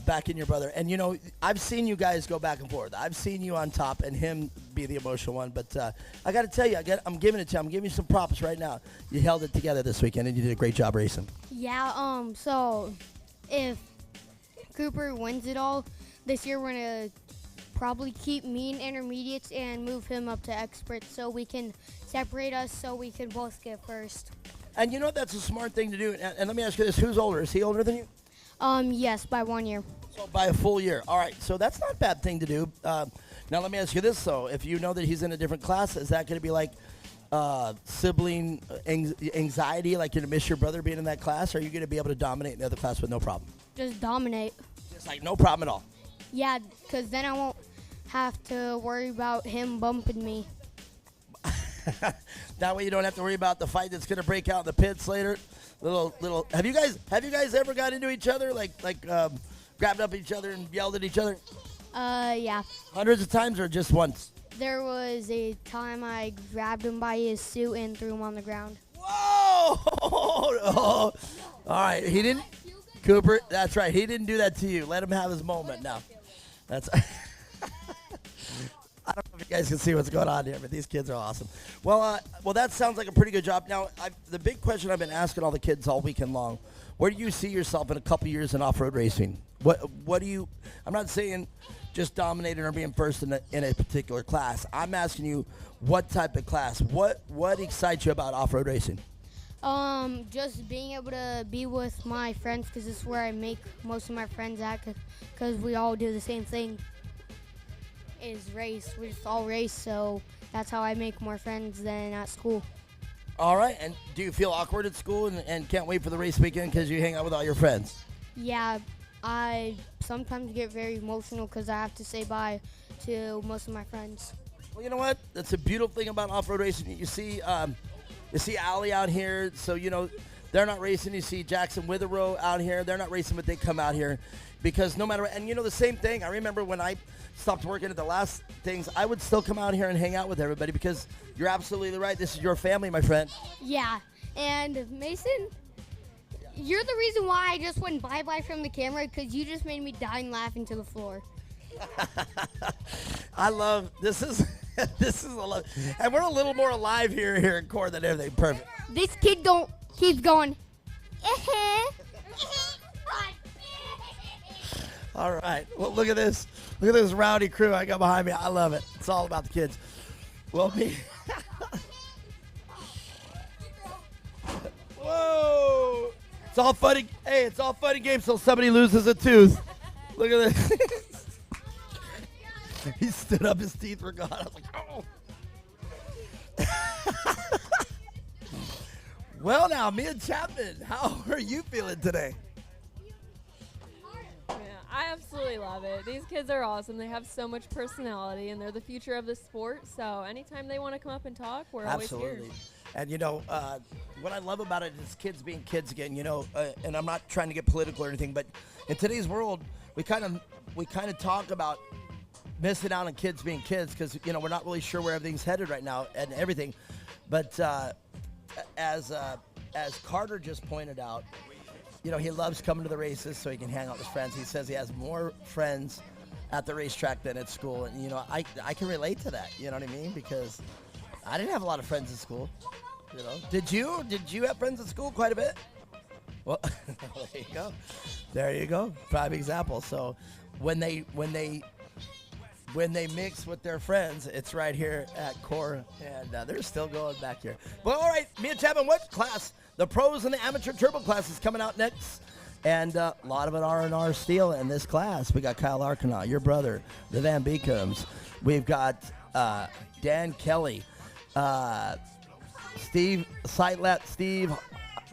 backing your brother. And, you know, I've seen you guys go back and forth. I've seen you on top and him be the emotional one. But I got to tell you, I'm giving it to you. I'm giving you some props right now. You held it together this weekend, and you did a great job racing. Yeah, so if Cooper wins it all, this year we're going to probably keep me in intermediates and move him up to experts so we can separate us so we can both get first. And you know that's a smart thing to do. And let me ask you this. Who's older? Is he older than you? Yes, by 1 year. So by a full year. All right. So that's not a bad thing to do. Now let me ask you this, though. If you know that he's in a different class, is that going to be like sibling anxiety, like you're going to miss your brother being in that class? Or are you going to be able to dominate in the other class with no problem? Just dominate. Just like no problem at all? Yeah, because then I won't have to worry about him bumping me. That way you don't have to worry about the fight that's going to break out in the pits later. Little. Have you guys ever got into each other, like grabbed up each other and yelled at each other? Yeah. Hundreds of times or just once? There was a time I grabbed him by his suit and threw him on the ground. Whoa! Oh. All right, he didn't. Cooper, that's right. He didn't do that to you. Let him have his moment now. That's. I don't know if you guys can see what's going on here, but these kids are awesome. Well, that sounds like a pretty good job. Now, the big question I've been asking all the kids all weekend long: where do you see yourself in a couple years in off-road racing? What do you? I'm not saying just dominating or being first in a particular class. I'm asking you what type of class. What excites you about off-road racing? Just being able to be with my friends, because this is where I make most of my friends at, because we all do the same thing, is race. We just all race, so that's how I make more friends than at school. All right, and do you feel awkward at school and can't wait for the race weekend because you hang out with all your friends? Yeah, I sometimes get very emotional because I have to say bye to most of my friends. Well, you know what? That's a beautiful thing about off-road racing. You see Allie out here, so, you know, they're not racing. You see Jackson Witherow out here. They're not racing, but they come out here because no matter what. And, you know, the same thing. I remember when I stopped working at the last things, I would still come out here and hang out with everybody because you're absolutely right. This is your family, my friend. Yeah, and Mason, you're the reason why I just went bye-bye from the camera, because you just made me dying laughing to the floor. I love this is this is a lot, and we're a little more alive here in court than everything. Perfect. This kid keeps going. All right. Well, look at this. Look at this rowdy crew I got behind me. I love it. It's all about the kids. Well, me. Whoa. It's all funny. Hey, it's all funny games till somebody loses a tooth. Look at this. He stood up. His teeth were gone. I was like, oh. Well, now, Mia Chapman, how are you feeling today? I absolutely love it. These kids are awesome. They have so much personality, and they're the future of the sport. So anytime they want to come up and talk, we're always here. Absolutely. And, you know, what I love about it is kids being kids again, you know, and I'm not trying to get political or anything, but in today's world, we kind of talk about missing out on kids being kids because, you know, we're not really sure where everything's headed right now and everything. But as as Carter just pointed out, he loves coming to the races so he can hang out with his friends. He says he has more friends at the racetrack than at school. And, I can relate to that. You know what I mean? Because I didn't have a lot of friends at school. Did you? Did you have friends at school quite a bit? Well, there you go. There you go. Prime example. So when they mix with their friends, it's right here at Core, and they're still going back here. But all right, me and Chapman, what class? The pros and the amateur turbo class is coming out next, and a lot of it R&R steel in this class. We got Kyle Arcana, your brother, the Van Beekums. We've got Dan Kelly, Steve Seitlet, Steve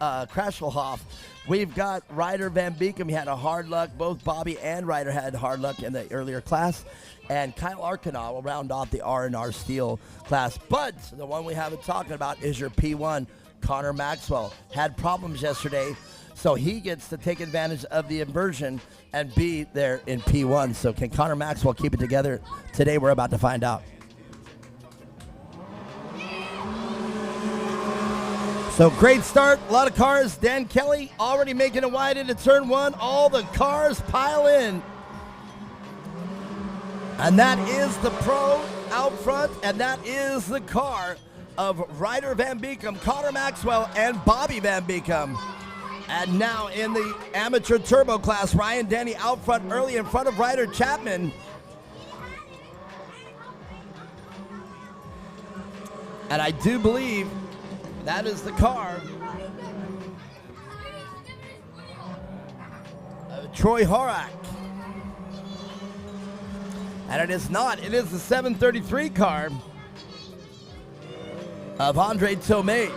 Krashelhoff. We've got Ryder Van Beekum. He had a hard luck. Both Bobby and Ryder had hard luck in the earlier class. And Kyle Arcana will round off the R&R Steel class. But the one we haven't talking about is your P1. Connor Maxwell had problems yesterday, so he gets to take advantage of the inversion and be there in P1. So can Connor Maxwell keep it together? Today we're about to find out. So great start, a lot of cars. Dan Kelly already making it wide into turn one. All the cars pile in. And that is the pro out front, and that is the car of Ryder Van Beekum, Connor Maxwell, and Bobby Van Beekum. And now in the amateur turbo class, Ryan Denny out front early in front of Ryder Chapman. And I do believe that is the car of Troy Horak. And it is not. It is the 733 car of Andre Tomei.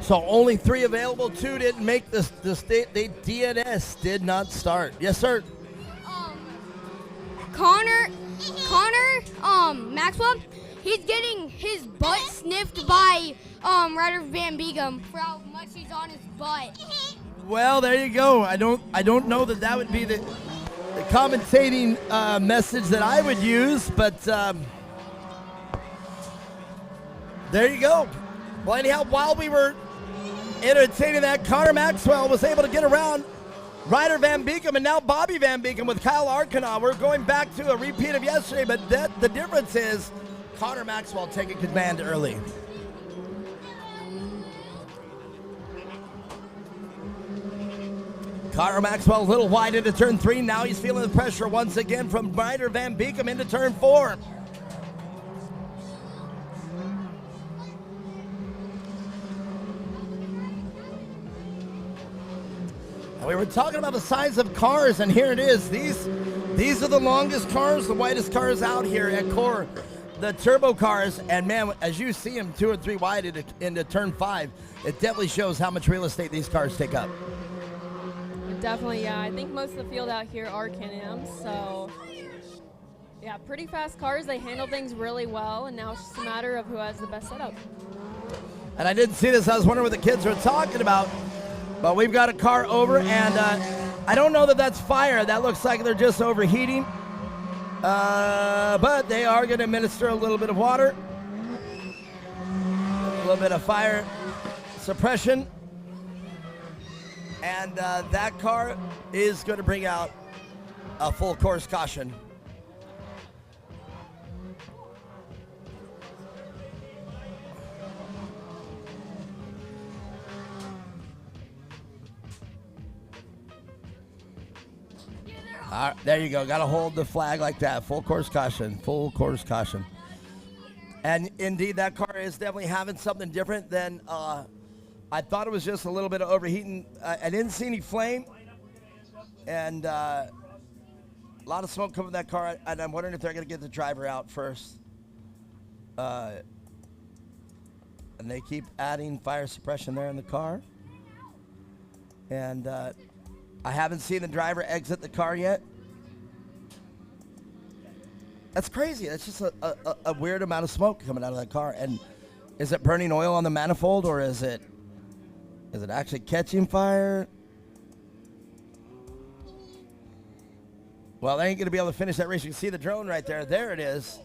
So only 3 available. 2 didn't make the state. The DNS did not start. Yes, sir. Connor, Maxwell, he's getting his butt sniffed by Ryder Van Beekum for how much he's on his butt. Well, there you go. I don't know that would be the commentating message that I would use, but there you go. Well, anyhow, while we were entertaining that, Connor Maxwell was able to get around Ryder Van Beekum and now Bobby Van Beekum with Kyle Arcana. We're going back to a repeat of yesterday, but the difference is Connor Maxwell taking command early. Connor Maxwell a little wide into turn 3. Now he's feeling the pressure once again from Ryder Van Beekum into turn 4. And we were talking about the size of cars, and here it is. These are the longest cars, the widest cars out here at Core, the turbo cars. And man, as you see them 2 or 3 wide into turn 5, it definitely shows how much real estate these cars take up. Definitely, yeah. I think most of the field out here are Can-Ams, so yeah, pretty fast cars. They handle things really well, and now it's just a matter of who has the best setup. And I didn't see this. I was wondering what the kids were talking about, but we've got a car over, and I don't know that that's fire. That looks like they're just overheating, but they are going to administer a little bit of water, a little bit of fire suppression. And that car is going to bring out a full course caution. There you go. Got to hold the flag like that. Full course caution. Full course caution. And indeed, that car is definitely having something different than I thought it was just a little bit of overheating. I didn't see any flame, and a lot of smoke coming from that car, and I'm wondering if they're going to get the driver out first. And they keep adding fire suppression there in the car. And I haven't seen the driver exit the car yet. That's crazy. That's just a weird amount of smoke coming out of that car. And is it burning oil on the manifold, or is it actually catching fire? Well, they ain't going to be able to finish that race. You can see the drone right there. There it is.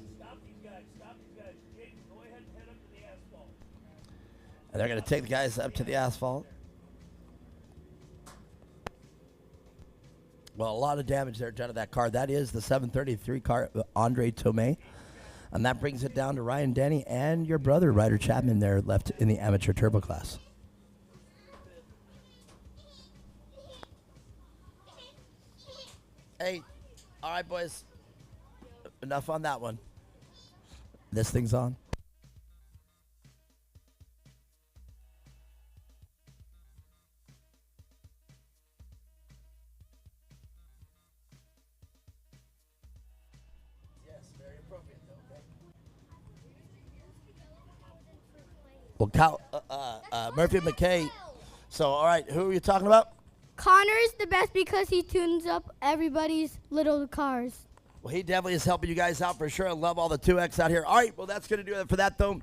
And they're going to take the guys up to the asphalt. Well, a lot of damage there done to that car. That is the 733 car, Andre Tomei. And that brings it down to Ryan Denny and your brother, Ryder Chapman, there left in the amateur turbo class. Hey, all right, boys. Enough on that one. This thing's on. Well, Murphy McKay. So, all right, who are you talking about? Connor's the best because he tunes up everybody's little cars. Well, he definitely is helping you guys out for sure. I love all the 2X out here. All right, well, that's going to do it for that, though.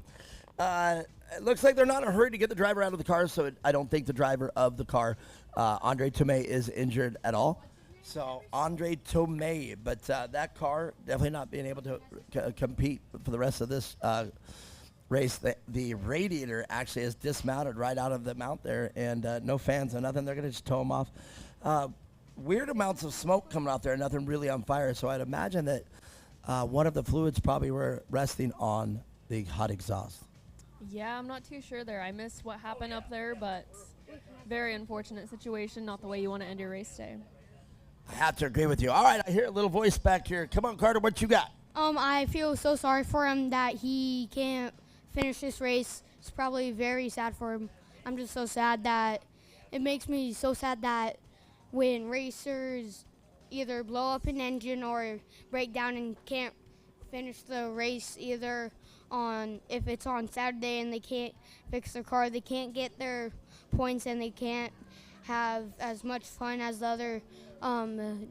It looks like they're not in a hurry to get the driver out of the car, so I don't think the driver of the car, Andre Tomei, is injured at all. So, Andre Tomei, but that car definitely not being able to compete for the rest of this race. The radiator actually is dismounted right out of the mount there, and no fans or nothing. They're going to just tow them off. Weird amounts of smoke coming out there, nothing really on fire. So I'd imagine that one of the fluids probably were resting on the hot exhaust. Yeah, I'm not too sure there. I missed what happened up there, but very unfortunate situation. Not the way you want to end your race day. I have to agree with you. All right, I hear a little voice back here. Come on, Carter, what you got? I feel so sorry for him that he can't finish this race. It's probably very sad for him. I'm just so sad that it makes me so sad that when racers either blow up an engine or break down and can't finish the race, either on if it's on Saturday and they can't fix their car, they can't get their points and they can't have as much fun as the other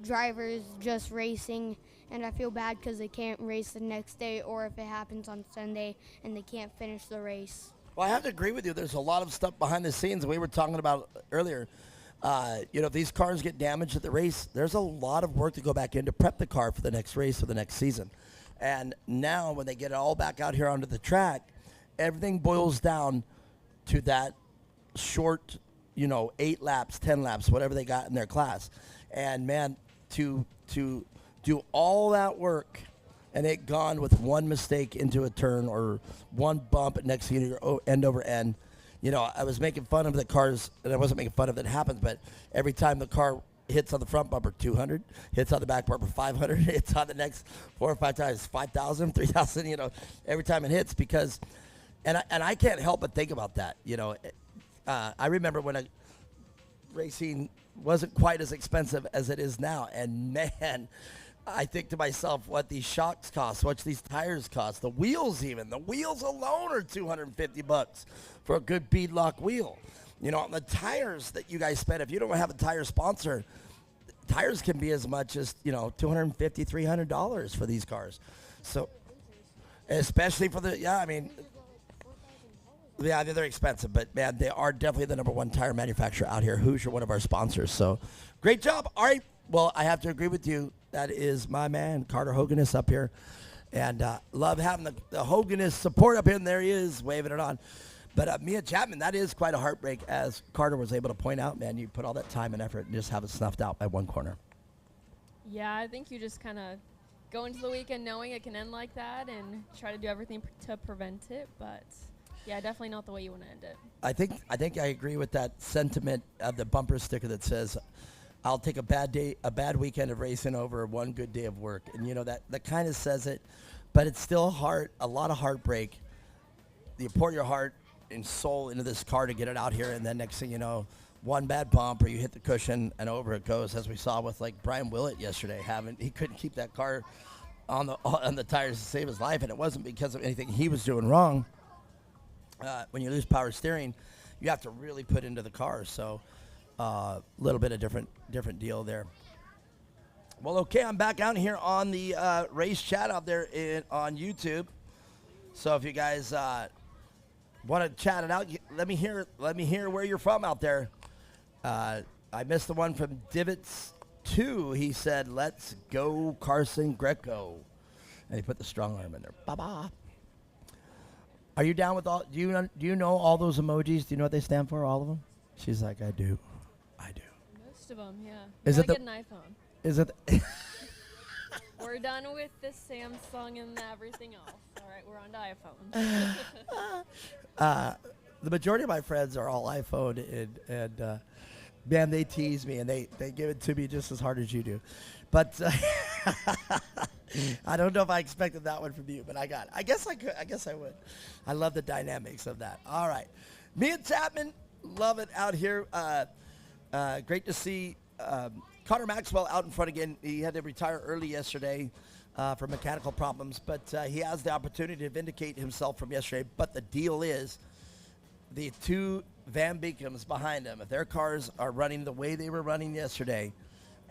drivers just racing. And I feel bad because they can't race the next day, or if it happens on Sunday and they can't finish the race. Well, I have to agree with you. There's a lot of stuff behind the scenes we were talking about earlier. If these cars get damaged at the race, there's a lot of work to go back in to prep the car for the next race for the next season. And now when they get it all back out here onto the track, everything boils down to that short, 8 laps, 10 laps, whatever they got in their class. And, man, to do all that work and it gone with one mistake into a turn or one bump next to you, end over end. I was making fun of the cars, and I wasn't making fun of it happens, but every time the car hits on the front bumper, 200, hits on the back bumper, 500, hits on the next 4 or 5 times, 5,000, 3,000, every time it hits because, and I can't help but think about that. I remember when racing wasn't quite as expensive as it is now, and man, I think to myself, what these shocks cost, what these tires cost, the wheels even. The wheels alone are $250 for a good beadlock wheel. The tires that you guys spend, if you don't have a tire sponsor, tires can be as much as, $250, $300 for these cars. So, especially for they're expensive, but man, they are definitely the number one tire manufacturer out here. Hoosier, one of our sponsors. So, great job. All right. Well, I have to agree with you. That is my man, Carter Hoganist up here. And love having the Hoganist support up here. And there he is, waving it on. But Mia Chapman, that is quite a heartbreak, as Carter was able to point out. Man, you put all that time and effort and just have it snuffed out by one corner. Yeah, I think you just kind of go into the weekend knowing it can end like that and try to do everything to prevent it. But, yeah, definitely not the way you want to end it. I think I agree with that sentiment of the bumper sticker that says, I'll take a bad weekend of racing over one good day of work. And, that kind of says it, but it's still a lot of heartbreak. You pour your heart and soul into this car to get it out here, and then next thing you know, one bad bump or you hit the cushion and over it goes, as we saw with Brian Willett yesterday. He couldn't keep that car on the tires to save his life, and it wasn't because of anything he was doing wrong. When you lose power steering, you have to really put into the car. So a little bit of different deal there. Well, okay, I'm back out here on the race chat out there on YouTube. So if you guys want to chat it out, let me hear where you're from out there. I missed the one from Divots 2. He said, "Let's go, Carson Greco," and he put the strong arm in there. Ba-ba. Are you down with all? Do you know all those emojis? Do you know what they stand for? All of them? She's like, I do. Most of them, yeah. Is You it gotta the- get an iPhone. Is it? We're done with the Samsung and everything else. All right, we're on to iPhone. The majority of my friends are all iPhone, and man, they tease me and they give it to me just as hard as you do. But I don't know if I expected that one from you, but I got it. I guess I could. I guess I would. I love the dynamics of that. All right, Mia Chapman, love it out here. Great to see Connor Maxwell out in front again. He had to retire early yesterday for mechanical problems, but he has the opportunity to vindicate himself from yesterday. But the deal is, the two Van Beekums behind him, if their cars are running the way they were running yesterday,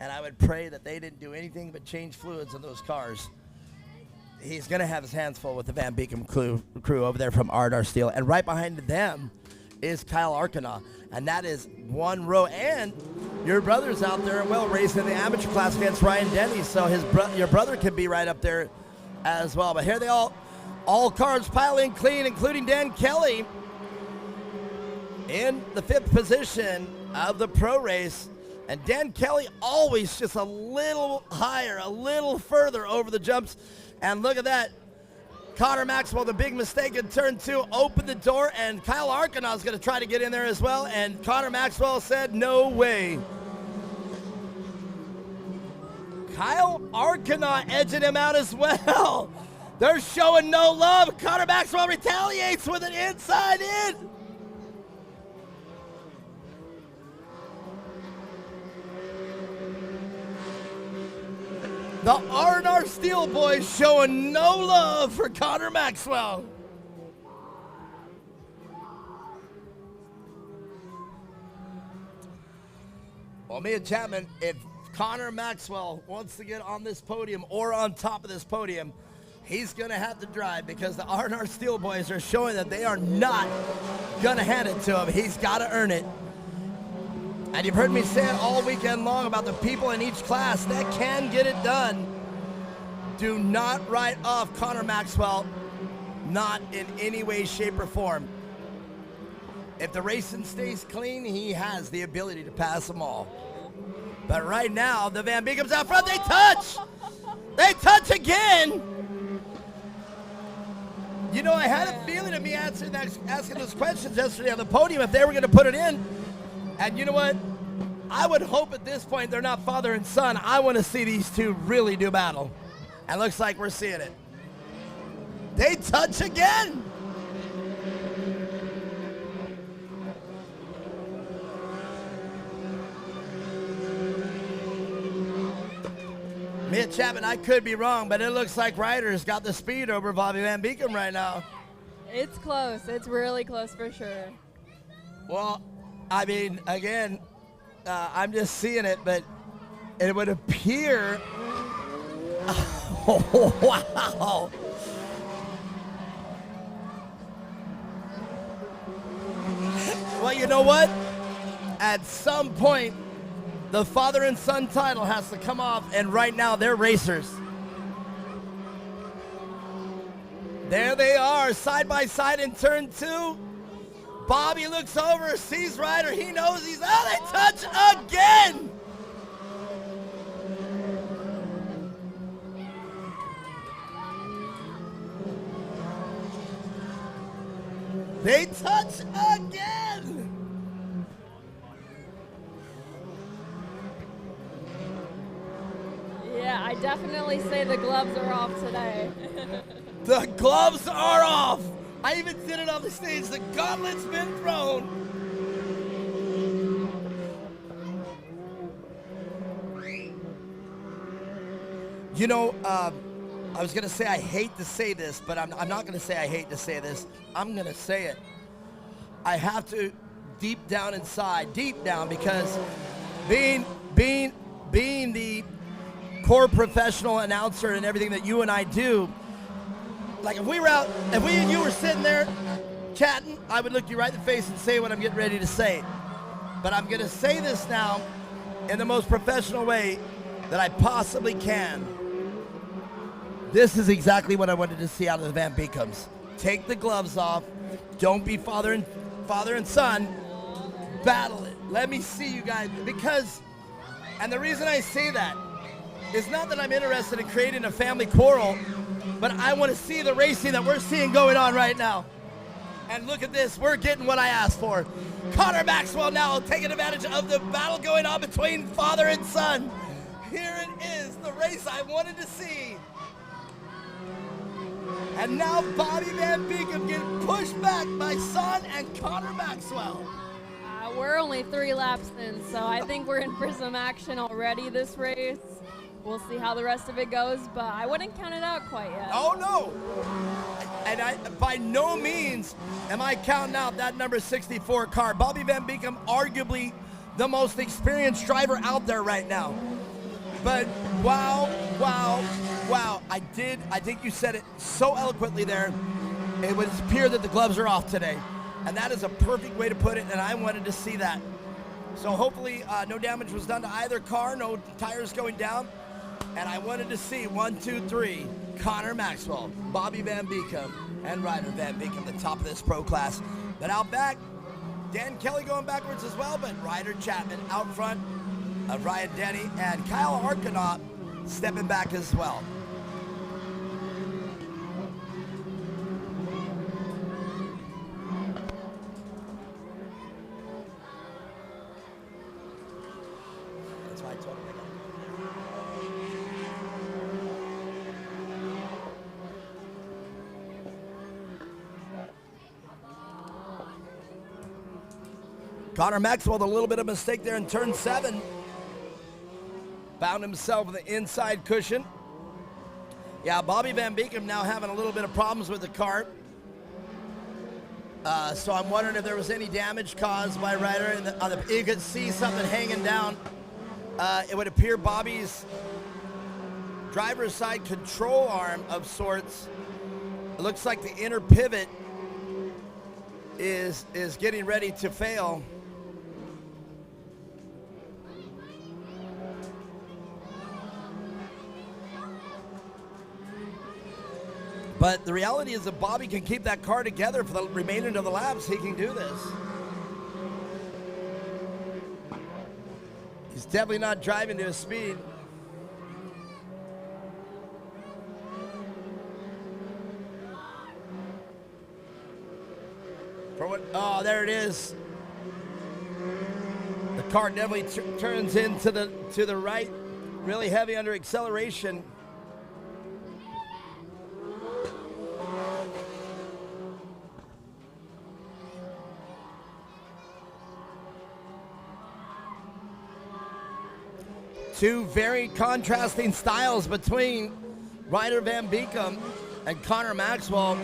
and I would pray that they didn't do anything but change fluids in those cars, he's going to have his hands full with the Van Beekum crew over there from R&R Steel. And right behind them is Kyle Arcana, and that is one row. And your brother's out there, well, racing in the amateur class against Ryan Denny, so your brother could be right up there as well. But here they all cars piling clean, including Dan Kelly in the 5th position of the pro race. And Dan Kelly always just a little higher, a little further over the jumps. And look at that. Connor Maxwell, the big mistake in turn 2, opened the door, and Kyle Arcana is going to try to get in there as well. And Connor Maxwell said, no way. Kyle Arcana edging him out as well. They're showing no love. Connor Maxwell retaliates with an inside in. The R&R Steel boys showing no love for Connor Maxwell. Well, Mia Chapman, if Connor Maxwell wants to get on this podium or on top of this podium, he's going to have to drive, because the R&R Steel boys are showing that they are not going to hand it to him. He's got to earn it. And you've heard me say it all weekend long about the people in each class that can get it done. Do not write off Connor Maxwell, not in any way, shape, or form. If the racing stays clean, he has the ability to pass them all. But right now, the Van Beekum's out front. They touch! They touch again! You know, I had a feeling of me asking those questions yesterday on the podium if they were going to put it in. And you know what? I would hope at this point they're not father and son. I want to see these two really do battle. And looks like we're seeing it. They touch again. Mia Chapman, I could be wrong, but it looks like Ryder's got the speed over Bobby Van Beekum right now. It's close. It's really close for sure. Well, I mean, again, I'm just seeing it, but it would appear. Oh, wow. Well, you know what? At some point, the father and son title has to come off, and right now they're racers. There they are, side by side in turn 2. Bobby looks over, sees Ryder. He knows he's out. They touch again. They touch again. Yeah, I definitely say the gloves are off today. The gloves are off. I even did it on the stage. The gauntlet's been thrown. You know, I was going to say I hate to say this, but I'm not going to say I hate to say this. I'm going to say it. I have to deep down inside, because being the core professional announcer and everything that you and I do, like if we and you were sitting there chatting, I would look you right in the face and say what I'm getting ready to say. But I'm going to say this now in the most professional way that I possibly can. This is exactly what I wanted to see out of the Van Beekums. Take the gloves off. Don't be father and son. Battle it. Let me see you guys. Because, and the reason I say that is not that I'm interested in creating a family quarrel, but I want to see the racing that we're seeing going on right now. And look at this. We're getting what I asked for. Connor Maxwell now taking advantage of the battle going on between father and son. Here it is, the race I wanted to see. And now Bobby Van Beekem getting pushed back by son and Connor Maxwell. We're only 3 laps in, so I think we're in for some action already this race. We'll see how the rest of it goes, but I wouldn't count it out quite yet. Oh, no. And I, by no means am I counting out that number 64 car. Bobby Van Beekem, arguably the most experienced driver out there right now. But wow. I think you said it so eloquently there. It would appear that the gloves are off today. And that is a perfect way to put it, and I wanted to see that. So hopefully no damage was done to either car, no tires going down. And I wanted to see 1, 2, 3, Connor Maxwell, Bobby Van Beekem, and Ryder Van Beekem, the top of this pro class. But out back, Dan Kelly going backwards as well, but Ryder Chapman out front of Ryan Denny, and Kyle Arcanaut stepping back as well. That's why I told him I got Connor Maxwell with a little bit of mistake there in turn 7. Found himself in the inside cushion. Yeah, Bobby Van Beekem now having a little bit of problems with the car. So I'm wondering if there was any damage caused by Ryder. You could see something hanging down. It would appear Bobby's driver's side control arm of sorts. It looks like the inner pivot is getting ready to fail. But the reality is, if Bobby can keep that car together for the remainder of the laps, he can do this. He's definitely not driving to his speed. Oh, there it is. The car definitely turns into the right, really heavy under acceleration. Two very contrasting styles between Ryder Van Beekem and Connor Maxwell.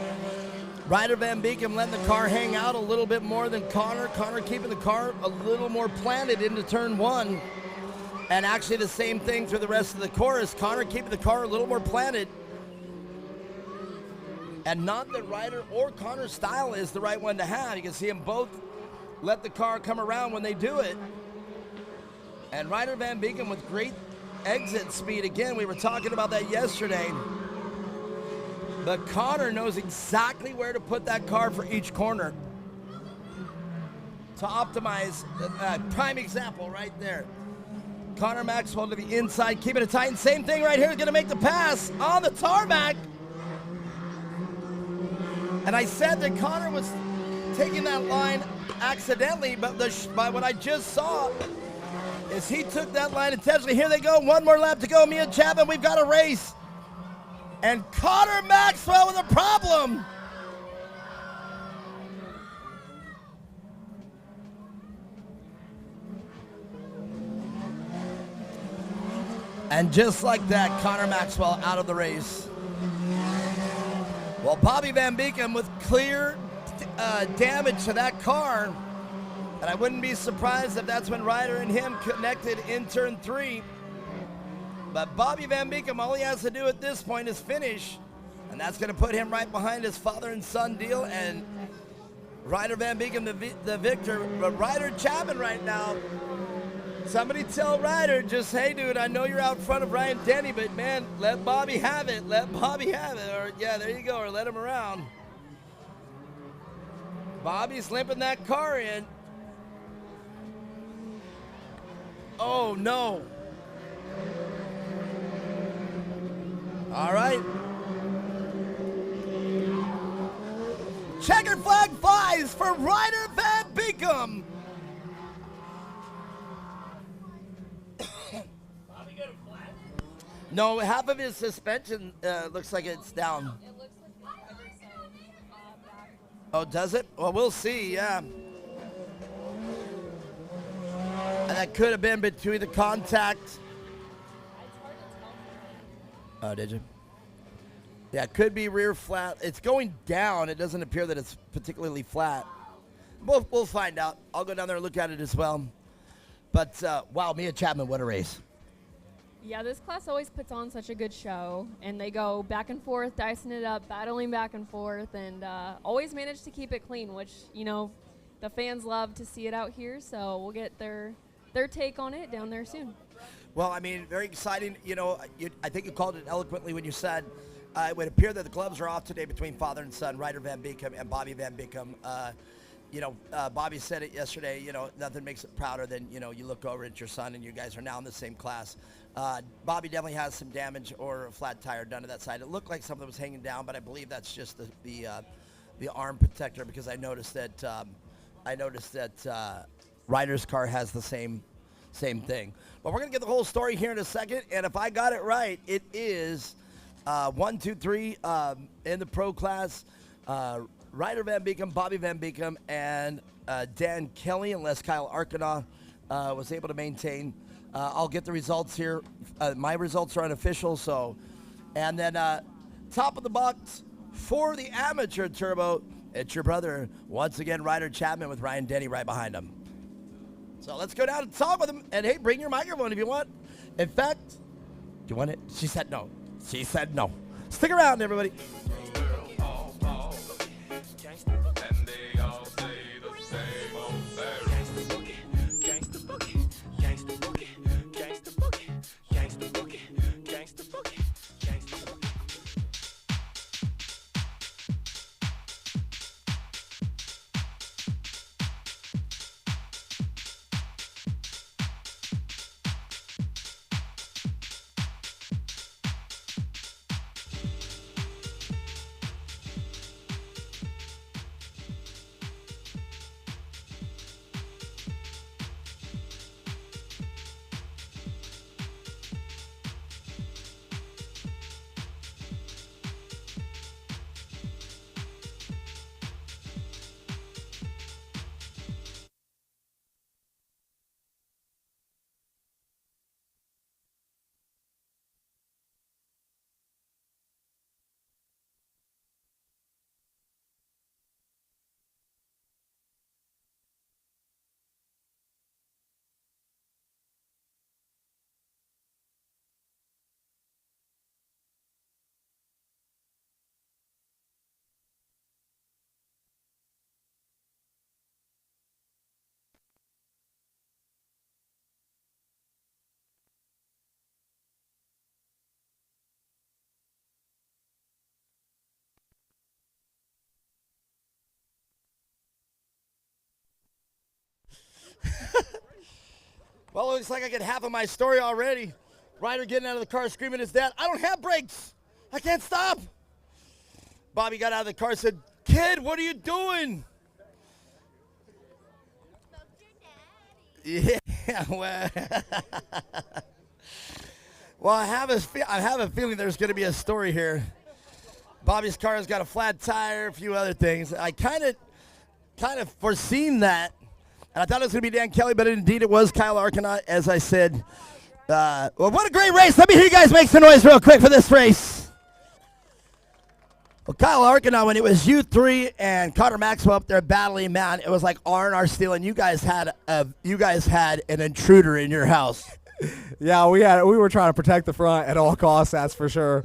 Ryder Van Beekem letting the car hang out a little bit more than Connor. Connor keeping the car a little more planted into turn 1. And actually the same thing through the rest of the course. Connor keeping the car a little more planted. And not that Ryder or Connor's style is the right one to have. You can see them both let the car come around when they do it. And Ryder Van Beekem with great exit speed. Again, we were talking about that yesterday. But Connor knows exactly where to put that car for each corner to optimize. Prime example right there. Connor Maxwell to the inside, keeping it tight. And same thing right here, going to make the pass on the tarmac. And I said that Connor was taking that line accidentally, but by what I just saw is he took that line intentionally. Here they go, one more lap to go. Me and Chapman, we've got a race. And Connor Maxwell with a problem. And just like that, Connor Maxwell out of the race. Well, Bobby Van Beekem with clear damage to that car. And I wouldn't be surprised if that's when Ryder and him connected in turn 3. But Bobby Van Beekem, all he has to do at this point is finish. And that's going to put him right behind his father and son deal. And Ryder Van Beekem, the victor. But Ryder Chapman right now. Somebody tell Ryder, just, hey, dude, I know you're out front of Ryan Denny, but, man, let Bobby have it. Let Bobby have it. Or, yeah, there you go. Or let him around. Bobby's limping that car in. Oh, no. All right. Checkered flag flies for Ryder Van Beekum. No, half of his suspension looks like it's down. Oh, does it? Well, we'll see, yeah. And that could have been between the contact. Oh, did you? Yeah, it could be rear flat. It's going down. It doesn't appear that it's particularly flat. We'll find out. I'll go down there and look at it as well. But, wow, Mia Chapman, what a race. Yeah, this class always puts on such a good show, and they go back and forth, dicing it up, battling back and forth, and always manage to keep it clean, which, you know, the fans love to see it out here, so we'll get their take on it down there soon. Well, I mean, very exciting. You know, I think you called it eloquently when you said it would appear that the gloves are off today between father and son, Ryder Van Beekum and Bobby Van Beekum. You know, Bobby said it yesterday, you know, nothing makes it prouder than, you know, you look over at your son and you guys are now in the same class. Bobby definitely has some damage or a flat tire done to that side. It looked like something was hanging down, but I believe that's just the arm protector, because I noticed that Ryder's car has the same thing. But we're going to get the whole story here in a second, and if I got it right, it is 1, 2, 3 in the pro class. Ryder Van Beekum, Bobby Van Beekum, and Dan Kelly, unless Kyle Arcana was able to maintain. I'll get the results here. My results are unofficial, so. And then top of the box for the amateur turbo, it's your brother, once again, Ryder Chapman with Ryan Denny right behind him. So let's go down and talk with him. And hey, bring your microphone if you want. In fact, do you want it? She said no. She said no. Stick around, everybody. Well, it looks like I get half of my story already. Ryder getting out of the car screaming at his dad, "I don't have brakes. I can't stop." Bobby got out of the car and said, "Kid, what are you doing?" Yeah, well, I have a feeling there's going to be a story here. Bobby's car has got a flat tire, a few other things. I kind of foreseen that. And I thought it was going to be Dan Kelly, but indeed it was Kyle Arcana, as I said. Well, what a great race. Let me hear you guys make some noise real quick for this race. Well, Kyle Arcana, when it was you three and Connor Maxwell up there battling, man, it was like R&R Steel, and you guys had an intruder in your house. Yeah, we were trying to protect the front at all costs, that's for sure.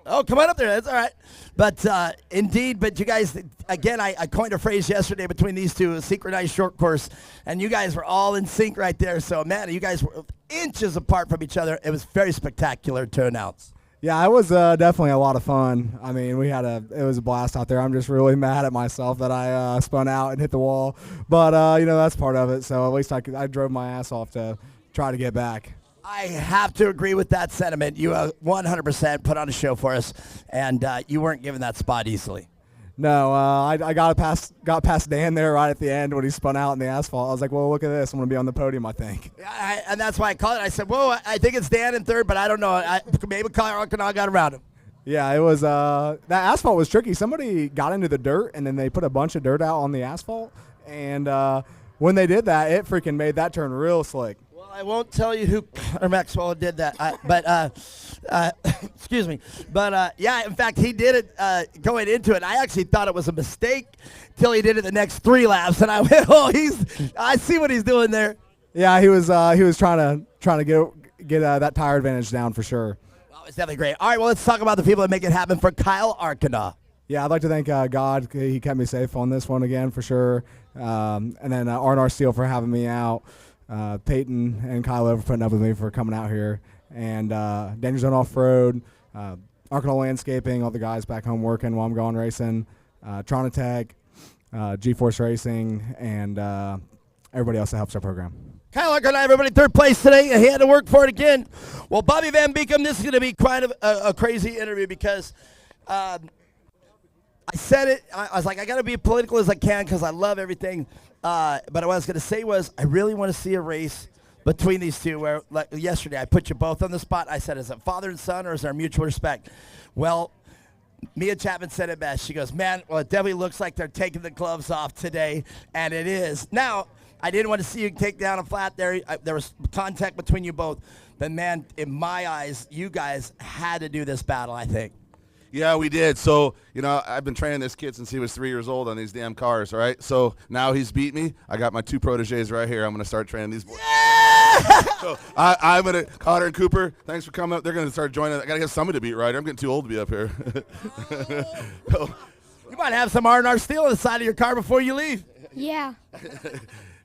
Oh, come on up there. That's all right. But indeed, but you guys, again, I coined a prise yesterday between these two, a synchronized short course, and you guys were all in sync right there. So, man, you guys were inches apart from each other. It was very spectacular to announce. Yeah, it was definitely a lot of fun. I mean, it was a blast out there. I'm just really mad at myself that I spun out and hit the wall, but that's part of it. So at least I drove my ass off to try to get back. I have to agree with that sentiment. You 100% put on a show for us, and you weren't given that spot easily. No, I got past Dan there right at the end when he spun out in the asphalt. I was like, well, look at this. I'm going to be on the podium, I think. Yeah, and that's why I called it. I said, whoa, I think it's Dan in third, but I don't know. Maybe Kyle Arcana got around him. Yeah, it was that asphalt was tricky. Somebody got into the dirt, and then they put a bunch of dirt out on the asphalt. And when they did that, it freaking made that turn real slick. Well, I won't tell you who Maxwell did that, but excuse me. But yeah, in fact, he did it going into it. I actually thought it was a mistake till he did it the next 3 laps, and I went, oh, I see what he's doing there. Yeah, he was trying to get that tire advantage down for sure. Well, it's definitely great. All right, well, let's talk about the people that make it happen for Kyle Arcana. Yeah, I'd like to thank God. He kept me safe on this one again for sure. And then R&R Steel for having me out. Peyton and Kyle for putting up with me for coming out here. And Danger Zone Off-Road, Arcana Landscaping, all the guys back home working while I'm gone racing, Tronatech, G-Force Racing, and everybody else that helps our program. Kyle Arcana, everybody, third place today. He had to work for it again. Well, Bobby Van Beekum, this is going to be quite a crazy interview because I said it. I was like, I got to be political as I can because I love everything. But what I was going to say was I really want to see a race between these two where, like yesterday, I put you both on the spot. I said, is it father and son or is there mutual respect? Well, Mia Chapman said it best. She goes, man, well, it definitely looks like they're taking the gloves off today, and it is. Now, I didn't want to see you take down a flat there. There was contact between you both. But, man, in my eyes, you guys had to do this battle, I think. Yeah, we did. So, I've been training this kid since he was 3 years old on these damn cars, right? So now he's beat me. I got my 2 proteges right here. I'm going to start training these boys. Yeah! So I'm going to, Cotter and Cooper, thanks for coming up. They're going to start joining. I got to get somebody to beat right. I'm getting too old to be up here. You might have some R&R Steel on the side of your car before you leave. Yeah.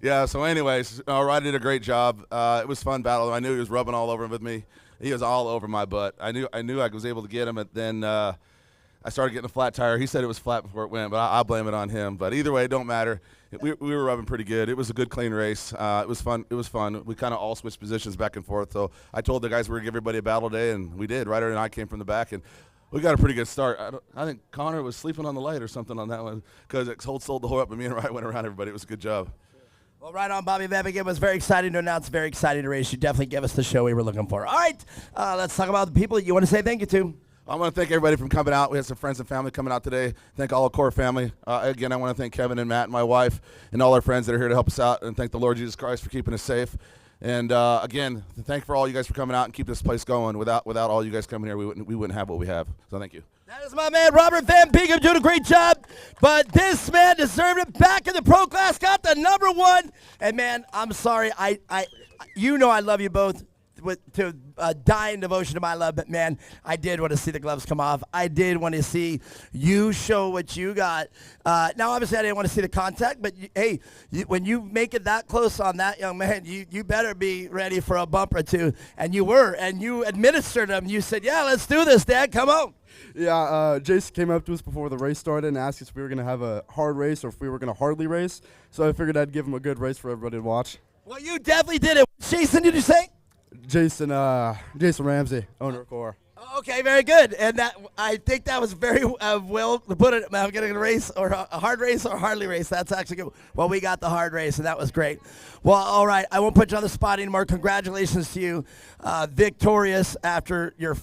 Yeah, so anyways, Ryder did a great job. It was a fun battle. I knew he was rubbing all over with me. He was all over my butt. I knew I was able to get him, and then I started getting a flat tire. He said it was flat before it went, but I'll blame it on him. But either way, it don't matter. We were rubbing pretty good. It was a good, clean race. It was fun. We kind of all switched positions back and forth. So I told the guys we were going to give everybody a battle day, and we did. Ryder and I came from the back, and we got a pretty good start. I think Connor was sleeping on the light or something on that one because it sold the whole up, and me and Ryder went around everybody. It was a good job. Well, right on, Bobby Van Beekum. It was very exciting to announce, very exciting to race. You definitely gave us the show we were looking for. All right, let's talk about the people that you want to say thank you to. I want to thank everybody for coming out. We had some friends and family coming out today. Thank all the core family. Again, I want to thank Kevin and Matt and my wife and all our friends that are here to help us out, and thank the Lord Jesus Christ for keeping us safe. And again, thank for all you guys for coming out and keep this place going. Without all you guys coming here, we wouldn't have what we have. So thank you. That is my man, Robert Van Beekum, doing a great job. But this man deserved it. Back in the pro class, got the number 1. And, man, I'm sorry. I love you both to dying devotion to my love. But, man, I did want to see the gloves come off. I did want to see you show what you got. Now, obviously, I didn't want to see the contact. But, hey, when you make it that close on that young man, you better be ready for a bump or two. And you were. And you administered them. You said, yeah, let's do this, Dad. Come on. Yeah, Jason came up to us before the race started and asked us if we were going to have a hard race or if we were going to hardly race. So I figured I'd give him a good race for everybody to watch. Well, you definitely did it. Jason, did you say? Jason Ramsey, owner of Core. Okay, very good. And I think that was very well to put it. I'm getting a race or a hard race or a hardly race. That's actually good. Well, we got the hard race, and that was great. Well, all right. I won't put you on the spot anymore. Congratulations to you, victorious after your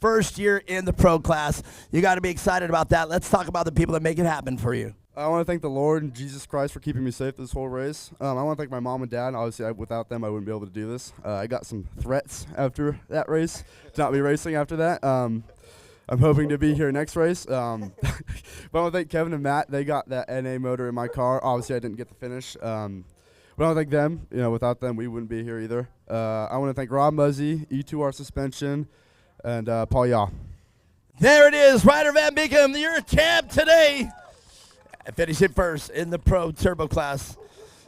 first year in the pro class. You got to be excited about that. Let's talk about the people that make it happen for you. I want to thank the Lord and Jesus Christ for keeping me safe this whole race. I want to thank my mom and dad. Obviously, without them, I wouldn't be able to do this. I got some threats after that race to not be racing after that. I'm hoping to be here next race. But I want to thank Kevin and Matt. They got that NA motor in my car. Obviously, I didn't get the finish. But I want to thank them. Without them, we wouldn't be here either. I want to thank Rob Muzzy, E2R Suspension, and Paul Yaw. There it is, Ryder Van Beekum. You're a champ today. Finishing first in the pro turbo class.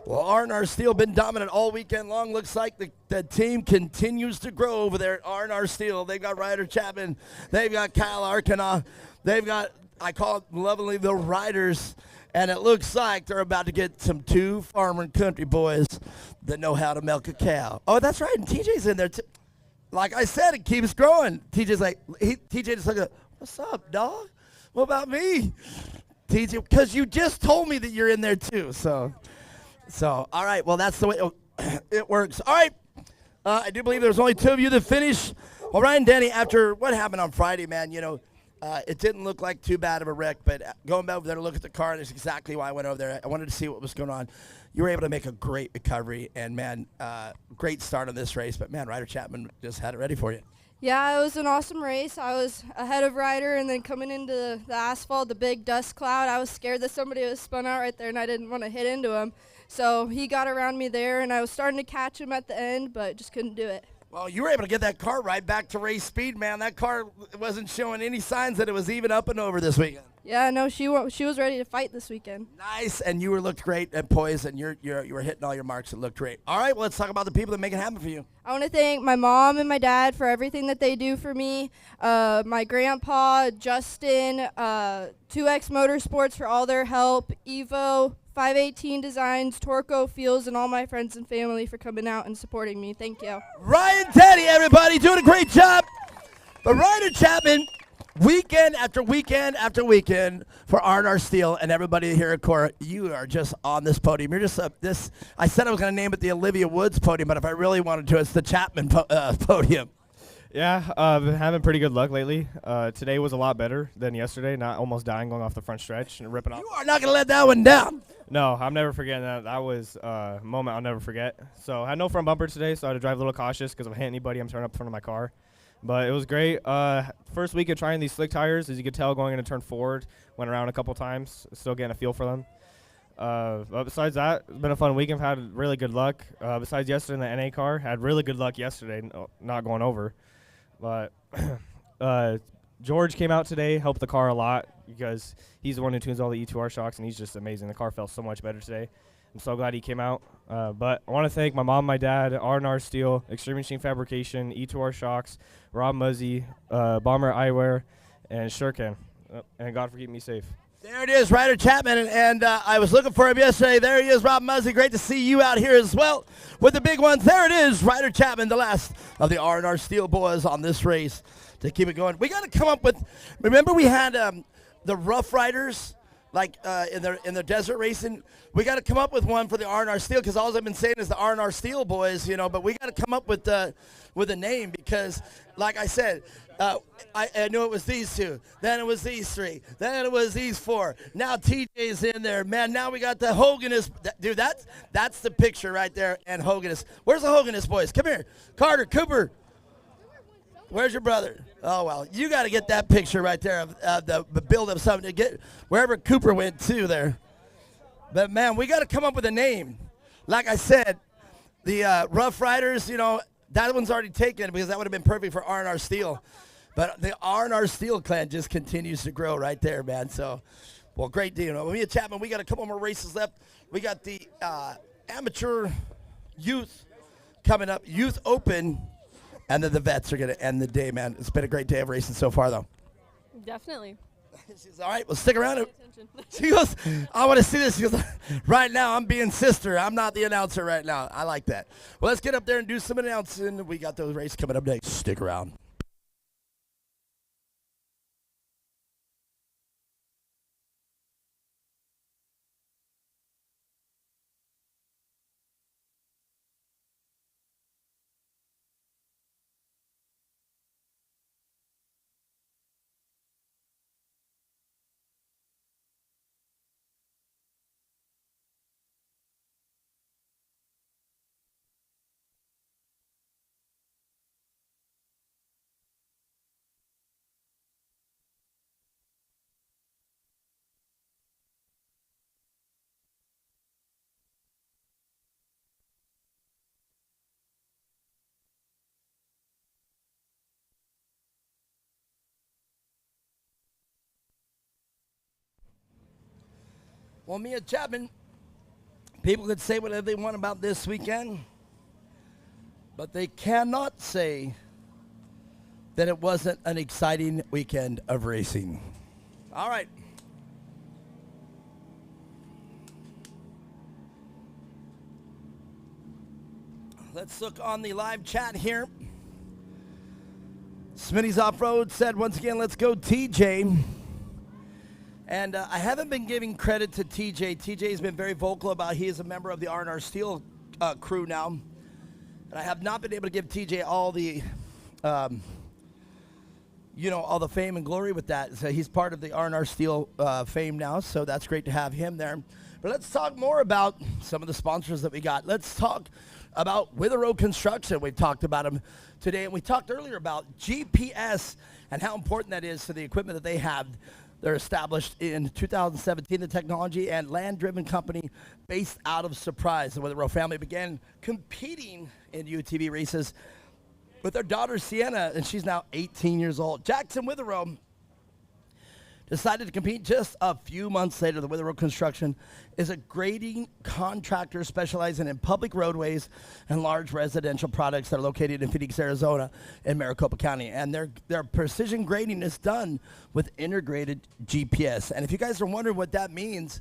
Well, R&R Steel been dominant all weekend long. Looks like the team continues to grow over there at R&R Steel. They've got Ryder Chapman. They've got Kyle Arkana. They've got, I call it lovingly, the Riders. And it looks like they're about to get some two farmer and country boys that know how to milk a cow. Oh, that's right. And TJ's in there, too. Like I said, it keeps growing. TJ's like, TJ just like, what's up, dog? What about me? TJ, because you just told me that you're in there, too. So, all right. Well, that's the way it works. All right. I do believe there's only two of you that finished. Well, Ryan Denny, after what happened on Friday, man, you know, it didn't look like too bad of a wreck, but going back over there to look at the car, and that's exactly why I went over there. I wanted to see what was going on. You were able to make a great recovery, and, man, great start on this race. But, man, Ryder Chapman just had it ready for you. Yeah, it was an awesome race. I was ahead of Ryder, and then coming into the asphalt, the big dust cloud, I was scared that somebody was spun out right there, and I didn't want to hit into him. So he got around me there, and I was starting to catch him at the end, but just couldn't do it. Well, you were able to get that car right back to race speed, man. That car wasn't showing any signs that it was even up and over this weekend. Yeah, no, she was ready to fight this weekend. Nice, and you looked great at poise, and you were hitting all your marks. It looked great. All right, well, let's talk about the people that make it happen for you. I want to thank my mom and my dad for everything that they do for me. My grandpa, Justin, 2X Motorsports for all their help, Evo, 518 Designs, Torco Fuels, and all my friends and family for coming out and supporting me. Thank you. Ryan Teddy, everybody, doing a great job. But Ryder Chapman, weekend after weekend after weekend for R&R Steel and everybody here at Cora, you are just on this podium. You're just this. I said I was going to name it the Olivia Woods podium, but if I really wanted to, it's the Chapman podium. Yeah, I've been having pretty good luck lately. Today was a lot better than yesterday, not almost dying going off the front stretch and ripping off. You are not going to let that one down. No, I'm never forgetting that. That was a moment I'll never forget. So I had no front bumper today, so I had to drive a little cautious because if I hit anybody, I'm turning up in front of my car. But it was great. First week of trying these slick tires, as you could tell, going into turn forward, went around a couple times, still getting a feel for them. But besides that, it's been a fun week. I've had really good luck. Besides yesterday in the NA car, had really good luck yesterday, not going over. But George came out today, helped the car a lot because he's the one who tunes all the E2R shocks, and he's just amazing. The car felt so much better today. I'm so glad he came out. But I want to thank my mom, my dad, R&R Steel, Extreme Machine Fabrication, E2R Shocks, Rob Muzzy, Bomber Eyewear, and Shurkin. And God for keeping me safe. There it is, Ryder Chapman, and I was looking for him yesterday. There he is, Rob Muzzy. Great to see you out here as well with the big ones. There it is, Ryder Chapman, the last of the R&R Steel boys on this race to keep it going. We got to come up with, remember we had the Rough Riders, like in the desert racing. We got to come up with one for the R&R Steel because all I've been saying is the R&R Steel boys, you know, but we got to come up with a name because, like I said, I knew it was these two, then it was these three, then it was these four. Now TJ's in there, man. Now we got the Hoganist, dude. That's the picture right there. And Hoganist, where's the Hoganist boys? Come here, Carter, Cooper. Where's your brother? Oh well, you got to get that picture right there of the build of something to get wherever Cooper went to there. But man, we got to come up with a name. Like I said, the Rough Riders, you know, that one's already taken because that would have been perfect for R&R Steel. But the R&R Steel clan just continues to grow right there, man. So, well, great deal. Well, me and Chapman, we got a couple more races left. We got the amateur youth coming up, Youth Open, and then the vets are going to end the day, man. It's been a great day of racing so far, though. Definitely. She's all right, well, stick around. She goes, I want to see this. She goes, right now, I'm being sister. I'm not the announcer right now. I like that. Well, let's get up there and do some announcing. We got those races coming up next. Stick around. Well, Mia Chapman, People could say whatever they want about this weekend, but they cannot say that it wasn't an exciting weekend of racing. All right. Let's look on the live chat here. Smitty's Off-Road said, once again, let's go TJ. And I haven't been giving credit to TJ. TJ has been very vocal about he is a member of the R&R Steel crew now. And I have not been able to give TJ all the, all the fame and glory with that. So he's part of the R&R Steel fame now, so that's great to have him there. But let's talk more about some of the sponsors that we got. Let's talk about Withrow Construction. We've talked about them today, and we talked earlier about GPS and how important that is to the equipment that they have. They're established in 2017, the technology and land-driven company based out of Surprise. The Withrow family began competing in UTV races with their daughter, Sienna, and she's now 18 years old. Jackson Withrow decided to compete just a few months later. The Withrow Construction is a grading contractor specializing in public roadways and large residential products that are located in Phoenix, Arizona, and Maricopa County. And their precision grading is done with integrated GPS. And if you guys are wondering what that means,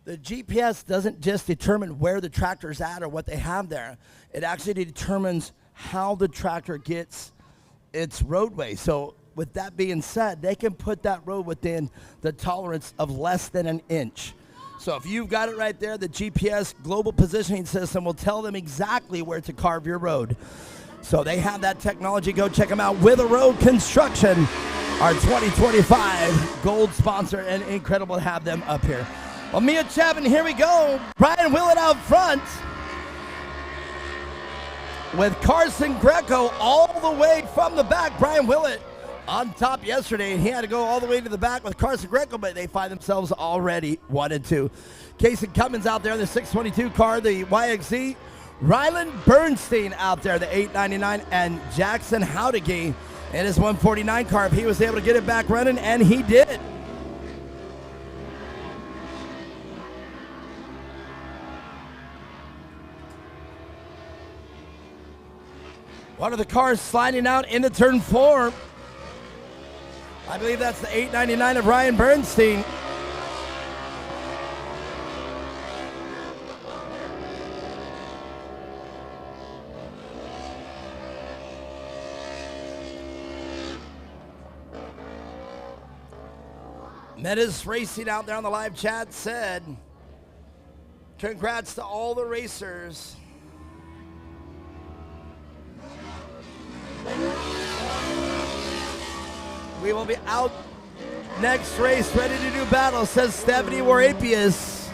the GPS doesn't just determine where the tractor's at or what they have there. It actually determines how the tractor gets its roadway. So with that being said, they can put that road within the tolerance of less than an inch. So if you've got it right there, the GPS global positioning system will tell them exactly where to carve your road. So they have that technology. Go check them out. Withrow Construction, our 2025 gold sponsor, and incredible to have them up here. Well, Mia Chapman, here we go. Brian Willett out front with Carson Greco all the way from the back. Brian Willett on top yesterday, and he had to go all the way to the back with Carson Greco, but they find themselves already 1 and 2. Casey Cummins out there in the 622 car, the YXZ. Ryland Bernstein out there, the 899, and Jackson Howdegay in his 149 car. If he was able to get it back running, and he did. One of the cars sliding out into turn 4. I believe that's the 899 of Ryan Bernstein. Metis Racing out there on the live chat said, congrats to all the racers. We will be out next race, ready to do battle, says Stephanie Warapius.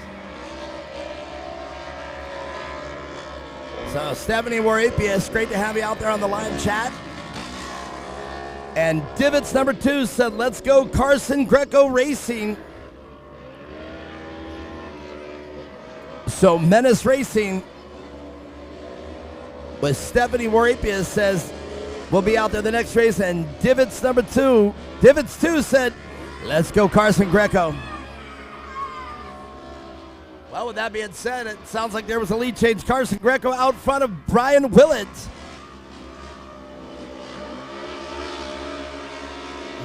So Stephanie Warapius, great to have you out there on the live chat. And Divots number 2 said, let's go Carson Greco Racing. So Menace Racing with Stephanie Warapius says, we'll be out there the next race. And Divots 2 said, let's go Carson Greco. Well, with that being said, it sounds like there was a lead change. Carson Greco out front of Brian Willett.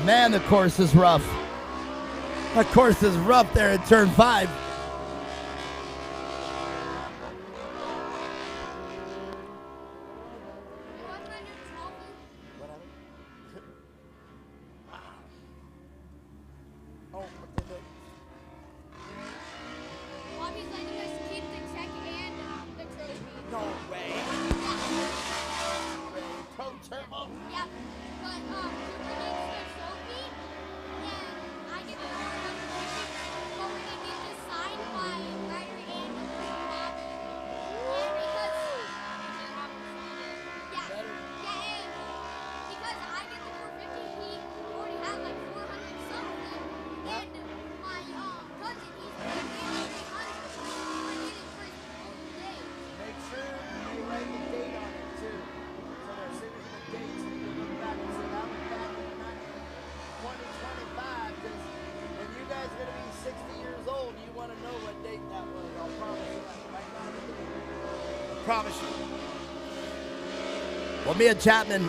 Man, the course is rough. The course is rough there in turn 5. promise you. Well, Mia Chapman,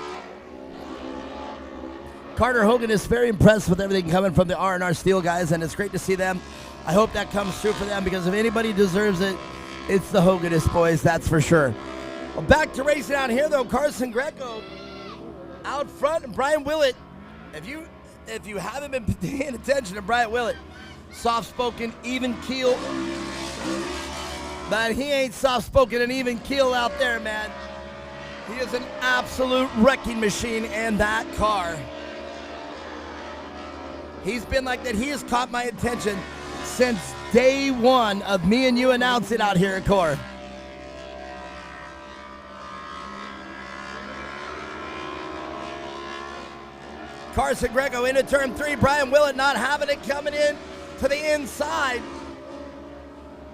Carter Hogan is very impressed with everything coming from the R&R Steel guys, and it's great to see them. I hope that comes true for them, because if anybody deserves it, it's the Hoganist boys, that's for sure. Well, back to racing out here, though. Carson Greco out front, and Brian Willett. If you haven't been paying attention to Brian Willett, soft-spoken, even keel. But he ain't soft-spoken and even keel out there, man. He is an absolute wrecking machine in that car. He's been like that. He has caught my attention since day one of me and you announcing out here at Core. Carson Greco into turn 3. Brian Willett not having it, coming in to the inside.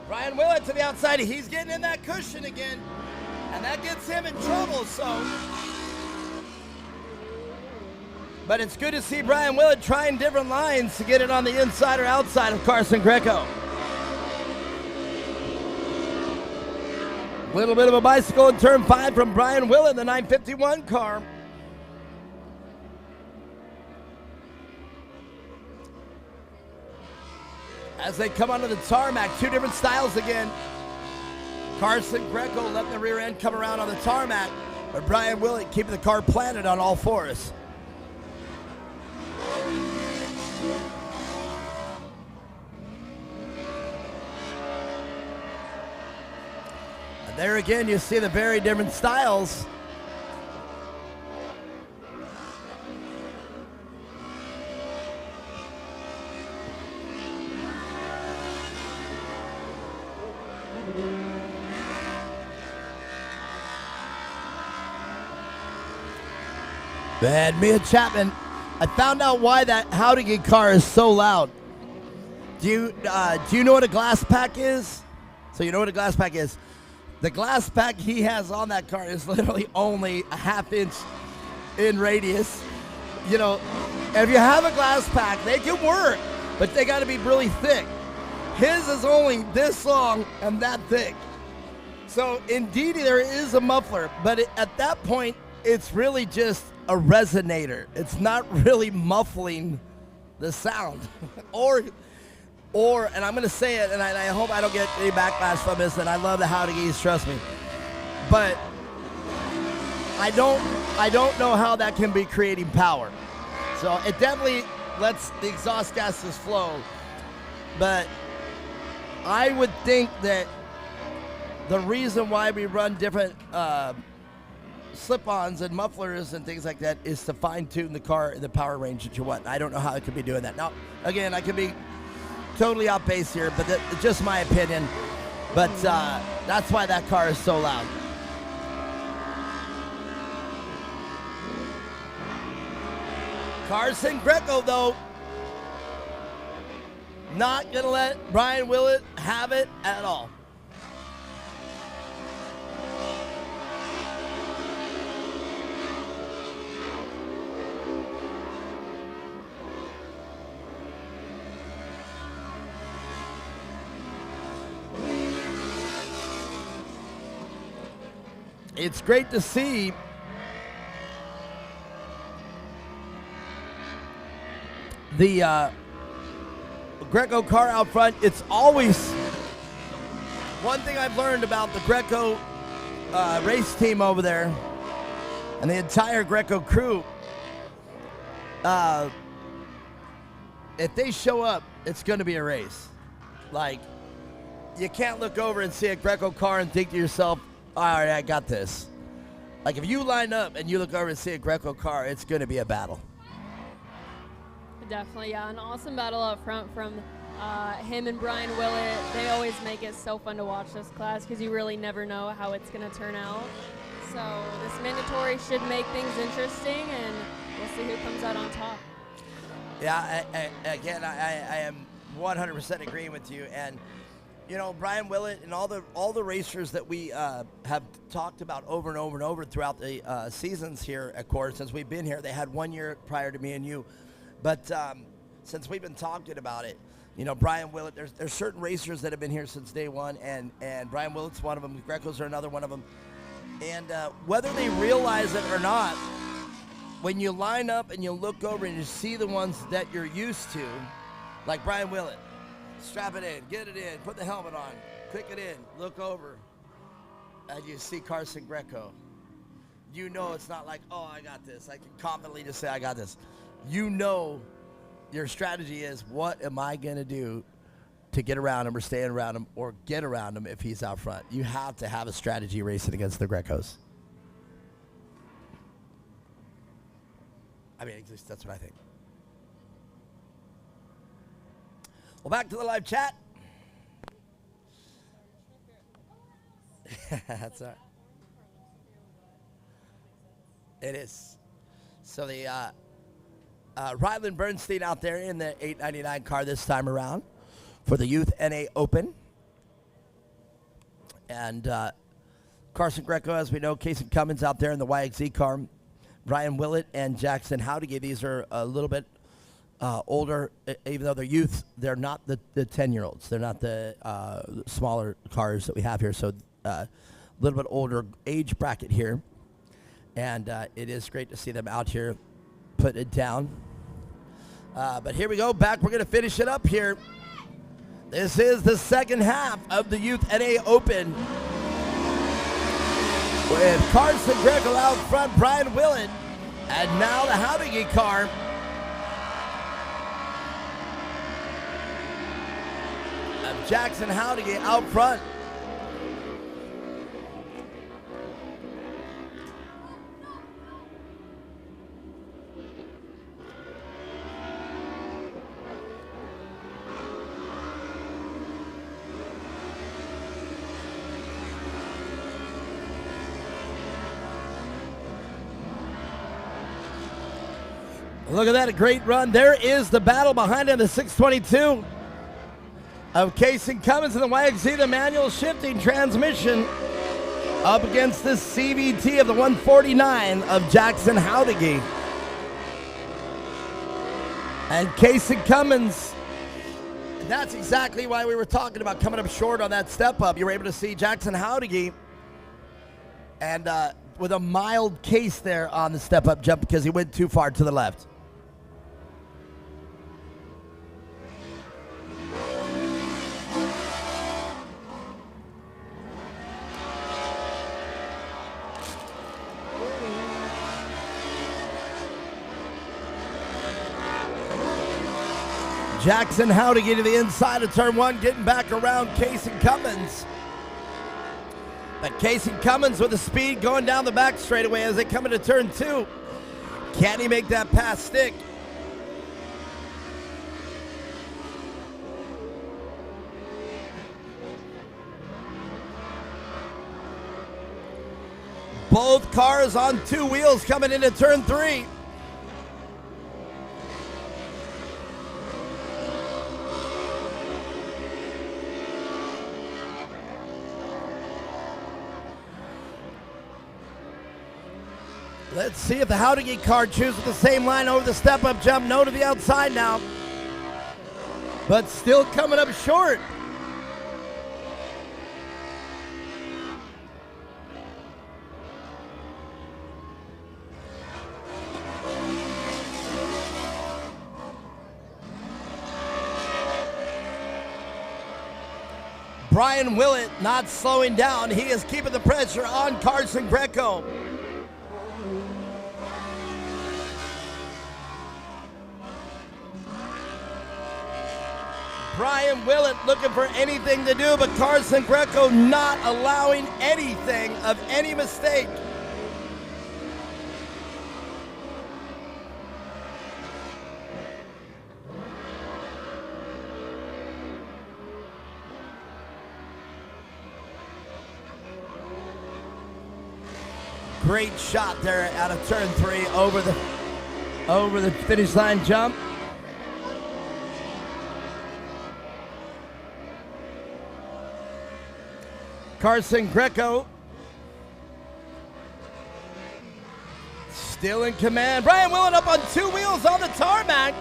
Brian Willett to the outside. He's getting in that cushion again, and that gets him in trouble. But it's good to see Brian Willett trying different lines to get it on the inside or outside of Carson Greco. Little bit of a bicycle in turn 5 from Brian Willett, the 951 car. As they come onto the tarmac, two different styles again. Carson Greco letting the rear end come around on the tarmac, but Brian Willett keeping the car planted on all fours. And there again, you see the very different styles. And Mia Chapman, I found out why that Howdigan car is so loud. Do you know what a glass pack is? So you know what a glass pack is. The glass pack he has on that car is literally only a ½ inch in radius. You know, if you have a glass pack, they can work, but they got to be really thick. His is only this long and that thick. So indeed there is a muffler, but at that point, it's really just a resonator. It's not really muffling the sound. or, and I'm going to say it, and I hope I don't get any backlash from this, and I love the Howdigans, trust me. But I don't know how that can be creating power. So it definitely lets the exhaust gases flow. But I would think that the reason why we run different slip-ons and mufflers and things like that is to fine-tune the car in the power range that you want. I don't know how it could be doing that. Now, again, I could be totally off base here, but that's just my opinion. But that's why that car is so loud. Carson Greco, though, not going to let Brian Willett have it at all. It's great to see the Greco car out front. It's always one thing I've learned about the Greco race team over there and the entire Greco crew. If they show up, it's going to be a race. Like, you can't look over and see a Greco car and think to yourself, all right, I got this. Like, if you line up and you look over and see a Greco car, it's going to be a battle. Definitely, yeah. An awesome battle up front from him and Brian Willett. They always make it so fun to watch this class because you really never know how it's going to turn out. So this mandatory should make things interesting, and we'll see who comes out on top. Yeah, I am 100% agreeing with you. And you know, Brian Willett and all the racers that we have talked about over and over and over throughout the seasons here at Core, since we've been here. They had 1 year prior to me and you. But since we've been talking about it, You know, Brian Willett, there's certain racers that have been here since day one, and Brian Willett's one of them. Greco's are another one of them. And whether they realize it or not, when you line up and you look over and you see the ones that you're used to, like Brian Willett, strap it in, get it in, put the helmet on, click it in, look over, and you see Carson Greco. You know it's not like, oh, I got this. I can confidently just say I got this. You know your strategy is, what am I going to do to get around him or stay around him or get around him if he's out front? You have to have a strategy racing against the Grecos. I mean, at least that's what I think. Well, back to the live chat. That's all right. It is. So the Ryland Bernstein out there in the 899 car this time around for the Youth NA Open. And Carson Greco, as we know, Casey Cummins out there in the YXZ car. Brian Willett and Jackson Howdige, these are a little bit older, even though they're youth. They're not the 10-year-olds. They're not the smaller cars that we have here. So a little bit older age bracket here. And it is great to see them out here put it down. But here we go, back. We're going to finish it up here. This is the second half of the Youth NA Open, with Carson Greco out front, Brian Willett, and now the Howdige car. Of Jackson Howdige out front. Look at that, a great run. There is the battle behind him, the 622 of Casey Cummins in the YXZ, the manual shifting transmission, up against the CVT of the 149 of Jackson Howdige. And Casey Cummins, that's exactly why we were talking about coming up short on that step up. You were able to see Jackson Howdige and with a mild case there on the step up jump because he went too far to the left. Jackson Howdige to the inside of turn one, getting back around Casey Cummins. But Casey Cummins with the speed going down the back straightaway as they come into turn two. Can he make that pass stick? Both cars on two wheels coming into turn three. Let's see if the Howdige car chooses the same line over the step-up jump. No to the outside now. But still coming up short. Brian Willett not slowing down. He is keeping the pressure on Carson Greco. Brian Willett looking for anything to do, but Carson Greco not allowing anything of any mistake. Great shot there out of turn three over the finish line jump. Carson Greco still in command. Brian Willett up on two wheels on the tarmac.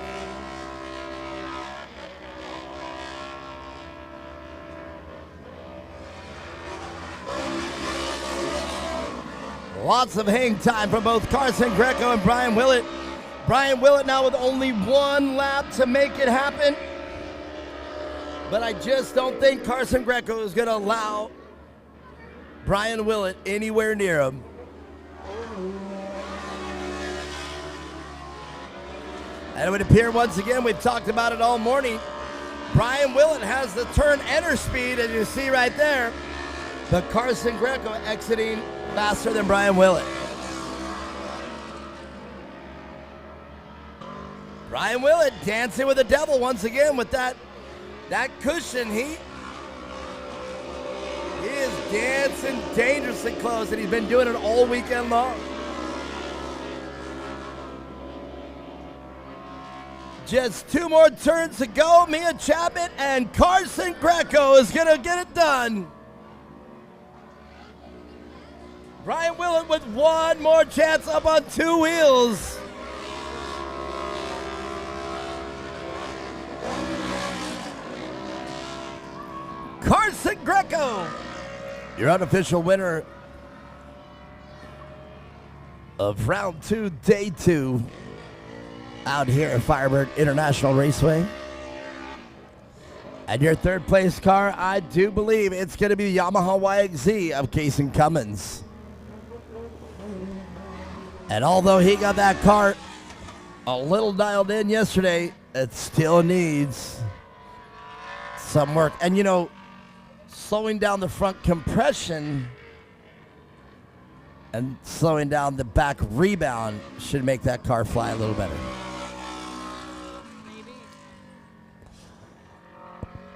Lots of hang time from both Carson Greco and Brian Willett. Brian Willett now with only one lap to make it happen. But I just don't think Carson Greco is going to allow Brian Willett anywhere near him. And it would appear once again, we've talked about it all morning, Brian Willett has the turn enter speed, as you see right there. But Carson Greco exiting faster than Brian Willett. Brian Willett dancing with the devil once again with that cushion. He is dancing dangerously close, and he's been doing it all weekend long. Just 2 more turns to go. Mia Chapman and Carson Greco is going to get it done. Brian Willett with one more chance up on 2 wheels. Carson Greco, your unofficial winner of round 2, day 2, out here at Firebird International Raceway. And your third place car, I do believe it's going to be the Yamaha YXZ of Casey Cummins. And although he got that car a little dialed in yesterday, it still needs some work. And you know, slowing down the front compression and slowing down the back rebound should make that car fly a little better.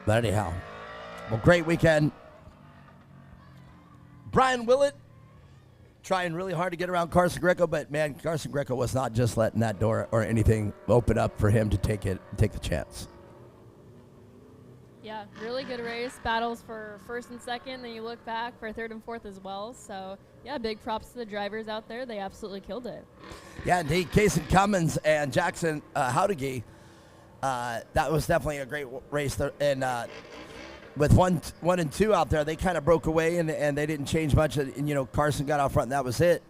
But anyhow, well, great weekend. Brian Willett trying really hard to get around Carson Greco, but man, Carson Greco was not just letting that door or anything open up for him to take the chance. Yeah, really good race. Battles for first and second, then you look back for third and fourth as well. So, yeah, big props to the drivers out there. They absolutely killed it. Yeah, indeed. Casey Cummins and Jackson Howdegee, that was definitely a great race there. And with one and two out there, they kind of broke away and they didn't change much. And, you know, Carson got out front and that was it.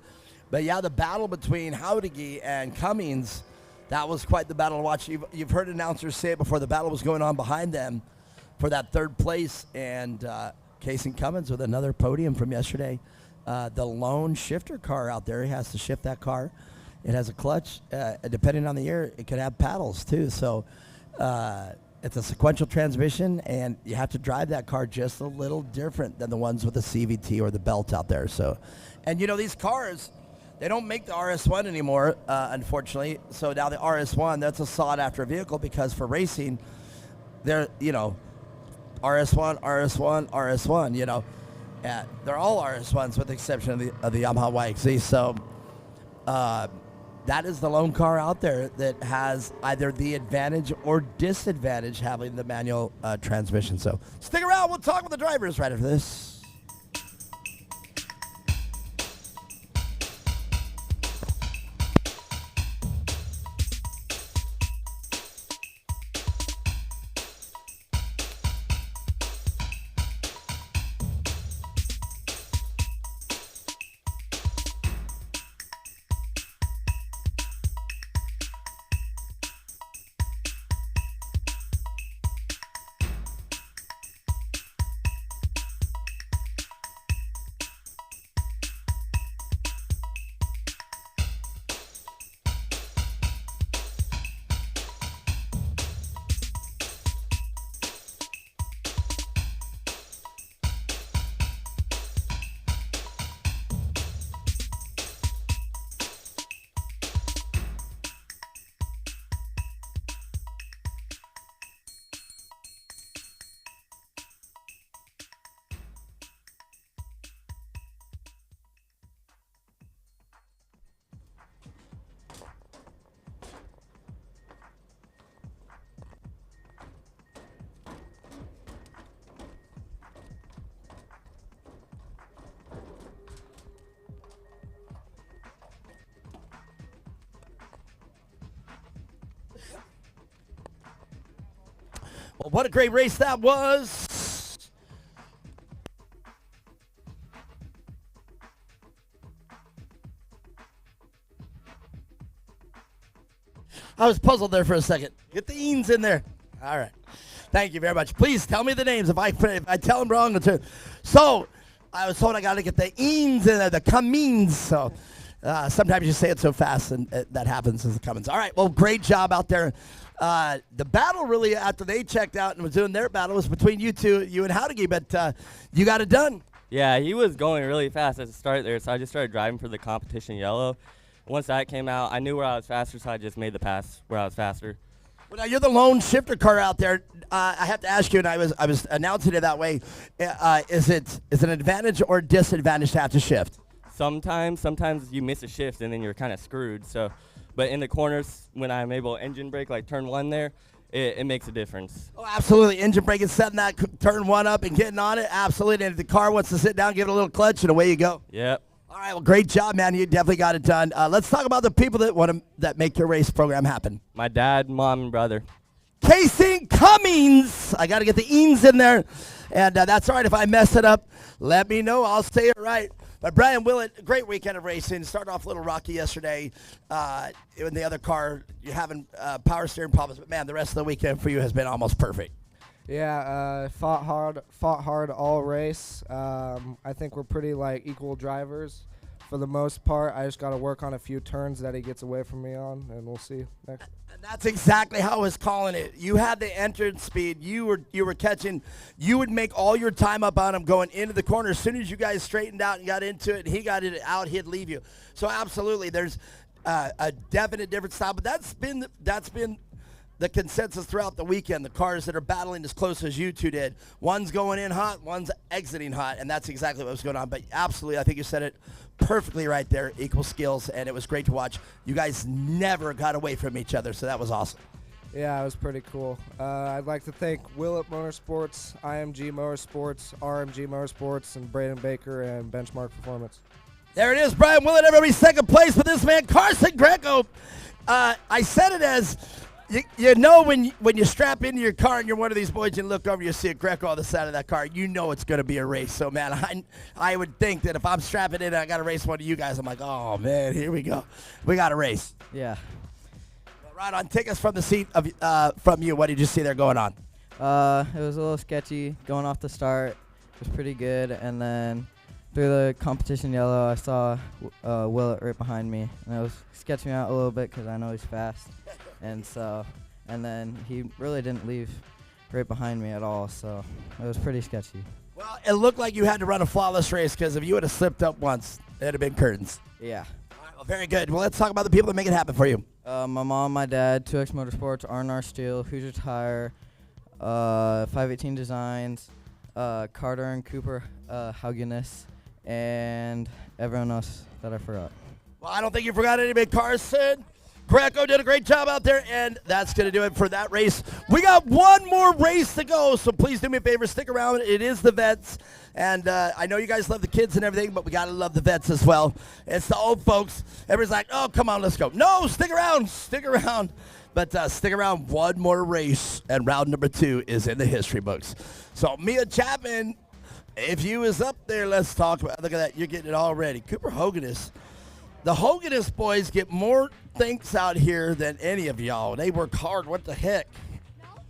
But, yeah, the battle between Howdegee and Cummins, that was quite the battle to watch. You've heard announcers say it before. The battle was going on behind them for that third place, and Casey Cummins with another podium from yesterday. The lone shifter car out there, he has to shift that car. It has a clutch. Depending on the year, it could have paddles too. So it's a sequential transmission, and you have to drive that car just a little different than the ones with the CVT or the belt out there. So, and you know, these cars, they don't make the RS1 anymore, unfortunately. So now the RS1, that's a sought-after vehicle because for racing, they're, you know, RS1, RS1, RS1, you know. They're all RS1s with the exception of the Yamaha YXZ. So that is the lone car out there that has either the advantage or disadvantage having the manual transmission. So stick around. We'll talk with the drivers right after this. Well, what a great race that was. I was puzzled there for a second. Get the eens in there. All right. Thank you very much. Please tell me the names. If I tell them wrong, so I was told I got to get the eens in there, the Cummins. So sometimes you say it so fast, and that happens as it comes. All right. Well, great job out there. The battle really, after they checked out and was doing their battle, was between you two, you and Howdigi, but you got it done. Yeah, he was going really fast at the start there, so I just started driving for the competition yellow. Once that came out, I knew where I was faster, so I just made the pass where I was faster. Well, now you're the lone shifter car out there. I have to ask you, and I was announcing it that way. Is it an advantage or disadvantage to have to shift? Sometimes you miss a shift and then you're kind of screwed. So, but in the corners, when I'm able to engine brake like turn 1 there, it makes a difference. Oh, absolutely. Engine brake and setting that turn 1 up and getting on it. Absolutely. And if the car wants to sit down, give it a little clutch, and away you go. Yep. All right. Well, great job, man. You definitely got it done. Let's talk about the people that make your race program happen. My dad, mom, and brother. Casey Cummings. I got to get the eens in there. And that's all right. If I mess it up, let me know. I'll say it right. But Brian Willett, great weekend of racing. Started off a little rocky yesterday. In the other car, you're having power steering problems. But, man, the rest of the weekend for you has been almost perfect. Yeah, fought hard all race. I think we're pretty equal drivers for the most part. I just got to work on a few turns that he gets away from me on, and we'll see next. And that's exactly how I was calling it. You had the entrance speed. You were catching. You would make all your time up on him going into the corner. As soon as you guys straightened out and got into it, and he got it out, he'd leave you. So absolutely, there's a definite different style. But that's been the consensus throughout the weekend. The cars that are battling as close as you two did. One's going in hot, one's exiting hot, and that's exactly what was going on. But absolutely, I think you said it perfectly right there. Equal skills, and it was great to watch. You guys never got away from each other, so that was awesome. Yeah, it was pretty cool. I'd like to thank Willett Motorsports, IMG Motorsports, RMG Motorsports, and Braden Baker and Benchmark Performance. There it is, Brian Willett, everybody second place with this man, Carson Greco. I said it as, you know when you strap into your car and you're one of these boys, you look over, you see a Greco on the side of that car, you know it's going to be a race. So, man, I would think that if I'm strapping in and I got to race one of you guys, I'm like, oh, man, here we go. We got a race. Yeah. Well, right on, take us from the seat from you. What did you see there going on? It was a little sketchy going off the start. It was pretty good, and then through the competition yellow, I saw Willett right behind me, and it was sketching me out a little bit because I know he's fast. And then he really didn't leave right behind me at all, so it was pretty sketchy. Well, it looked like you had to run a flawless race because if you would have slipped up once, it'd have been curtains. Yeah. All right, well, very good. Well, let's talk about the people that make it happen for you. My mom, my dad, 2X Motorsports, R&R Steel, Hoosier Tire, 518 Designs, Carter and Cooper, Hauginess, and everyone else that I forgot. Well, I don't think you forgot anybody. Carson Greco did a great job out there, and that's going to do it for that race. We got one more race to go, so please do me a favor, stick around. It is the vets, and I know you guys love the kids and everything, but we got to love the vets as well. It's the old folks. Everybody's like, oh, come on, let's go. No, stick around. But stick around, one more race, and round number 2 is in the history books. So Mia Chapman, if you is up there, let's talk about. Look at that, you're getting it all ready. Cooper Hoganus. The Hoganus boys get more thanks out here than any of y'all. They work hard. What the heck? No.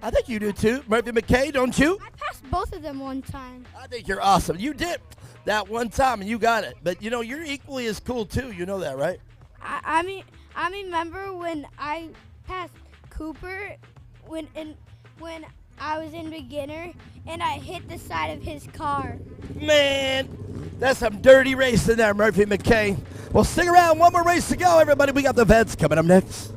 I think you do too. Murphy McKay, don't you? I passed both of them one time. I think you're awesome. You did that one time and you got it. But you know, you're equally as cool too. You know that, right? I remember when I passed Cooper when I was in beginner and I hit the side of his car. Man, that's some dirty racing there, Murphy McKay. Well, stick around. One more race to go, everybody. We got the vets coming up next.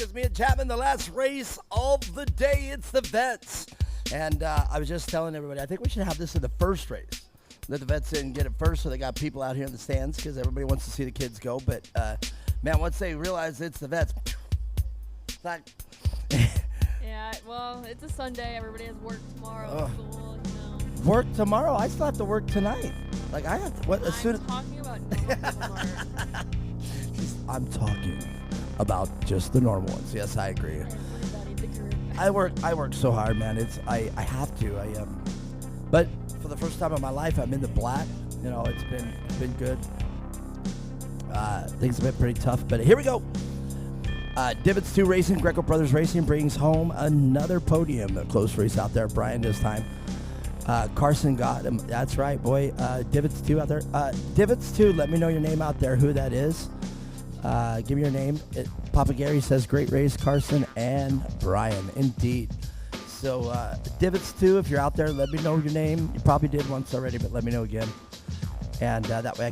It's me and Chapman, the last race of the day. It's the vets. And I was just telling everybody, I think we should have this in the first race. Let the vets in, get it first, so they got people out here in the stands because everybody wants to see the kids go. But, man, once they realize it's the vets, it's like... Yeah, well, it's a Sunday. Everybody has work tomorrow. School, you know. Work tomorrow? I still have to work tonight. Like, I have to... What, as soon as... Talking about normal work. I'm talking about just the normal ones. Yes, I agree. I work so hard, man. I have to. But for the first time in my life, I'm in the black. You know, it's been good. Things have been pretty tough, but here we go. Divots 2 Racing, Greco Brothers Racing brings home another podium. A close race out there. Brian this time. Carson got him. That's right, boy. Divots 2 out there. Divots 2, let me know your name out there, who that is. Give me your name. Papa Gary says, great race, Carson and Brian. Indeed. So, Divots 2, if you're out there, let me know your name. You probably did once already, but let me know again. And that way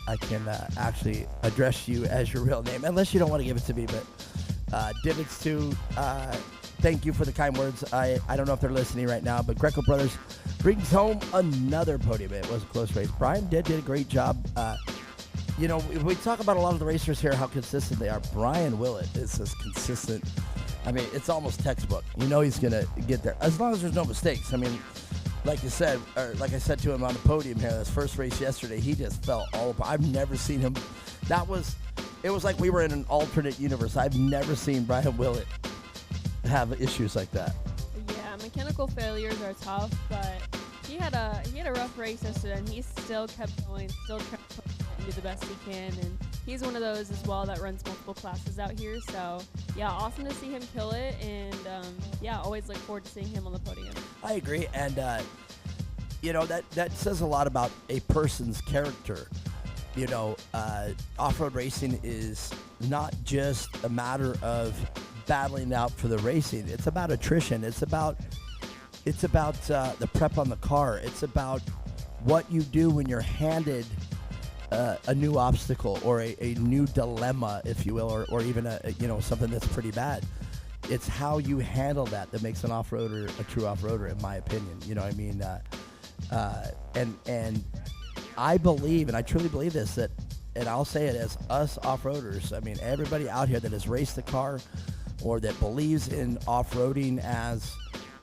I can actually address you as your real name, unless you don't want to give it to me. But Divots 2, thank you for the kind words. I don't know if they're listening right now, but Greco Brothers brings home another podium. It was a close race. Brian did a great job. You know, we talk about a lot of the racers here, how consistent they are. Brian Willett is as consistent. I mean, it's almost textbook. You know he's going to get there, as long as there's no mistakes. I mean, like I said to him on the podium here, this first race yesterday, he just fell all apart. I've never seen him. It was like we were in an alternate universe. I've never seen Brian Willett have issues like that. Yeah, mechanical failures are tough, but he had a rough race yesterday, and he still kept going, still trying to push it and do the best he can. And he's one of those as well that runs multiple classes out here. So yeah, awesome to see him kill it, and yeah, always look forward to seeing him on the podium. I agree, and you know that says a lot about a person's character. You know, off-road racing is not just a matter of battling out for the racing. It's about attrition. It's about the prep on the car. It's about what you do when you're handed a new obstacle or a new dilemma, if you will, or even something that's pretty bad. It's how you handle that makes an off-roader a true off-roader, in my opinion. You know what I mean? And I believe, and I truly believe this, and I'll say it as us off-roaders, I mean, everybody out here that has raced the car or that believes in off-roading as,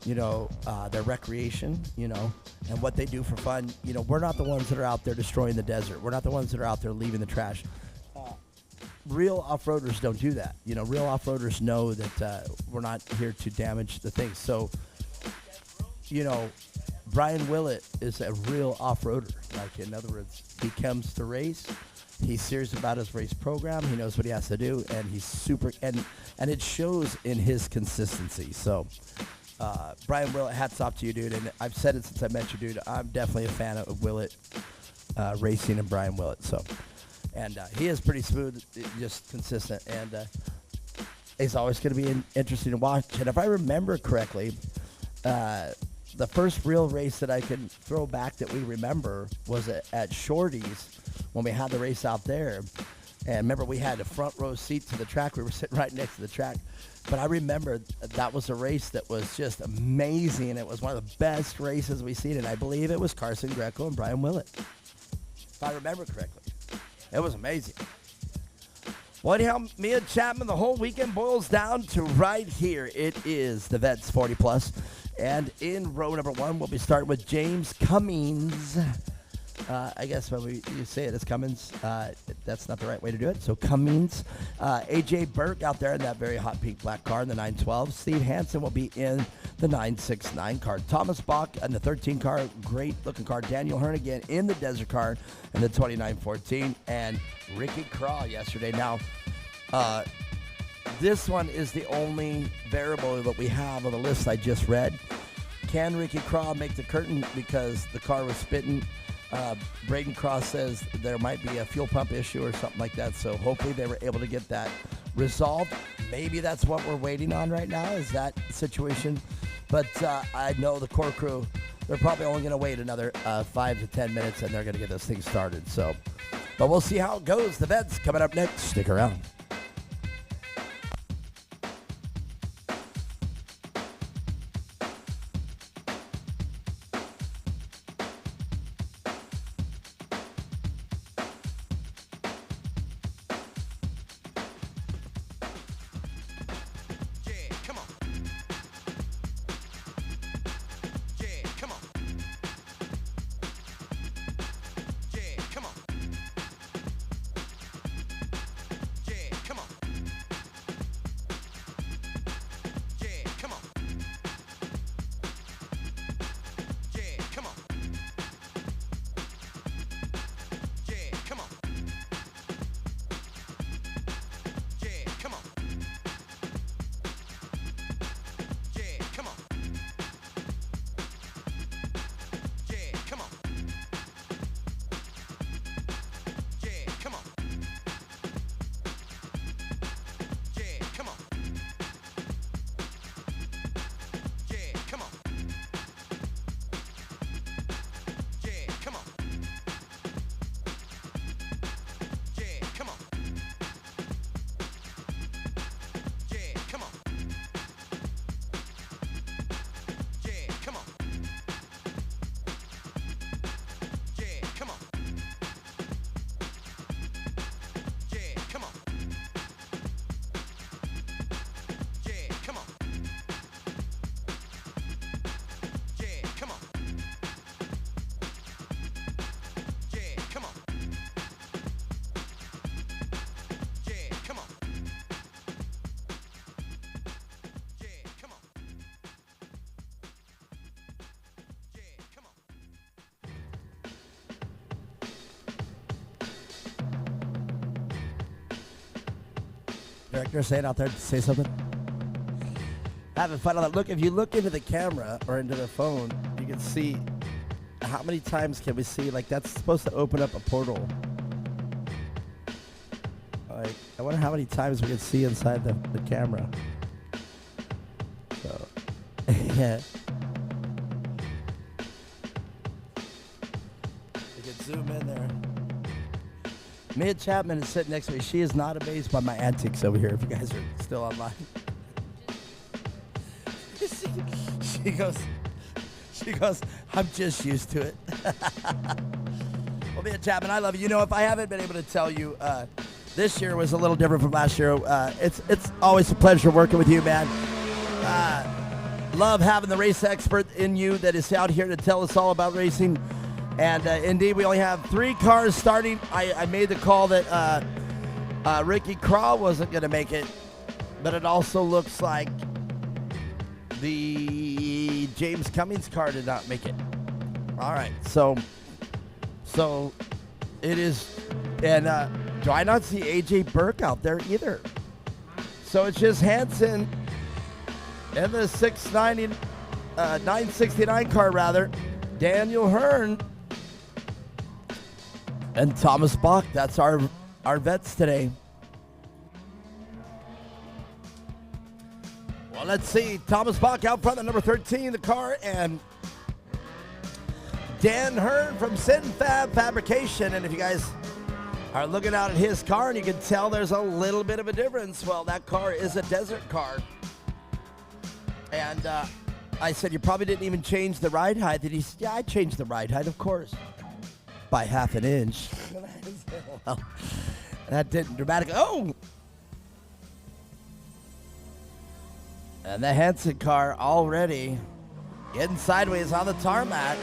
their recreation, and what they do for fun, we're not the ones that are out there destroying the desert. We're not the ones that are out there leaving the trash. Real off-roaders don't do that. Real off-roaders know that we're not here to damage the things. So, Brian Willett is a real off-roader. Like, in other words, he comes to race. He's serious about his race program. He knows what he has to do, and he's super. And it shows in his consistency. So, Brian Willett, hats off to you, dude. And I've said it since I met you, dude. I'm definitely a fan of Willett racing and Brian Willett. So, and he is pretty smooth, just consistent, and he's always going to be interesting to watch. And if I remember correctly, the first real race that I can throw back that we remember was at Shorty's when we had the race out there. And remember, we had a front row seat to the track. We were sitting right next to the track. But I remember that was a race that was just amazing. It was one of the best races we've seen. And I believe it was Carson Greco and Brian Willett, if I remember correctly. It was amazing. Well, anyhow, me and Chapman, the whole weekend boils down to right here. It is the Vets 40 Plus. And in row number 1, we'll be starting with James Cummings. I guess when you say it as Cummins, that's not the right way to do it. So Cummings. A.J. Burke out there in that very hot pink black car in the 912. Steve Hansen will be in the 969 car. Thomas Bach in the 13 car, great looking car. Daniel Hernigan in the desert car in the 2914. And Ricky Craw yesterday. Now, this one is the only variable that we have on the list I just read. Can Ricky Craw make the curtain because the car was spitting? Braden Cross says there might be a fuel pump issue or something like that, so hopefully they were able to get that resolved. Maybe that's what we're waiting on right now, is that situation. But I know the core crew, they're probably only going to wait another 5 to 10 minutes, and they're going to get this thing started. So, but we'll see how it goes. The Vets coming up next. Stick around. Derek, you're saying out there, say something? Having fun on that. Look, if you look into the camera or into the phone, you can see how many times can we see, like, that's supposed to open up a portal. Like, I wonder how many times we can see inside the camera. So, yeah. You can zoom in there. Mia Chapman is sitting next to me. She is not amazed by my antics over here, if you guys are still online. She goes, I'm just used to it. Well, Mia Chapman, I love you. You know, if I haven't been able to tell you, this year was a little different from last year. It's always a pleasure working with you, man. Love having the race expert in you that is out here to tell us all about racing. And indeed, we only have 3 cars starting. I made the call that Ricky Craw wasn't going to make it, but it also looks like the James Cummings car did not make it. All right, so it is, and do I not see AJ Burke out there either? So it's just Hansen in the 969 car, rather. Daniel Hearn and Thomas Bach. That's our vets today. Well, let's see. Thomas Bach out front, the number 13, the car, and Dan Hearn from Sin Fab Fabrication. And if you guys are looking out at his car and you can tell there's a little bit of a difference, well, that car is a desert car. And I said, you probably didn't even change the ride height. And he said, yeah, I changed the ride height, of course, by half an inch. Well, that didn't dramatically. Oh! And the Hansen car already getting sideways on the tarmac.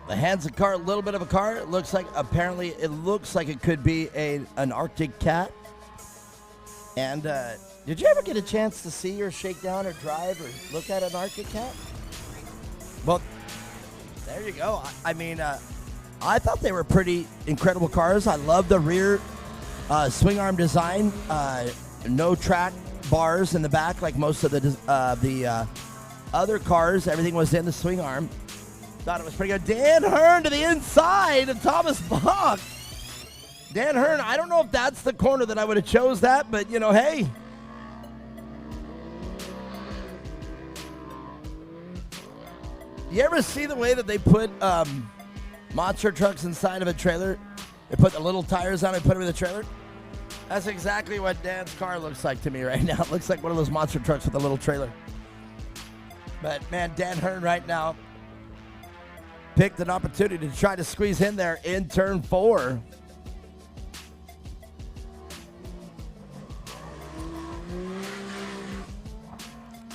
The Hansen car, a little bit of a car. It looks like, apparently, it looks like it could be an Arctic Cat. And did you ever get a chance to see or shake down or drive or look at an Arctic Cat? Well, there you go. I mean, I thought they were pretty incredible cars. I love the rear swing arm design. No track bars in the back like most of the other cars. Everything was in the swing arm. Thought it was pretty good. Dan Hearn to the inside of Thomas Bach. Dan Hearn, I don't know if that's the corner that I would have chose that, but, you know, hey. You ever see the way that they put monster trucks inside of a trailer? They put the little tires on and put them in the trailer? That's exactly what Dan's car looks like to me right now. It looks like one of those monster trucks with a little trailer. But, man, Dan Hearn right now picked an opportunity to try to squeeze in there in turn 4.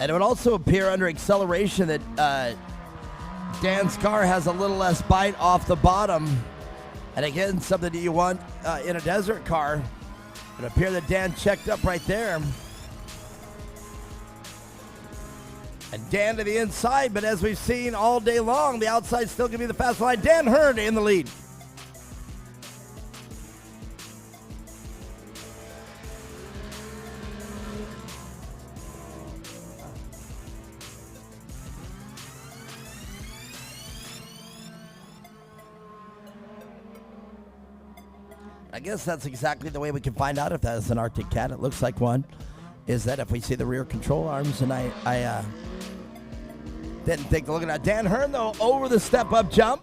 And it would also appear under acceleration that Dan's car has a little less bite off the bottom. And again, something that you want in a desert car. It would appear that Dan checked up right there. And Dan to the inside, but as we've seen all day long, the outside's still going to be the fast line. Dan Hearn in the lead. I guess that's exactly the way we can find out if that is an Arctic Cat. It looks like one. Is that if we see the rear control arms, and I didn't think to look at that. Dan Hearn, though, over the step-up jump.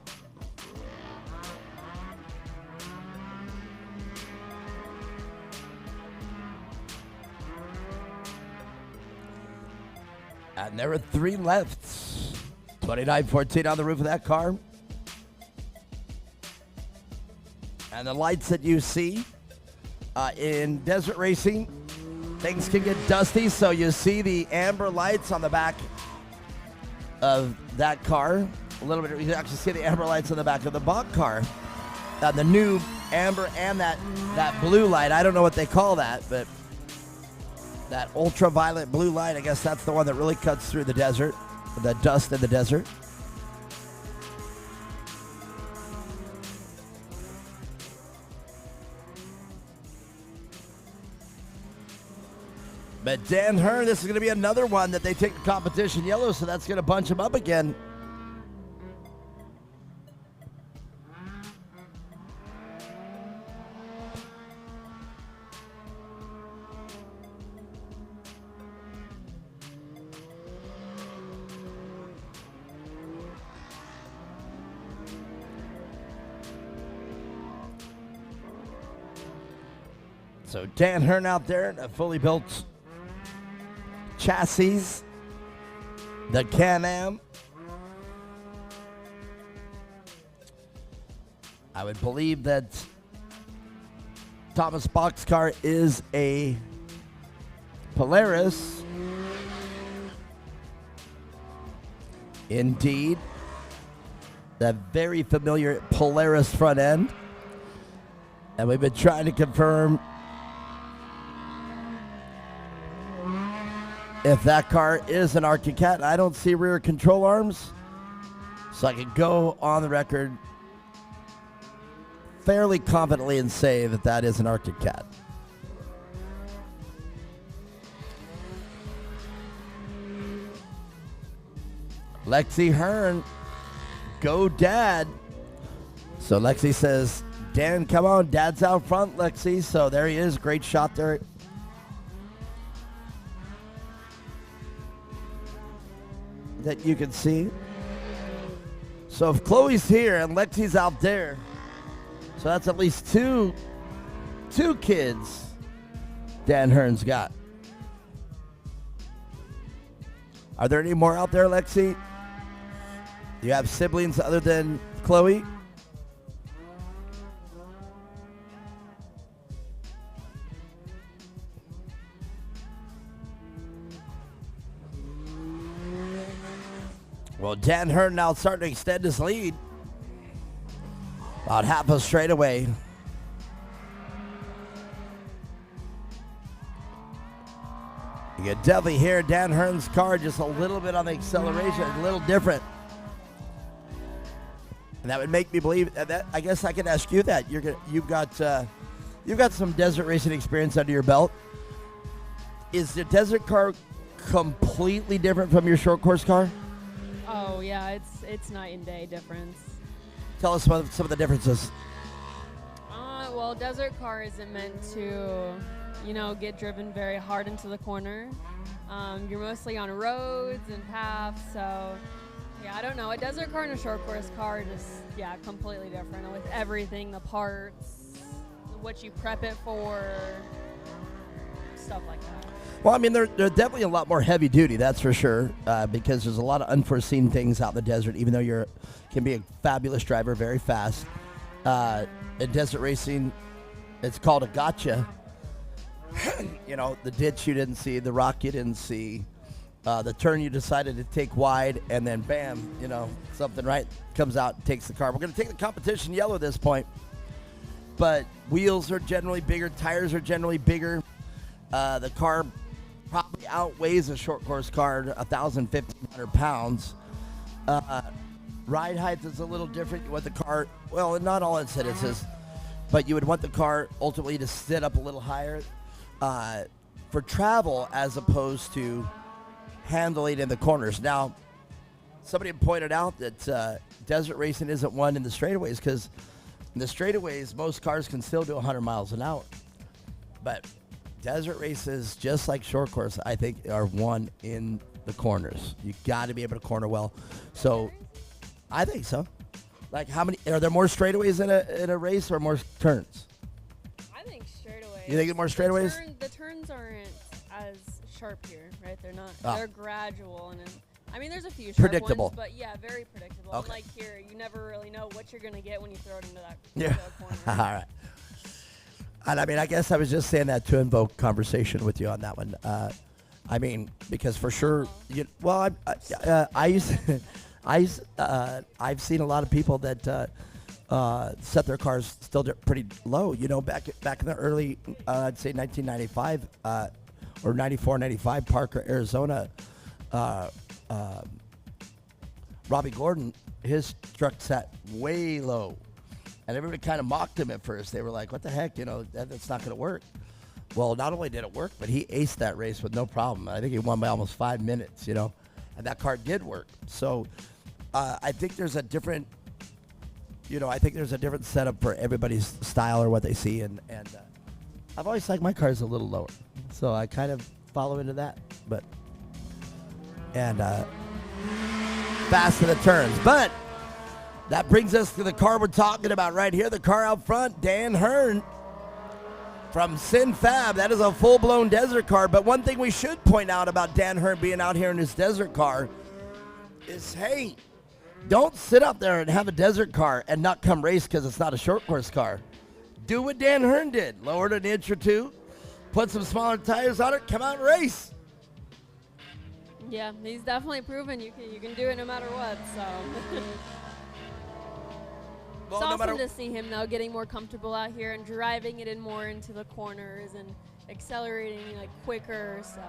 And there are 3 left. 29-14 on the roof of that car. And the lights that you see in desert racing, things can get dusty, so you see the amber lights on the back of that car. A little bit, you can actually see the amber lights on the back of the Bach car. The new amber and that blue light. I don't know what they call that, but that ultraviolet blue light, I guess that's the one that really cuts through the desert, the dust in the desert. But Dan Hearn, this is going to be another one that they take the competition yellow, so that's going to bunch him up again. So Dan Hearn out there in a fully built chassis, the Can-Am. I would believe that Thomas Boxcar is a Polaris. Indeed. That very familiar Polaris front end. And we've been trying to confirm if that car is an Arctic Cat. I don't see rear control arms, so I can go on the record fairly confidently and say that that is an Arctic Cat. Lexi Hearn, go Dad. So Lexi says, Dan, come on, Dad's out front, Lexi. So there he is, great shot there. That you can see. So if Chloe's here and Lexi's out there, so that's at least two kids Dan Hearn's got. Are there any more out there, Lexi? Do you have siblings other than Chloe? Well, Dan Hearn now starting to extend his lead. About half a straightaway. You can definitely hear Dan Hearn's car just a little bit on the acceleration, a little different. And that would make me believe that. I guess I could ask you that. You've got some desert racing experience under your belt. Is the desert car completely different from your short course car? Oh yeah, it's night and day difference. Tell us some of the differences. Well, desert car isn't meant to, get driven very hard into the corner. You're mostly on roads and paths, so yeah, I don't know. A desert car and a short course car are just, completely different with everything, the parts, what you prep it for, stuff like that. Well, I mean, they're definitely a lot more heavy duty, that's for sure, because there's a lot of unforeseen things out in the desert, even though you can be a fabulous driver, very fast. In desert racing, it's called a gotcha. The ditch you didn't see, the rock you didn't see, the turn you decided to take wide, and then bam, something right comes out and takes the car. We're going to take the competition yellow at this point, but wheels are generally bigger, tires are generally bigger. The car probably outweighs a short course car 1,500 pounds. Ride height is a little different. You want the car, well, in not all incidences, but you would want the car ultimately to sit up a little higher for travel as opposed to handling in the corners. Now, somebody pointed out that desert racing isn't one in the straightaways because in the straightaways, most cars can still do 100 miles an hour. But desert races, just like short course, I think are one in the corners. You got to be able to corner well. So, I think so. Like, how many are there more straightaways in a race or more turns? I think straightaways. You think more straightaways? The turns aren't as sharp here, right? They're not. Oh. They're gradual and. There's a few sharp Predictable. ones, but yeah, very predictable. Okay. Like here, you never really know what you're gonna get when you throw it into that Yeah. corner. All right. And I guess I was just saying that to invoke conversation with you on that one. Because for sure, I've seen a lot of people that set their cars still pretty low. Back in the early, I'd say 1995 or 94, 95, Parker, Arizona. Robbie Gordon, his truck sat way low. And everybody kind of mocked him at first. They were like, what the heck, that's not going to work. Well, not only did it work, but he aced that race with no problem. I think he won by almost 5 minutes, you know, and that car did work. So I think there's a different, I think there's a different setup for everybody's style or what they see. And I've always liked my cars a little lower. So I kind of follow into that. And fast to the turns. But that brings us to the car we're talking about right here, the car out front, Dan Hearn from Sin Fab. That is a full-blown desert car. But one thing we should point out about Dan Hearn being out here in his desert car is, hey, don't sit up there and have a desert car and not come race because it's not a short course car. Do what Dan Hearn did. Lower it an inch or two, put some smaller tires on it, come out and race. Yeah, he's definitely proven you can do it no matter what, so. It's awesome to see him, though, getting more comfortable out here and driving it in more into the corners and accelerating like quicker. So,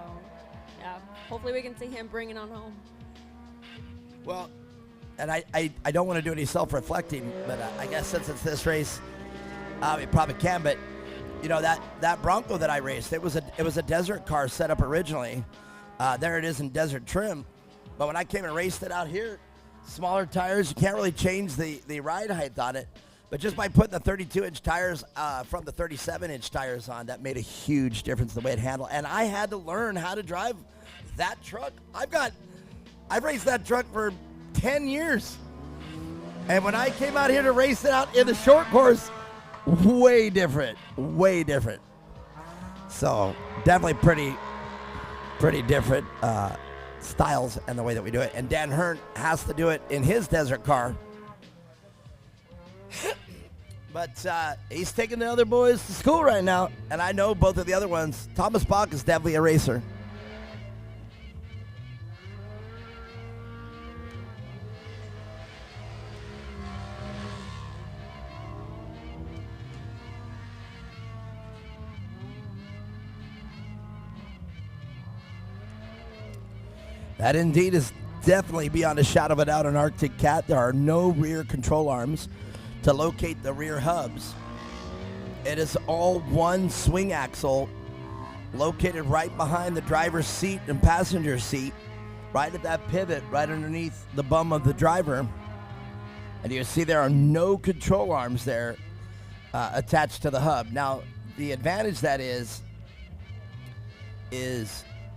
yeah, hopefully we can see him bring it on home. Well, and I don't want to do any self-reflecting, but I guess since it's this race, it probably can. But that Bronco that I raced, it was a desert car set up originally. There it is in desert trim. But when I came and raced it out here, smaller tires, you can't really change the ride height on it. But just by putting the 32-inch tires from the 37-inch tires on, that made a huge difference in the way it handled. And I had to learn how to drive that truck. I've raced that truck for 10 years. And when I came out here to race it out in the short course, way different. So definitely pretty different styles and the way that we do it. And Dan Hearn has to do it in his desert car. But he's taking the other boys to school right now. And I know both of the other ones. Thomas Bach is definitely a racer. That indeed is definitely beyond a shadow of a doubt an Arctic Cat. There are no rear control arms to locate the rear hubs. It is all one swing axle located right behind the driver's seat and passenger seat, right at that pivot, right underneath the bum of the driver. And you see there are no control arms there attached to the hub. Now, the advantage that is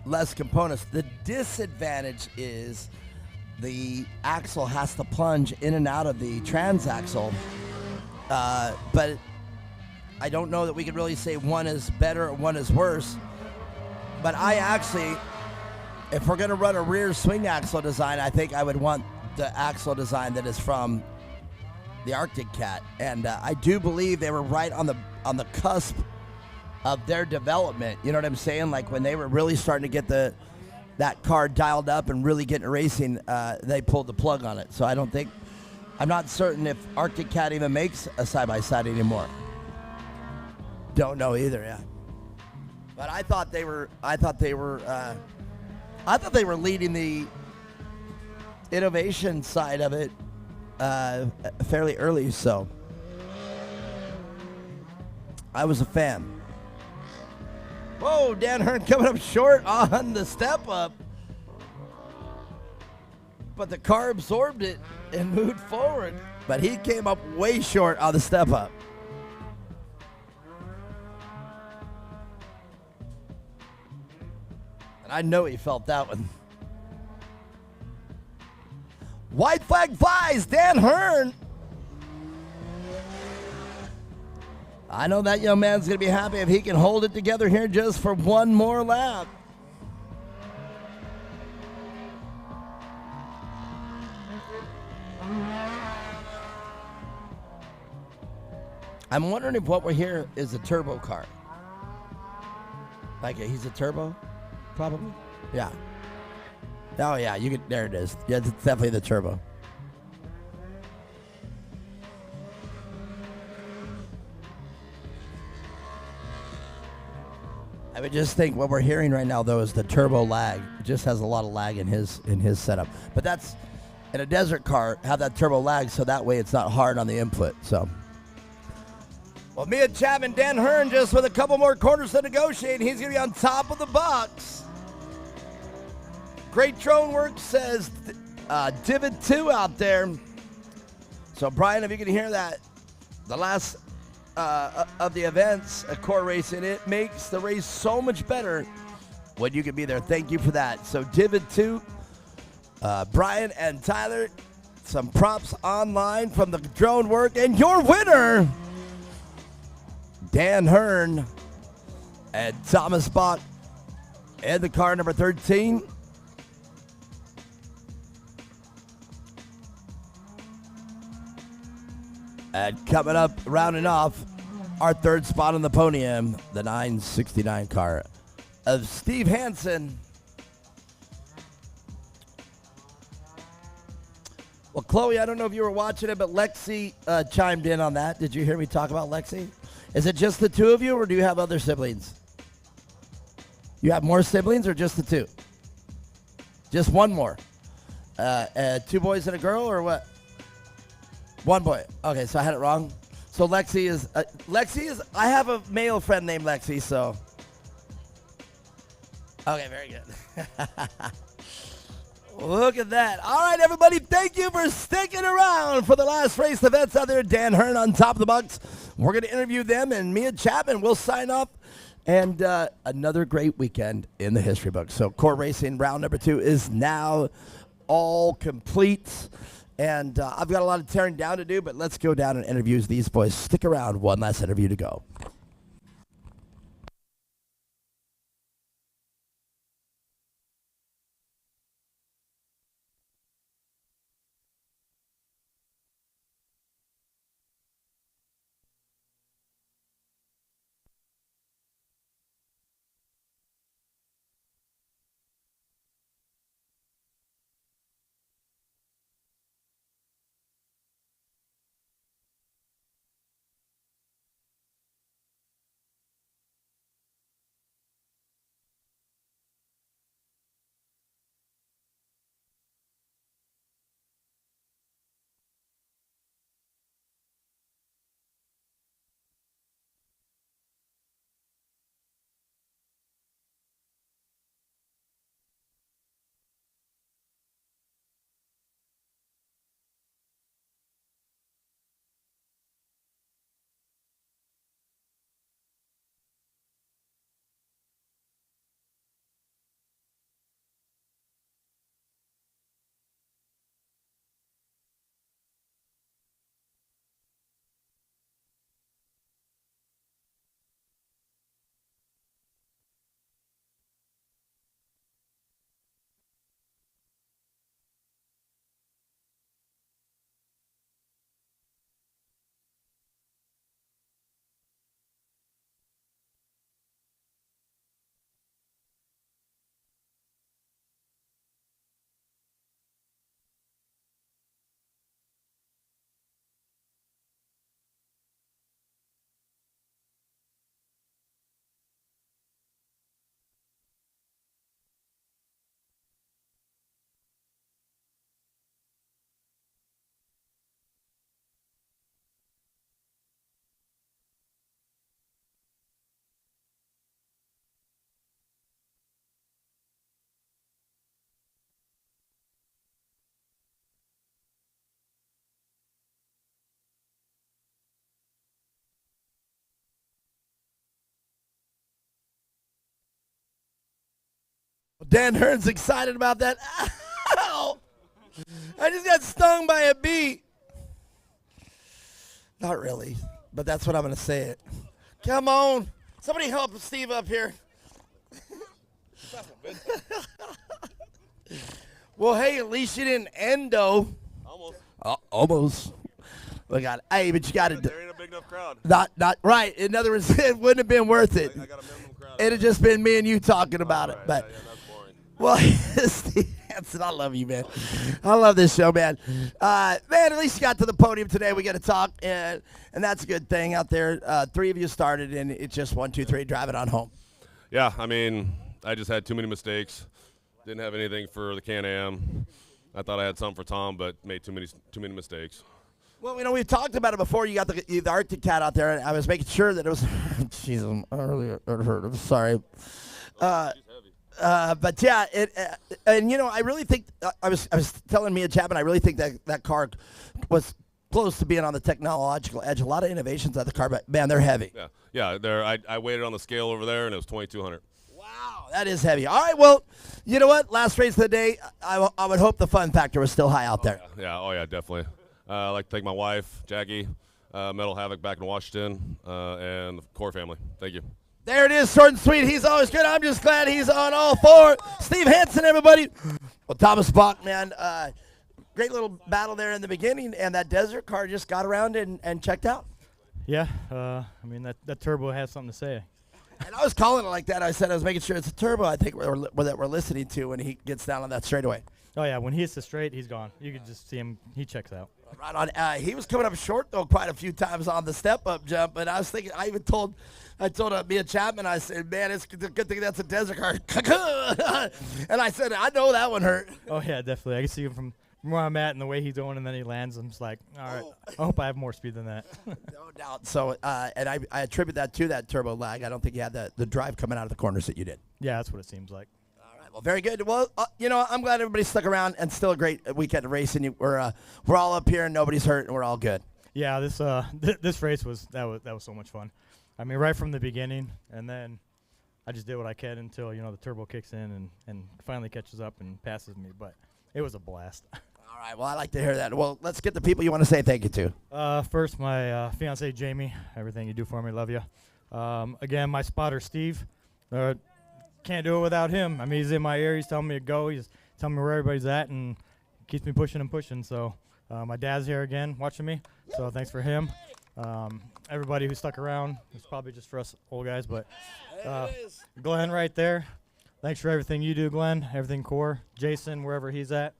less components. The disadvantage is the axle has to plunge in and out of the transaxle. But I don't know that we could really say one is better or one is worse. But I actually, if we're going to run a rear swing axle design, I think I would want the axle design that is from the Arctic Cat. And I do believe they were right on the cusp of their development. You know what I'm saying? Like when they were really starting to get that car dialed up and really getting racing, they pulled the plug on it. So I'm not certain if Arctic Cat even makes a side-by-side anymore. Don't know either, yeah. But I thought they were leading the innovation side of it fairly early, so I was a fan. Whoa, Dan Hearn coming up short on the step up. But the car absorbed it and moved forward. But he came up way short on the step up. And I know he felt that one. White flag flies, Dan Hearn. I know that young man's going to be happy if he can hold it together here just for one more lap. I'm wondering if what we're here is a turbo car. Like he's a turbo, probably? Yeah. Oh, yeah, there it is. Yeah, it's definitely the turbo. I would just think what we're hearing right now, though, is the turbo lag. It just has a lot of lag in his setup. But that's, in a desert car, have that turbo lag so that way it's not hard on the input. So Well, Mia Chapman, Dan Hearn just with a couple more quarters to negotiate. He's going to be on top of the box. Great drone work, says Divot 2 out there. So, Brian, if you can hear that, the last of the events at Core Racing, it makes the race so much better when you can be there. Thank you for that. So, Divot 2, Brian and Tyler, some props online from the drone work. And your winner, Dan Hearn and Thomas Bach in the car number 13. And coming up, rounding off our third spot on the podium, the 969 car of Steve Hansen. Well, Chloe, I don't know if you were watching it, but Lexi chimed in on that. Did you hear me talk about Lexi? Is it just the two of you, or do you have other siblings? You have more siblings, or just the two? Just one more. Two boys and a girl, or what? One boy. Okay, so I had it wrong. So Lexi is, I have a male friend named Lexi, so. Okay, very good. Look at that. All right, everybody, thank you for sticking around for the last race events out there. Dan Hearn on top of the box. We're going to interview them, and Mia Chapman will sign off. And another great weekend in the history book. So Core Racing round number 2 is now all complete. And I've got a lot of tearing down to do, but let's go down and interview these boys. Stick around. One last interview to go. Dan Hearn's excited about that. Ow! I just got stung by a bee. Not really, but that's what I'm going to say it. Come on. Somebody help Steve up here. Well, hey, at least you didn't endo. Almost. Almost. We got. Hey, but you got to. There ain't a big enough crowd. Not right. In other words, it wouldn't have been worth it. I got a minimum crowd. It'd have just been me and you talking about it. But Yeah, that's boring. well, Steve Hansen, I love you, man. I love this show, man. Man, at least you got to the podium today. We got to talk, and that's a good thing out there. 3 of you started, and it's just 1, 2, 3, drive it on home. Yeah, I mean, I just had too many mistakes. Didn't have anything for the Can-Am. I thought I had something for Tom, but made too many mistakes. Well, we've talked about it before. You got the Arctic Cat out there, and I was making sure that it was. Jeez, I'm earlier hurt. I'm sorry. But yeah, and I really think I was telling Mia Chapman, I really think that car was close to being on the technological edge. A lot of innovations at the car, but man, they're heavy. Yeah. There. I weighed it on the scale over there, and it was 2,200. Wow, that is heavy. All right, well, you know what? Last race of the day. I would hope the fun factor was still high out there. Yeah. Oh yeah, definitely. I'd like to thank my wife, Jackie, Metal Havoc back in Washington, and the core family. Thank you. There it is, short and sweet. He's always good. I'm just glad he's on all four. Steve Hansen, everybody. Well, Thomas Bach, man, great little battle there in the beginning, and that desert car just got around and checked out. Yeah, I mean, that turbo has something to say. And I was calling it like that. I said I was making sure it's a turbo, I think, that we're listening to when he gets down on that straightaway. Oh, yeah, when he hits the straight, he's gone. You can just see him. He checks out. Right on. He was coming up short, though, quite a few times on the step-up jump. And I was thinking, I told Mia Chapman, I said, man, it's a good thing that's a desert car. And I said, I know that one hurt. Oh, yeah, definitely. I can see him from where I'm at and the way he's going, and then he lands. I'm just like, all right, I hope I have more speed than that. No doubt. So, and I attribute that to that turbo lag. I don't think you had the drive coming out of the corners that you did. Yeah, that's what it seems like. Well, very good. Well, I'm glad everybody stuck around, and still a great weekend of racing. We're all up here, and nobody's hurt, and we're all good. Yeah, this race was so much fun. I mean, right from the beginning, and then I just did what I could until the turbo kicks in and finally catches up and passes me. But it was a blast. All right. Well, I like to hear that. Well, let's get the people you want to say thank you to. First, my fiance Jamie. Everything you do for me, love you. Again, my spotter Steve. Can't do it without him. I mean, he's in my ear. He's telling me to go. He's telling me where everybody's at and keeps me pushing and pushing. So my dad's here again watching me. So thanks for him. Everybody who stuck around. It's probably just for us old guys, but Glenn right there. Thanks for everything you do, Glenn. Everything core. Jason, wherever he's at.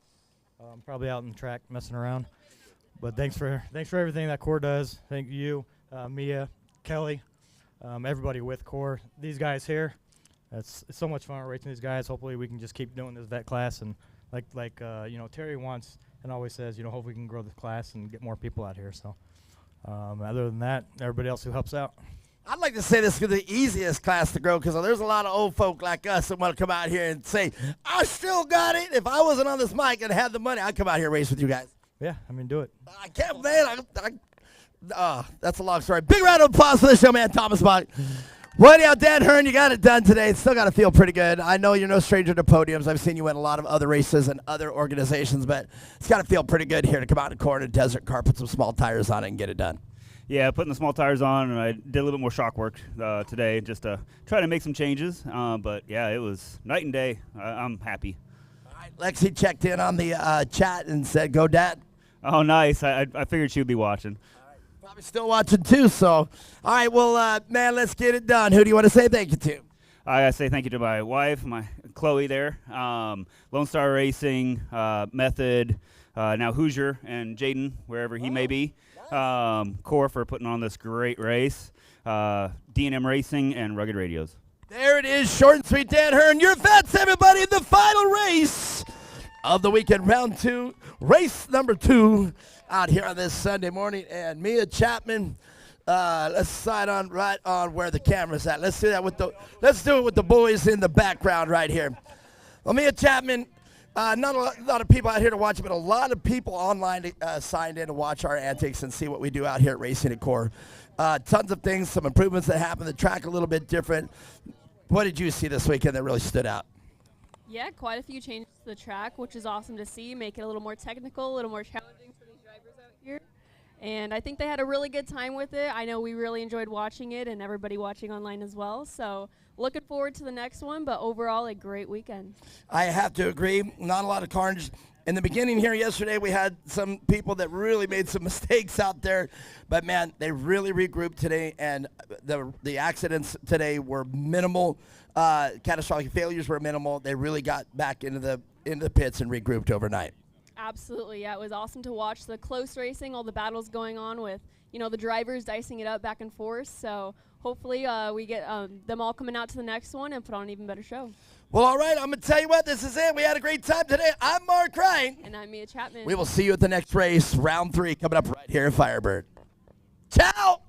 Probably out in the track messing around. But thanks for everything that core does. Thank you, Mia, Kelly, everybody with core. These guys here. It's so much fun racing these guys. Hopefully we can just keep doing this vet class, and like Terry wants and always says, hopefully we can grow the class and get more people out here. So other than that, everybody else who helps out. I'd like to say this is the easiest class to grow because there's a lot of old folk like us that want to come out here and say, I still got it. If I wasn't on this mic and had the money, I'd come out here and race with you guys. Yeah, I mean, do it. I can't, man. That's a long story. Big round of applause for the show, man, Thomas Bach. Well, yeah, Dan Hearn, you got it done today. It's still got to feel pretty good. I know you're no stranger to podiums. I've seen you in a lot of other races and other organizations, but it's got to feel pretty good here to come out and corner a desert car, put some small tires on it, and get it done. Yeah, putting the small tires on, and I did a little bit more shock work today just to try to make some changes. But, yeah, it was night and day. I'm happy. All right, Lexi checked in on the chat and said, go, Dad. Oh, nice. I figured she would be watching. Probably still watching, too. So, all right, well, man, let's get it done. Who do you want to say thank you to? I say thank you to my wife, my Chloe there, Lone Star Racing, Method, now Hoosier, and Jaden, wherever he may be. Core for putting on this great race, D&M Racing, and Rugged Radios. There it is, short and sweet, Dan Hearn. Your vets, everybody, in the final race of the weekend, round 2, race number 2, out here on this Sunday morning. And Mia Chapman, let's slide on right on where the camera's at. Let's do that with the boys in the background right here. Well, Mia Chapman. Not a lot of people out here to watch, but a lot of people online signed in to watch our antics and see what we do out here at Racing at Core. Tons of things, some improvements that happened, the track a little bit different. What did you see this weekend that really stood out? Yeah, quite a few changes to the track, which is awesome to see, make it a little more technical, a little more challenging for these drivers out here. And I think they had a really good time with it. I know we really enjoyed watching it and everybody watching online as well. So looking forward to the next one, but overall a great weekend. I have to agree. Not a lot of carnage. In the beginning here yesterday, we had some people that really made some mistakes out there. But, man, they really regrouped today, and the accidents today were minimal. Catastrophic failures were minimal. They really got back into the pits and regrouped overnight. Absolutely, yeah. It was awesome to watch the close racing, all the battles going on with, the drivers dicing it up back and forth. So hopefully we get them all coming out to the next one and put on an even better show. Well, all right, I'm going to tell you what, this is it. We had a great time today. I'm Mark Ryan. And I'm Mia Chapman. We will see you at the next race, round 3, coming up right here at Firebird. Ciao!